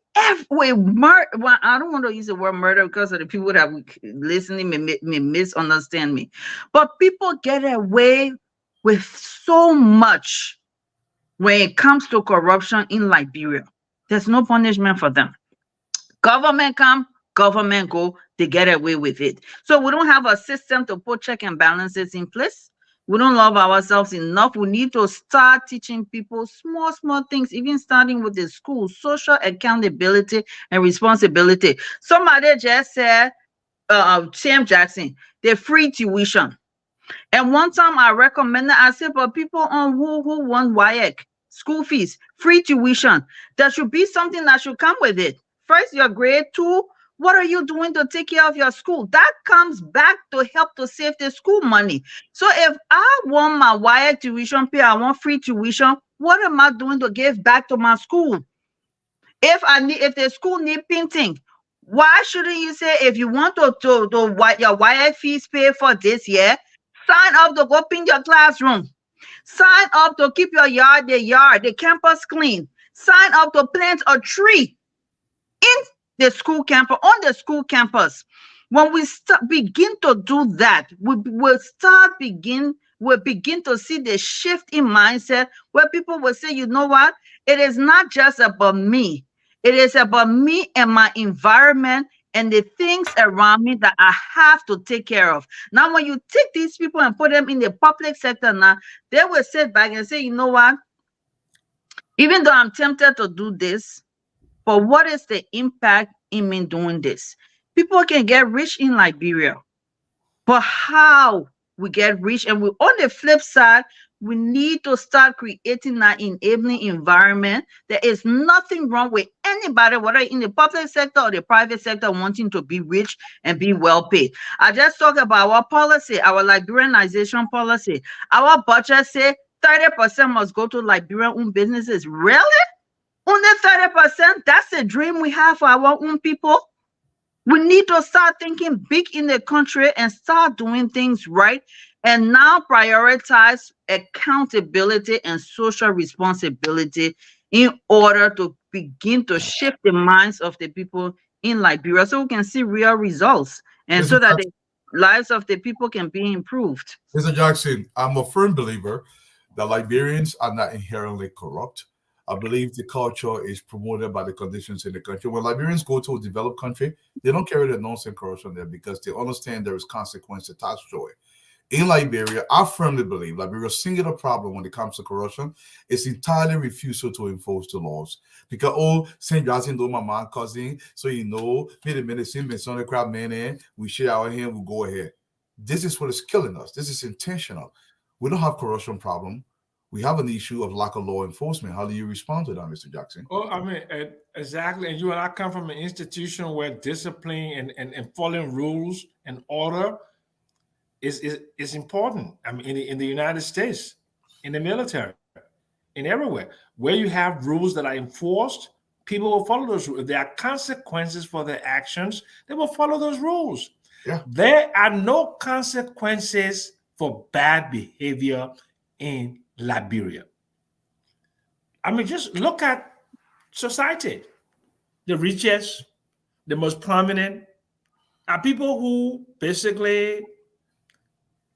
murder. Well, I don't want to use the word murder because of the people that listening may misunderstand me. But people get away with so much when it comes to corruption in Liberia. There's no punishment for them. Government come, government go, they get away with it. So we don't have a system to put check and balances in place. We don't love ourselves enough. We need to start teaching people small things, even starting with the school, social accountability and responsibility. Somebody just said, Sam Jackson, the free tuition. And one time I recommended, I said, but people on who want WIAC, school fees, free tuition, there should be something that should come with it. First, your grade 2, what are you doing to take care of your school? That comes back to help to save the school money. So if I want my WIAC tuition pay, I want free tuition, what am I doing to give back to my school? If the school need painting, why shouldn't you say, if you want to your WIAC fees pay for this year, sign up to go paint your classroom. Sign up to keep your yard, the campus clean. Sign up to plant a tree in the school campus, on the school campus. When we begin to do that, we'll begin to see the shift in mindset where people will say, you know what? It is not just about me. It is about me and my environment and the things around me that I have to take care of. Now, when you take these people and put them in the public sector now, they will sit back and say, you know what? Even though I'm tempted to do this, but what is the impact in me doing this? People can get rich in Liberia, but how we get rich? And on the flip side, we need to start creating that enabling environment. There is nothing wrong with anybody, whether in the public sector or the private sector, wanting to be rich and be well paid. I just talked about our policy, our Liberianization policy. Our budget say 30% must go to Liberian-owned businesses. Really? Only 30%? That's a dream we have for our own people. We need to start thinking big in the country and start doing things right, and now prioritize accountability and social responsibility in order to begin to shift the minds of the people in Liberia so we can see real results and so that the lives of the people can be improved. Mr. Jackson, I'm a firm believer that Liberians are not inherently corrupt. I believe the culture is promoted by the conditions in the country. When Liberians go to a developed country, they don't carry the nonsense corruption there because they understand there is consequence attached to it. In Liberia, I firmly believe Liberia's singular problem when it comes to corruption is entirely refusal to enforce the laws. Because, St. Jackson, my man, cousin, so you know, we share our hand, we go ahead. This is what is killing us. This is intentional. We don't have corruption problem. We have an issue of lack of law enforcement. How do you respond to that, Mr. Jackson? Oh, I mean, exactly. And you and I come from an institution where discipline and following rules and order is important. I mean, in the United States, in the military, in everywhere, where you have rules that are enforced, people will follow those rules. If there are consequences for their actions, they will follow those rules. Yeah. There are no consequences for bad behavior in Liberia. I mean, just look at society. The richest, the most prominent are people who basically,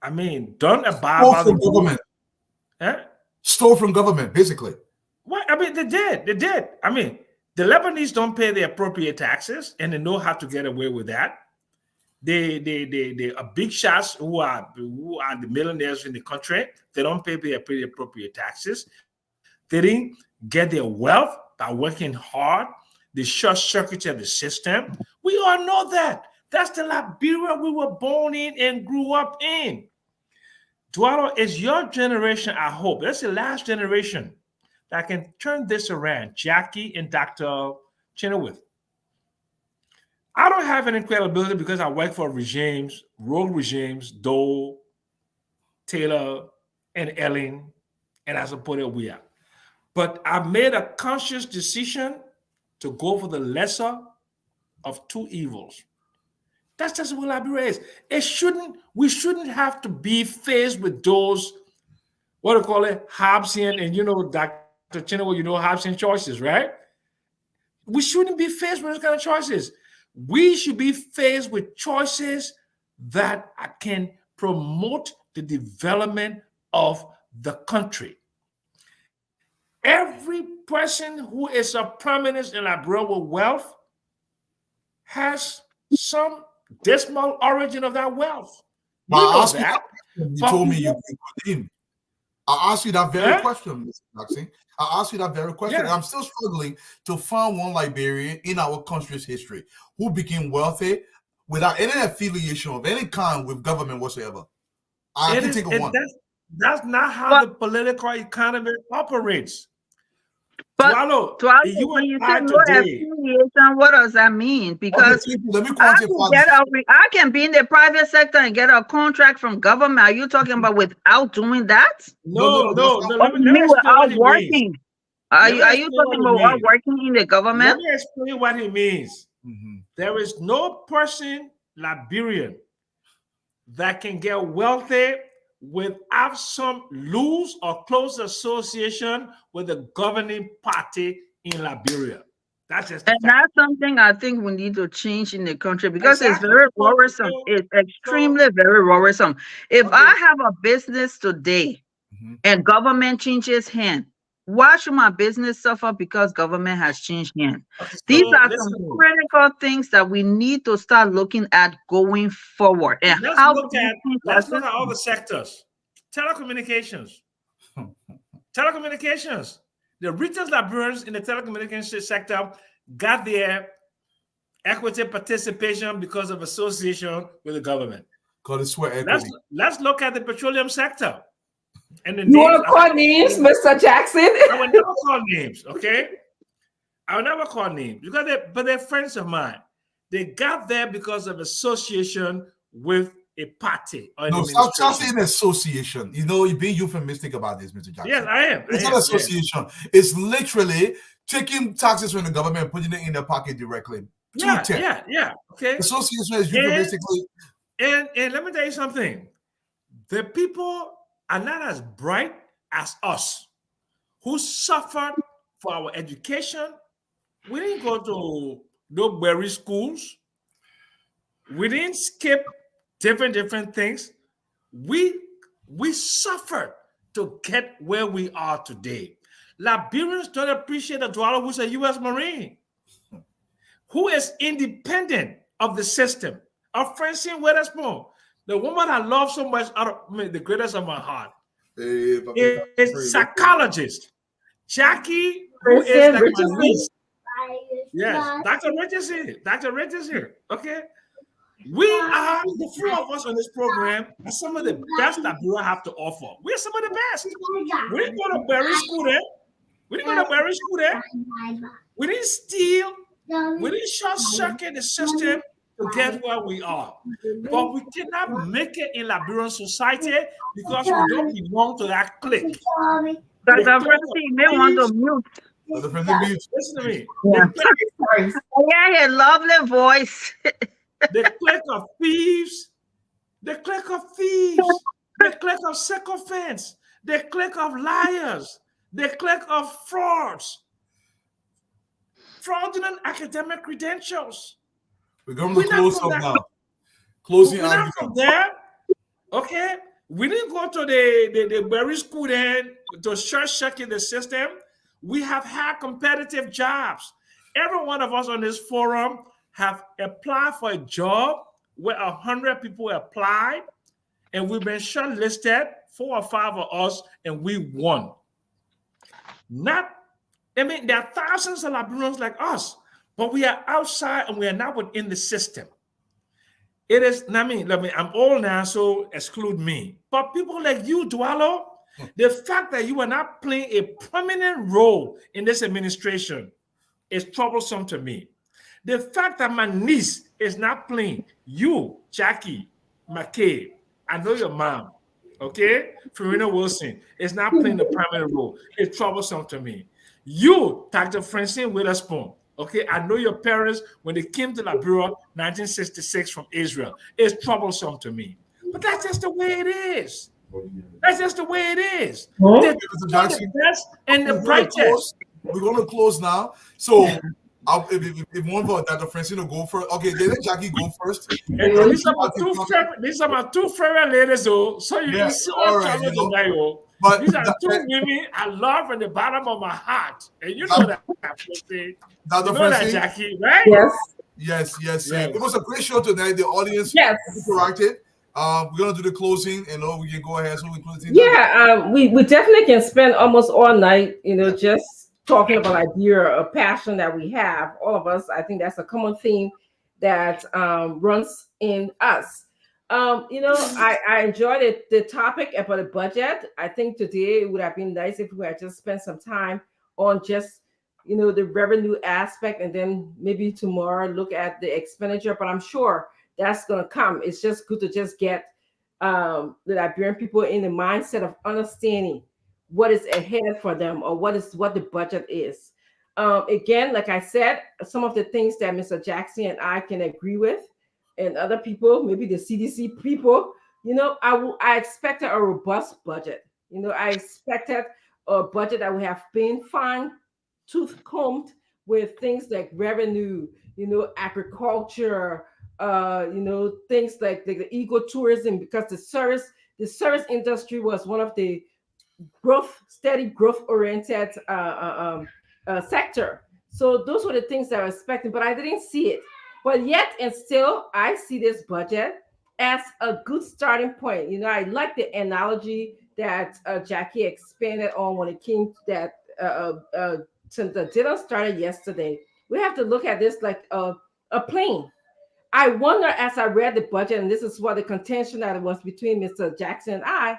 I mean, don't abide by the government. Huh? Stole from government, basically. Well, I mean, they did. I mean, the Lebanese don't pay the appropriate taxes, and they know how to get away with that. They are big shots who are the millionaires in the country. They don't pay their pretty appropriate taxes. They didn't get their wealth by working hard. They short-circuited the system. We all know that. That's the Liberia we were born in and grew up in. Dualo, it's your generation, I hope. That's the last generation that can turn this around. Jackie and Dr. Chenoweth. I don't have any credibility because I work for regimes, rogue regimes, Dole, Taylor, and Ellen, and I support it we are. But I made a conscious decision to go for the lesser of two evils. That's just what Liberia is. We shouldn't have to be faced with those, what do you call it, Hobbesian, and Dr. Chenoweth, Hobbesian choices, right? We shouldn't be faced with those kind of choices. We should be faced with choices that can promote the development of the country. Every person who is of prominence in Liberia with wealth has some dismal origin of that wealth. You told me you couldn't. I asked you that very question, Mr. Jackson. I asked you that very question. Yeah. I'm still struggling to find one Liberian in our country's history who became wealthy without any affiliation of any kind with government whatsoever. I can think of one. That's not how the political economy operates. But when you say no affiliation, what does that mean? Because I can be in the private sector and get a contract from government. Are you talking about without doing that? No. Without working. Are you talking about without working in the government? Let me explain what he means. Mm-hmm. There is no person, Liberian, that can get wealthy without some loose or close association with the governing party in Liberia. That's something I think we need to change in the country because it's very worrisome. It's extremely very worrisome. If I have a business today and government changes hand, why should my business suffer because government has changed hands? These are some critical things that we need to start looking at going forward. And let's look at all the sectors. Telecommunications. The richest Liberians in the telecommunications sector got their equity participation because of association with the government. Let's look at the petroleum sector. And you want to call names, Mr. Jackson? I would never call names, okay? I would never call names because they're friends of mine. They got there because of association with a party. No, stop saying association. You're being euphemistic about this, Mr. Jackson. Yes, I am. It's not association. Yeah. It's literally taking taxes from the government and putting it in their pocket directly. Yeah. Okay. Association is euphemistically. And let me tell you something. The people are not as bright as us who suffered for our education. We didn't go to no berry schools. We didn't skip different things. We suffered to get where we are today. Liberians don't appreciate the Dualo who's a U.S. Marine, who is independent of the system. Of Francine Witherspoon, the woman I love so much, the greatest of my heart, is psychologist. Jackie, who is like my niece. Yes, Dr. Rich is here. Okay. We are the four of us on this program are some of the best that we have to offer. We're some of the best. We didn't go to Berry School there. We didn't steal. We didn't short circuit the system to get where we are. But we cannot make it in Liberian society because we don't belong to that clique. Dr. You may want to mute. Listen to me. Yeah, lovely voice. The clique of thieves, the clique of sycophants, the clique of liars, the clique of frauds, fraudulent academic credentials. We're going to close up now. Closing out from there. Okay, we didn't go to the Berry School then to short-circuit the system. We have had competitive jobs. Every one of us on this forum have applied for a job where 100 people applied, and we've been shortlisted, 4 or 5 of us, and we won. There are thousands of Liberians like us, but we are outside and we are not within the system. It is, I'm old now, so exclude me. But people like you, Dualo, the fact that you are not playing a prominent role in this administration is troublesome to me. The fact that my niece is not playing, you, Jackie, McKay, I know your mom, okay? Farina Wilson is not playing the primary role. It's troublesome to me. You, Dr. Francine Witherspoon, okay? I know your parents when they came to Liberia, 1966 from Israel. It's troublesome to me. But that's just the way it is. That's just the way it is. Mr. The Jackson, best and the brightest. We're going to close now. So if one for Dr. Francine go first, okay, then let Jackie go first. And these are my two favorite ladies, so you can see what trouble tonight. But these are two women I love from the bottom of my heart, and you know that. Dr. Francine, Jackie, right? Yes. It was a great show tonight. The audience interacted. We're gonna do the closing, and we can go ahead. So we close it. We definitely can spend almost all night, just talking about idea, a passion that we have, all of us. I think that's a common theme that runs in us. I enjoyed the topic about the budget. I think today it would have been nice if we had just spent some time on just the revenue aspect, and then maybe tomorrow look at the expenditure. But I'm sure that's going to come. It's just good to just get the Liberian people in the mindset of understanding what is ahead for them, or what the budget is. Again, like I said, some of the things that Mr. Jackson and I can agree with, and other people, maybe the CDC people, I expected a robust budget. I expected a budget that would have been fine-tooth combed with things like revenue, agriculture, things like the ecotourism, because the service industry was one of the steady growth-oriented sector. So those were the things that I was expecting, but I didn't see it. But yet and still, I see this budget as a good starting point. I like the analogy that Jackie expanded on when it came to that since the dinner started yesterday. We have to look at this like a plane. I wonder, as I read the budget, and this is what the contention that it was between Mr. Jackson and I,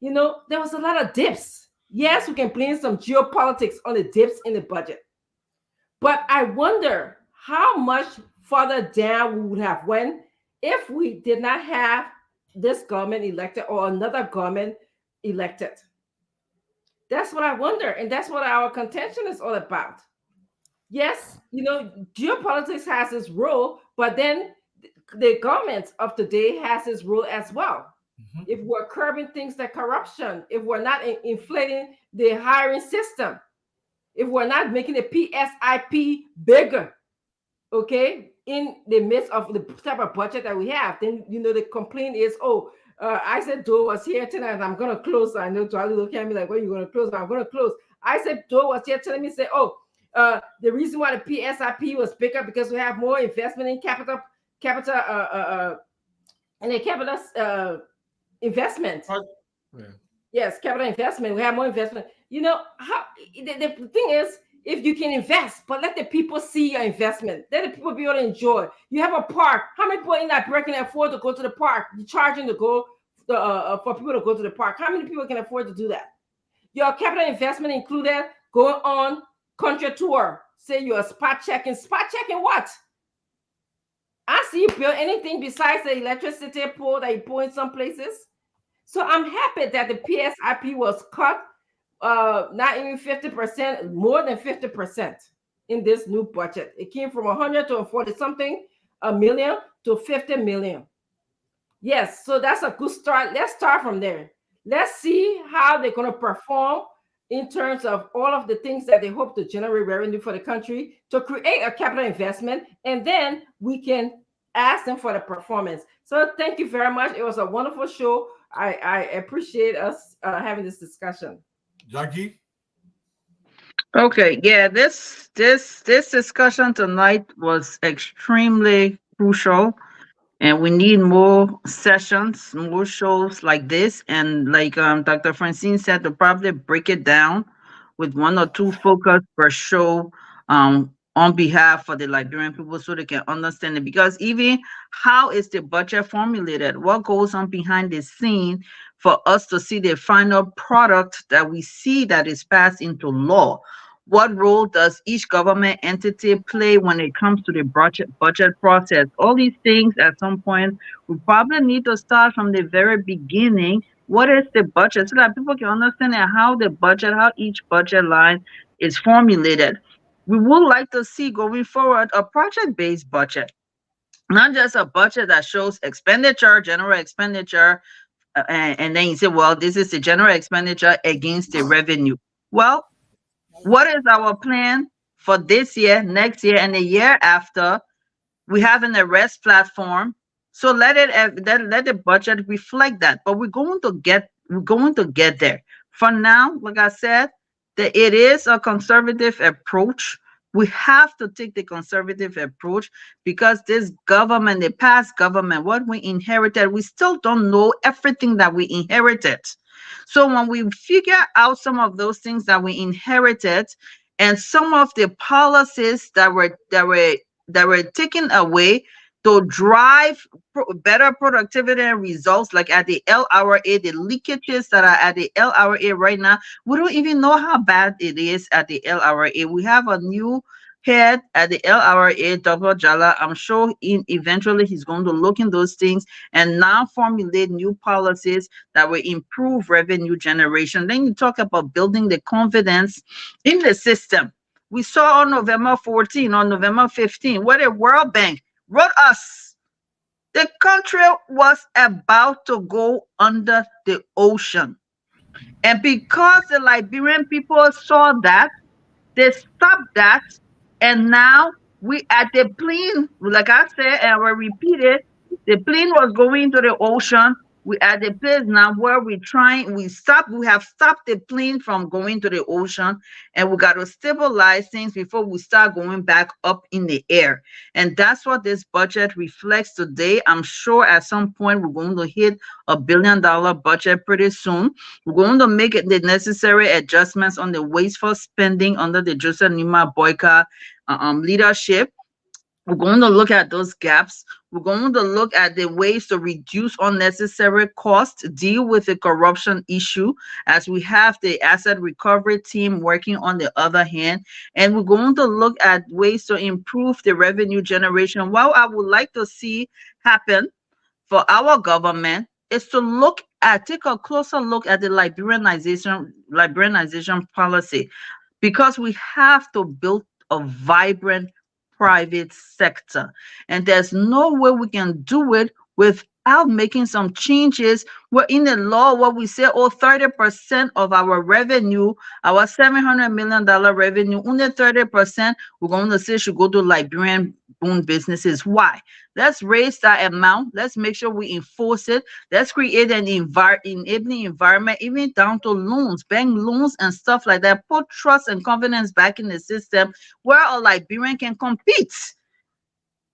there was a lot of dips. Yes, we can blame some geopolitics on the dips in the budget. But I wonder how much further down we would have went if we did not have this government elected or another government elected. That's what I wonder. And that's what our contention is all about. Yes, geopolitics has its role, but then the government of today has its role as well. Mm-hmm. If we're curbing things like corruption, if we're not inflating the hiring system, if we're not making the PSIP bigger, okay, in the midst of the type of budget that we have, then the complaint is, I said Doe was here tonight and I'm gonna close. I know Charlie look at me like, when are you gonna close? I'm gonna close. I said Doe was here telling me, the reason why the PSIP was bigger because we have more investment in capital investment. Yeah. Yes, capital investment. We have more investment. How the thing is, if you can invest, but let the people see your investment, let the people be able to enjoy. You have a park. How many people in Liberia can afford to go to the park? You're charging to go for people to go to the park. How many people can afford to do that? Your capital investment included going on country tour. Say you're spot checking. Spot checking what? I see you build anything besides the electricity pole that you pull in some places. So I'm happy that the PSIP was cut, not even 50%, more than 50% in this new budget. It came from 100 to 40 something million to 50 million. Yes, so that's a good start. Let's start from there. Let's see how they're going to perform in terms of all of the things that they hope to generate revenue for the country to create a capital investment, and then we can ask them for the performance. So thank you very much. It was a wonderful show. I appreciate us having this discussion. Jackie? Okay, yeah, this discussion tonight was extremely crucial. And we need more sessions, more shows like this. And like Dr. Francine said, to probably break it down with 1 or 2 focus per show on behalf of the Liberian people so they can understand it. Because even how is the budget formulated? What goes on behind the scene for us to see the final product that we see that is passed into law? What role does each government entity play when it comes to the budget process? All these things at some point, we probably need to start from the very beginning. What is the budget? So that people can understand how the budget, how each budget line is formulated. We would like to see going forward a project-based budget, not just a budget that shows expenditure, general expenditure, and then you say, well, this is the general expenditure against the revenue. Well, what is our plan for this year, next year, and the year after? We have an arrest platform, so let the budget reflect that. But we're going to get there. For now, like I said, that it is a conservative approach. We have to take the conservative approach because this government, the past government, what we inherited, we still don't know everything that we inherited. So when we figure out some of those things that we inherited and some of the policies that were taken away to drive better productivity and results, like at the LRA, the leakages that are at the LRA right now, we don't even know how bad it is at the LRA. We have a new head at the LRA, Dr. Jala. I'm sure eventually he's going to look in those things and now formulate new policies that will improve revenue generation. Then you talk about building the confidence in the system. We saw on November 14, on November 15, where the World Bank wrote us. The country was about to go under the ocean. And because the Liberian people saw that, they stopped that. And now we at the plane, like I said, and I will repeat it, the plane was going to the ocean. We at the place now where we have stopped the plane from going to the ocean, and we got to stabilize things before we start going back up in the air. And that's what this budget reflects today. I'm sure at some point we're going to hit $1 billion budget pretty soon. We're going to make the necessary adjustments on the wasteful spending under the Joseph Nima Boyka leadership. We're going to look at those gaps. We're going to look at the ways to reduce unnecessary costs, deal with the corruption issue, as we have the asset recovery team working on the other hand. And we're going to look at ways to improve the revenue generation. What I would like to see happen for our government is to take a closer look at the Liberianization policy, because we have to build a vibrant private sector. And there's no way we can do it without making some changes. We're in the law where we say, 30% of our revenue, our $700 million revenue, only 30%, we're going to say should go to Liberian-owned businesses. Why? Let's raise that amount. Let's make sure we enforce it. Let's create an enabling environment, even down to loans, bank loans and stuff like that. Put trust and confidence back in the system where a Liberian can compete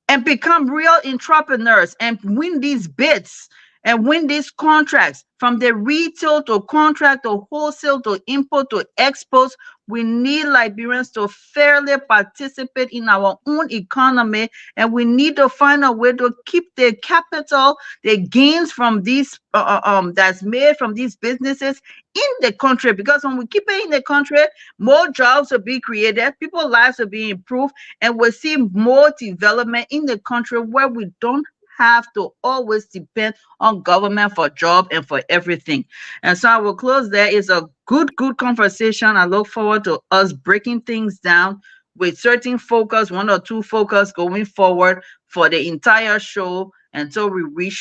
and become real entrepreneurs and win these bids and win these contracts, from the retail to contract to wholesale to import to exports. We need Liberians to fairly participate in our own economy, and we need to find a way to keep the capital, the gains from these that's made from these businesses in the country. Because when we keep it in the country, more jobs will be created, people's lives will be improved, and we'll see more development in the country where we don't have to always depend on government for job and for everything. And so I will close there. It's a good conversation. I look forward to us breaking things down with certain focus, 1 or 2 focus going forward for the entire show until we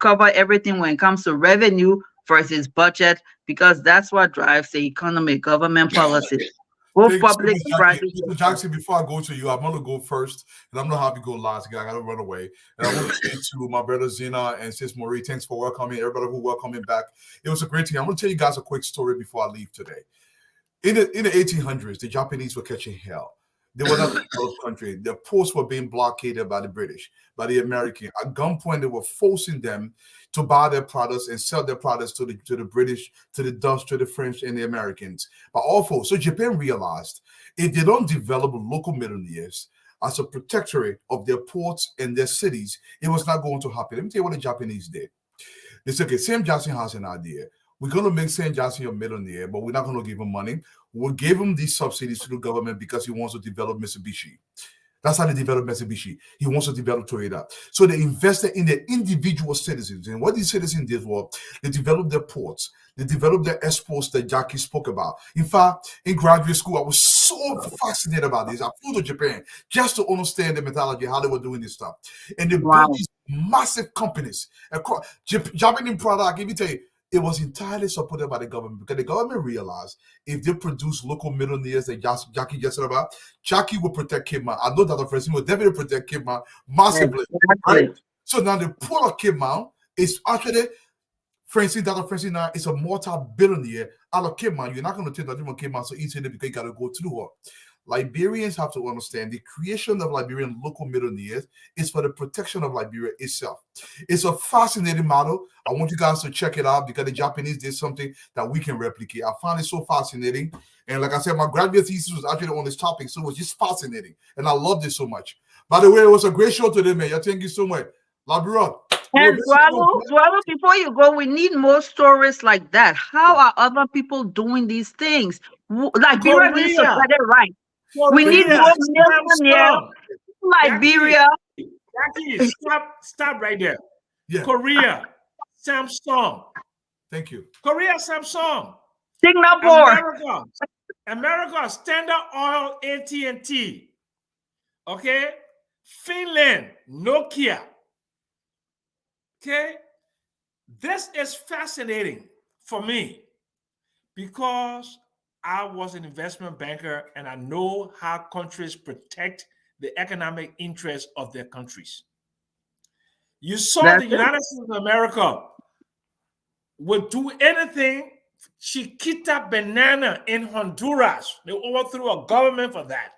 cover everything when it comes to revenue versus budget, because that's what drives the economy, government policy. Public, private. Jackson, before I go to you, I'm going to go first, and I'm going to have you go last because I got to run away. And I want to say to my brother Zena and Sis Marie, thanks for welcoming everybody who welcoming back. It was a great thing. I'm going to tell you guys a quick story before I leave today. In the 1800s, the Japanese were catching hell. They were not a developed country. Their ports were being blockaded by the British, by the American. At gunpoint, they were forcing them to buy their products and sell their products to the British, to the Dutch, to the French, and the Americans. But also, so Japan realized if they don't develop local millionaires as a protectorate of their ports and their cities, it was not going to happen. Let me tell you what the Japanese did. They said, okay, Sam Johnson has an idea. We're going to make Sam Johnson a millionaire, but we're not going to give him money. We'll give him these subsidies to the government because he wants to develop Mitsubishi. That's how they develop Mitsubishi. He wants to develop Toyota. So they invested in the individual citizens. And what these citizens did was they developed their ports. They developed their exports that Jackie spoke about. In fact, in graduate school, I was so fascinated about this. I flew to Japan just to understand the methodology, how they were doing this stuff. And they built these massive companies across Japanese product. Let me tell you, it was entirely supported by the government because the government realized if they produce local millionaires that Jackie just said about, Jackie will protect Cape Mount. I know that the president will definitely protect Cape Mount massively. Right? So now the port of Cape Mount is actually, Francine, Dr. Francine now is a multi-billionaire out of Cape Mount. You're not going to take nothing from Cape Mount so easily because you got to go through her. Liberians have to understand the creation of Liberian local millionaires is for the protection of Liberia itself. It's a fascinating model. I want you guys to check it out because the Japanese did something that we can replicate. I found it so fascinating. And like I said, my graduate thesis was actually on this topic, so it was just fascinating. And I loved it so much. By the way, it was a great show today, man. Thank you so much. Liberia. And Dwalo, before you go, we need more stories like that. How are other people doing these things? Liberia needs to get it right. We need more millionaires. Liberia. Jackie, stop right there. Yeah. Korea, Samsung. Thank you. Korea, Samsung. Singapore. America, Standard Oil, AT&T. Okay. Finland, Nokia. Okay. This is fascinating for me because I was an investment banker and I know how countries protect the economic interests of their countries. You saw the United States of America would do anything. Chiquita Banana in Honduras, they overthrew a government for that.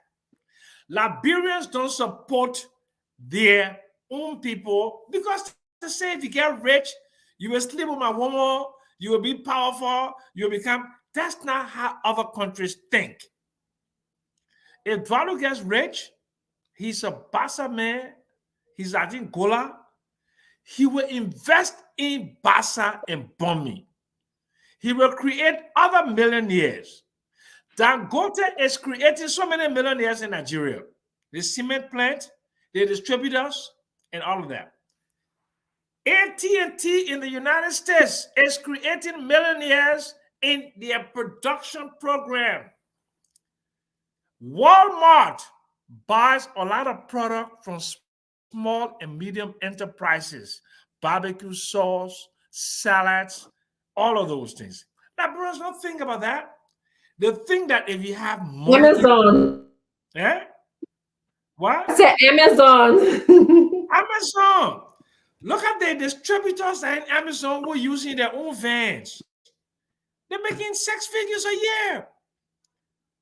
Liberians don't support their own people because they say if you get rich, you will sleep with my woman, you will be powerful, you will become. That's not how other countries think. If Dwalo gets rich, he's a Bassa man, he's at Angola, he will invest in Bassa and Bomi. He will create other millionaires. Dangote is creating so many millionaires in Nigeria. The cement plant, the distributors, and all of that. AT&T in the United States is creating millionaires in their production program. Walmart buys a lot of product from small and medium enterprises, barbecue sauce, salads, all of those things. Now, brothers, don't think about that. They think that if you have money, Amazon. Eh? What? I said Amazon. Amazon. Look at the distributors and Amazon who are using their own vans. They're making 6 figures a year.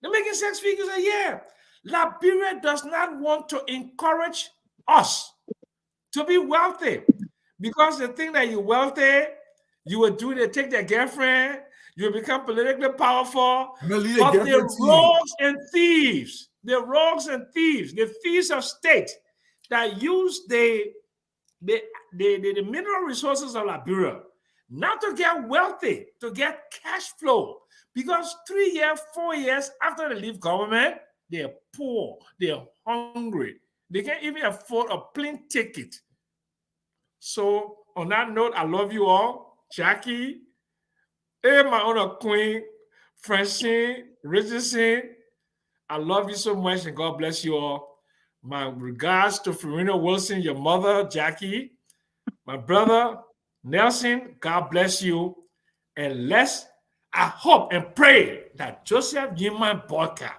They're making 6 figures a year. Liberia does not want to encourage us to be wealthy because they think that you're wealthy, you will do they take their girlfriend, you will become politically powerful. But they're rogues and thieves. They're rogues and thieves. The thieves of state that use the mineral resources of Liberia not to get wealthy, to get cash flow. Because 3 years, 4 years after they leave government, they're poor, they're hungry. They can't even afford a plane ticket. So on that note, I love you all. Jackie, my honor queen, Francine, Richardson, I love you so much and God bless you all. My regards to Farina Wilson, your mother, Jackie, my brother, Nelson, God bless you. And I hope and pray that Joseph Yinman Boyka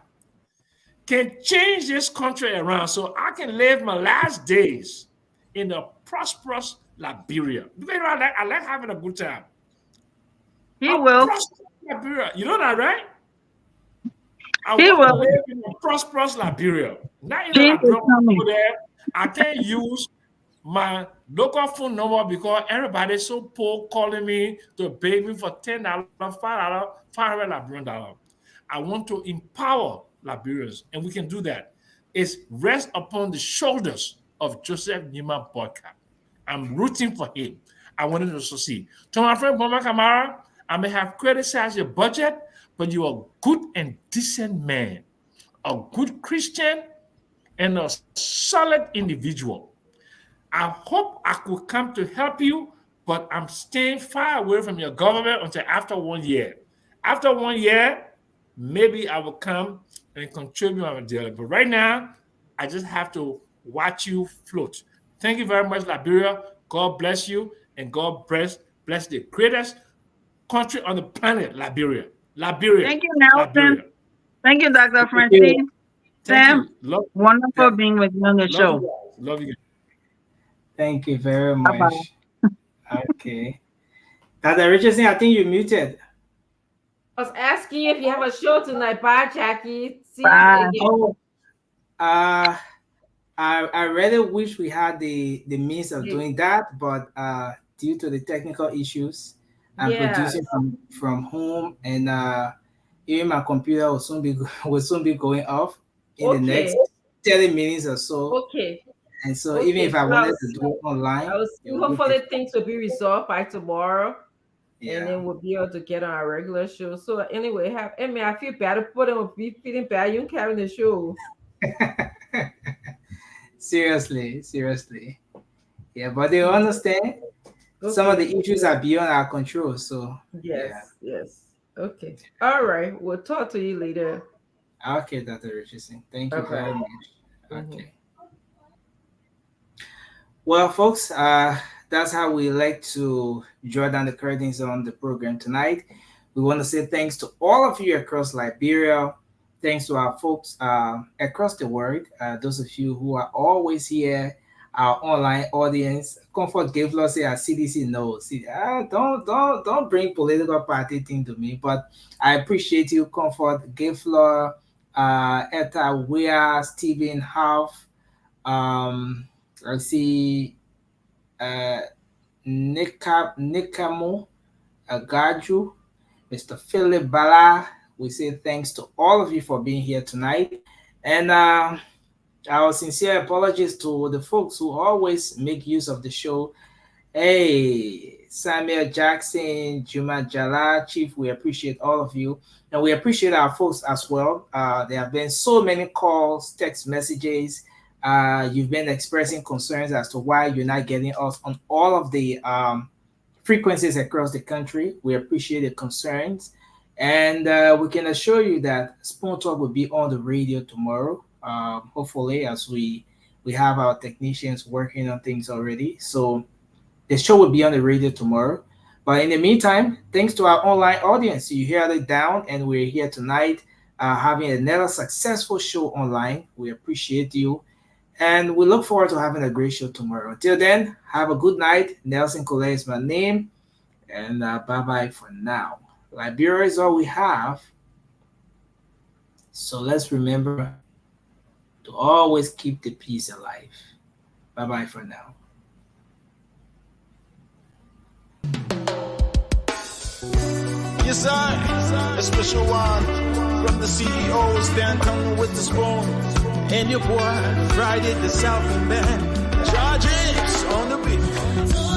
can change this country around so I can live my last days in a prosperous Liberia. Because you know, I like having a good time. He will. Liberia. You know that, right? I want to live in a prosperous Liberia. Not in a Liberia over there. I can't use my local phone number because everybody's so poor calling me to beg me for $10, $5, $500 Liberian. I want to empower Liberians, and we can do that. It's rest upon the shoulders of Joseph Nima Boyka. I'm rooting for him. I want him to succeed. To my friend Mama Kamara, I may have criticized your budget, but you are a good and decent man, a good Christian, and a solid individual. I hope I could come to help you, but I'm staying far away from your government until after 1 year. After 1 year, maybe I will come and contribute on a deal. But right now, I just have to watch you float. Thank you very much, Liberia. God bless you, and God bless the greatest country on the planet, Liberia. Thank you, Nelson. Thank you, Dr. Francine. Sam, wonderful being with you on the show. Love you. Thank you very much. Bye-bye. Okay. Dr. Richardson, I think you're muted. I was asking you if you have a show tonight. Bye, Jackie. See Bye. you again. I really wish we had the means of doing that, but due to the technical issues, I'm producing from home, and even my computer will soon be going off in the next 30 minutes or so. Okay. And so even if I wanted to do it online, hopefully things will be resolved by tomorrow. And then we'll be able to get on our regular show. So anyway, I feel bad for them. Be feeling bad. You carrying the show. Seriously. Yeah, but they understand some of the issues are beyond our control. So yes. Okay. All right. We'll talk to you later. Okay, Dr. Richardson. Thank you very much. Okay. Well, folks, that's how we like to draw down the curtains on the program tonight. We want to say thanks to all of you across Liberia. Thanks to our folks across the world. Those of you who are always here, our online audience. Comfort Gavlor say our CDC knows. Don't bring political party thing to me, but I appreciate you, Comfort Gavlor, Etta Wea, Stephen Half. I see Nikamo Agaju, Mr. Philip Bala. We say thanks to all of you for being here tonight. And our sincere apologies to the folks who always make use of the show. Hey, Samuel Jackson, Juma Jala, Chief, we appreciate all of you. And we appreciate our folks as well. There have been so many calls, text messages. You've been expressing concerns as to why you're not getting us on all of the frequencies across the country. We appreciate the concerns. And we can assure you that Spoon Talk will be on the radio tomorrow, hopefully, as we have our technicians working on things already. So the show will be on the radio tomorrow. But in the meantime, thanks to our online audience, you heard it down, and we're here tonight having another successful show online. We appreciate you. And we look forward to having a great show tomorrow. Until then, have a good night. Nelson Collet is my name. And bye-bye for now. Liberia is all we have. So let's remember to always keep the peace alive. Bye-bye for now. Yes, a special one from the CEOs, Editon with the spoon. And your boy, Friday the Southern Band, Charges on the beat.